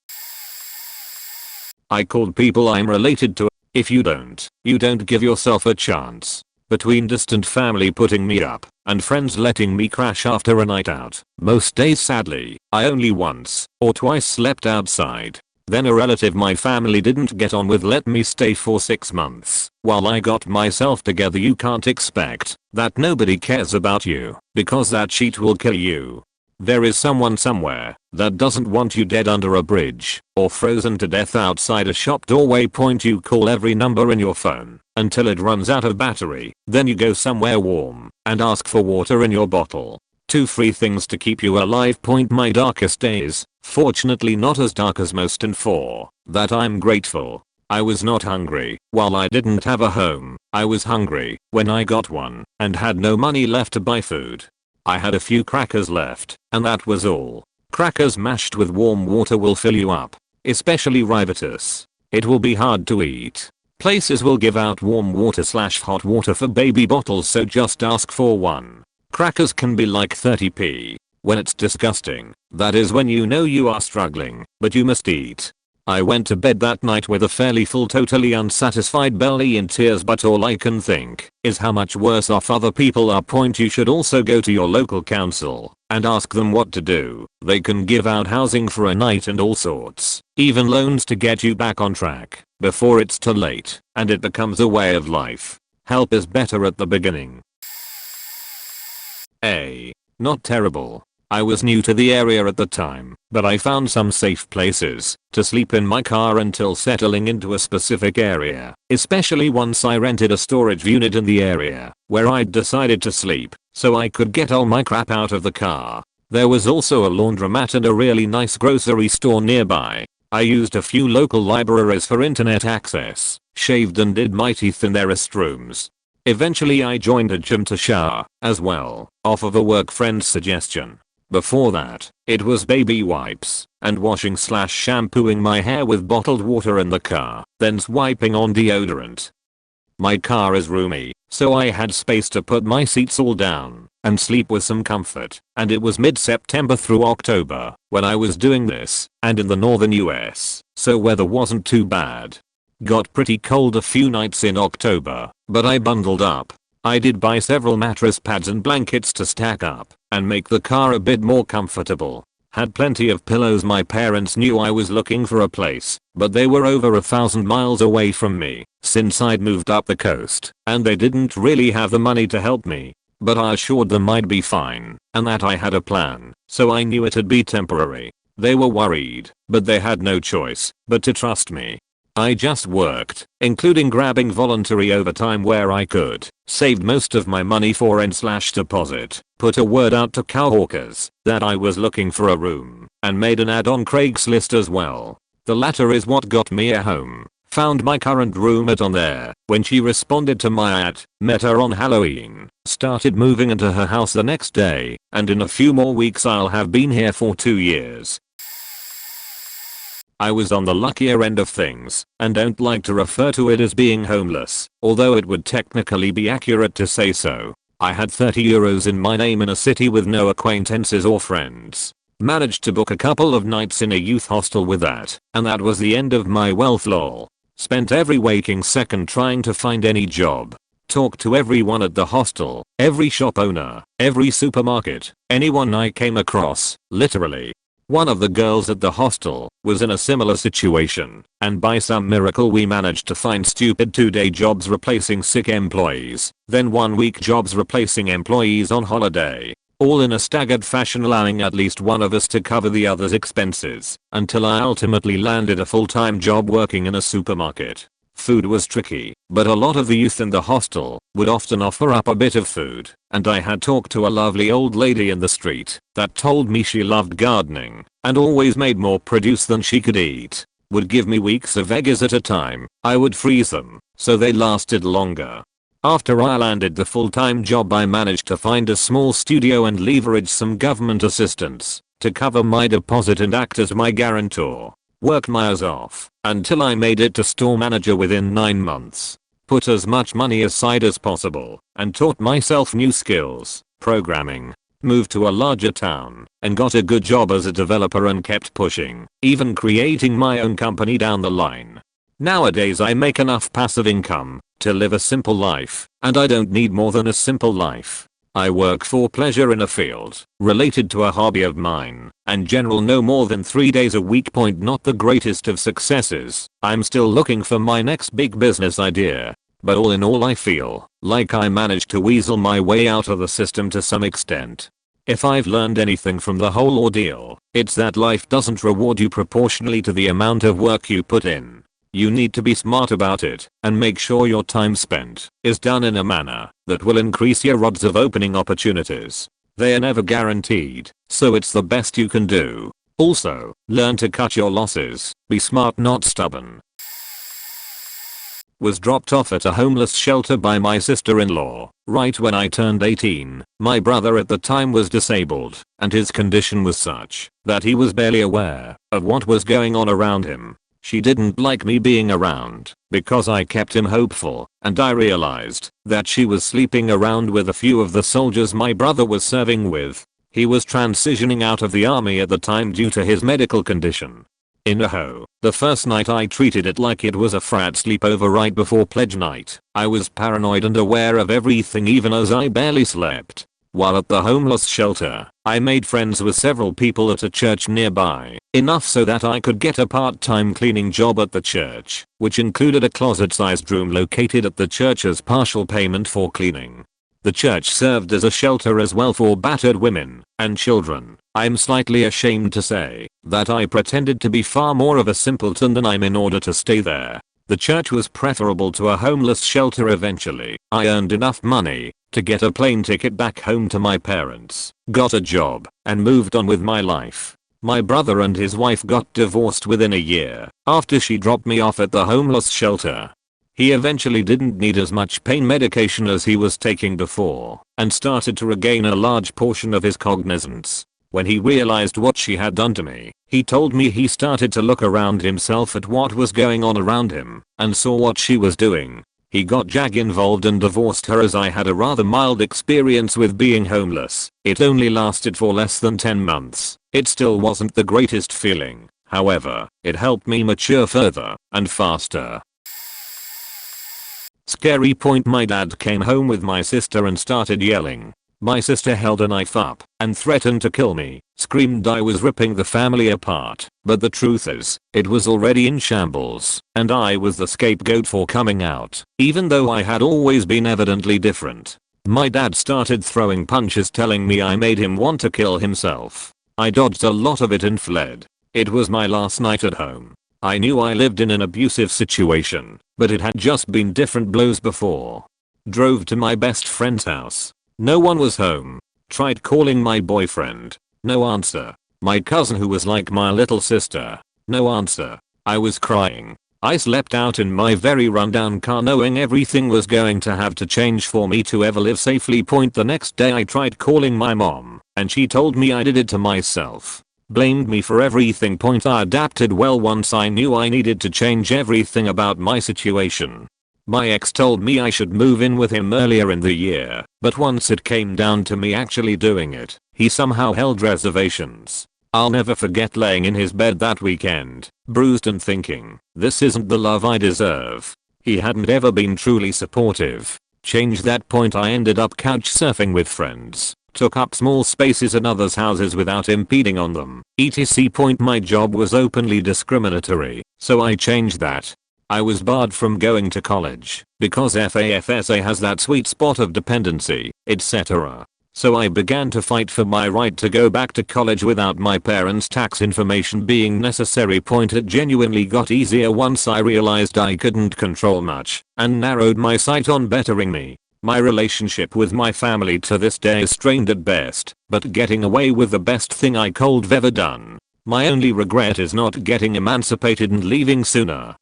I called people I'm related to. If you don't give yourself a chance. Between distant family putting me up and friends letting me crash after a night out, most days sadly, I only once or twice slept outside. Then a relative my family didn't get on with let me stay for 6 months while I got myself together. You can't expect that nobody cares about you because that sheet will kill you. There is someone somewhere that doesn't want you dead under a bridge or frozen to death outside a shop doorway. You call every number in your phone until it runs out of battery. Then you go somewhere warm and ask for water in your bottle. 2 free things to keep you alive. My darkest days, fortunately not as dark as most, and for that I'm grateful. I was not hungry while I didn't have a home. I was hungry when I got one and had no money left to buy food. I had a few crackers left and that was all. Crackers mashed with warm water will fill you up, especially Rivetus. It will be hard to eat. Places will give out warm water/hot water for baby bottles, so just ask for one. Crackers can be like 30p. When it's disgusting, that is when you know you are struggling, but you must eat. I went to bed that night with a fairly full, totally unsatisfied belly in tears, but all I can think is how much worse off other people are. You should also go to your local council and ask them what to do. They can give out housing for a night and all sorts, even loans to get you back on track before it's too late and it becomes a way of life. Help is better at the beginning. Not terrible. I was new to the area at the time, but I found some safe places to sleep in my car until settling into a specific area, especially once I rented a storage unit in the area where I'd decided to sleep so I could get all my crap out of the car. There was also a laundromat and a really nice grocery store nearby. I used a few local libraries for internet access, shaved and did my teeth in their restrooms. Eventually I joined a gym to shower as well, off of a work friend's suggestion. Before that, it was baby wipes and washing/shampooing my hair with bottled water in the car, then swiping on deodorant. My car is roomy, so I had space to put my seats all down and sleep with some comfort, and it was mid-September through October when I was doing this, and in the northern US, so weather wasn't too bad. Got pretty cold a few nights in October, but I bundled up. I did buy several mattress pads and blankets to stack up and make the car a bit more comfortable. Had plenty of pillows. My parents knew I was looking for a place, but they were over 1,000 miles away from me since I'd moved up the coast, and they didn't really have the money to help me. But I assured them I'd be fine and that I had a plan, so I knew it'd be temporary. They were worried, but they had no choice but to trust me. I just worked, including grabbing voluntary overtime where I could, saved most of my money for rent/deposit, put a word out to cowhawkers that I was looking for a room, and made an ad on Craigslist as well. The latter is what got me a home. Found my current roommate on there when she responded to my ad, met her on Halloween, started moving into her house the next day, and in a few more weeks I'll have been here for 2 years. I was on the luckier end of things, and don't like to refer to it as being homeless, although it would technically be accurate to say so. I had €30 in my name in a city with no acquaintances or friends. Managed to book a couple of nights in a youth hostel with that, and that was the end of my wealth lol. Spent every waking second trying to find any job. Talked to everyone at the hostel, every shop owner, every supermarket, anyone I came across, literally. One of the girls at the hostel was in a similar situation, and by some miracle we managed to find stupid 2-day jobs replacing sick employees, then 1-week jobs replacing employees on holiday, all in a staggered fashion allowing at least one of us to cover the other's expenses, until I ultimately landed a full-time job working in a supermarket. Food was tricky, but a lot of the youth in the hostel would often offer up a bit of food, and I had talked to a lovely old lady in the street that told me she loved gardening and always made more produce than she could eat. Would give me weeks of eggs at a time. I would freeze them so they lasted longer. After I landed the full-time job I managed to find a small studio and leverage some government assistance to cover my deposit and act as my guarantor. Worked my ass off until I made it to store manager within 9 months. Put as much money aside as possible and taught myself new skills, programming. Moved to a larger town and got a good job as a developer and kept pushing, even creating my own company down the line. Nowadays I make enough passive income to live a simple life, and I don't need more than a simple life. I work for pleasure in a field related to a hobby of mine, and general no more than 3 days a week. Not the greatest of successes. I'm still looking for my next big business idea, but all in all I feel like I managed to weasel my way out of the system to some extent. If I've learned anything from the whole ordeal, it's that life doesn't reward you proportionally to the amount of work you put in. You need to be smart about it and make sure your time spent is done in a manner that will increase your odds of opening opportunities. They are never guaranteed, so it's the best you can do. Also, learn to cut your losses. Be smart, not stubborn. Was dropped off at a homeless shelter by my sister-in-law right when I turned 18. My brother at the time was disabled, and his condition was such that he was barely aware of what was going on around him. She didn't like me being around because I kept him hopeful, and I realized that she was sleeping around with a few of the soldiers my brother was serving with. He was transitioning out of the army at the time due to his medical condition. The first night I treated it like it was a frat sleepover right before pledge night. I was paranoid and aware of everything even as I barely slept. While at the homeless shelter, I made friends with several people at a church nearby, enough so that I could get a part-time cleaning job at the church, which included a closet-sized room located at the church as partial payment for cleaning. The church served as a shelter as well for battered women and children. I'm slightly ashamed to say that I pretended to be far more of a simpleton than I'm in order to stay there. The church was preferable to a homeless shelter eventually. I earned enough money to get a plane ticket back home to my parents, got a job, and moved on with my life. My brother and his wife got divorced within a year after she dropped me off at the homeless shelter. He eventually didn't need as much pain medication as he was taking before and started to regain a large portion of his cognizance. When he realized what she had done to me, he told me he started to look around himself at what was going on around him and saw what she was doing. He got Jag involved and divorced her, as I had a rather mild experience with being homeless. It only lasted for less than 10 months. It still wasn't the greatest feeling. However, it helped me mature further and faster. Scary point: my dad came home with my sister and started yelling. My sister held a knife up and threatened to kill me, screamed I was ripping the family apart, but the truth is, it was already in shambles, and I was the scapegoat for coming out, even though I had always been evidently different. My dad started throwing punches, telling me I made him want to kill himself. I dodged a lot of it and fled. It was my last night at home. I knew I lived in an abusive situation, but it had just been different blows before. Drove to my best friend's house. No one was home. Tried calling my boyfriend. No answer. My cousin who was like my little sister. No answer. I was crying. I slept out in my very rundown car knowing everything was going to have to change for me to ever live safely. The next day I tried calling my mom, and she told me I did it to myself. Blamed me for everything. I adapted well once I knew I needed to change everything about my situation. My ex told me I should move in with him earlier in the year, but once it came down to me actually doing it, he somehow held reservations. I'll never forget laying in his bed that weekend, bruised and thinking, this isn't the love I deserve. He hadn't ever been truly supportive. Change that. I ended up couch surfing with friends, took up small spaces in others' houses without impeding on them, etc. My job was openly discriminatory, so I changed that. I was barred from going to college because FAFSA has that sweet spot of dependency, etc. So I began to fight for my right to go back to college without my parents' tax information being necessary. It genuinely got easier once I realized I couldn't control much and narrowed my sight on bettering me. My relationship with my family to this day is strained at best, but getting away with the best thing I could have ever done. My only regret is not getting emancipated and leaving sooner.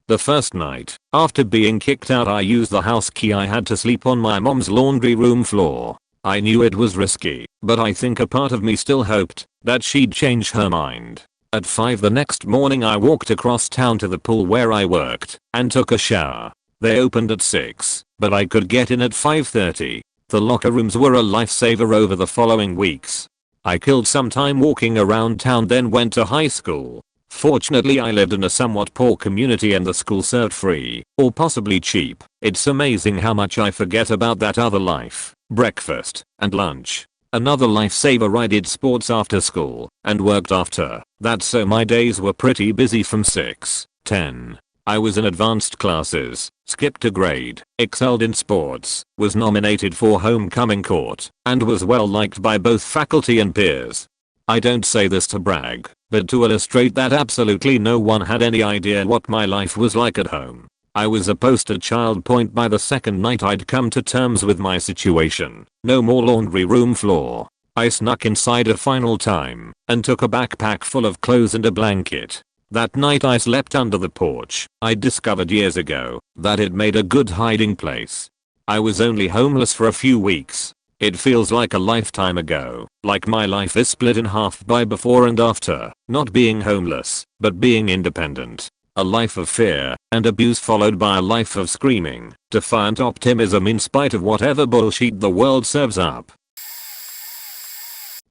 The first night, after being kicked out, I used the house key I had to sleep on my mom's laundry room floor. I knew it was risky, but I think a part of me still hoped that she'd change her mind. At 5 the next morning I walked across town to the pool where I worked and took a shower. They opened at 6, but I could get in at 5:30. The locker rooms were a lifesaver over the following weeks. I killed some time walking around town, then went to high school. Fortunately I lived in a somewhat poor community and the school served free, or possibly cheap. It's amazing how much I forget about that other life. Breakfast and lunch. Another lifesaver. I did sports after school and worked after that, so my days were pretty busy from 6-10. I was in advanced classes, skipped a grade, excelled in sports, was nominated for homecoming court, and was well liked by both faculty and peers. I don't say this to brag, but to illustrate that absolutely no one had any idea what my life was like at home. I was a poster child. By the second night I'd come to terms with my situation. No more laundry room floor. I snuck inside a final time and took a backpack full of clothes and a blanket. That night I slept under the porch. I discovered years ago that it made a good hiding place. I was only homeless for a few weeks. It feels like a lifetime ago, like my life is split in half by before and after, not being homeless, but being independent. A life of fear and abuse followed by a life of screaming, defiant optimism in spite of whatever bullshit the world serves up.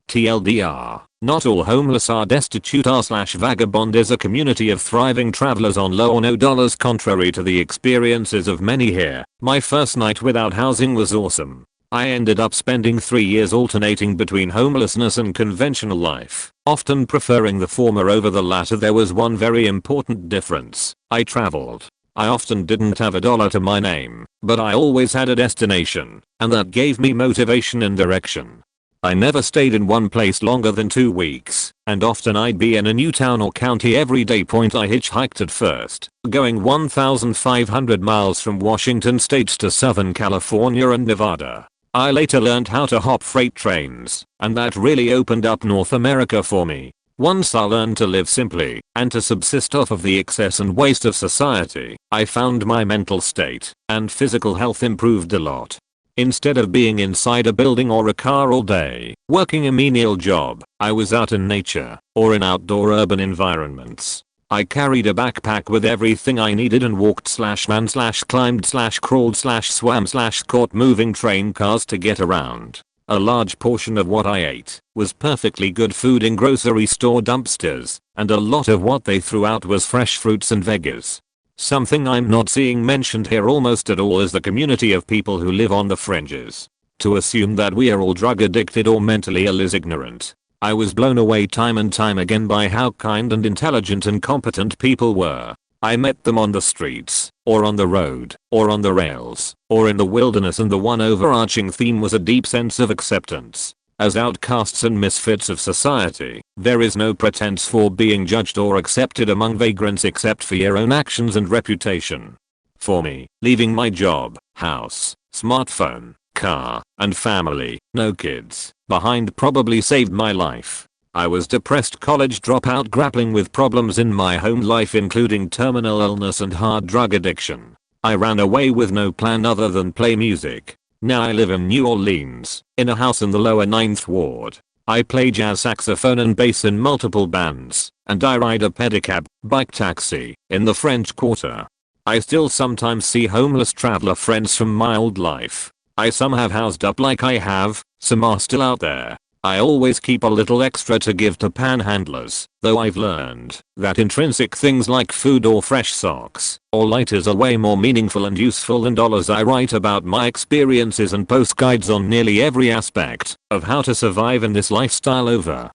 TLDR, not all homeless are destitute. r/vagabond is a community of thriving travelers on low or no dollars. Contrary to the experiences of many here, my first night without housing was awesome. I ended up spending 3 years alternating between homelessness and conventional life, often preferring the former over the latter. There was one very important difference. I traveled. I often didn't have a dollar to my name, but I always had a destination, and that gave me motivation and direction. I never stayed in one place longer than 2 weeks, and often I'd be in a new town or county every day. I hitchhiked at first, going 1,500 miles from Washington state to Southern California and Nevada. I later learned how to hop freight trains, and that really opened up North America for me. Once I learned to live simply and to subsist off of the excess and waste of society, I found my mental state and physical health improved a lot. Instead of being inside a building or a car all day, working a menial job, I was out in nature or in outdoor urban environments. I carried a backpack with everything I needed and walked/ran/climbed/crawled/swam/caught moving train cars to get around. A large portion of what I ate was perfectly good food in grocery store dumpsters, and a lot of what they threw out was fresh fruits and veggies. Something I'm not seeing mentioned here almost at all is the community of people who live on the fringes. To assume that we are all drug addicted or mentally ill is ignorant. I was blown away time and time again by how kind and intelligent and competent people were. I met them on the streets, or on the road, or on the rails, or in the wilderness, and the one overarching theme was a deep sense of acceptance. As outcasts and misfits of society, there is no pretense for being judged or accepted among vagrants except for your own actions and reputation. For me, leaving my job, house, smartphone, car, and family, no kids, behind probably saved my life. I was depressed college dropout grappling with problems in my home life including terminal illness and hard drug addiction. I ran away with no plan other than play music. Now I live in New Orleans, in a house in the lower 9th ward. I play jazz saxophone and bass in multiple bands, and I ride a pedicab, bike taxi, in the French Quarter. I still sometimes see homeless traveler friends from my old life. Some have housed up like I have, some are still out there. I always keep a little extra to give to panhandlers, though I've learned that intrinsic things like food or fresh socks or lighters are way more meaningful and useful than dollars. I write about my experiences and post guides on nearly every aspect of how to survive in this lifestyle over.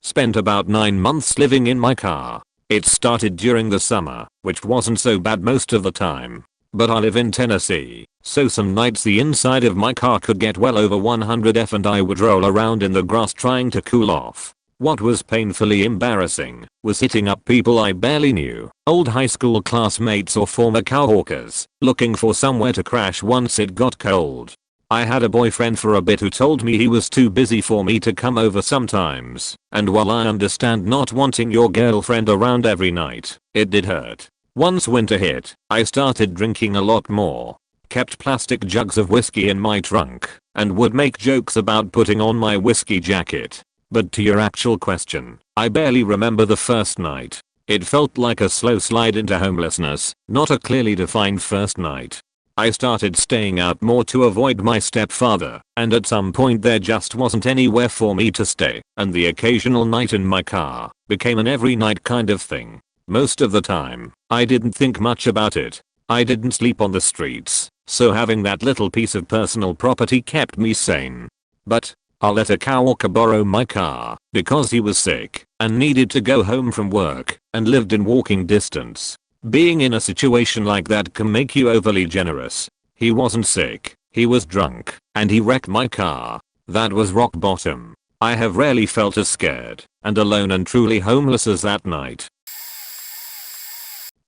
Spent about 9 months living in my car. It started during the summer, which wasn't so bad most of the time. But I live in Tennessee, so some nights the inside of my car could get well over 100 F and I would roll around in the grass trying to cool off. What was painfully embarrassing was hitting up people I barely knew, old high school classmates or former cowhawkers, looking for somewhere to crash once it got cold. I had a boyfriend for a bit who told me he was too busy for me to come over sometimes, and while I understand not wanting your girlfriend around every night, it did hurt. Once winter hit, I started drinking a lot more, kept plastic jugs of whiskey in my trunk, and would make jokes about putting on my whiskey jacket. But to your actual question, I barely remember the first night. It felt like a slow slide into homelessness, not a clearly defined first night. I started staying out more to avoid my stepfather, and at some point there just wasn't anywhere for me to stay, and the occasional night in my car became an every night kind of thing. Most of the time, I didn't think much about it. I didn't sleep on the streets, so having that little piece of personal property kept me sane. But I let a cowhawker borrow my car because he was sick and needed to go home from work and lived in walking distance. Being in a situation like that can make you overly generous. He wasn't sick, he was drunk, and he wrecked my car. That was rock bottom. I have rarely felt as scared and alone and truly homeless as that night.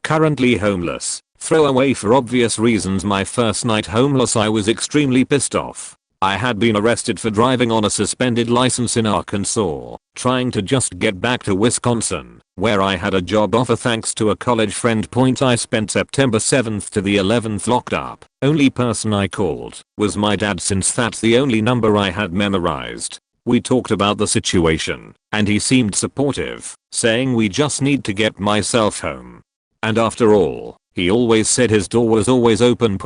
Currently homeless. Throwaway for obvious reasons. My first night homeless I was extremely pissed off. I had been arrested for driving on a suspended license in Arkansas, trying to just get back to Wisconsin, where I had a job offer thanks to a college friend. I spent September 7th to the 11th locked up. Only person I called was my dad since that's the only number I had memorized. We talked about the situation, and he seemed supportive, saying we just need to get myself home. And after all, he always said his door was always open.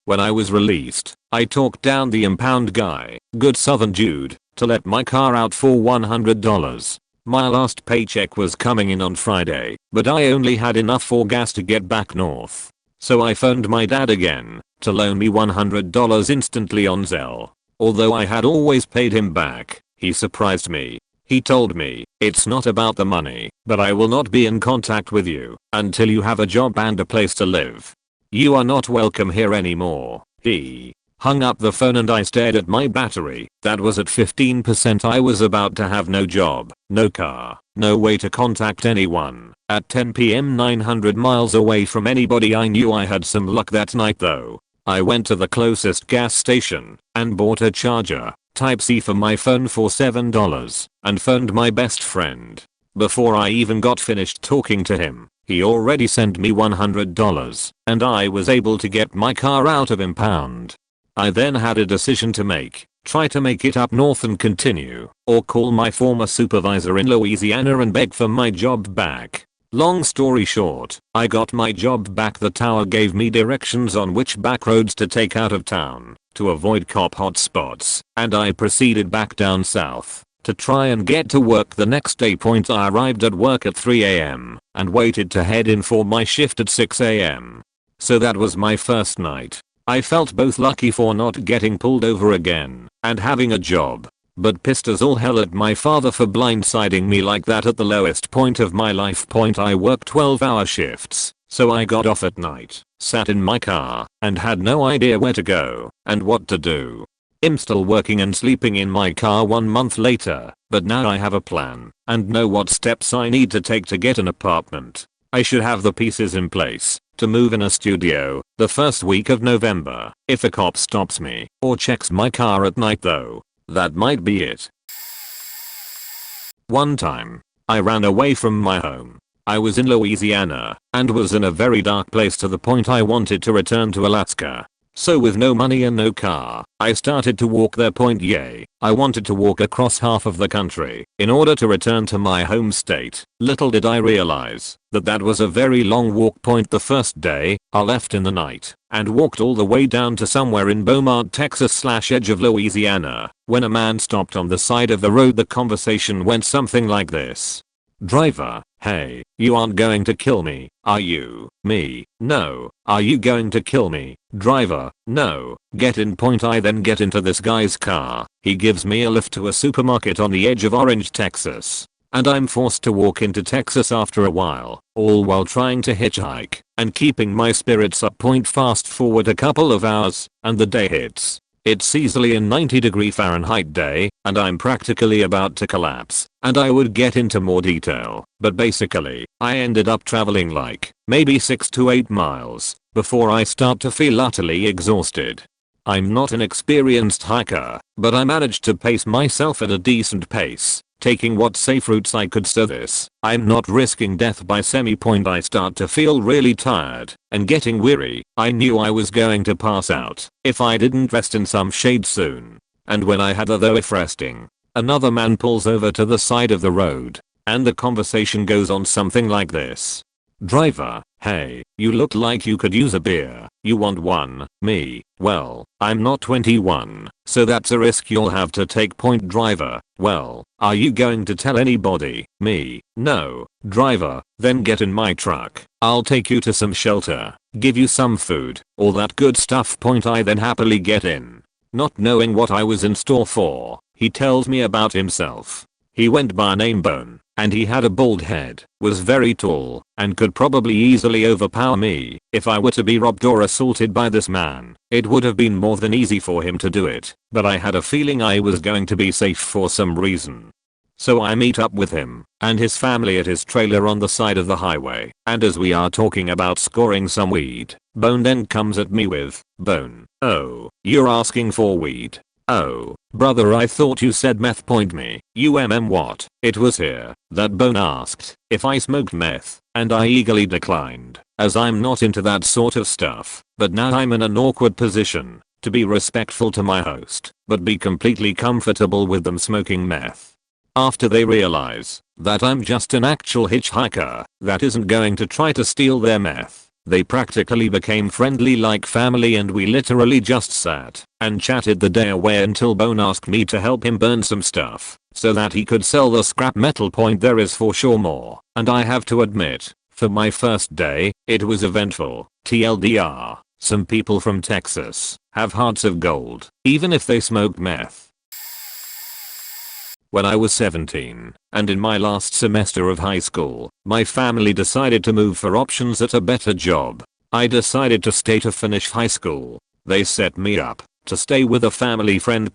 When I was released, I talked down the impound guy, good southern dude, to let my car out for $100. My last paycheck was coming in on Friday, but I only had enough for gas to get back north. So I phoned my dad again, to loan me $100 instantly on Zelle. Although I had always paid him back, he surprised me. He told me, "It's not about the money, but I will not be in contact with you until you have a job and a place to live. You are not welcome here anymore." He hung up the phone and I stared at my battery that was at 15%. I was about to have no job, no car, no way to contact anyone. At 10 p.m. 900 miles away from anybody I knew. I had some luck that night though. I went to the closest gas station and bought a charger, Type-C for my phone for $7 and phoned my best friend. Before I even got finished talking to him, he already sent me $100 and I was able to get my car out of impound. I then had a decision to make. Try to make it up north and continue, or call my former supervisor in Louisiana and beg for my job back. Long story short, I got my job back. The tower gave me directions on which back roads to take out of town to avoid cop hotspots, and I proceeded back down south to try and get to work the next day. I arrived at work at 3 a.m. and waited to head in for my shift at 6 a.m. So that was my first night. I felt both lucky for not getting pulled over again and having a job, but pissed as all hell at my father for blindsiding me like that at the lowest point of my life. I worked 12-hour shifts, so I got off at night, sat in my car, and had no idea where to go and what to do. I'm still working and sleeping in my car 1 month later, but now I have a plan and know what steps I need to take to get an apartment. I should have the pieces in place to move in a studio the first week of November. If a cop stops me or checks my car at night though, that might be it. One time, I ran away from my home. I was in Louisiana and was in a very dark place to the point I wanted to return to Alaska. So with no money and no car, I started to walk there. Yay, I wanted to walk across half of the country in order to return to my home state. Little did I realize that that was a very long walk. The first day, I left in the night and walked all the way down to somewhere in Beaumont, Texas / edge of Louisiana. When a man stopped on the side of the road, the conversation went something like this. Driver, hey, you aren't going to kill me, are you? Me, no. Are you going to kill me? Driver, no. Get in. I then get into this guy's car. He gives me a lift to a supermarket on the edge of Orange, Texas. And I'm forced to walk into Texas after a while, all while trying to hitchhike and keeping my spirits up. Fast forward a couple of hours, and the day hits. It's easily a 90° Fahrenheit day, and I'm practically about to collapse, and I would get into more detail, but basically, I ended up traveling like maybe 6 to 8 miles before I start to feel utterly exhausted. I'm not an experienced hiker, but I managed to pace myself at a decent pace, taking what safe routes I could. So this, I'm not risking death by semi. I start to feel really tired and getting weary. I knew I was going to pass out if I didn't rest in some shade soon. And when I had though if resting, another man pulls over to the side of the road, and the conversation goes on something like this. Driver, hey, you look like you could use a beer. You want one? Me, well, I'm not 21, so that's a risk you'll have to take. Driver, well, are you going to tell anybody? Me, no. Driver, then get in my truck. I'll take you to some shelter, give you some food, all that good stuff. I then happily get in. Not knowing what I was in store for, he tells me about himself. He went by name Bone, and he had a bald head, was very tall, and could probably easily overpower me. If I were to be robbed or assaulted by this man, it would have been more than easy for him to do it, but I had a feeling I was going to be safe for some reason. So I meet up with him and his family at his trailer on the side of the highway, and as we are talking about scoring some weed, Bone then comes at me with, Bone, oh, you're asking for weed? Oh, brother, I thought you said meth. Me, what? It was here that Bone asked if I smoked meth, and I eagerly declined, as I'm not into that sort of stuff. But now I'm in an awkward position to be respectful to my host, but be completely comfortable with them smoking meth. After they realize that I'm just an actual hitchhiker that isn't going to try to steal their meth, they practically became friendly like family, and we literally just sat and chatted the day away until Bone asked me to help him burn some stuff so that he could sell the scrap metal. There is for sure more, and I have to admit, for my first day, it was eventful. TLDR, some people from Texas have hearts of gold, even if they smoke meth. When I was 17, and in my last semester of high school, my family decided to move for options at a better job. I decided to stay to finish high school. They set me up to stay with a family friend.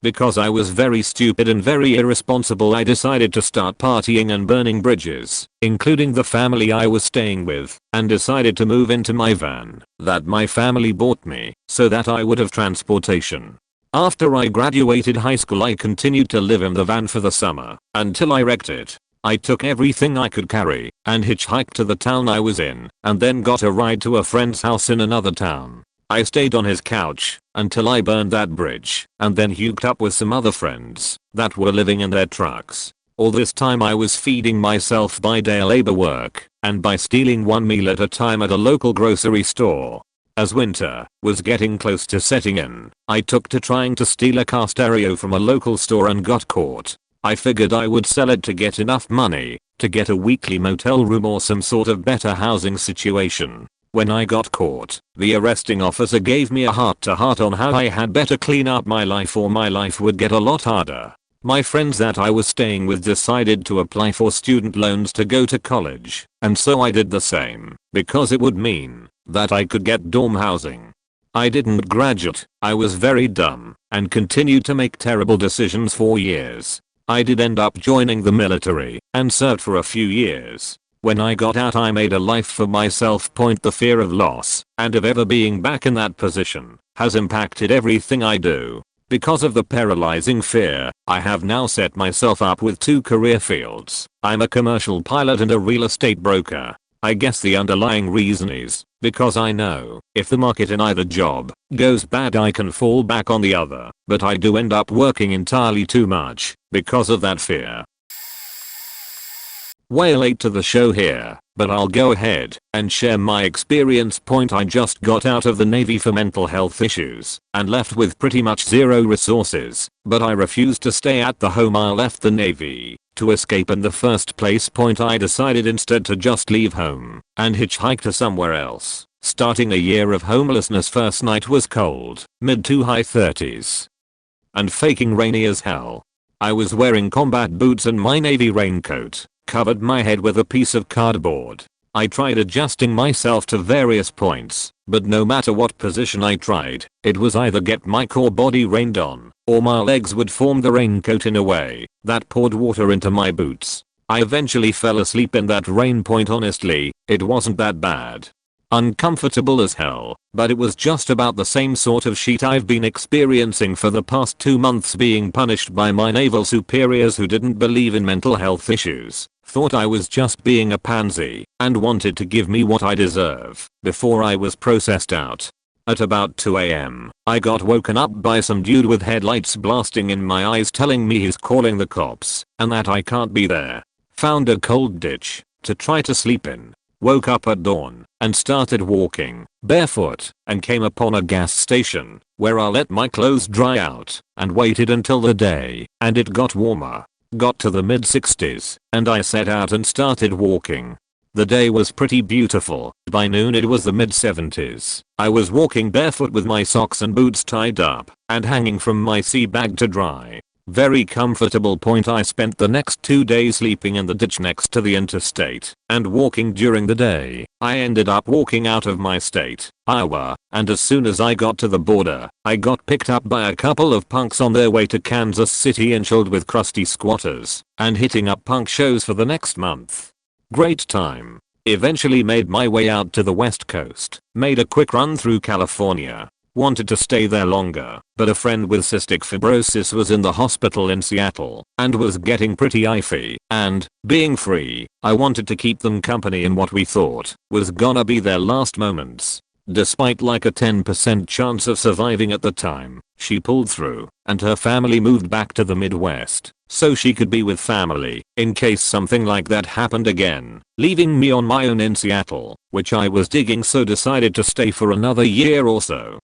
Because I was very stupid and very irresponsible, I decided to start partying and burning bridges, including the family I was staying with, and decided to move into my van that my family bought me so that I would have transportation. After I graduated high school, I continued to live in the van for the summer until I wrecked it. I took everything I could carry and hitchhiked to the town I was in, and then got a ride to a friend's house in another town. I stayed on his couch until I burned that bridge, and then hooked up with some other friends that were living in their trucks. All this time I was feeding myself by day labor work and by stealing one meal at a time at a local grocery store. As winter was getting close to setting in, I took to trying to steal a car stereo from a local store and got caught. I figured I would sell it to get enough money to get a weekly motel room or some sort of better housing situation. When I got caught, the arresting officer gave me a heart-to-heart on how I had better clean up my life or my life would get a lot harder. My friends that I was staying with decided to apply for student loans to go to college, and so I did the same, because it would mean that I could get dorm housing. I didn't graduate, I was very dumb, and continued to make terrible decisions for years. I did end up joining the military, and served for a few years. When I got out I made a life for myself. The fear of loss, and of ever being back in that position, has impacted everything I do. Because of the paralyzing fear, I have now set myself up with 2 career fields. I'm a commercial pilot and a real estate broker. I guess the underlying reason is because I know if the market in either job goes bad I can fall back on the other, but I do end up working entirely too much because of that fear. Way late to the show here, but I'll go ahead and share my experience. I just got out of the Navy for mental health issues and left with pretty much zero resources, but I refused to stay at the home I left the Navy to escape in the first place. I decided instead to just leave home and hitchhike to somewhere else. Starting a year of homelessness. First night was cold, mid to high 30s. And faking rainy as hell. I was wearing combat boots and my Navy raincoat covered my head with a piece of cardboard. I tried adjusting myself to various points, but no matter what position I tried, it was either get my core body rained on, or my legs would form the raincoat in a way that poured water into my boots. I eventually fell asleep in that rain. Honestly, it wasn't that bad. Uncomfortable as hell, but it was just about the same sort of shit I've been experiencing for the past 2 months, being punished by my naval superiors who didn't believe in mental health issues, thought I was just being a pansy, and wanted to give me what I deserve before I was processed out. At about 2 AM, I got woken up by some dude with headlights blasting in my eyes telling me he's calling the cops and that I can't be there. Found a cold ditch to try to sleep in. Woke up at dawn and started walking barefoot and came upon a gas station where I let my clothes dry out and waited until the day and it got warmer. Got to the mid 60s and I set out and started walking. The day was pretty beautiful. By noon it was the mid 70s. I was walking barefoot with my socks and boots tied up and hanging from my sea bag to dry. Very comfortable. I spent the next 2 days sleeping in the ditch next to the interstate and walking during the day. I ended up walking out of my state, Iowa, and as soon as I got to the border, I got picked up by a couple of punks on their way to Kansas City and chilled with crusty squatters and hitting up punk shows for the next month. Great time. Eventually made my way out to the West Coast, made a quick run through California. Wanted to stay there longer, but a friend with cystic fibrosis was in the hospital in Seattle and was getting pretty iffy, and, being free, I wanted to keep them company in what we thought was gonna be their last moments. Despite like a 10% chance of surviving at the time, she pulled through, and her family moved back to the Midwest so she could be with family in case something like that happened again, leaving me on my own in Seattle, which I was digging, so decided to stay for another year or so.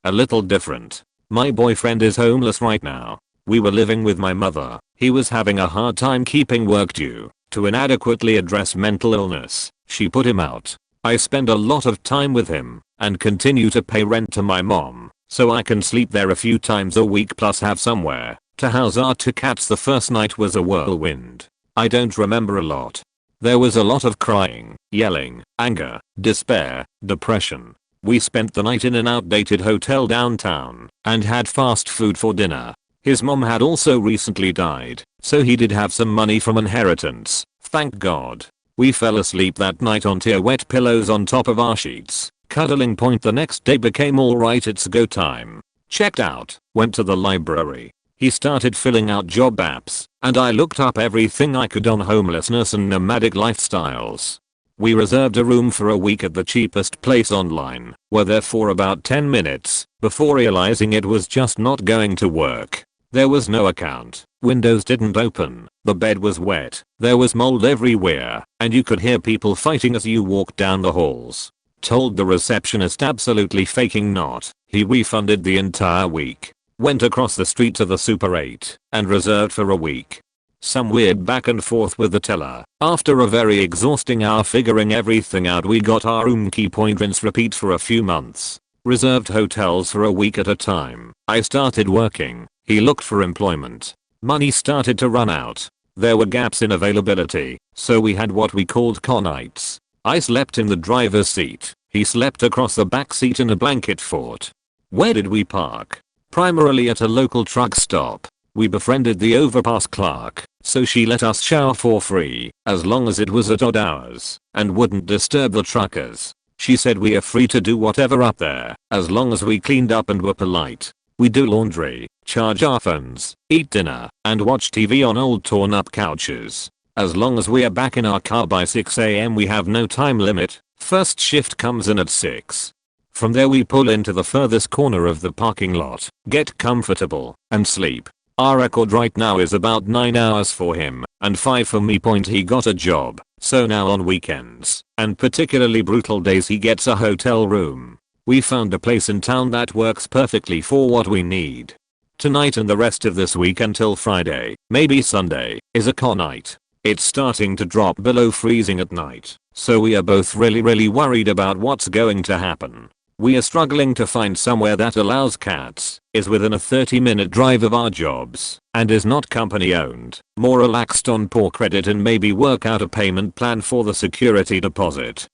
A little different. My boyfriend is homeless right now. We were living with my mother. He was having a hard time keeping work due to inadequately address mental illness. She put him out. I spend a lot of time with him and continue to pay rent to my mom so I can sleep there a few times a week plus have somewhere to house our 2 cats. The first night was a whirlwind. I don't remember a lot. There was a lot of crying, yelling, anger, despair, depression. We spent the night in an outdated hotel downtown and had fast food for dinner. His mom had also recently died, so he did have some money from inheritance, thank God. We fell asleep that night on tear wet pillows on top of our sheets, cuddling. The next day became alright, it's go time. Checked out, went to the library. He started filling out job apps, and I looked up everything I could on homelessness and nomadic lifestyles. We reserved a room for a week at the cheapest place online, were there for about 10 minutes, before realizing it was just not going to work. There was no account, windows didn't open, the bed was wet, there was mold everywhere, and you could hear people fighting as you walked down the halls. Told the receptionist absolutely faking not, he refunded the entire week. Went across the street to the Super 8 and reserved for a week. Some weird back and forth with the teller. After a very exhausting hour figuring everything out, we got our room key. Rinse repeat for a few months. Reserved hotels for a week at a time. I started working. He looked for employment. Money started to run out. There were gaps in availability, so we had what we called car nights. I slept in the driver's seat, He slept across the back seat in a blanket fort. Where did we park? Primarily at a local truck stop. We befriended the overpass clerk, so she let us shower for free, as long as it was at odd hours, and wouldn't disturb the truckers. She said we are free to do whatever up there, as long as we cleaned up and were polite. We do laundry, charge our phones, eat dinner, and watch TV on old torn up couches. As long as we are back in our car by 6 AM we have no time limit. First shift comes in at 6. From there we pull into the furthest corner of the parking lot, get comfortable, and sleep. Our record right now is about 9 hours for him, and 5 for me. He got a job, so now on weekends, and particularly brutal days he gets a hotel room. We found a place in town that works perfectly for what we need. Tonight and the rest of this week until Friday, maybe Sunday, is a car night. It's starting to drop below freezing at night, so we are both really worried about what's going to happen. We are struggling to find somewhere that allows cats, is within a 30-minute drive of our jobs, and is not company owned, more relaxed on poor credit, and maybe work out a payment plan for the security deposit.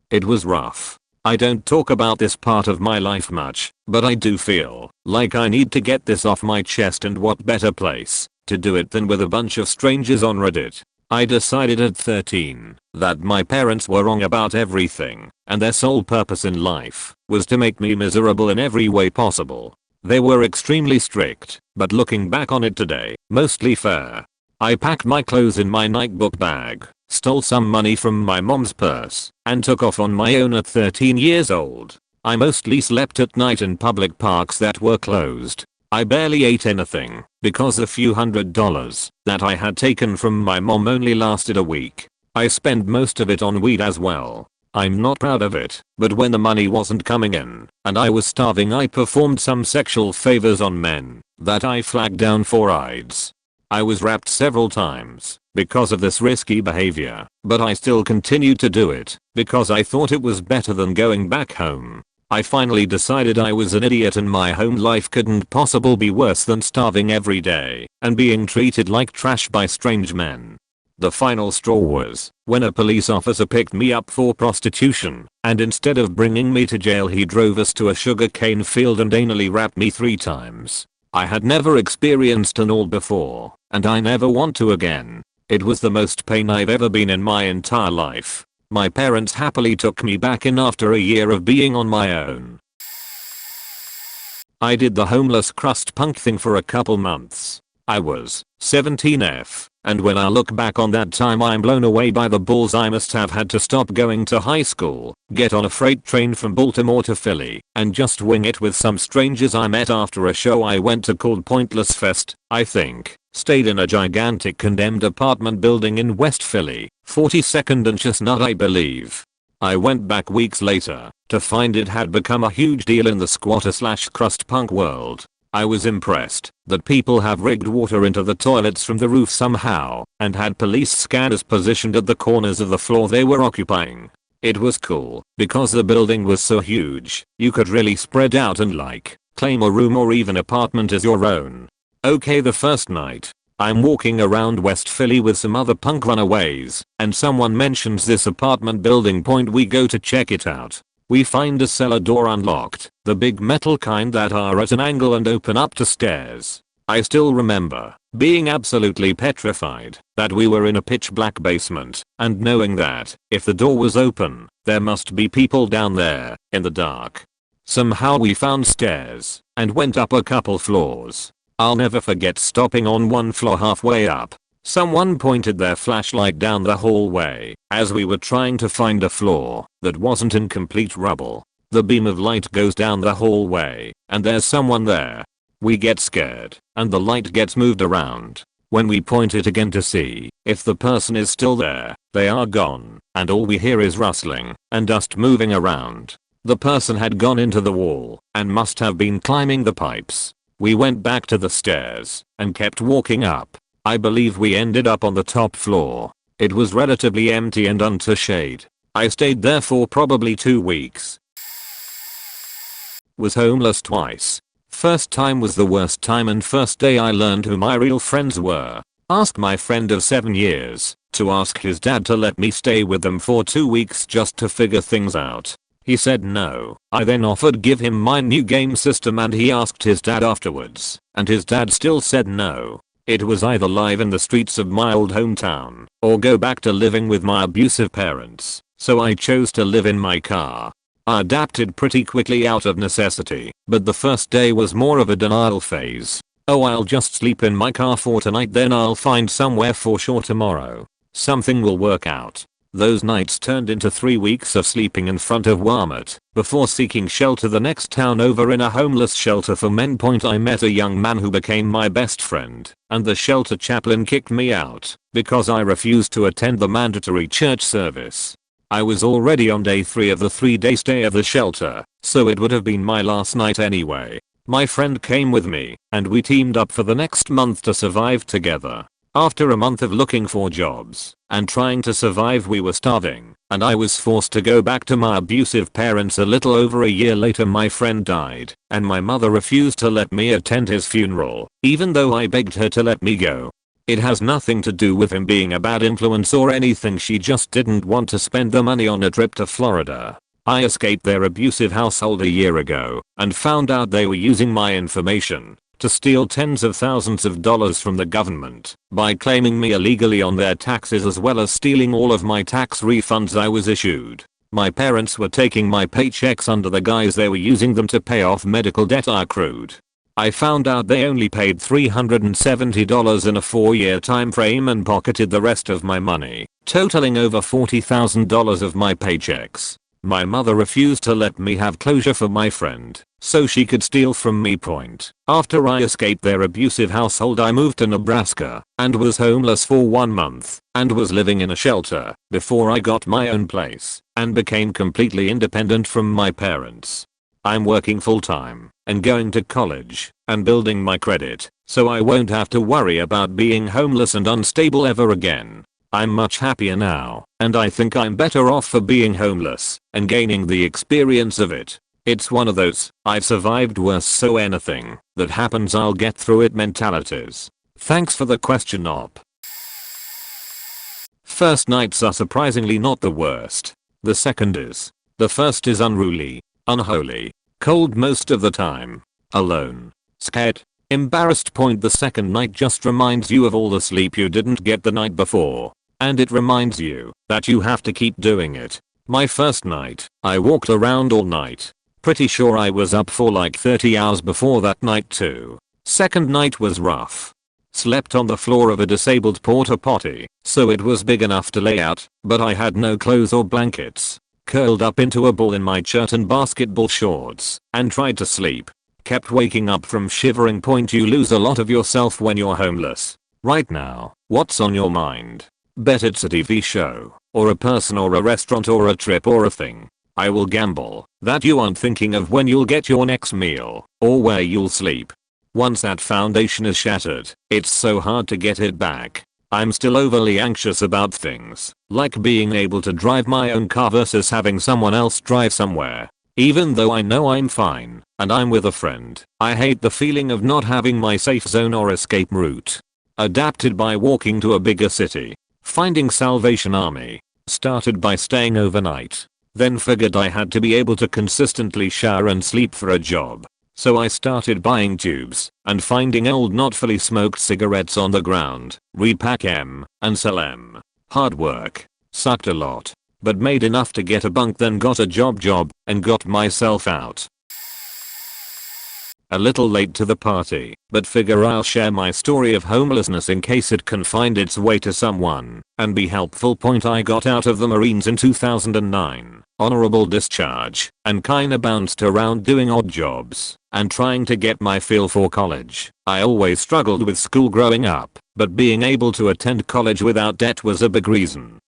It was rough. I don't talk about this part of my life much, but I do feel like I need to get this off my chest, and what better place to do it than with a bunch of strangers on Reddit. I decided at 13 that my parents were wrong about everything, and their sole purpose in life was to make me miserable in every way possible. They were extremely strict, but looking back on it today, mostly fair. I packed my clothes in my notebook bag, stole some money from my mom's purse, and took off on my own at 13 years old. I mostly slept at night in public parks that were closed. I barely ate anything, because the few $100s that I had taken from my mom only lasted a week. I spent most of it on weed as well. I'm not proud of it, but when the money wasn't coming in, and I was starving, I performed some sexual favors on men that I flagged down for AIDS. I was wrapped several times because of this risky behavior, but I still continued to do it because I thought it was better than going back home. I finally decided I was an idiot and my home life couldn't possibly be worse than starving every day and being treated like trash by strange men. The final straw was when a police officer picked me up for prostitution, and instead of bringing me to jail he drove us to a sugarcane field and anally rapped me 3 times. I had never experienced anal before, and I never want to again. It was the most pain I've ever been in my entire life. My parents happily took me back in after a year of being on my own. I did the homeless crust punk thing for a couple months. I was 17F, and when I look back on that time I'm blown away by the balls I must have had to stop going to high school, get on a freight train from Baltimore to Philly, and just wing it with some strangers I met after a show I went to called Pointless Fest, I think. Stayed in a gigantic condemned apartment building in West Philly, 42nd and Chestnut I believe. I went back weeks later to find it had become a huge deal in the squatter/crust punk world. I was impressed that people have rigged water into the toilets from the roof somehow and had police scanners positioned at the corners of the floor they were occupying. It was cool because the building was so huge you could really spread out and claim a room or even apartment as your own. Okay, the first night, I'm walking around West Philly with some other punk runaways, and someone mentions this apartment building. We go to check it out. We find a cellar door unlocked, the big metal kind that are at an angle and open up to stairs. I still remember being absolutely petrified that we were in a pitch black basement, and knowing that if the door was open, there must be people down there in the dark. Somehow we found stairs and went up a couple floors. I'll never forget stopping on one floor halfway up. Someone pointed their flashlight down the hallway as we were trying to find a floor that wasn't in complete rubble. The beam of light goes down the hallway and there's someone there. We get scared and the light gets moved around. When we point it again to see if the person is still there, they are gone and all we hear is rustling and dust moving around. The person had gone into the wall and must have been climbing the pipes. We went back to the stairs and kept walking up. I believe we ended up on the top floor. It was relatively empty and under shade. I stayed there for probably 2 weeks. Was homeless twice. First time was the worst time, and first day I learned who my real friends were. Ask my friend of 7 years, to ask his dad to let me stay with them for 2 weeks just to figure things out. He said no. I then offered give him my new game system and he asked his dad afterwards, and his dad still said no. It was either live in the streets of my old hometown, or go back to living with my abusive parents, so I chose to live in my car. I adapted pretty quickly out of necessity, but the first day was more of a denial phase. Oh, I'll just sleep in my car for tonight, then I'll find somewhere for sure tomorrow. Something will work out. Those nights turned into 3 weeks of sleeping in front of Walmart, before seeking shelter the next town over in a homeless shelter for men. I met a young man who became my best friend, and the shelter chaplain kicked me out because I refused to attend the mandatory church service. I was already on day 3 of the 3-day stay of the shelter, so it would have been my last night anyway. My friend came with me, and we teamed up for the next month to survive together. After a month of looking for jobs and trying to survive, we were starving, and I was forced to go back to my abusive parents. A little over a year later my friend died, and my mother refused to let me attend his funeral, even though I begged her to let me go. It has nothing to do with him being a bad influence or anything, she just didn't want to spend the money on a trip to Florida. I escaped their abusive household a year ago, and found out they were using my information to steal tens of thousands of dollars from the government by claiming me illegally on their taxes, as well as stealing all of my tax refunds I was issued. My parents were taking my paychecks under the guise they were using them to pay off medical debt I accrued. I found out they only paid $370 in a 4-year time frame and pocketed the rest of my money, totaling over $40,000 of my paychecks. My mother refused to let me have closure for my friend, so she could steal from me. After I escaped their abusive household, I moved to Nebraska and was homeless for 1 month and was living in a shelter before I got my own place and became completely independent from my parents. I'm working full time and going to college and building my credit, so I won't have to worry about being homeless and unstable ever again. I'm much happier now, and I think I'm better off for being homeless and gaining the experience of it. It's one of those, I've survived worse, so anything that happens I'll get through it mentalities. Thanks for the question, Op. First nights are surprisingly not the worst. The second is. The first is unruly, unholy, cold most of the time, alone, scared, embarrassed. The second night just reminds you of all the sleep you didn't get the night before. And it reminds you that you have to keep doing it. My first night, I walked around all night. Pretty sure I was up for like 30 hours before that night too. Second night was rough. Slept on the floor of a disabled porta potty, so it was big enough to lay out, but I had no clothes or blankets. Curled up into a ball in my shirt and basketball shorts, and tried to sleep. Kept waking up from shivering. You lose a lot of yourself when you're homeless. Right now, what's on your mind? Bet it's a TV show, or a person, or a restaurant, or a trip, or a thing. I will gamble that you aren't thinking of when you'll get your next meal, or where you'll sleep. Once that foundation is shattered, it's so hard to get it back. I'm still overly anxious about things, like being able to drive my own car versus having someone else drive somewhere. Even though I know I'm fine, and I'm with a friend, I hate the feeling of not having my safe zone or escape route. Adapted by walking to a bigger city. Finding Salvation Army. Started by staying overnight. Then figured I had to be able to consistently shower and sleep for a job. So I started buying tubes and finding old not fully smoked cigarettes on the ground, repack them, and sell them. Hard work. Sucked a lot. But made enough to get a bunk, then got a job and got myself out. A little late to the party, but figure I'll share my story of homelessness in case it can find its way to someone and be helpful. I got out of the Marines in 2009, honorable discharge, and kinda bounced around doing odd jobs and trying to get my feel for college. I always struggled with school growing up, but being able to attend college without debt was a big reason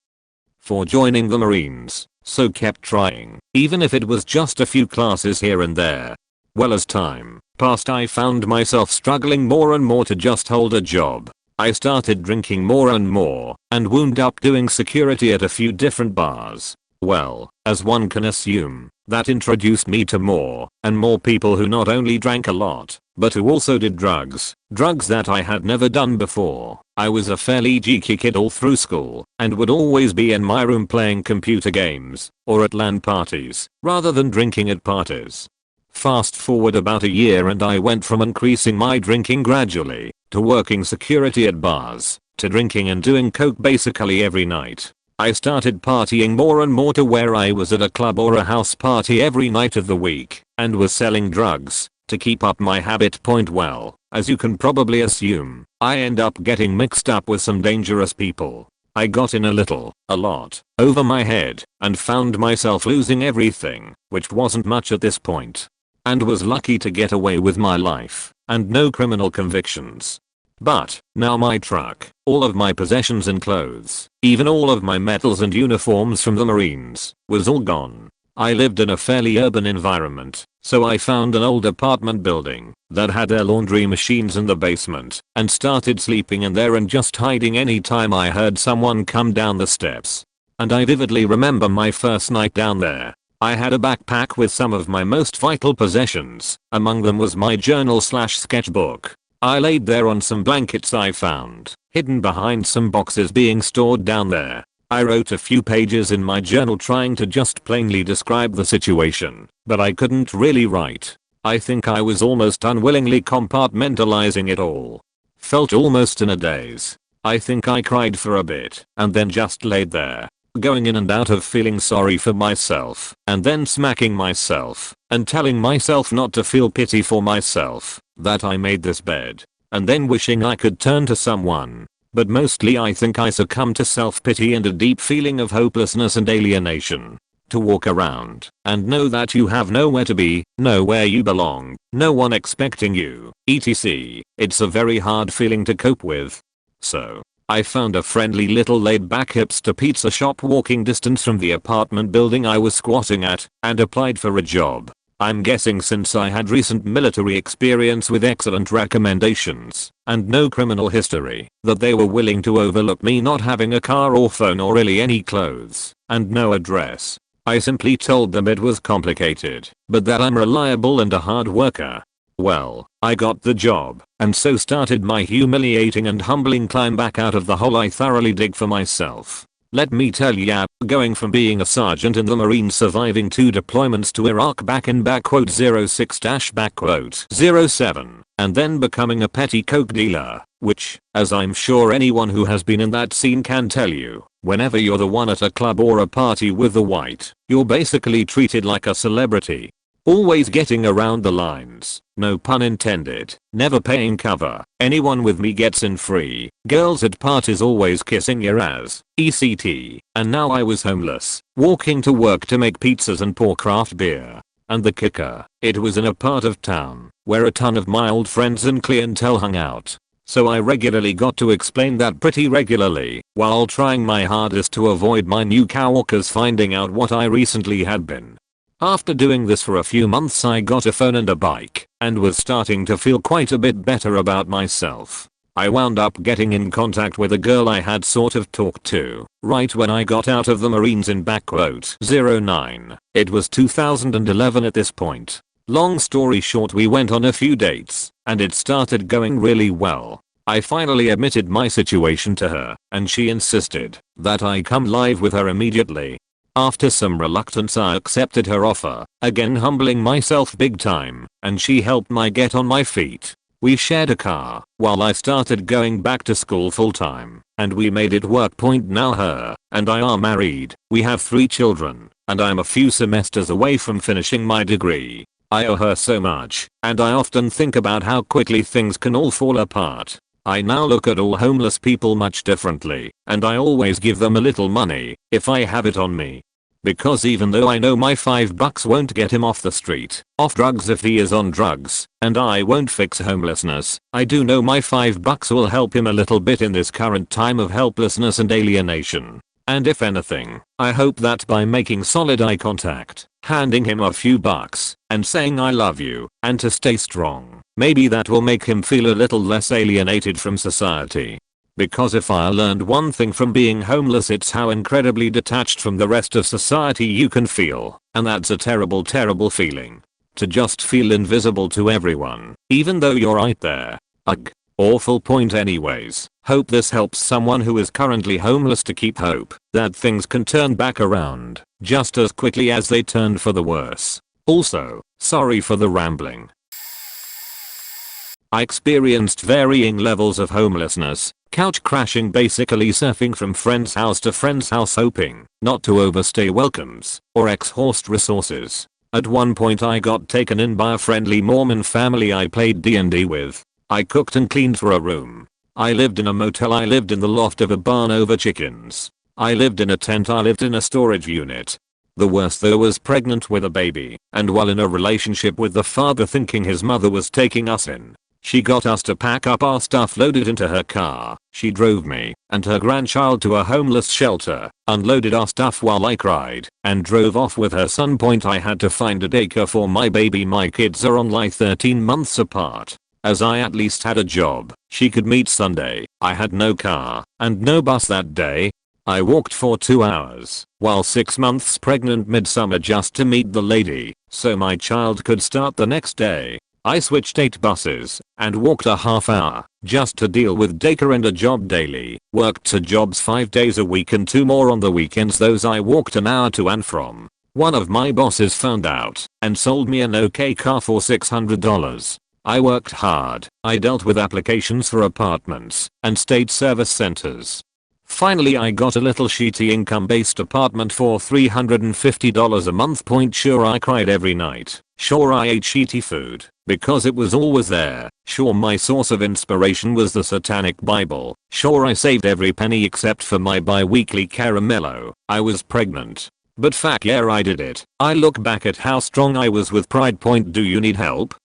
for joining the Marines, so kept trying, even if it was just a few classes here and there. Well, as time passed, I found myself struggling more and more to just hold a job. I started drinking more and more, and wound up doing security at a few different bars. Well, as one can assume, that introduced me to more and more people who not only drank a lot, but who also did drugs that I had never done before. I was a fairly geeky kid all through school and would always be in my room playing computer games or at LAN parties rather than drinking at parties. Fast forward about a year and I went from increasing my drinking gradually to working security at bars to drinking and doing coke basically every night. I started partying more and more to where I was at a club or a house party every night of the week and was selling drugs to keep up my habit. Well, as you can probably assume, I end up getting mixed up with some dangerous people. I got in a lot, over my head and found myself losing everything, which wasn't much at this point. And was lucky to get away with my life and no criminal convictions. But now my truck, all of my possessions and clothes, even all of my medals and uniforms from the Marines, was all gone. I lived in a fairly urban environment, so I found an old apartment building that had air laundry machines in the basement and started sleeping in there and just hiding anytime I heard someone come down the steps. And I vividly remember my first night down there. I had a backpack with some of my most vital possessions, among them was my journal/sketchbook. I laid there on some blankets I found, hidden behind some boxes being stored down there. I wrote a few pages in my journal trying to just plainly describe the situation, but I couldn't really write. I think I was almost unwillingly compartmentalizing it all. Felt almost in a daze. I think I cried for a bit and then just laid there, going in and out of feeling sorry for myself and then smacking myself and telling myself not to feel pity for myself, that I made this bed, and then wishing I could turn to someone. But mostly I think I succumbed to self-pity and a deep feeling of hopelessness and alienation. To walk around and know that you have nowhere to be, nowhere you belong, no one expecting you, etc. It's a very hard feeling to cope with. So, I found a friendly little laid-back hipster pizza shop walking distance from the apartment building I was squatting at and applied for a job. I'm guessing since I had recent military experience with excellent recommendations and no criminal history, that they were willing to overlook me not having a car or phone or really any clothes and no address. I simply told them it was complicated, but that I'm reliable and a hard worker. Well, I got the job, and so started my humiliating and humbling climb back out of the hole I thoroughly dig for myself. Let me tell ya, going from being a sergeant in the Marines surviving 2 deployments to Iraq back in '06-07, and then becoming a petty coke dealer, which, as I'm sure anyone who has been in that scene can tell you, whenever you're the one at a club or a party with the white, you're basically treated like a celebrity. Always getting around the lines, no pun intended, never paying cover, anyone with me gets in free, girls at parties always kissing your ass, etc. And now I was homeless, walking to work to make pizzas and pour craft beer. And the kicker, it was in a part of town where a ton of my old friends and clientele hung out. So I regularly got to explain that pretty regularly, while trying my hardest to avoid my new coworkers finding out what I recently had been. After doing this for a few months I got a phone and a bike, and was starting to feel quite a bit better about myself. I wound up getting in contact with a girl I had sort of talked to, right when I got out of the Marines in '09. It was 2011 at this point. Long story short, we went on a few dates, and it started going really well. I finally admitted my situation to her, and she insisted that I come live with her immediately. After some reluctance I accepted her offer, again humbling myself big time, and she helped me get on my feet. We shared a car while I started going back to school full time, and we made it work. Now her and I are married, we have 3 children, and I'm a few semesters away from finishing my degree. I owe her so much, and I often think about how quickly things can all fall apart. I now look at all homeless people much differently, and I always give them a little money, if I have it on me. Because even though I know my $5 won't get him off the street, off drugs if he is on drugs, and I won't fix homelessness, I do know my $5 will help him a little bit in this current time of helplessness and alienation. And if anything, I hope that by making solid eye contact, handing him a few bucks, and saying I love you, and to stay strong, maybe that will make him feel a little less alienated from society. Because if I learned one thing from being homeless, it's how incredibly detached from the rest of society you can feel, and that's a terrible feeling. To just feel invisible to everyone, even though you're right there. Ugh. Awful point anyways. Hope this helps someone who is currently homeless to keep hope that things can turn back around just as quickly as they turned for the worse. Also, sorry for the rambling. I experienced varying levels of homelessness, couch crashing, basically surfing from friend's house to friend's house, hoping not to overstay welcomes or exhaust resources. At one point I got taken in by a friendly Mormon family I played D&D with. I cooked and cleaned for a room. I lived in a motel. I lived in the loft of a barn over chickens. I lived in a tent. I lived in a storage unit. The worst though was pregnant with a baby, and while in a relationship with the father, thinking his mother was taking us in. She got us to pack up our stuff, loaded into her car. She drove me and her grandchild to a homeless shelter, unloaded our stuff while I cried, and drove off with her son. I had to find a daycare for my baby. My kids are only 13 months apart. As I at least had a job she could meet Sunday, I had no car and no bus that day. I walked for 2 hours while 6 months pregnant midsummer just to meet the lady so my child could start the next day. I switched 8 buses and walked a half hour just to deal with daycare and a job daily. Worked 2 jobs 5 days a week and 2 more on the weekends. Those I walked an hour to and from. One of my bosses found out and sold me an okay car for $600. I worked hard. I dealt with applications for apartments and state service centers. Finally I got a little shitty income-based apartment for $350 a month. Sure, I cried every night. Sure, I ate shitty food because it was always there. Sure, my source of inspiration was the Satanic Bible. Sure, I saved every penny except for my bi-weekly caramello. I was pregnant. But fuck yeah, I did it. I look back at how strong I was with pride. Do you need help?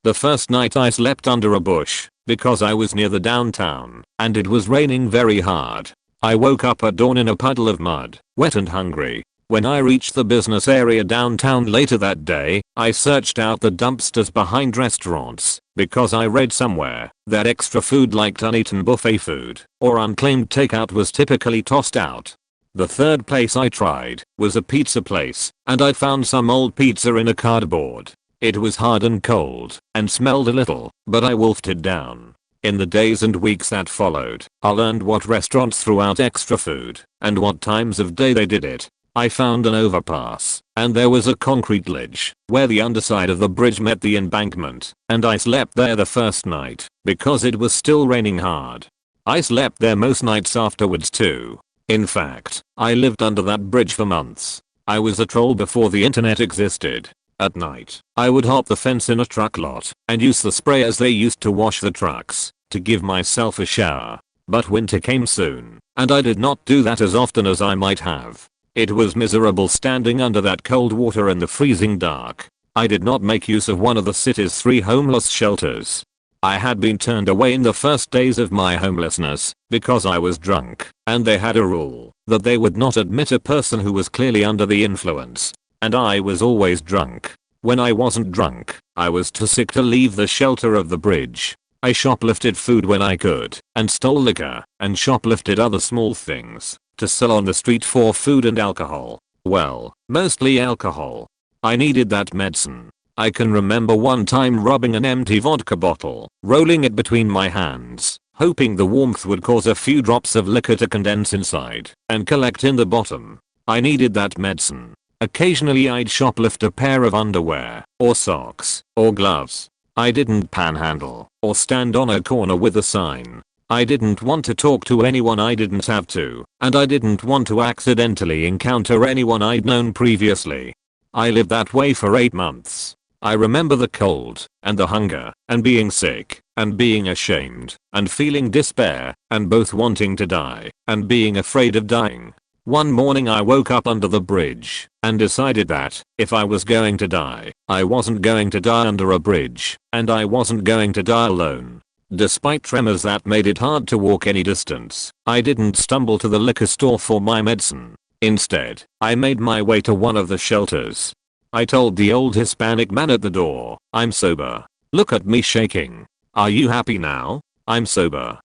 The first night I slept under a bush because I was near the downtown and it was raining very hard. I woke up at dawn in a puddle of mud, wet and hungry. When I reached the business area downtown later that day, I searched out the dumpsters behind restaurants because I read somewhere that extra food like uneaten buffet food or unclaimed takeout was typically tossed out. The third place I tried was a pizza place, and I found some old pizza in a cardboard. It was hard and cold and smelled a little, but I wolfed it down. In the days and weeks that followed, I learned what restaurants threw out extra food and what times of day they did it. I found an overpass, and there was a concrete ledge where the underside of the bridge met the embankment, and I slept there the first night because it was still raining hard. I slept there most nights afterwards too. In fact, I lived under that bridge for months. I was a troll before the internet existed. At night, I would hop the fence in a truck lot and use the spray as they used to wash the trucks to give myself a shower. But winter came soon, and I did not do that as often as I might have. It was miserable standing under that cold water in the freezing dark. I did not make use of one of the city's 3 homeless shelters. I had been turned away in the first days of my homelessness because I was drunk, and they had a rule that they would not admit a person who was clearly under the influence. And I was always drunk. When I wasn't drunk, I was too sick to leave the shelter of the bridge. I shoplifted food when I could, and stole liquor, and shoplifted other small things to sell on the street for food and alcohol. Well, mostly alcohol. I needed that medicine. I can remember one time robbing an empty vodka bottle, rolling it between my hands, hoping the warmth would cause a few drops of liquor to condense inside and collect in the bottom. I needed that medicine. Occasionally I'd shoplift a pair of underwear, or socks, or gloves. I didn't panhandle, or stand on a corner with a sign. I didn't want to talk to anyone I didn't have to, and I didn't want to accidentally encounter anyone I'd known previously. I lived that way for 8 months. I remember the cold, and the hunger, and being sick, and being ashamed, and feeling despair, and both wanting to die, and being afraid of dying. One morning I woke up under the bridge and decided that if I was going to die, I wasn't going to die under a bridge, and I wasn't going to die alone. Despite tremors that made it hard to walk any distance, I didn't stumble to the liquor store for my medicine. Instead, I made my way to one of the shelters. I told the old Hispanic man at the door, "I'm sober. Look at me shaking. Are you happy now?" I'm sober.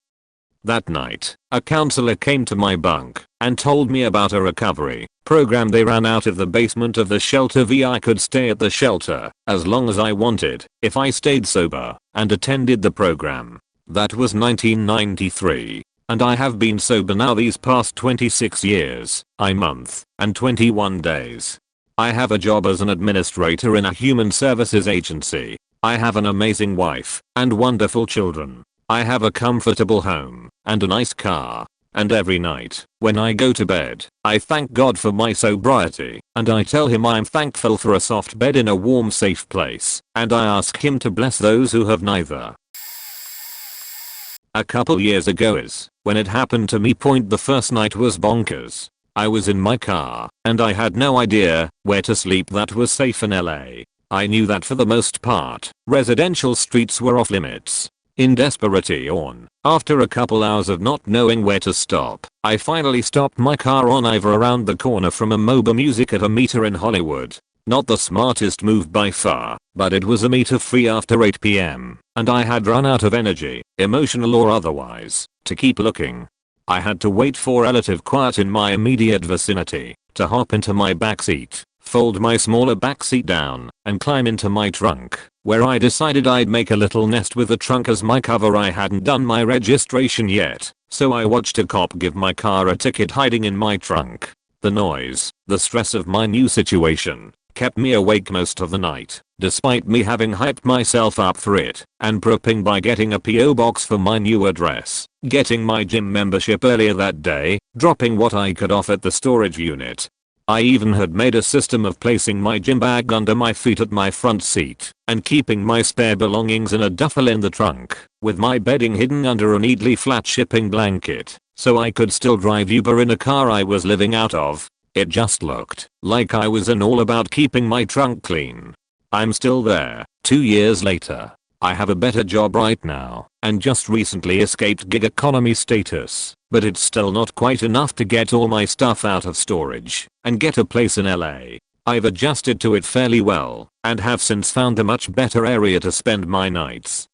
That night, a counselor came to my bunk and told me about a recovery program they ran out of the basement of the shelter. I could stay at the shelter as long as I wanted if I stayed sober and attended the program. That was 1993. And I have been sober now these past 26 years, a month, and 21 days. I have a job as an administrator in a human services agency. I have an amazing wife and wonderful children. I have a comfortable home and a nice car. And every night, when I go to bed, I thank God for my sobriety, and I tell him I'm thankful for a soft bed in a warm, safe place, and I ask him to bless those who have neither. A couple years ago is when it happened to me. The first night was bonkers. I was in my car, and I had no idea where to sleep that was safe in LA. I knew that for the most part, residential streets were off limits. In desperation, after a couple hours of not knowing where to stop, I finally stopped my car on Ivor around the corner from a Moba Music at a meter in Hollywood. Not the smartest move by far, but it was a meter free after 8 PM, and I had run out of energy, emotional or otherwise, to keep looking. I had to wait for relative quiet in my immediate vicinity to hop into my backseat, fold my smaller backseat down, and climb into my trunk, where I decided I'd make a little nest with the trunk as my cover. I hadn't done my registration yet, so I watched a cop give my car a ticket hiding in my trunk. The noise, the stress of my new situation, kept me awake most of the night, despite me having hyped myself up for it and prepping by getting a PO box for my new address, getting my gym membership earlier that day, dropping what I could off at the storage unit. I even had made a system of placing my gym bag under my feet at my front seat and keeping my spare belongings in a duffel in the trunk, with my bedding hidden under a neatly flat shipping blanket, so I could still drive Uber in a car I was living out of. It just looked like I was all about keeping my trunk clean. I'm still there, 2 years later. I have a better job right now and just recently escaped gig economy status, but it's still not quite enough to get all my stuff out of storage and get a place in LA. I've adjusted to it fairly well and have since found a much better area to spend my nights.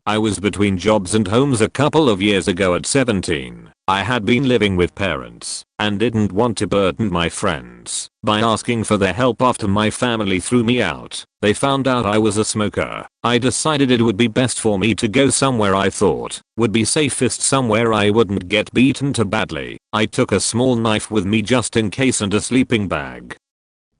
I was between jobs and homes a couple of years ago at 17. I had been living with parents and didn't want to burden my friends by asking for their help after my family threw me out. They found out I was a smoker. I decided it would be best for me to go somewhere I thought would be safest, somewhere I wouldn't get beaten too badly. I took a small knife with me just in case and a sleeping bag.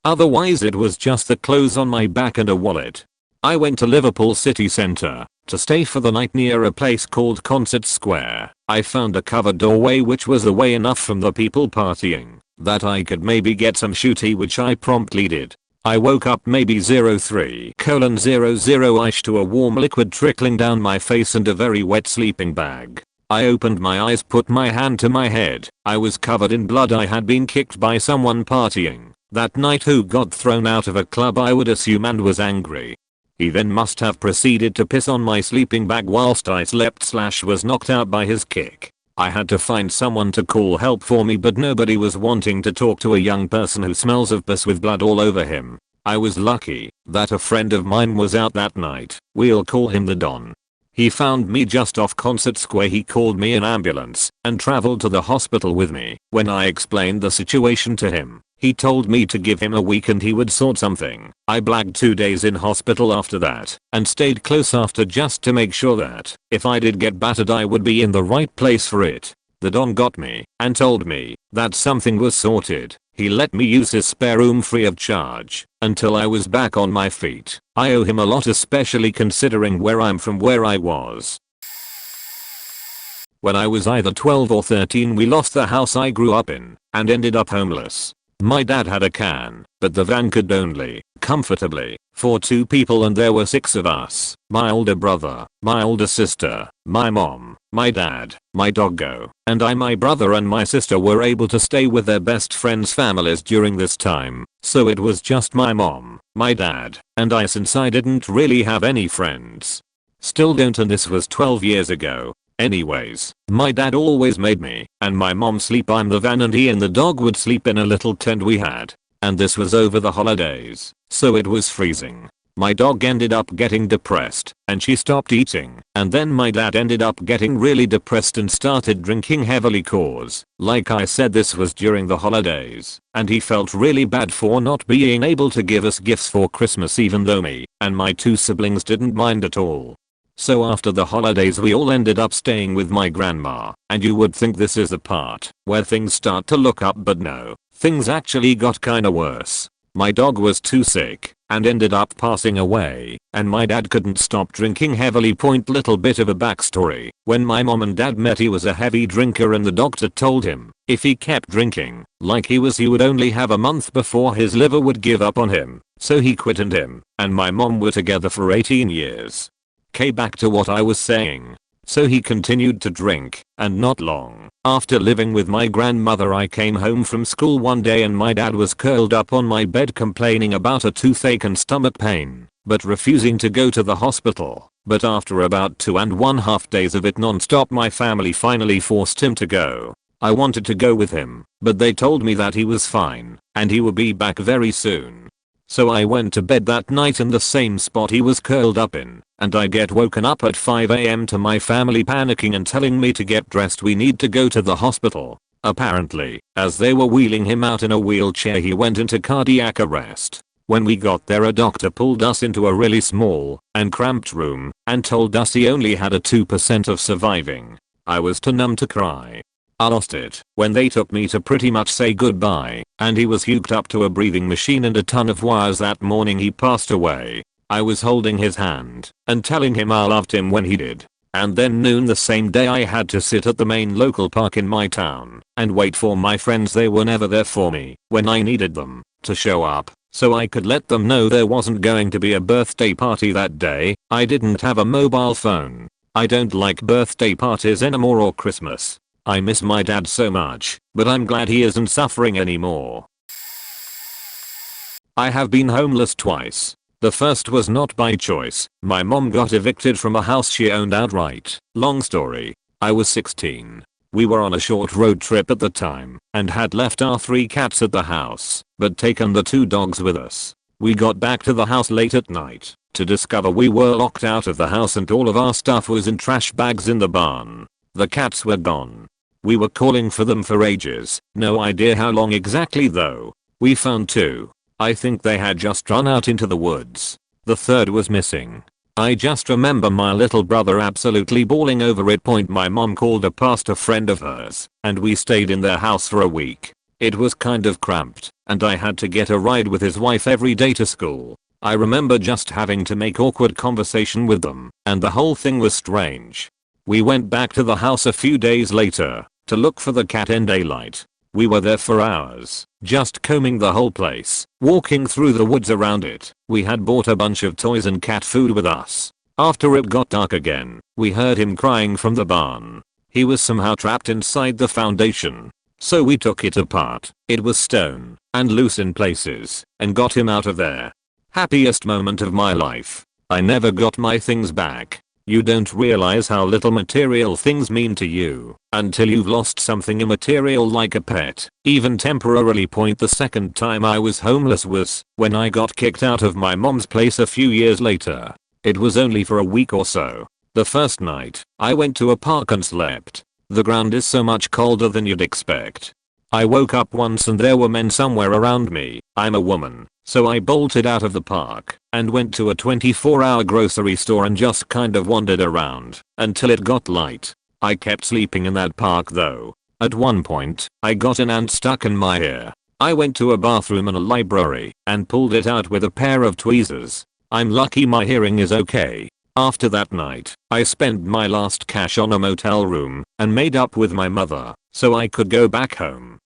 Otherwise it was just the clothes on my back and a wallet. I went to Liverpool city centre to stay for the night near a place called Concert Square. I found a covered doorway which was away enough from the people partying that I could maybe get some shooty, which I promptly did. I woke up maybe 03:00ish to a warm liquid trickling down my face and a very wet sleeping bag. I opened my eyes, put my hand to my head. I was covered in blood. I had been kicked by someone partying that night who got thrown out of a club, I would assume, and was angry. He then must have proceeded to piss on my sleeping bag whilst I slept / was knocked out by his kick. I had to find someone to call help for me, but nobody was wanting to talk to a young person who smells of piss with blood all over him. I was lucky that a friend of mine was out that night. We'll call him the Don. He found me just off Concert Square. He called me an ambulance and traveled to the hospital with me. When I explained the situation to him, he told me to give him a week and he would sort something. I blagged 2 days in hospital after that and stayed close after just to make sure that if I did get battered I would be in the right place for it. The Don got me and told me that something was sorted. He let me use his spare room free of charge until I was back on my feet. I owe him a lot, especially considering where I'm from, where I was. When I was either 12 or 13 we lost the house I grew up in and ended up homeless. My dad had a can, but the van could only, comfortably, for 2 people and there were 6 of us. My older brother, my older sister, my mom, my dad, my doggo, and I. My brother and my sister were able to stay with their best friends' families during this time, so it was just my mom, my dad, and I, since I didn't really have any friends. Still don't, and this was 12 years ago. Anyways, my dad always made me and my mom sleep in the van and he and the dog would sleep in a little tent we had. And this was over the holidays, so it was freezing. My dog ended up getting depressed and she stopped eating, and then my dad ended up getting really depressed and started drinking heavily cause, like I said, this was during the holidays, and he felt really bad for not being able to give us gifts for Christmas, even though me and my 2 siblings didn't mind at all. So after the holidays we all ended up staying with my grandma, and you would think this is the part where things start to look up, but no, things actually got kinda worse. My dog was too sick and ended up passing away, and my dad couldn't stop drinking heavily. Little bit of a backstory: when my mom and dad met, he was a heavy drinker and the doctor told him if he kept drinking like he would only have a month before his liver would give up on him, so he quit, and him and my mom were together for 18 years. Back to what I was saying. So he continued to drink, and not long after living with my grandmother, I came home from school one day and my dad was curled up on my bed complaining about a toothache and stomach pain, but refusing to go to the hospital. But after about 2.5 days of it non-stop, my family finally forced him to go. I wanted to go with him, but they told me that he was fine and he would be back very soon. So I went to bed that night in the same spot he was curled up in, and I get woken up at 5 AM to my family panicking and telling me to get dressed, we need to go to the hospital. Apparently, as they were wheeling him out in a wheelchair, he went into cardiac arrest. When we got there, a doctor pulled us into a really small and cramped room and told us he only had a 2% of surviving. I was too numb to cry. I lost it when they took me to pretty much say goodbye, and he was hooked up to a breathing machine and a ton of wires. That morning he passed away. I was holding his hand and telling him I loved him when he did. And then noon the same day I had to sit at the main local park in my town and wait for my friends. They were never there for me when I needed them to show up, so I could let them know there wasn't going to be a birthday party that day. I didn't have a mobile phone. I don't like birthday parties anymore or Christmas. I miss my dad so much, but I'm glad he isn't suffering anymore. I have been homeless twice. The first was not by choice. My mom got evicted from a house she owned outright. Long story. I was 16. We were on a short road trip at the time and had left our 3 cats at the house, but taken the 2 dogs with us. We got back to the house late at night to discover we were locked out of the house and all of our stuff was in trash bags in the barn. The cats were gone. We were calling for them for ages, no idea how long exactly though. We found 2. I think they had just run out into the woods. The 3rd was missing. I just remember my little brother absolutely bawling over it. My mom called a pastor friend of hers, and we stayed in their house for a week. It was kind of cramped, and I had to get a ride with his wife every day to school. I remember just having to make awkward conversation with them, and the whole thing was strange. We went back to the house a few days later to look for the cat in daylight. We were there for hours, just combing the whole place, walking through the woods around it. We had bought a bunch of toys and cat food with us. After it got dark again, we heard him crying from the barn. He was somehow trapped inside the foundation. So we took it apart. It was stone and loose in places, and got him out of there. Happiest moment of my life. I never got my things back. You don't realize how little material things mean to you until you've lost something immaterial like a pet, even temporarily. The second time I was homeless was when I got kicked out of my mom's place a few years later. It was only for a week or so. The first night, I went to a park and slept. The ground is so much colder than you'd expect. I woke up once and there were men somewhere around me. I'm a woman, so I bolted out of the park and went to a 24-hour grocery store and just kind of wandered around until it got light. I kept sleeping in that park though. At one point, I got an ant stuck in my ear. I went to a bathroom and a library and pulled it out with a pair of tweezers. I'm lucky my hearing is okay. After that night, I spent my last cash on a motel room and made up with my mother so I could go back home.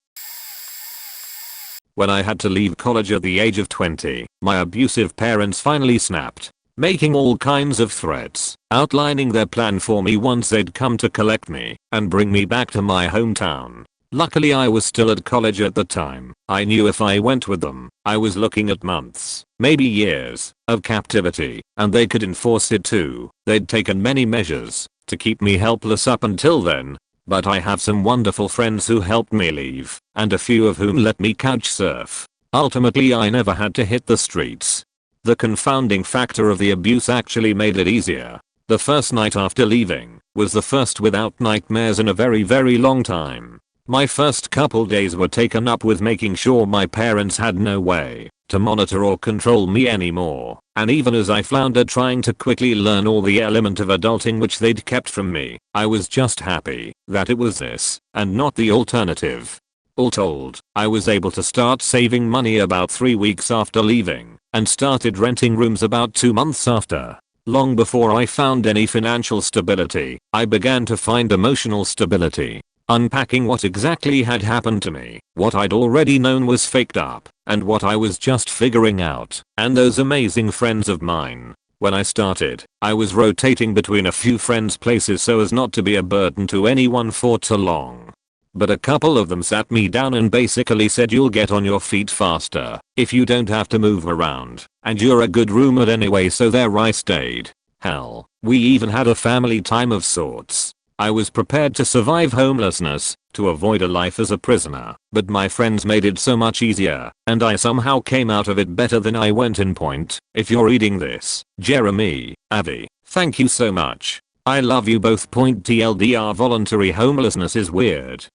When I had to leave college at the age of 20, my abusive parents finally snapped, making all kinds of threats, outlining their plan for me once they'd come to collect me and bring me back to my hometown. Luckily I was still at college at the time. I knew if I went with them, I was looking at months, maybe years, of captivity, and they could enforce it too. They'd taken many measures to keep me helpless up until then. But I have some wonderful friends who helped me leave, and a few of whom let me couch surf. Ultimately I never had to hit the streets. The confounding factor of the abuse actually made it easier. The first night after leaving was the first without nightmares in a very long time. My first couple days were taken up with making sure my parents had no way to monitor or control me anymore, and even as I floundered trying to quickly learn all the element of adulting which they'd kept from me, I was just happy that it was this and not the alternative. All told, I was able to start saving money about 3 weeks after leaving and started renting rooms about 2 months after. Long before I found any financial stability, I began to find emotional stability. Unpacking what exactly had happened to me, what I'd already known was faked up, and what I was just figuring out, and those amazing friends of mine. When I started, I was rotating between a few friends' places so as not to be a burden to anyone for too long. But a couple of them sat me down and basically said you'll get on your feet faster if you don't have to move around, and you're a good roommate anyway, so there I stayed. Hell, we even had a family time of sorts. I was prepared to survive homelessness, to avoid a life as a prisoner, but my friends made it so much easier, and I somehow came out of it better than I went in. Point. If you're reading this, Jeremy, Avi, thank you so much. I love you both. Point. TLDR, voluntary homelessness is weird.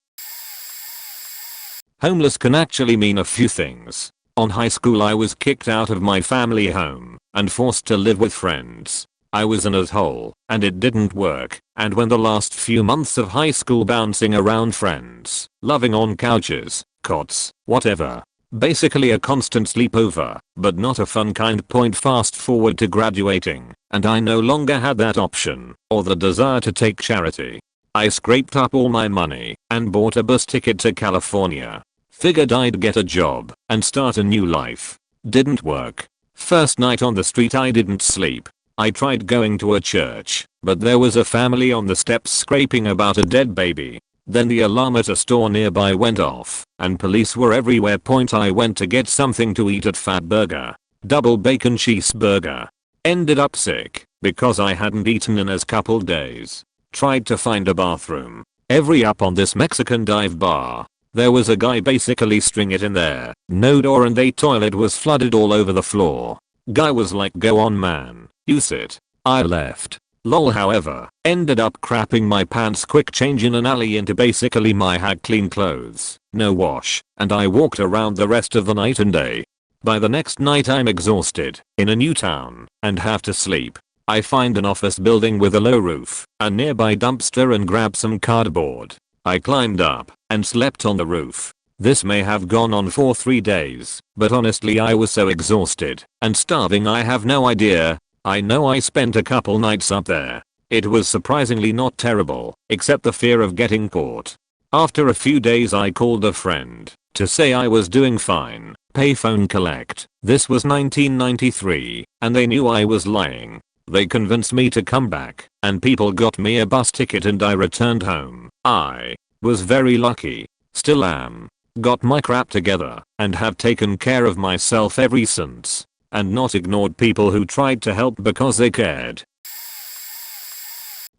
Homeless can actually mean a few things. On high school I was kicked out of my family home and forced to live with friends. I was an asshole, and it didn't work, and when the last few months of high school bouncing around friends, loving on couches, cots, whatever. Basically a constant sleepover, but not a fun kind. Point. Fast forward to graduating, and I no longer had that option, or the desire to take charity. I scraped up all my money, and bought a bus ticket to California. Figured I'd get a job, and start a new life. Didn't work. First night on the street I didn't sleep. I tried going to a church, but there was a family on the steps scraping about a dead baby. Then the alarm at a store nearby went off, and police were everywhere. Point. I went to get something to eat at Fat Burger. Double bacon cheeseburger. Ended up sick, because I hadn't eaten in a couple days. Tried to find a bathroom. Every up on this Mexican dive bar. There was a guy basically string it in there. No door, and the toilet was flooded all over the floor. Guy was like, go on man, use it. I left. Lol. However, ended up crapping my pants quick change in an alley into basically my had clean clothes, no wash, and I walked around the rest of the night and day. By the next night I'm exhausted, in a new town, and have to sleep. I find an office building with a low roof, a nearby dumpster, and grab some cardboard. I climbed up and slept on the roof. This may have gone on for 3 days, but honestly I was so exhausted and starving I have no idea. I know I spent a couple nights up there. It was surprisingly not terrible, except the fear of getting caught. After a few days I called a friend to say I was doing fine. Payphone collect. This was 1993, and they knew I was lying. They convinced me to come back, and people got me a bus ticket and I returned home. I was very lucky. Still am. Got my crap together, and have taken care of myself ever since. And not ignored people who tried to help because they cared.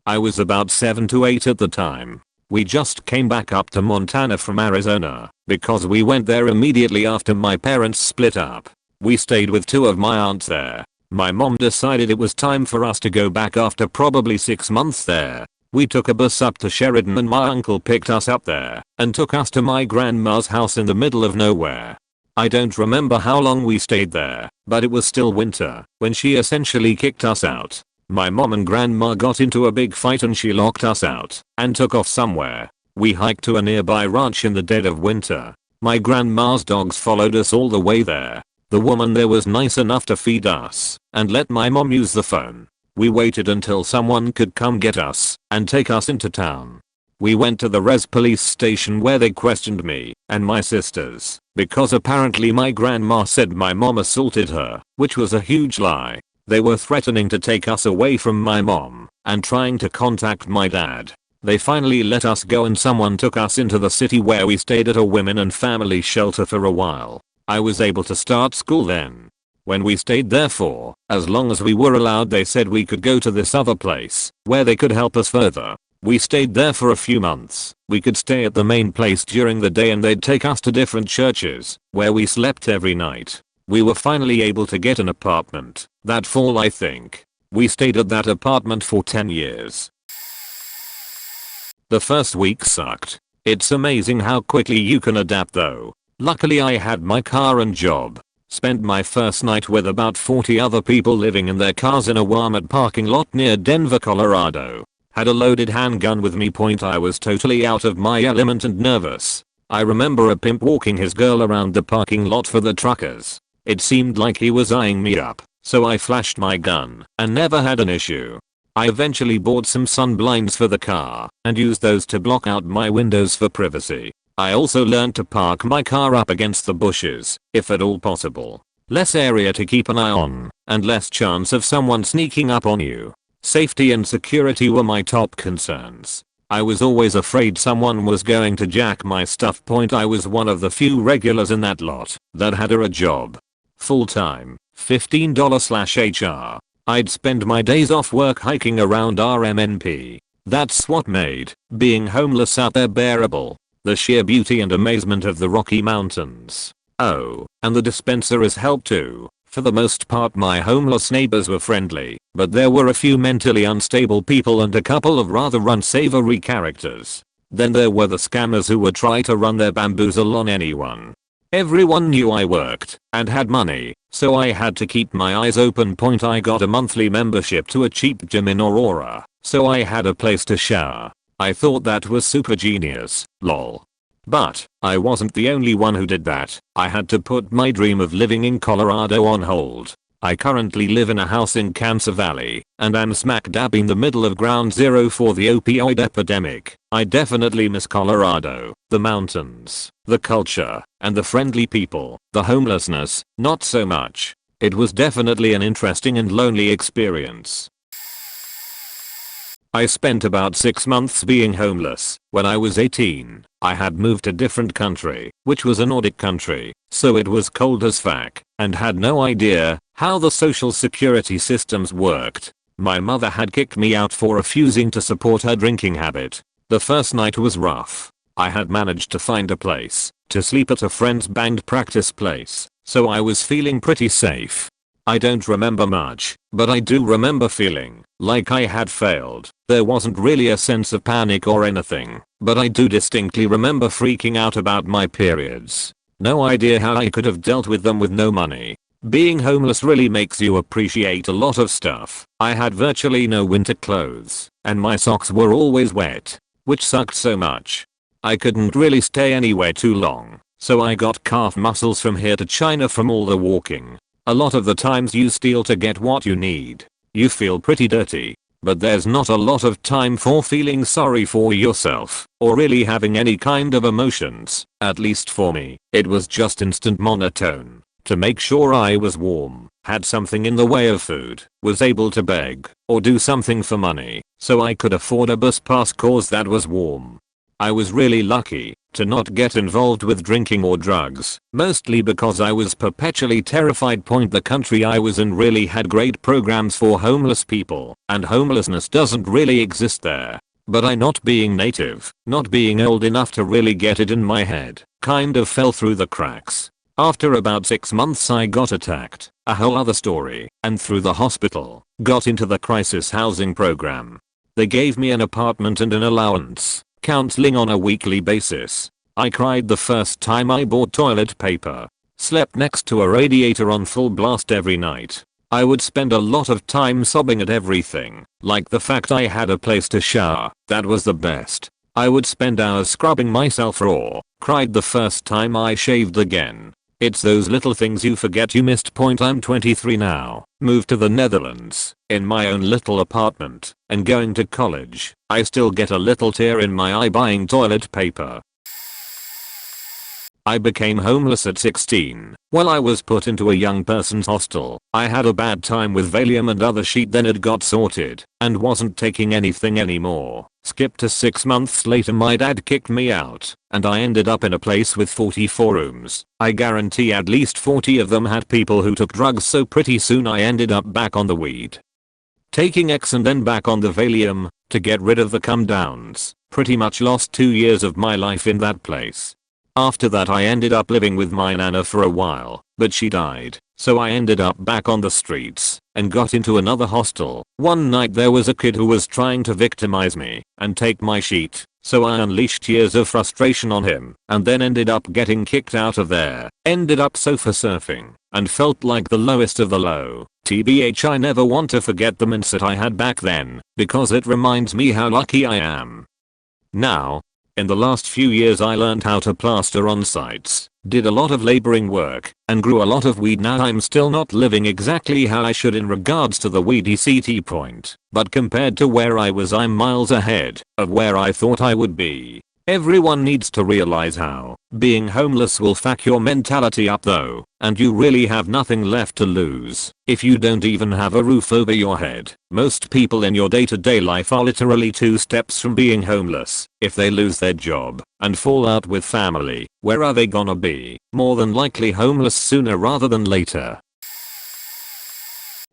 I was about 7 to 8 at the time. We just came back up to Montana from Arizona, because we went there immediately after my parents split up. We stayed with 2 of my aunts there. My mom decided it was time for us to go back after probably 6 months there. We took a bus up to Sheridan, and my uncle picked us up there and took us to my grandma's house in the middle of nowhere. I don't remember how long we stayed there, but it was still winter when she essentially kicked us out. My mom and grandma got into a big fight and she locked us out and took off somewhere. We hiked to a nearby ranch in the dead of winter. My grandma's dogs followed us all the way there. The woman there was nice enough to feed us and let my mom use the phone. We waited until someone could come get us and take us into town. We went to the res police station where they questioned me and my sisters because apparently my grandma said my mom assaulted her, which was a huge lie. They were threatening to take us away from my mom and trying to contact my dad. They finally let us go and someone took us into the city where we stayed at a women and family shelter for a while. I was able to start school then. When we stayed there for as long as we were allowed, they said we could go to this other place where they could help us further. We stayed there for a few months. We could stay at the main place during the day and they'd take us to different churches where we slept every night. We were finally able to get an apartment that fall, I think. We stayed at that apartment for 10 years. The first week sucked. It's amazing how quickly you can adapt though. Luckily I had my car and job. Spent my first night with about 40 other people living in their cars in a Walmart parking lot near Denver, Colorado. Had a loaded handgun with me. I was totally out of my element and nervous. I remember a pimp walking his girl around the parking lot for the truckers. It seemed like he was eyeing me up, so I flashed my gun and never had an issue. I eventually bought some sun blinds for the car and used those to block out my windows for privacy. I also learned to park my car up against the bushes, if at all possible. Less area to keep an eye on, and less chance of someone sneaking up on you. Safety and security were my top concerns. I was always afraid someone was going to jack my stuff. I was one of the few regulars in that lot that had a job. Full-time, $15/HR. I'd spend my days off work hiking around RMNP. That's what made being homeless out there bearable. The sheer beauty and amazement of the Rocky Mountains. Oh, and the dispensaries helped too. For the most part my homeless neighbors were friendly, but there were a few mentally unstable people and a couple of rather unsavory characters. Then there were the scammers who would try to run their bamboozle on anyone. Everyone knew I worked and had money, so I had to keep my eyes open. I got a monthly membership to a cheap gym in Aurora, so I had a place to shower. I thought that was super genius, lol. But I wasn't the only one who did that. I had to put my dream of living in Colorado on hold. I currently live in a house in Cancer Valley, and I'm smack dab in the middle of ground zero for the opioid epidemic. I definitely miss Colorado, the mountains, the culture, and the friendly people. The homelessness, not so much. It was definitely an interesting and lonely experience. I spent about 6 months being homeless. When I was 18, I had moved to a different country, which was a Nordic country, so it was cold as fuck, and had no idea how the social security systems worked. My mother had kicked me out for refusing to support her drinking habit. The first night was rough. I had managed to find a place to sleep at a friend's band practice place, so I was feeling pretty safe. I don't remember much, but I do remember feeling like I had failed. There wasn't really a sense of panic or anything, but I do distinctly remember freaking out about my periods. No idea how I could have dealt with them with no money. Being homeless really makes you appreciate a lot of stuff. I had virtually no winter clothes, and my socks were always wet, which sucked so much. I couldn't really stay anywhere too long, so I got calf muscles from here to China from all the walking. A lot of the times you steal to get what you need. You feel pretty dirty, but there's not a lot of time for feeling sorry for yourself, or really having any kind of emotions. At least for me, it was just instant monotone. To make sure I was warm, had something in the way of food, was able to beg, or do something for money, so I could afford a bus pass cause that was warm. I was really lucky to not get involved with drinking or drugs, mostly because I was perpetually terrified. The country I was in really had great programs for homeless people, and homelessness doesn't really exist there. But I, not being native, not being old enough to really get it in my head, kind of fell through the cracks. After about 6 months I got attacked, a whole other story, and through the hospital, got into the crisis housing program. They gave me an apartment and an allowance. Counseling on a weekly basis. I cried the first time I bought toilet paper. Slept next to a radiator on full blast every night. I would spend a lot of time sobbing at everything, like the fact I had a place to shower. That was the best. I would spend hours scrubbing myself raw. Cried the first time I shaved again. It's those little things you forget you missed. I'm 23 now, moved to the Netherlands, in my own little apartment, and going to college. I still get a little tear in my eye buying toilet paper. I became homeless at 16. While I was put into a young person's hostel, I had a bad time with Valium and other shit. Then it got sorted, and wasn't taking anything anymore. Skip to 6 months later my dad kicked me out, and I ended up in a place with 44 rooms. I guarantee at least 40 of them had people who took drugs, so pretty soon I ended up back on the weed. Taking X and then back on the Valium, to get rid of the come downs. Pretty much lost 2 years of my life in that place. After that I ended up living with my nana for a while. but she died, so I ended up back on the streets and got into another hostel. One night there was a kid who was trying to victimize me and take my sheet, so I unleashed years of frustration on him and then ended up getting kicked out of there. Ended up sofa surfing and felt like the lowest of the low. TBH, I never want to forget the mindset I had back then because it reminds me how lucky I am now. In the last few years I learned how to plaster on sites, did a lot of laboring work, and grew a lot of weed. Now I'm still not living exactly how I should in regards to the weedy CT point, but compared to where I was I'm miles ahead of where I thought I would be. Everyone needs to realize how being homeless will fuck your mentality up though, and you really have nothing left to lose if you don't even have a roof over your head. Most people in your day-to-day life are literally 2 steps from being homeless. If they lose their job and fall out with family, where are they gonna be? More than likely homeless sooner rather than later.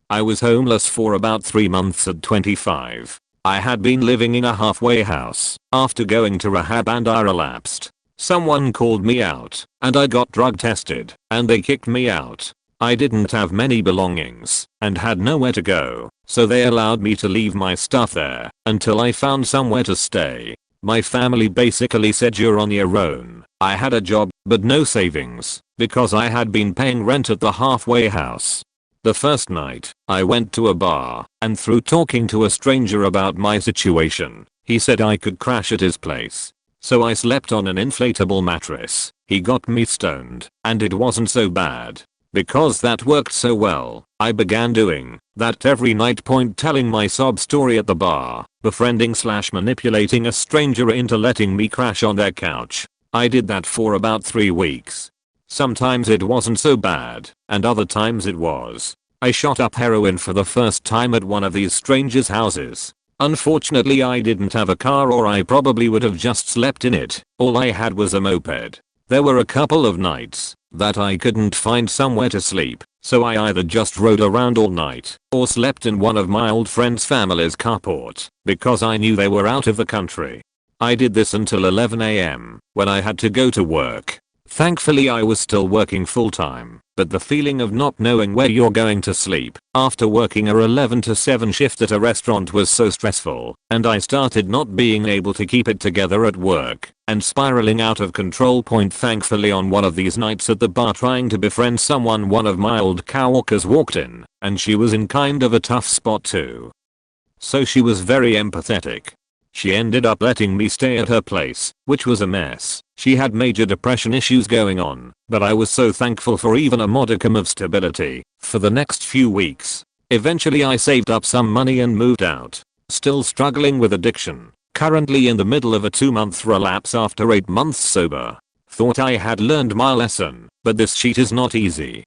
I was homeless for about 3 months at 25. I had been living in a halfway house after going to rehab and I relapsed. Someone called me out and I got drug tested and they kicked me out. I didn't have many belongings and had nowhere to go, so they allowed me to leave my stuff there until I found somewhere to stay. My family basically said you're on your own. I had a job but no savings because I had been paying rent at the halfway house. The first night, I went to a bar, and through talking to a stranger about my situation, he said I could crash at his place. So I slept on an inflatable mattress. He got me stoned, and it wasn't so bad. Because that worked so well, I began doing that every night. Telling my sob story at the bar, befriending/manipulating a stranger into letting me crash on their couch. I did that for about 3 weeks. Sometimes it wasn't so bad, and other times it was. I shot up heroin for the first time at one of these strangers' houses. Unfortunately I didn't have a car or I probably would have just slept in it. All I had was a moped. There were a couple of nights that I couldn't find somewhere to sleep, so I either just rode around all night or slept in one of my old friends' family's carport because I knew they were out of the country. I did this until 11 AM when I had to go to work. Thankfully I was still working full time, but the feeling of not knowing where you're going to sleep after working a 11 to 7 shift at a restaurant was so stressful, and I started not being able to keep it together at work and spiraling out of control. Thankfully on one of these nights at the bar trying to befriend someone, one of my old coworkers walked in, and she was in kind of a tough spot too. So she was very empathetic. She ended up letting me stay at her place, which was a mess. She had major depression issues going on, but I was so thankful for even a modicum of stability for the next few weeks. Eventually I saved up some money and moved out. Still struggling with addiction. Currently in the middle of a 2-month relapse after 8 months sober. Thought I had learned my lesson, but this shit is not easy.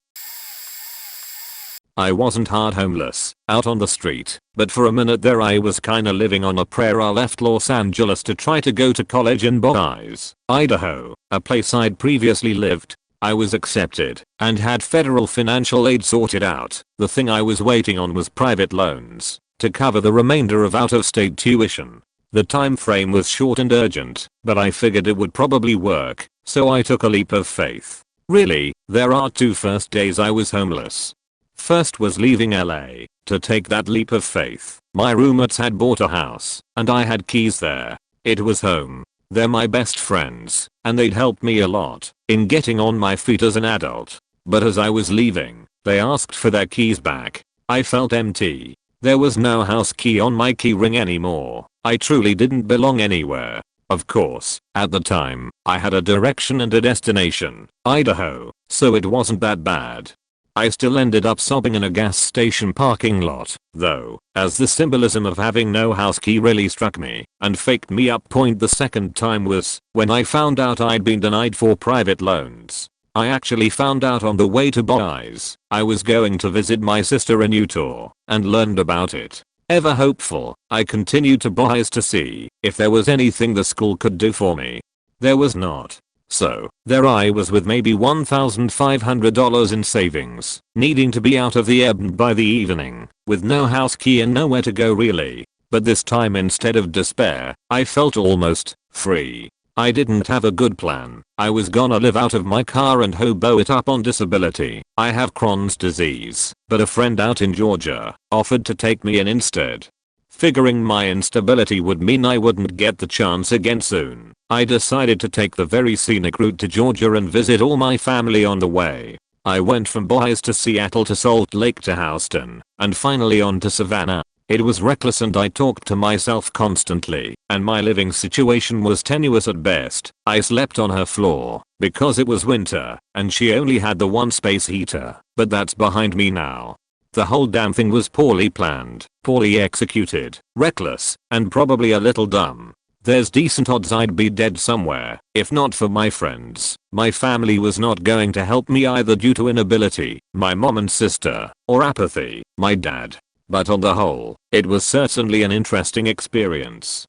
I wasn't hard homeless, out on the street, but for a minute there I was kinda living on a prayer. I left Los Angeles to try to go to college in Boise, Idaho, a place I'd previously lived. I was accepted and had federal financial aid sorted out. The thing I was waiting on was private loans to cover the remainder of out-of-state tuition. The time frame was short and urgent, but I figured it would probably work, so I took a leap of faith. Really, there are 2 first days I was homeless. First was leaving LA. To take that leap of faith, my roommates had bought a house, and I had keys there. It was home. They're my best friends, and they'd helped me a lot in getting on my feet as an adult. But as I was leaving, they asked for their keys back. I felt empty. There was no house key on my key ring anymore. I truly didn't belong anywhere. Of course, at the time, I had a direction and a destination, Idaho, so it wasn't that bad. I still ended up sobbing in a gas station parking lot, though, as the symbolism of having no house key really struck me and faked me up. The second time was when I found out I'd been denied for private loans. I actually found out on the way to Boise. I was going to visit my sister in Utah and learned about it. Ever hopeful, I continued to Boise to see if there was anything the school could do for me. There was not. So, there I was with maybe $1,500 in savings, needing to be out of the ebb by the evening, with no house key and nowhere to go really. But this time instead of despair, I felt almost free. I didn't have a good plan. I was gonna live out of my car and hobo it up on disability. I have Crohn's disease, but a friend out in Georgia offered to take me in instead. Figuring my instability would mean I wouldn't get the chance again soon, I decided to take the very scenic route to Georgia and visit all my family on the way. I went from Boise to Seattle to Salt Lake to Houston, and finally on to Savannah. It was reckless and I talked to myself constantly, and my living situation was tenuous at best. I slept on her floor because it was winter and she only had the one space heater, but that's behind me now. The whole damn thing was poorly planned, poorly executed, reckless, and probably a little dumb. There's decent odds I'd be dead somewhere, if not for my friends. My family was not going to help me either due to inability, my mom and sister, or apathy, my dad. But on the whole, it was certainly an interesting experience.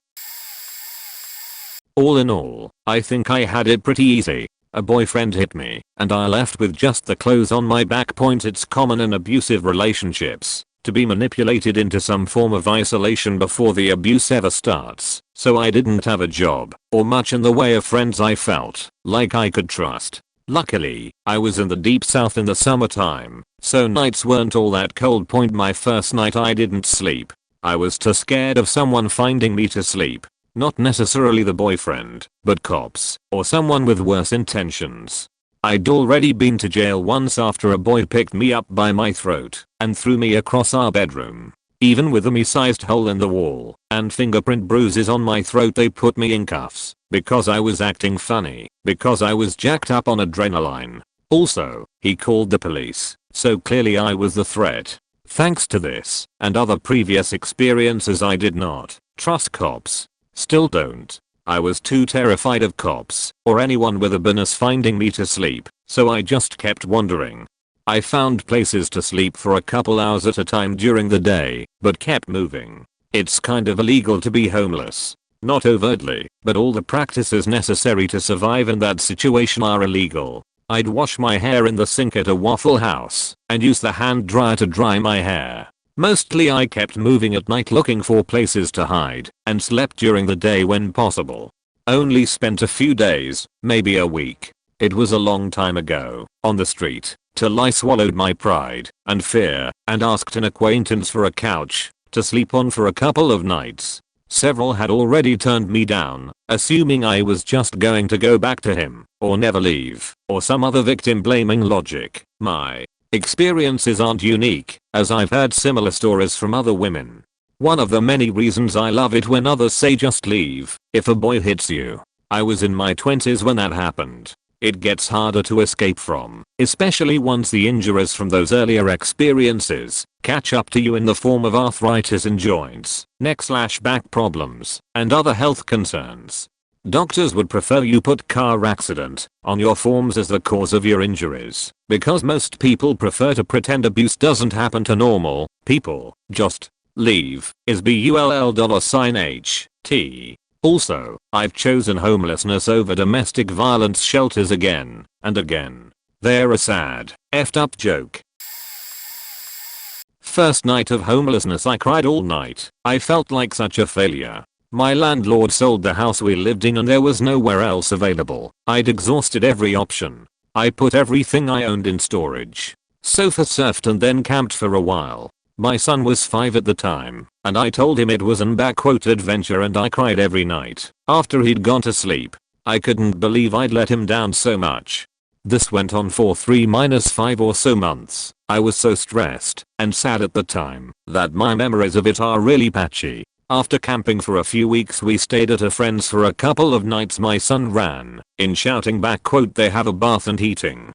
All in all, I think I had it pretty easy. A boyfriend hit me, and I left with just the clothes on my back. It's common in abusive relationships to be manipulated into some form of isolation before the abuse ever starts. So I didn't have a job, or much in the way of friends I felt like I could trust. Luckily, I was in the deep south in the summertime, so nights weren't all that cold. My first night I didn't sleep. I was too scared of someone finding me to sleep. Not necessarily the boyfriend, but cops, or someone with worse intentions. I'd already been to jail once after a boy picked me up by my throat and threw me across our bedroom. Even with a me-sized hole in the wall and fingerprint bruises on my throat, they put me in cuffs because I was acting funny, because I was jacked up on adrenaline. Also, he called the police, so clearly I was the threat. Thanks to this and other previous experiences, I did not trust cops. Still don't. I was too terrified of cops or anyone with a business finding me to sleep, so I just kept wandering. I found places to sleep for a couple hours at a time during the day, but kept moving. It's kind of illegal to be homeless. Not overtly, but all the practices necessary to survive in that situation are illegal. I'd wash my hair in the sink at a Waffle House and use the hand dryer to dry my hair. Mostly I kept moving at night looking for places to hide and slept during the day when possible. Only spent a few days, maybe a week. It was a long time ago, on the street, till I swallowed my pride and fear and asked an acquaintance for a couch to sleep on for a couple of nights. Several had already turned me down, assuming I was just going to go back to him or never leave, or some other victim blaming logic. My experiences aren't unique, as I've heard similar stories from other women. One of the many reasons I love it when others say just leave if a boy hits you. I was in my 20s when that happened. It gets harder to escape from, especially once the injuries from those earlier experiences catch up to you in the form of arthritis in joints, neck/back problems, and other health concerns. Doctors would prefer you put car accident on your forms as the cause of your injuries, because most people prefer to pretend abuse doesn't happen to normal people. Just leave is $HT. Also, I've chosen homelessness over domestic violence shelters again and again. They're a sad, effed up joke. First night of homelessness, I cried all night. I felt like such a failure. My landlord sold the house we lived in and there was nowhere else available. I'd exhausted every option. I put everything I owned in storage. Sofa surfed and then camped for a while. My son was 5 at the time, and I told him it was an adventure, and I cried every night after he'd gone to sleep. I couldn't believe I'd let him down so much. This went on for 3-5 or so months. I was so stressed and sad at the time that my memories of it are really patchy. After camping for a few weeks, we stayed at a friend's for a couple of nights. My son ran in shouting back, "They have a bath and heating."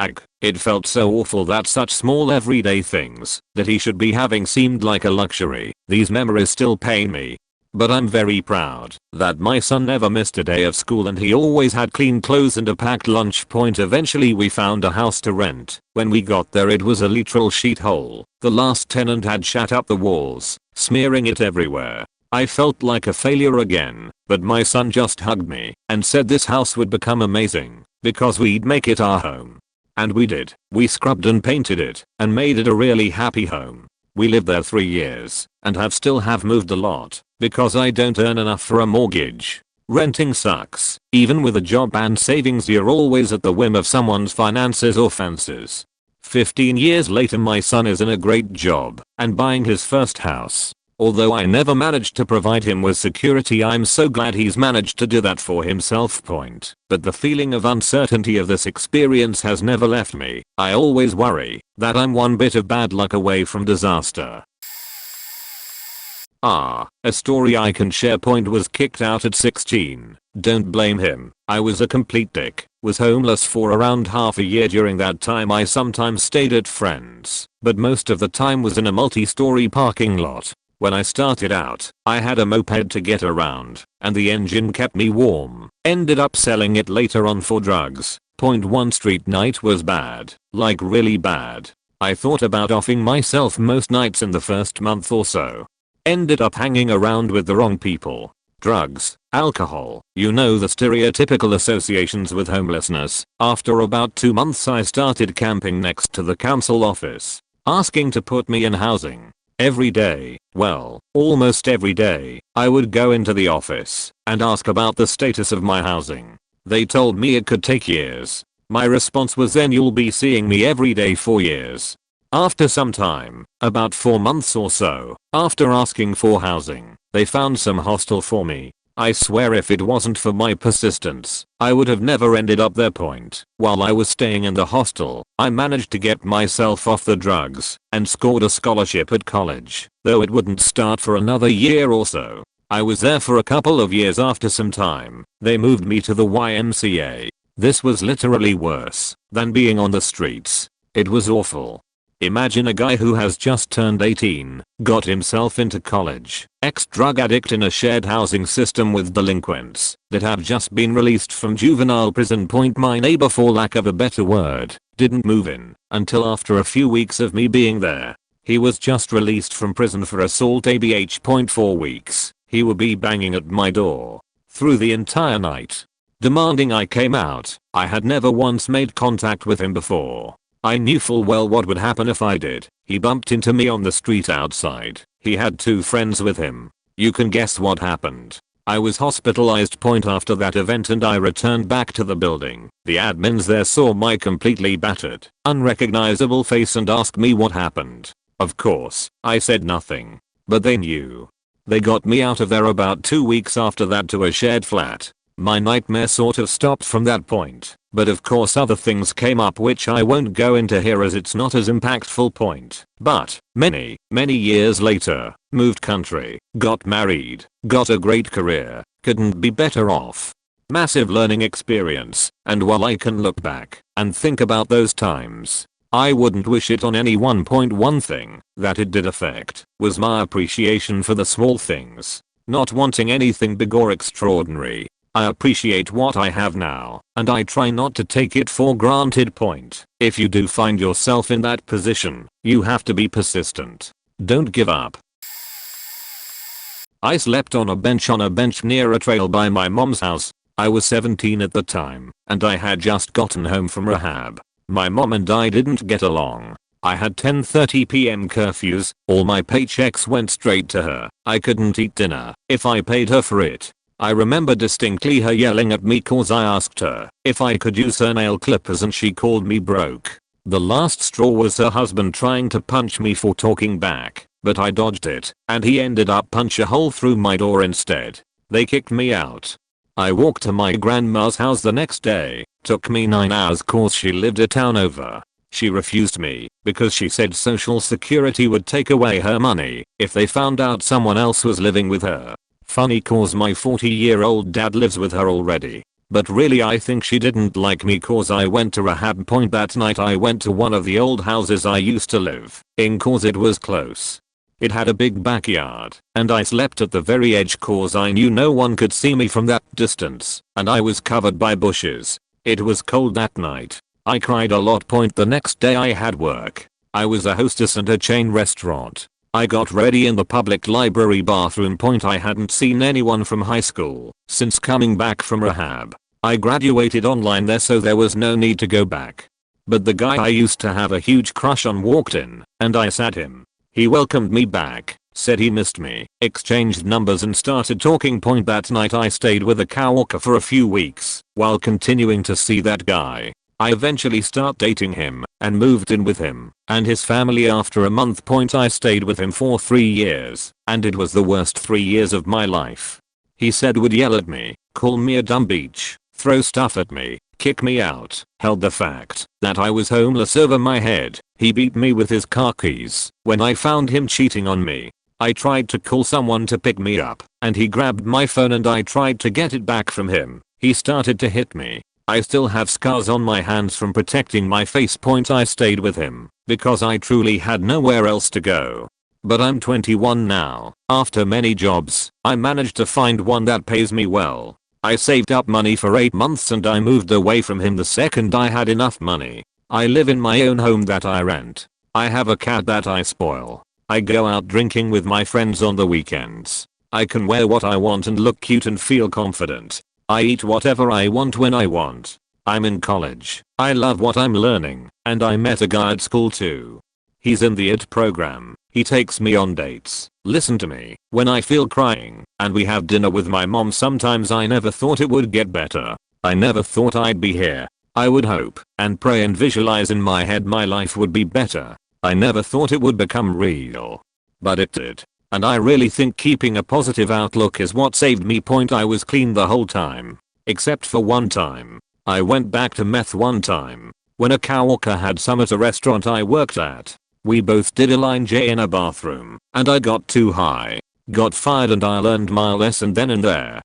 Ag. It felt so awful that such small everyday things that he should be having seemed like a luxury. These memories still pain me. But I'm very proud that my son never missed a day of school and he always had clean clothes and a packed lunch. Eventually we found a house to rent. When we got there, it was a literal shithole. The last tenant had shat up the walls, smearing it everywhere. I felt like a failure again, but my son just hugged me and said this house would become amazing because we'd make it our home. And we did. We scrubbed and painted it and made it a really happy home. We lived there 3 years and have moved a lot because I don't earn enough for a mortgage. Renting sucks. Even with a job and savings, you're always at the whim of someone's finances or fancies. 15 years later, my son is in a great job and buying his first house. Although I never managed to provide him with security, I'm so glad he's managed to do that for himself. But the feeling of uncertainty of this experience has never left me. I always worry that I'm one bit of bad luck away from disaster. A story I can share. Was kicked out at 16. Don't blame him. I was a complete dick. Was homeless for around half a year. During that time I sometimes stayed at friends, but most of the time was in a multi-story parking lot. When I started out, I had a moped to get around, and the engine kept me warm. Ended up selling it later on for drugs. One street night was bad, like really bad. I thought about offing myself most nights in the first month or so. Ended up hanging around with the wrong people. Drugs, alcohol, you know the stereotypical associations with homelessness. After about 2 months I started camping next to the council office, asking to put me in housing. Every day, well, almost every day, I would go into the office and ask about the status of my housing. They told me it could take years. My response was, then you'll be seeing me every day for years. After some time, about 4 months or so, after asking for housing, they found some hostel for me. I swear if it wasn't for my persistence, I would have never ended up there. While I was staying in the hostel, I managed to get myself off the drugs and scored a scholarship at college, though it wouldn't start for another year or so. I was there for a couple of years. After some time, they moved me to the YMCA. This was literally worse than being on the streets. It was awful. Imagine a guy who has just turned 18, got himself into college, ex-drug addict in a shared housing system with delinquents that have just been released from juvenile prison. My neighbor, for lack of a better word, didn't move in until after a few weeks of me being there. He was just released from prison for assault ABH. 4 weeks. He would be banging at my door through the entire night, demanding I came out. I had never once made contact with him before. I knew full well what would happen if I did. He bumped into me on the street outside. He had 2 friends with him. You can guess what happened. I was hospitalized. After that event and I returned back to the building, the admins there saw my completely battered, unrecognizable face and asked me what happened. Of course, I said nothing. But they knew. They got me out of there about 2 weeks after that to a shared flat. My nightmare sort of stopped from that point. But of course other things came up which I won't go into here as it's not as impactful. But many years later, moved country, got married, got a great career, couldn't be better off. Massive learning experience, and while I can look back and think about those times, I wouldn't wish it on anyone. One thing that it did affect was my appreciation for the small things, not wanting anything big or extraordinary. I appreciate what I have now, and I try not to take it for granted. If you do find yourself in that position, you have to be persistent. Don't give up. I slept on a bench near a trail by my mom's house. I was 17 at the time, and I had just gotten home from rehab. My mom and I didn't get along. I had 10:30 p.m. curfews. All my paychecks went straight to her. I couldn't eat dinner if I paid her for it. I remember distinctly her yelling at me cause I asked her if I could use her nail clippers and she called me broke. The last straw was her husband trying to punch me for talking back, but I dodged it, and he ended up punch a hole through my door instead. They kicked me out. I walked to my grandma's house the next day. Took me 9 hours cause she lived a town over. She refused me because she said social security would take away her money if they found out someone else was living with her. Funny cause my 40-year-old dad lives with her already. But really I think she didn't like me cause I went to rehab. That night I went to one of the old houses I used to live in cause it was close. It had a big backyard, and I slept at the very edge cause I knew no one could see me from that distance, and I was covered by bushes. It was cold that night. I cried a lot. The next day I had work. I was a hostess at a chain restaurant. I got ready in the public library bathroom. I hadn't seen anyone from high school since coming back from rehab. I graduated online there, so there was no need to go back. But the guy I used to have a huge crush on walked in, and I sat him. He welcomed me back, said he missed me, exchanged numbers and started talking. That night I stayed with a coworker for a few weeks while continuing to see that guy. I eventually start dating him and moved in with him and his family after a month. I stayed with him for 3 years and it was the worst 3 years of my life. He said would yell at me, call me a dumb bitch, throw stuff at me, kick me out, held the fact that I was homeless over my head. He beat me with his car keys when I found him cheating on me. I tried to call someone to pick me up and he grabbed my phone and I tried to get it back from him. He started to hit me. I still have scars on my hands from protecting my face. I stayed with him because I truly had nowhere else to go. But I'm 21 now. After many jobs, I managed to find one that pays me well. I saved up money for 8 months and I moved away from him the second I had enough money. I live in my own home that I rent. I have a cat that I spoil. I go out drinking with my friends on the weekends. I can wear what I want and look cute and feel confident. I eat whatever I want when I want. I'm in college. I love what I'm learning and I met a guy at school too. He's in the IT program. He takes me on dates, listen to me when I feel crying, and we have dinner with my mom sometimes. I never thought it would get better. I never thought I'd be here. I would hope and pray and visualize in my head my life would be better. I never thought it would become real. But it did. And I really think keeping a positive outlook is what saved me. I was clean the whole time. Except for one time. I went back to meth one time. When a coworker had some at a restaurant I worked at. We both did a line J in a bathroom. And I got too high. Got fired and I learned my lesson then and there.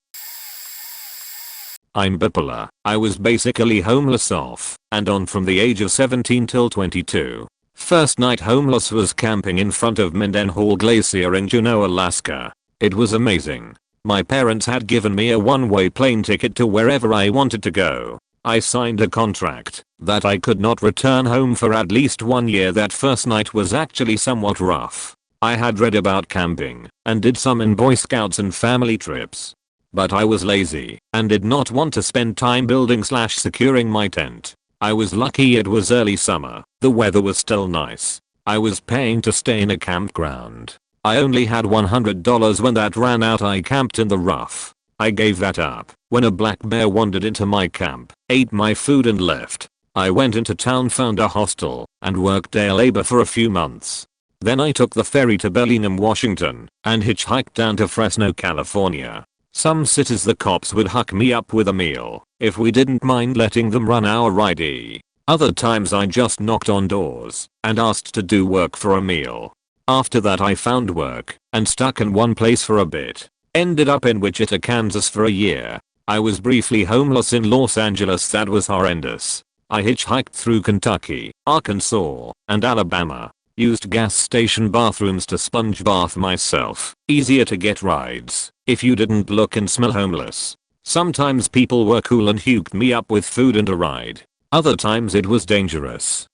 I'm bipolar. I was basically homeless off and on from the age of 17 till 22. First night homeless was camping in front of Mendenhall Glacier in Juneau, Alaska. It was amazing. My parents had given me a one-way plane ticket to wherever I wanted to go. I signed a contract that I could not return home for at least 1 year. That first night was actually somewhat rough. I had read about camping and did some in Boy Scouts and family trips. But I was lazy and did not want to spend time building/securing my tent. I was lucky it was early summer. The weather was still nice. I was paying to stay in a campground. I only had $100 when that ran out. I camped in the rough. I gave that up when a black bear wandered into my camp, ate my food and left. I went into town, found a hostel, and worked day labor for a few months. Then I took the ferry to Bellingham, Washington, and hitchhiked down to Fresno, California. Some cities the cops would hook me up with a meal if we didn't mind letting them run our ID. Other times I just knocked on doors and asked to do work for a meal. After that I found work and stuck in one place for a bit. Ended up in Wichita, Kansas for a year. I was briefly homeless in Los Angeles. That was horrendous. I hitchhiked through Kentucky, Arkansas, and Alabama. Used gas station bathrooms to sponge bath myself. Easier to get rides if you didn't look and smell homeless. Sometimes people were cool and hooked me up with food and a ride. Other times it was dangerous.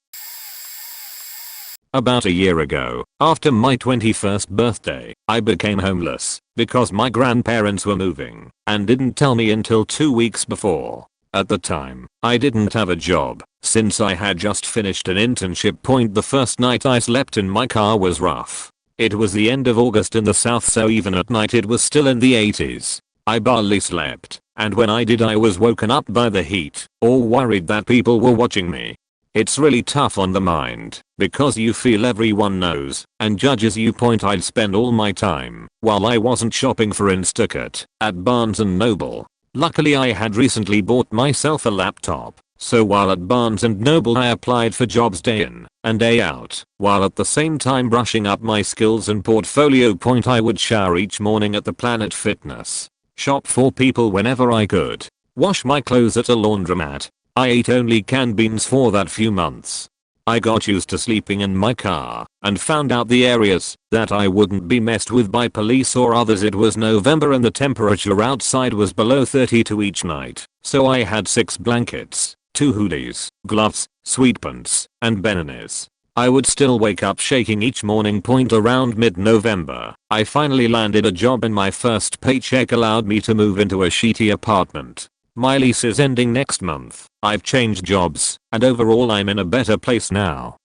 About a year ago, after my 21st birthday, I became homeless because my grandparents were moving and didn't tell me until 2 weeks before. At the time, I didn't have a job since I had just finished an internship. The first night I slept in my car was rough. It was the end of August in the South, so even at night it was still in the 80s. I barely slept, and when I did I was woken up by the heat or worried that people were watching me. It's really tough on the mind because you feel everyone knows and judges you. I'd spend all my time while I wasn't shopping for Instacart at Barnes & Noble. Luckily I had recently bought myself a laptop, so while at Barnes & Noble I applied for jobs day in and day out, while at the same time brushing up my skills and portfolio. I would shower each morning at the Planet Fitness, shop for people whenever I could, wash my clothes at a laundromat. I ate only canned beans for that few months. I got used to sleeping in my car and found out the areas that I wouldn't be messed with by police or others. It was November and the temperature outside was below 32 each night, so I had 6 blankets, 2 hoodies, gloves, sweatpants, and bananas. I would still wake up shaking each morning. Around mid-November, I finally landed a job and my first paycheck allowed me to move into a shitty apartment. My lease is ending next month. I've changed jobs, and overall I'm in a better place now.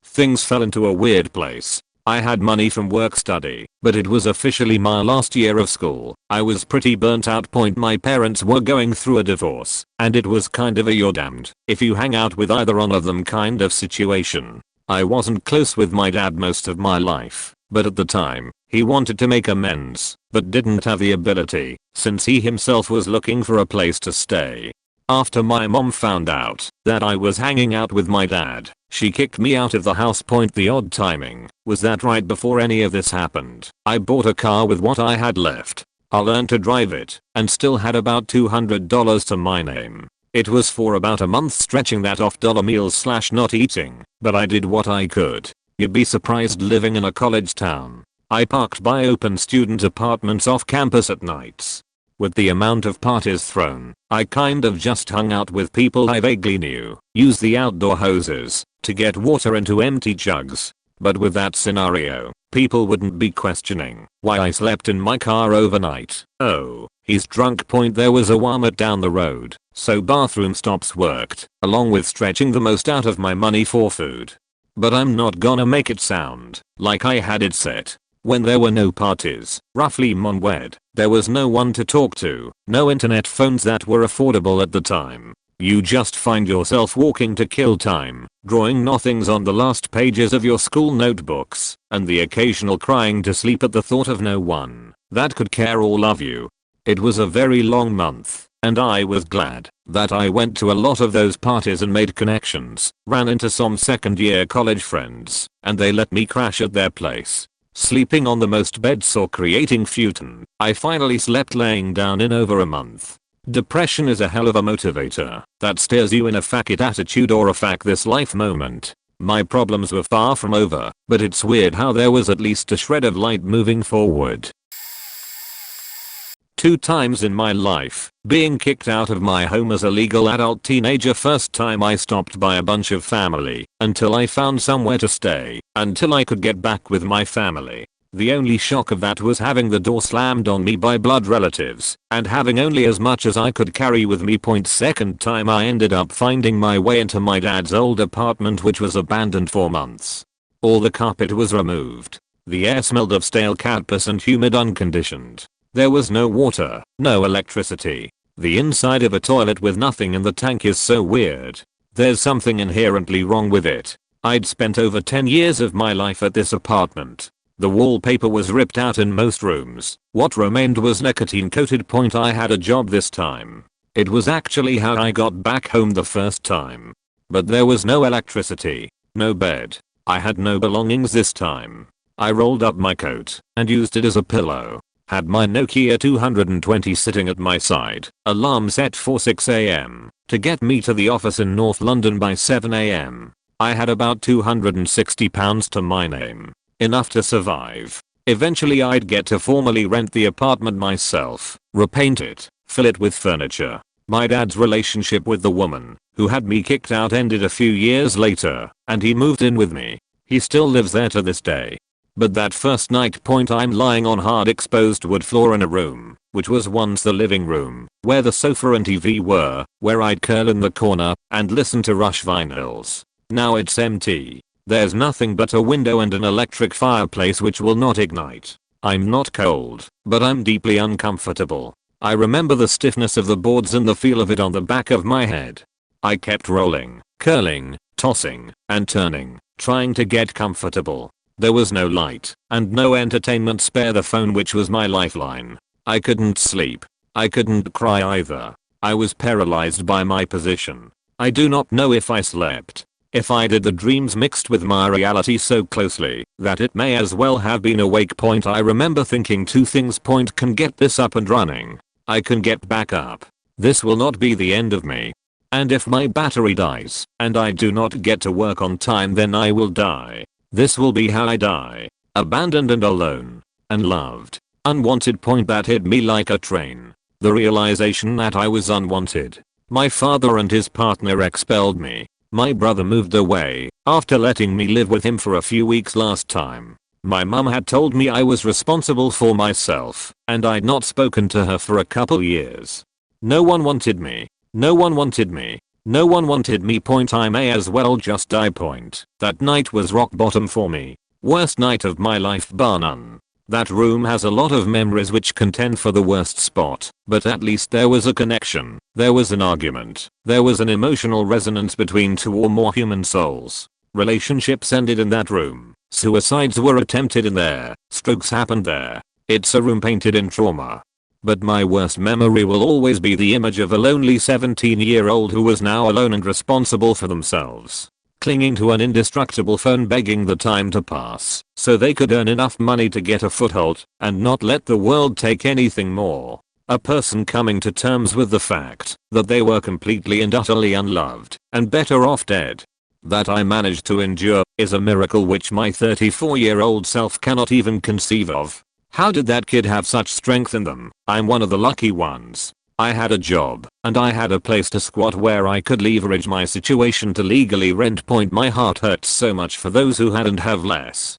Things fell into a weird place. I had money from work study, but it was officially my last year of school. I was pretty burnt out. My parents were going through a divorce, and it was kind of a you're damned if you hang out with either one of them kind of situation. I wasn't close with my dad most of my life, but at the time, he wanted to make amends, but didn't have the ability, since he himself was looking for a place to stay. After my mom found out that I was hanging out with my dad, she kicked me out of the house. The odd timing was that right before any of this happened, I bought a car with what I had left. I learned to drive it and still had about $200 to my name. It was for about a month stretching that off dollar meals / not eating, but I did what I could. You'd be surprised living in a college town. I parked by open student apartments off campus at nights. With the amount of parties thrown, I kind of just hung out with people I vaguely knew, used the outdoor hoses to get water into empty jugs. But with that scenario, people wouldn't be questioning why I slept in my car overnight. Oh, he's drunk. There was a Walmart down the road, so bathroom stops worked, along with stretching the most out of my money for food. But I'm not gonna make it sound like I had it set. When there were no parties, roughly monwed, there was no one to talk to, no internet phones that were affordable at the time. You just find yourself walking to kill time, drawing nothings on the last pages of your school notebooks, and the occasional crying to sleep at the thought of no one that could care or love you. It was a very long month, and I was glad that I went to a lot of those parties and made connections, ran into some second year college friends, and they let me crash at their place. Sleeping on the most beds or creating futon, I finally slept laying down in over a month. Depression is a hell of a motivator that stares you in a fuck it attitude or a fuck this life moment. My problems were far from over, but it's weird how there was at least a shred of light moving forward. 2 times in my life, being kicked out of my home as a legal adult teenager. First time I stopped by a bunch of family until I found somewhere to stay, until I could get back with my family. The only shock of that was having the door slammed on me by blood relatives and having only as much as I could carry with me. Second time I ended up finding my way into my dad's old apartment, which was abandoned for months. All the carpet was removed. The air smelled of stale cat piss and humid unconditioned. There was no water, no electricity. The inside of a toilet with nothing in the tank is so weird. There's something inherently wrong with it. I'd spent over 10 years of my life at this apartment. The wallpaper was ripped out in most rooms. What remained was nicotine coated. I had a job this time. It was actually how I got back home the first time. But there was no electricity, no bed. I had no belongings this time. I rolled up my coat and used it as a pillow. Had my Nokia 220 sitting at my side, alarm set for 6 AM to get me to the office in North London by 7 AM. I had about £260 to my name, enough to survive. Eventually I'd get to formally rent the apartment myself, repaint it, fill it with furniture. My dad's relationship with the woman who had me kicked out ended a few years later, and he moved in with me. He still lives there to this day. But that first night, I'm lying on hard exposed wood floor in a room, which was once the living room, where the sofa and TV were, where I'd curl in the corner and listen to Rush vinyls. Now it's empty. There's nothing but a window and an electric fireplace which will not ignite. I'm not cold, but I'm deeply uncomfortable. I remember the stiffness of the boards and the feel of it on the back of my head. I kept rolling, curling, tossing, and turning, trying to get comfortable. There was no light and no entertainment. Spare the phone, which was my lifeline. I couldn't sleep. I couldn't cry either. I was paralyzed by my position. I do not know if I slept. If I did, the dreams mixed with my reality so closely that it may as well have been awake. I remember thinking 2 things. Can get this up and running. I can get back up. This will not be the end of me. And if my battery dies and I do not get to work on time, then I will die. This will be how I die. Abandoned and alone. And loved. Unwanted. That hit me like a train. The realization that I was unwanted. My father and his partner expelled me. My brother moved away after letting me live with him for a few weeks last time. My mum had told me I was responsible for myself, and I'd not spoken to her for a couple years. No one wanted me. No one wanted me. No one wanted me. I may as well just die. That night was rock bottom for me. Worst night of my life bar none. That room has a lot of memories which contend for the worst spot, but at least there was a connection, there was an argument, there was an emotional resonance between two or more human souls. Relationships ended in that room, suicides were attempted in there, strokes happened there. It's a room painted in trauma. But my worst memory will always be the image of a lonely 17-year-old who was now alone and responsible for themselves, clinging to an indestructible phone, begging the time to pass so they could earn enough money to get a foothold and not let the world take anything more. A person coming to terms with the fact that they were completely and utterly unloved and better off dead. That I managed to endure is a miracle which my 34-year-old self cannot even conceive of. How did that kid have such strength in them? I'm one of the lucky ones. I had a job, and I had a place to squat where I could leverage my situation to legally rent. My heart hurts so much for those who hadn't have less.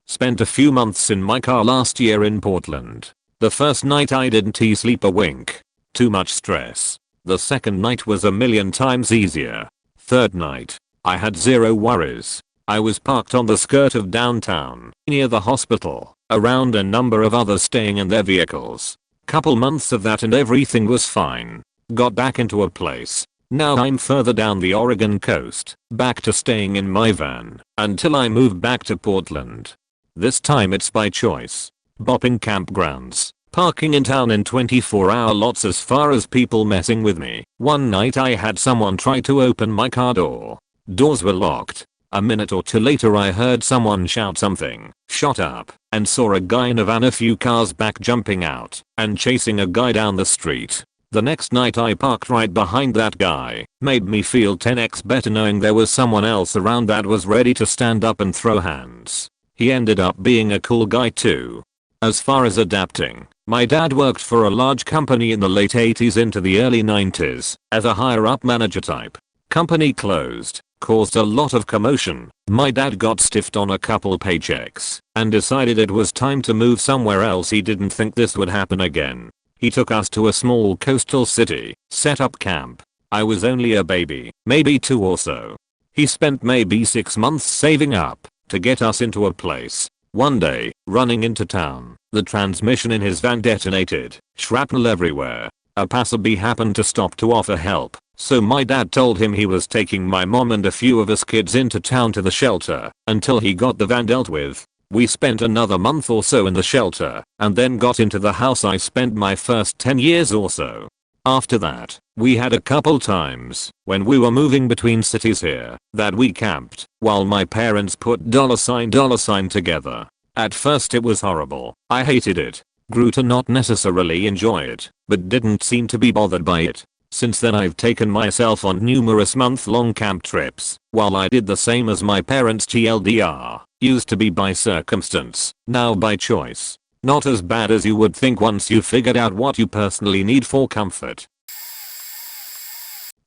Spent a few months in my car last year in Portland. The first night I didn't sleep a wink. Too much stress. The second night was a million times easier. Third night, I had zero worries. I was parked on the skirt of downtown, near the hospital, around a number of others staying in their vehicles. Couple months of that and everything was fine. Got back into a place. Now I'm further down the Oregon coast, back to staying in my van, until I move back to Portland. This time it's by choice. Bopping campgrounds, parking in town in 24-hour lots as far as people messing with me. One night I had someone try to open my car door. Doors were locked. A minute or two later I heard someone shout something, shot up, and saw a guy in a van a few cars back jumping out and chasing a guy down the street. The next night I parked right behind that guy. Made me feel 10x better knowing there was someone else around that was ready to stand up and throw hands. He ended up being a cool guy too. As far as adapting, my dad worked for a large company in the late 80s into the early 90s as a higher up manager type. Company closed. Caused a lot of commotion. My dad got stiffed on a couple paychecks and decided it was time to move somewhere else. He didn't think this would happen again. He took us to a small coastal city, set up camp. I was only a baby, maybe 2 or so. He spent maybe 6 months saving up to get us into a place. One day, running into town, the transmission in his van detonated, shrapnel everywhere. A passerby happened to stop to offer help. So my dad told him he was taking my mom and a few of us kids into town to the shelter until he got the van dealt with. We spent another month or so in the shelter and then got into the house I spent my first 10 years or so. After that, we had a couple times when we were moving between cities here that we camped while my parents put $sign together. At first it was horrible. I hated it. Grew to not necessarily enjoy it, but didn't seem to be bothered by it. Since then I've taken myself on numerous month-long camp trips, while I did the same as my parents. TLDR, used to be by circumstance, now by choice. Not as bad as you would think once you figured out what you personally need for comfort.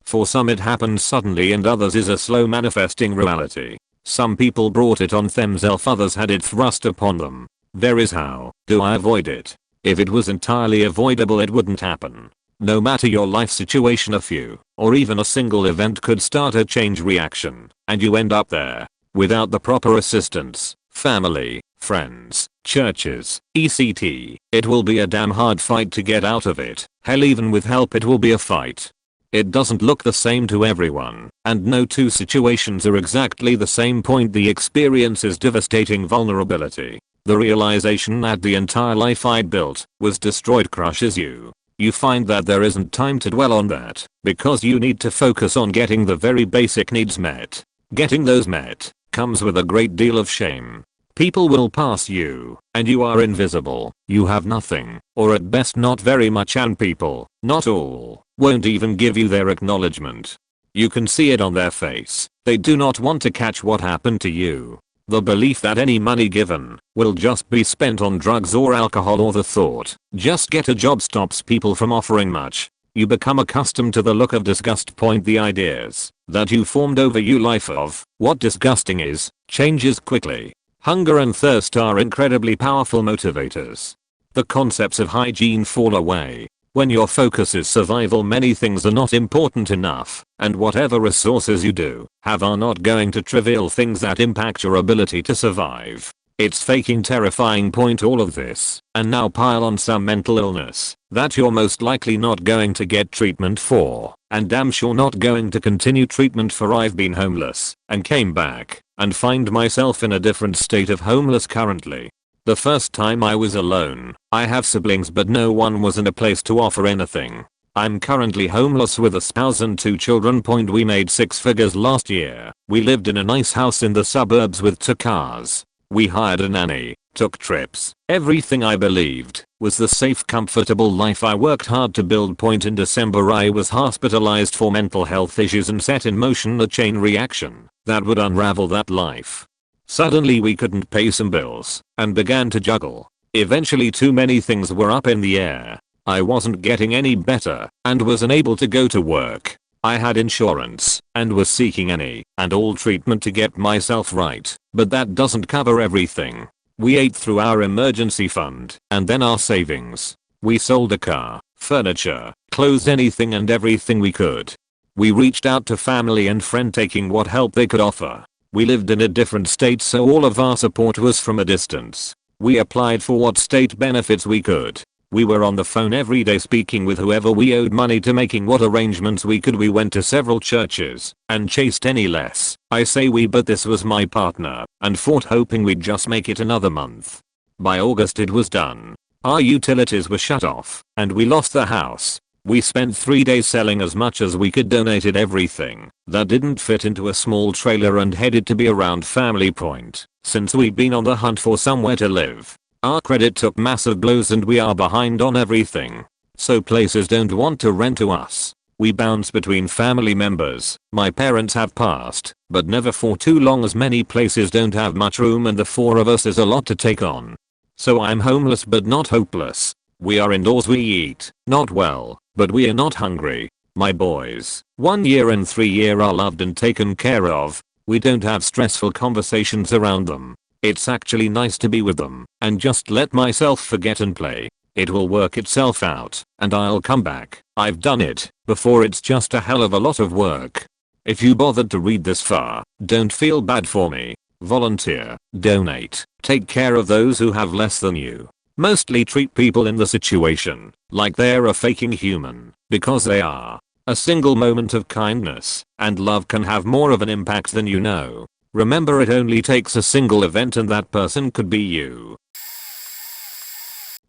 For some it happens suddenly and others is a slow manifesting reality. Some people brought it on themselves, others had it thrust upon them. There is how do I avoid it? If it was entirely avoidable it wouldn't happen. No matter your life situation, a few, or even a single event could start a change reaction, and you end up there. Without the proper assistance, family, friends, churches, etc., it will be a damn hard fight to get out of it. Hell, even with help it will be a fight. It doesn't look the same to everyone, and no two situations are exactly the same. The experience is devastating vulnerability. The realization that the entire life I'd built was destroyed crushes you. You find that there isn't time to dwell on that, because you need to focus on getting the very basic needs met. Getting those met comes with a great deal of shame. People will pass you, and you are invisible. You have nothing, or at best not very much, and people, not all, won't even give you their acknowledgement. You can see it on their face. They do not want to catch what happened to you. The belief that any money given will just be spent on drugs or alcohol, or the thought, just get a job, stops people from offering much. You become accustomed to the look of disgust. The ideas that you formed over your life of what disgusting is changes quickly. Hunger and thirst are incredibly powerful motivators. The concepts of hygiene fall away. When your focus is survival, many things are not important enough, and whatever resources you do have are not going to trivial things that impact your ability to survive. It's faking terrifying point all of this, and now pile on some mental illness that you're most likely not going to get treatment for, and damn sure not going to continue treatment for. I've been homeless and came back and find myself in a different state of homeless currently. The first time I was alone. I have siblings but no one was in a place to offer anything. I'm currently homeless with a spouse and 2 children. We made 6 figures last year. We lived in a nice house in the suburbs with 2 cars. We hired a nanny, took trips. Everything I believed was the safe, comfortable life I worked hard to build. In December I was hospitalized for mental health issues and set in motion a chain reaction that would unravel that life. Suddenly we couldn't pay some bills and began to juggle. Eventually too many things were up in the air. I wasn't getting any better and was unable to go to work. I had insurance and was seeking any and all treatment to get myself right, but that doesn't cover everything. We ate through our emergency fund and then our savings. We sold a car, furniture, clothes, anything and everything we could. We reached out to family and friends taking what help they could offer. We lived in a different state so all of our support was from a distance. We applied for what state benefits we could. We were on the phone every day speaking with whoever we owed money to, making what arrangements we could. We went to several churches and chased any less. I say we, but this was my partner, and fought hoping we'd just make it another month. By August it was done. Our utilities were shut off and we lost the house. We spent 3 days selling as much as we could, donated everything that didn't fit into a small trailer and headed to be around Family Point since we'd been on the hunt for somewhere to live. Our credit took massive blows and we are behind on everything. So places don't want to rent to us. We bounce between family members. My parents have passed, but never for too long, as many places don't have much room and the 4 of us is a lot to take on. So I'm homeless but not hopeless. We are indoors, we eat, not well, but we are not hungry. My boys, 1 year and 3 year, are loved and taken care of. We don't have stressful conversations around them. It's actually nice to be with them and just let myself forget and play. It will work itself out and I'll come back. I've done it before. It's just a hell of a lot of work. If you bothered to read this far, don't feel bad for me. Volunteer, donate, take care of those who have less than you. Mostly treat people in the situation like they're a faking human, because they are. A single moment of kindness and love can have more of an impact than you know. Remember, it only takes a single event and that person could be you.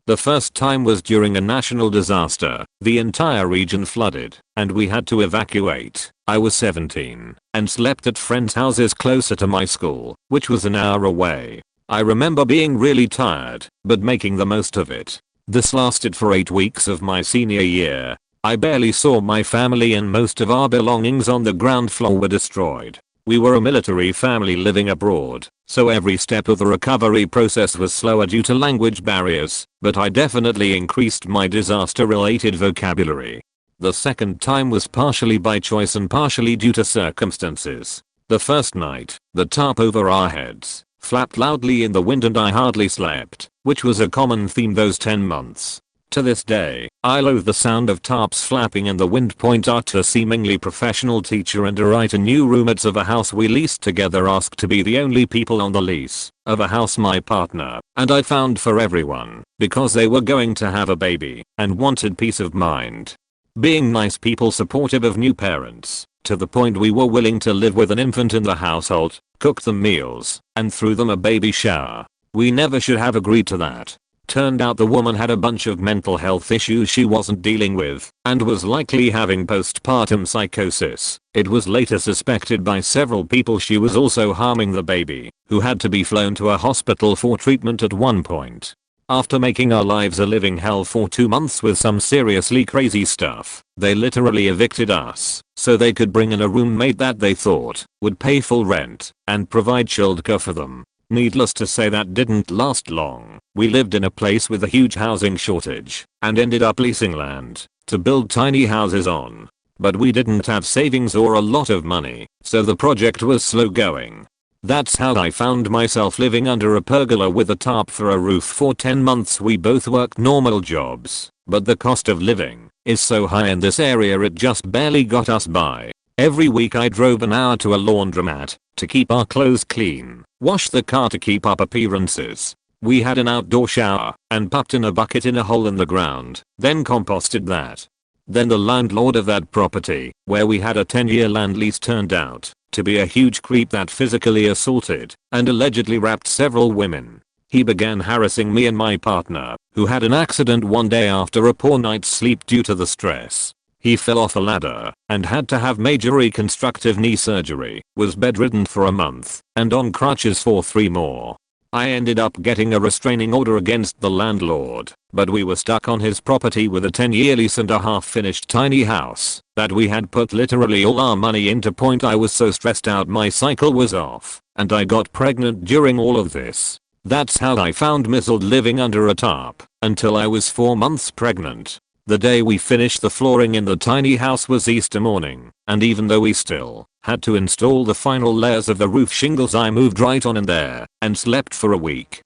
The first time was during a national disaster. The entire region flooded and we had to evacuate. I was 17 and slept at friends' houses closer to my school, which was an hour away. I remember being really tired, but making the most of it. This lasted for 8 weeks of my senior year. I barely saw my family and most of our belongings on the ground floor were destroyed. We were a military family living abroad, so every step of the recovery process was slower due to language barriers, but I definitely increased my disaster-related vocabulary. The second time was partially by choice and partially due to circumstances. The first night, the tarp over our heads flapped loudly in the wind and I hardly slept, which was a common theme those 10 months. To this day, I loathe the sound of tarps flapping in the wind. Out a seemingly professional teacher and a new roommates of a house we leased together asked to be the only people on the lease of a house my partner and I found for everyone, because they were going to have a baby and wanted peace of mind. Being nice people, supportive of new parents, to the point we were willing to live with an infant in the household, cook them meals, and threw them a baby shower. We never should have agreed to that. Turned out the woman had a bunch of mental health issues she wasn't dealing with and was likely having postpartum psychosis. It was later suspected by several people she was also harming the baby, who had to be flown to a hospital for treatment at one point. After making our lives a living hell for 2 months with some seriously crazy stuff, they literally evicted us so they could bring in a roommate that they thought would pay full rent and provide childcare for them. Needless to say, that didn't last long. We lived in a place with a huge housing shortage and ended up leasing land to build tiny houses on. But we didn't have savings or a lot of money, so the project was slow going. That's how I found myself living under a pergola with a tarp for a roof for 10 months. We both worked normal jobs, but the cost of living is so high in this area it just barely got us by. Every week I drove an hour to a laundromat to keep our clothes clean, washed the car to keep up appearances. We had an outdoor shower and pumped in a bucket in a hole in the ground, then composted that. Then the landlord of that property, where we had a 10-year land lease, turned out to be a huge creep that physically assaulted and allegedly raped several women. He began harassing me and my partner, who had an accident one day after a poor night's sleep due to the stress. He fell off a ladder and had to have major reconstructive knee surgery, was bedridden for a month, and on crutches for 3 more. I ended up getting a restraining order against the landlord, but we were stuck on his property with a 10-year lease and a half-finished tiny house that we had put literally all our money into. Point, I was so stressed out my cycle was off, and I got pregnant during all of this. That's how I found myself living under a tarp until I was 4 months pregnant. The day we finished the flooring in the tiny house was Easter morning, and even though we still had to install the final layers of the roof shingles, I moved right on in there and slept for a week.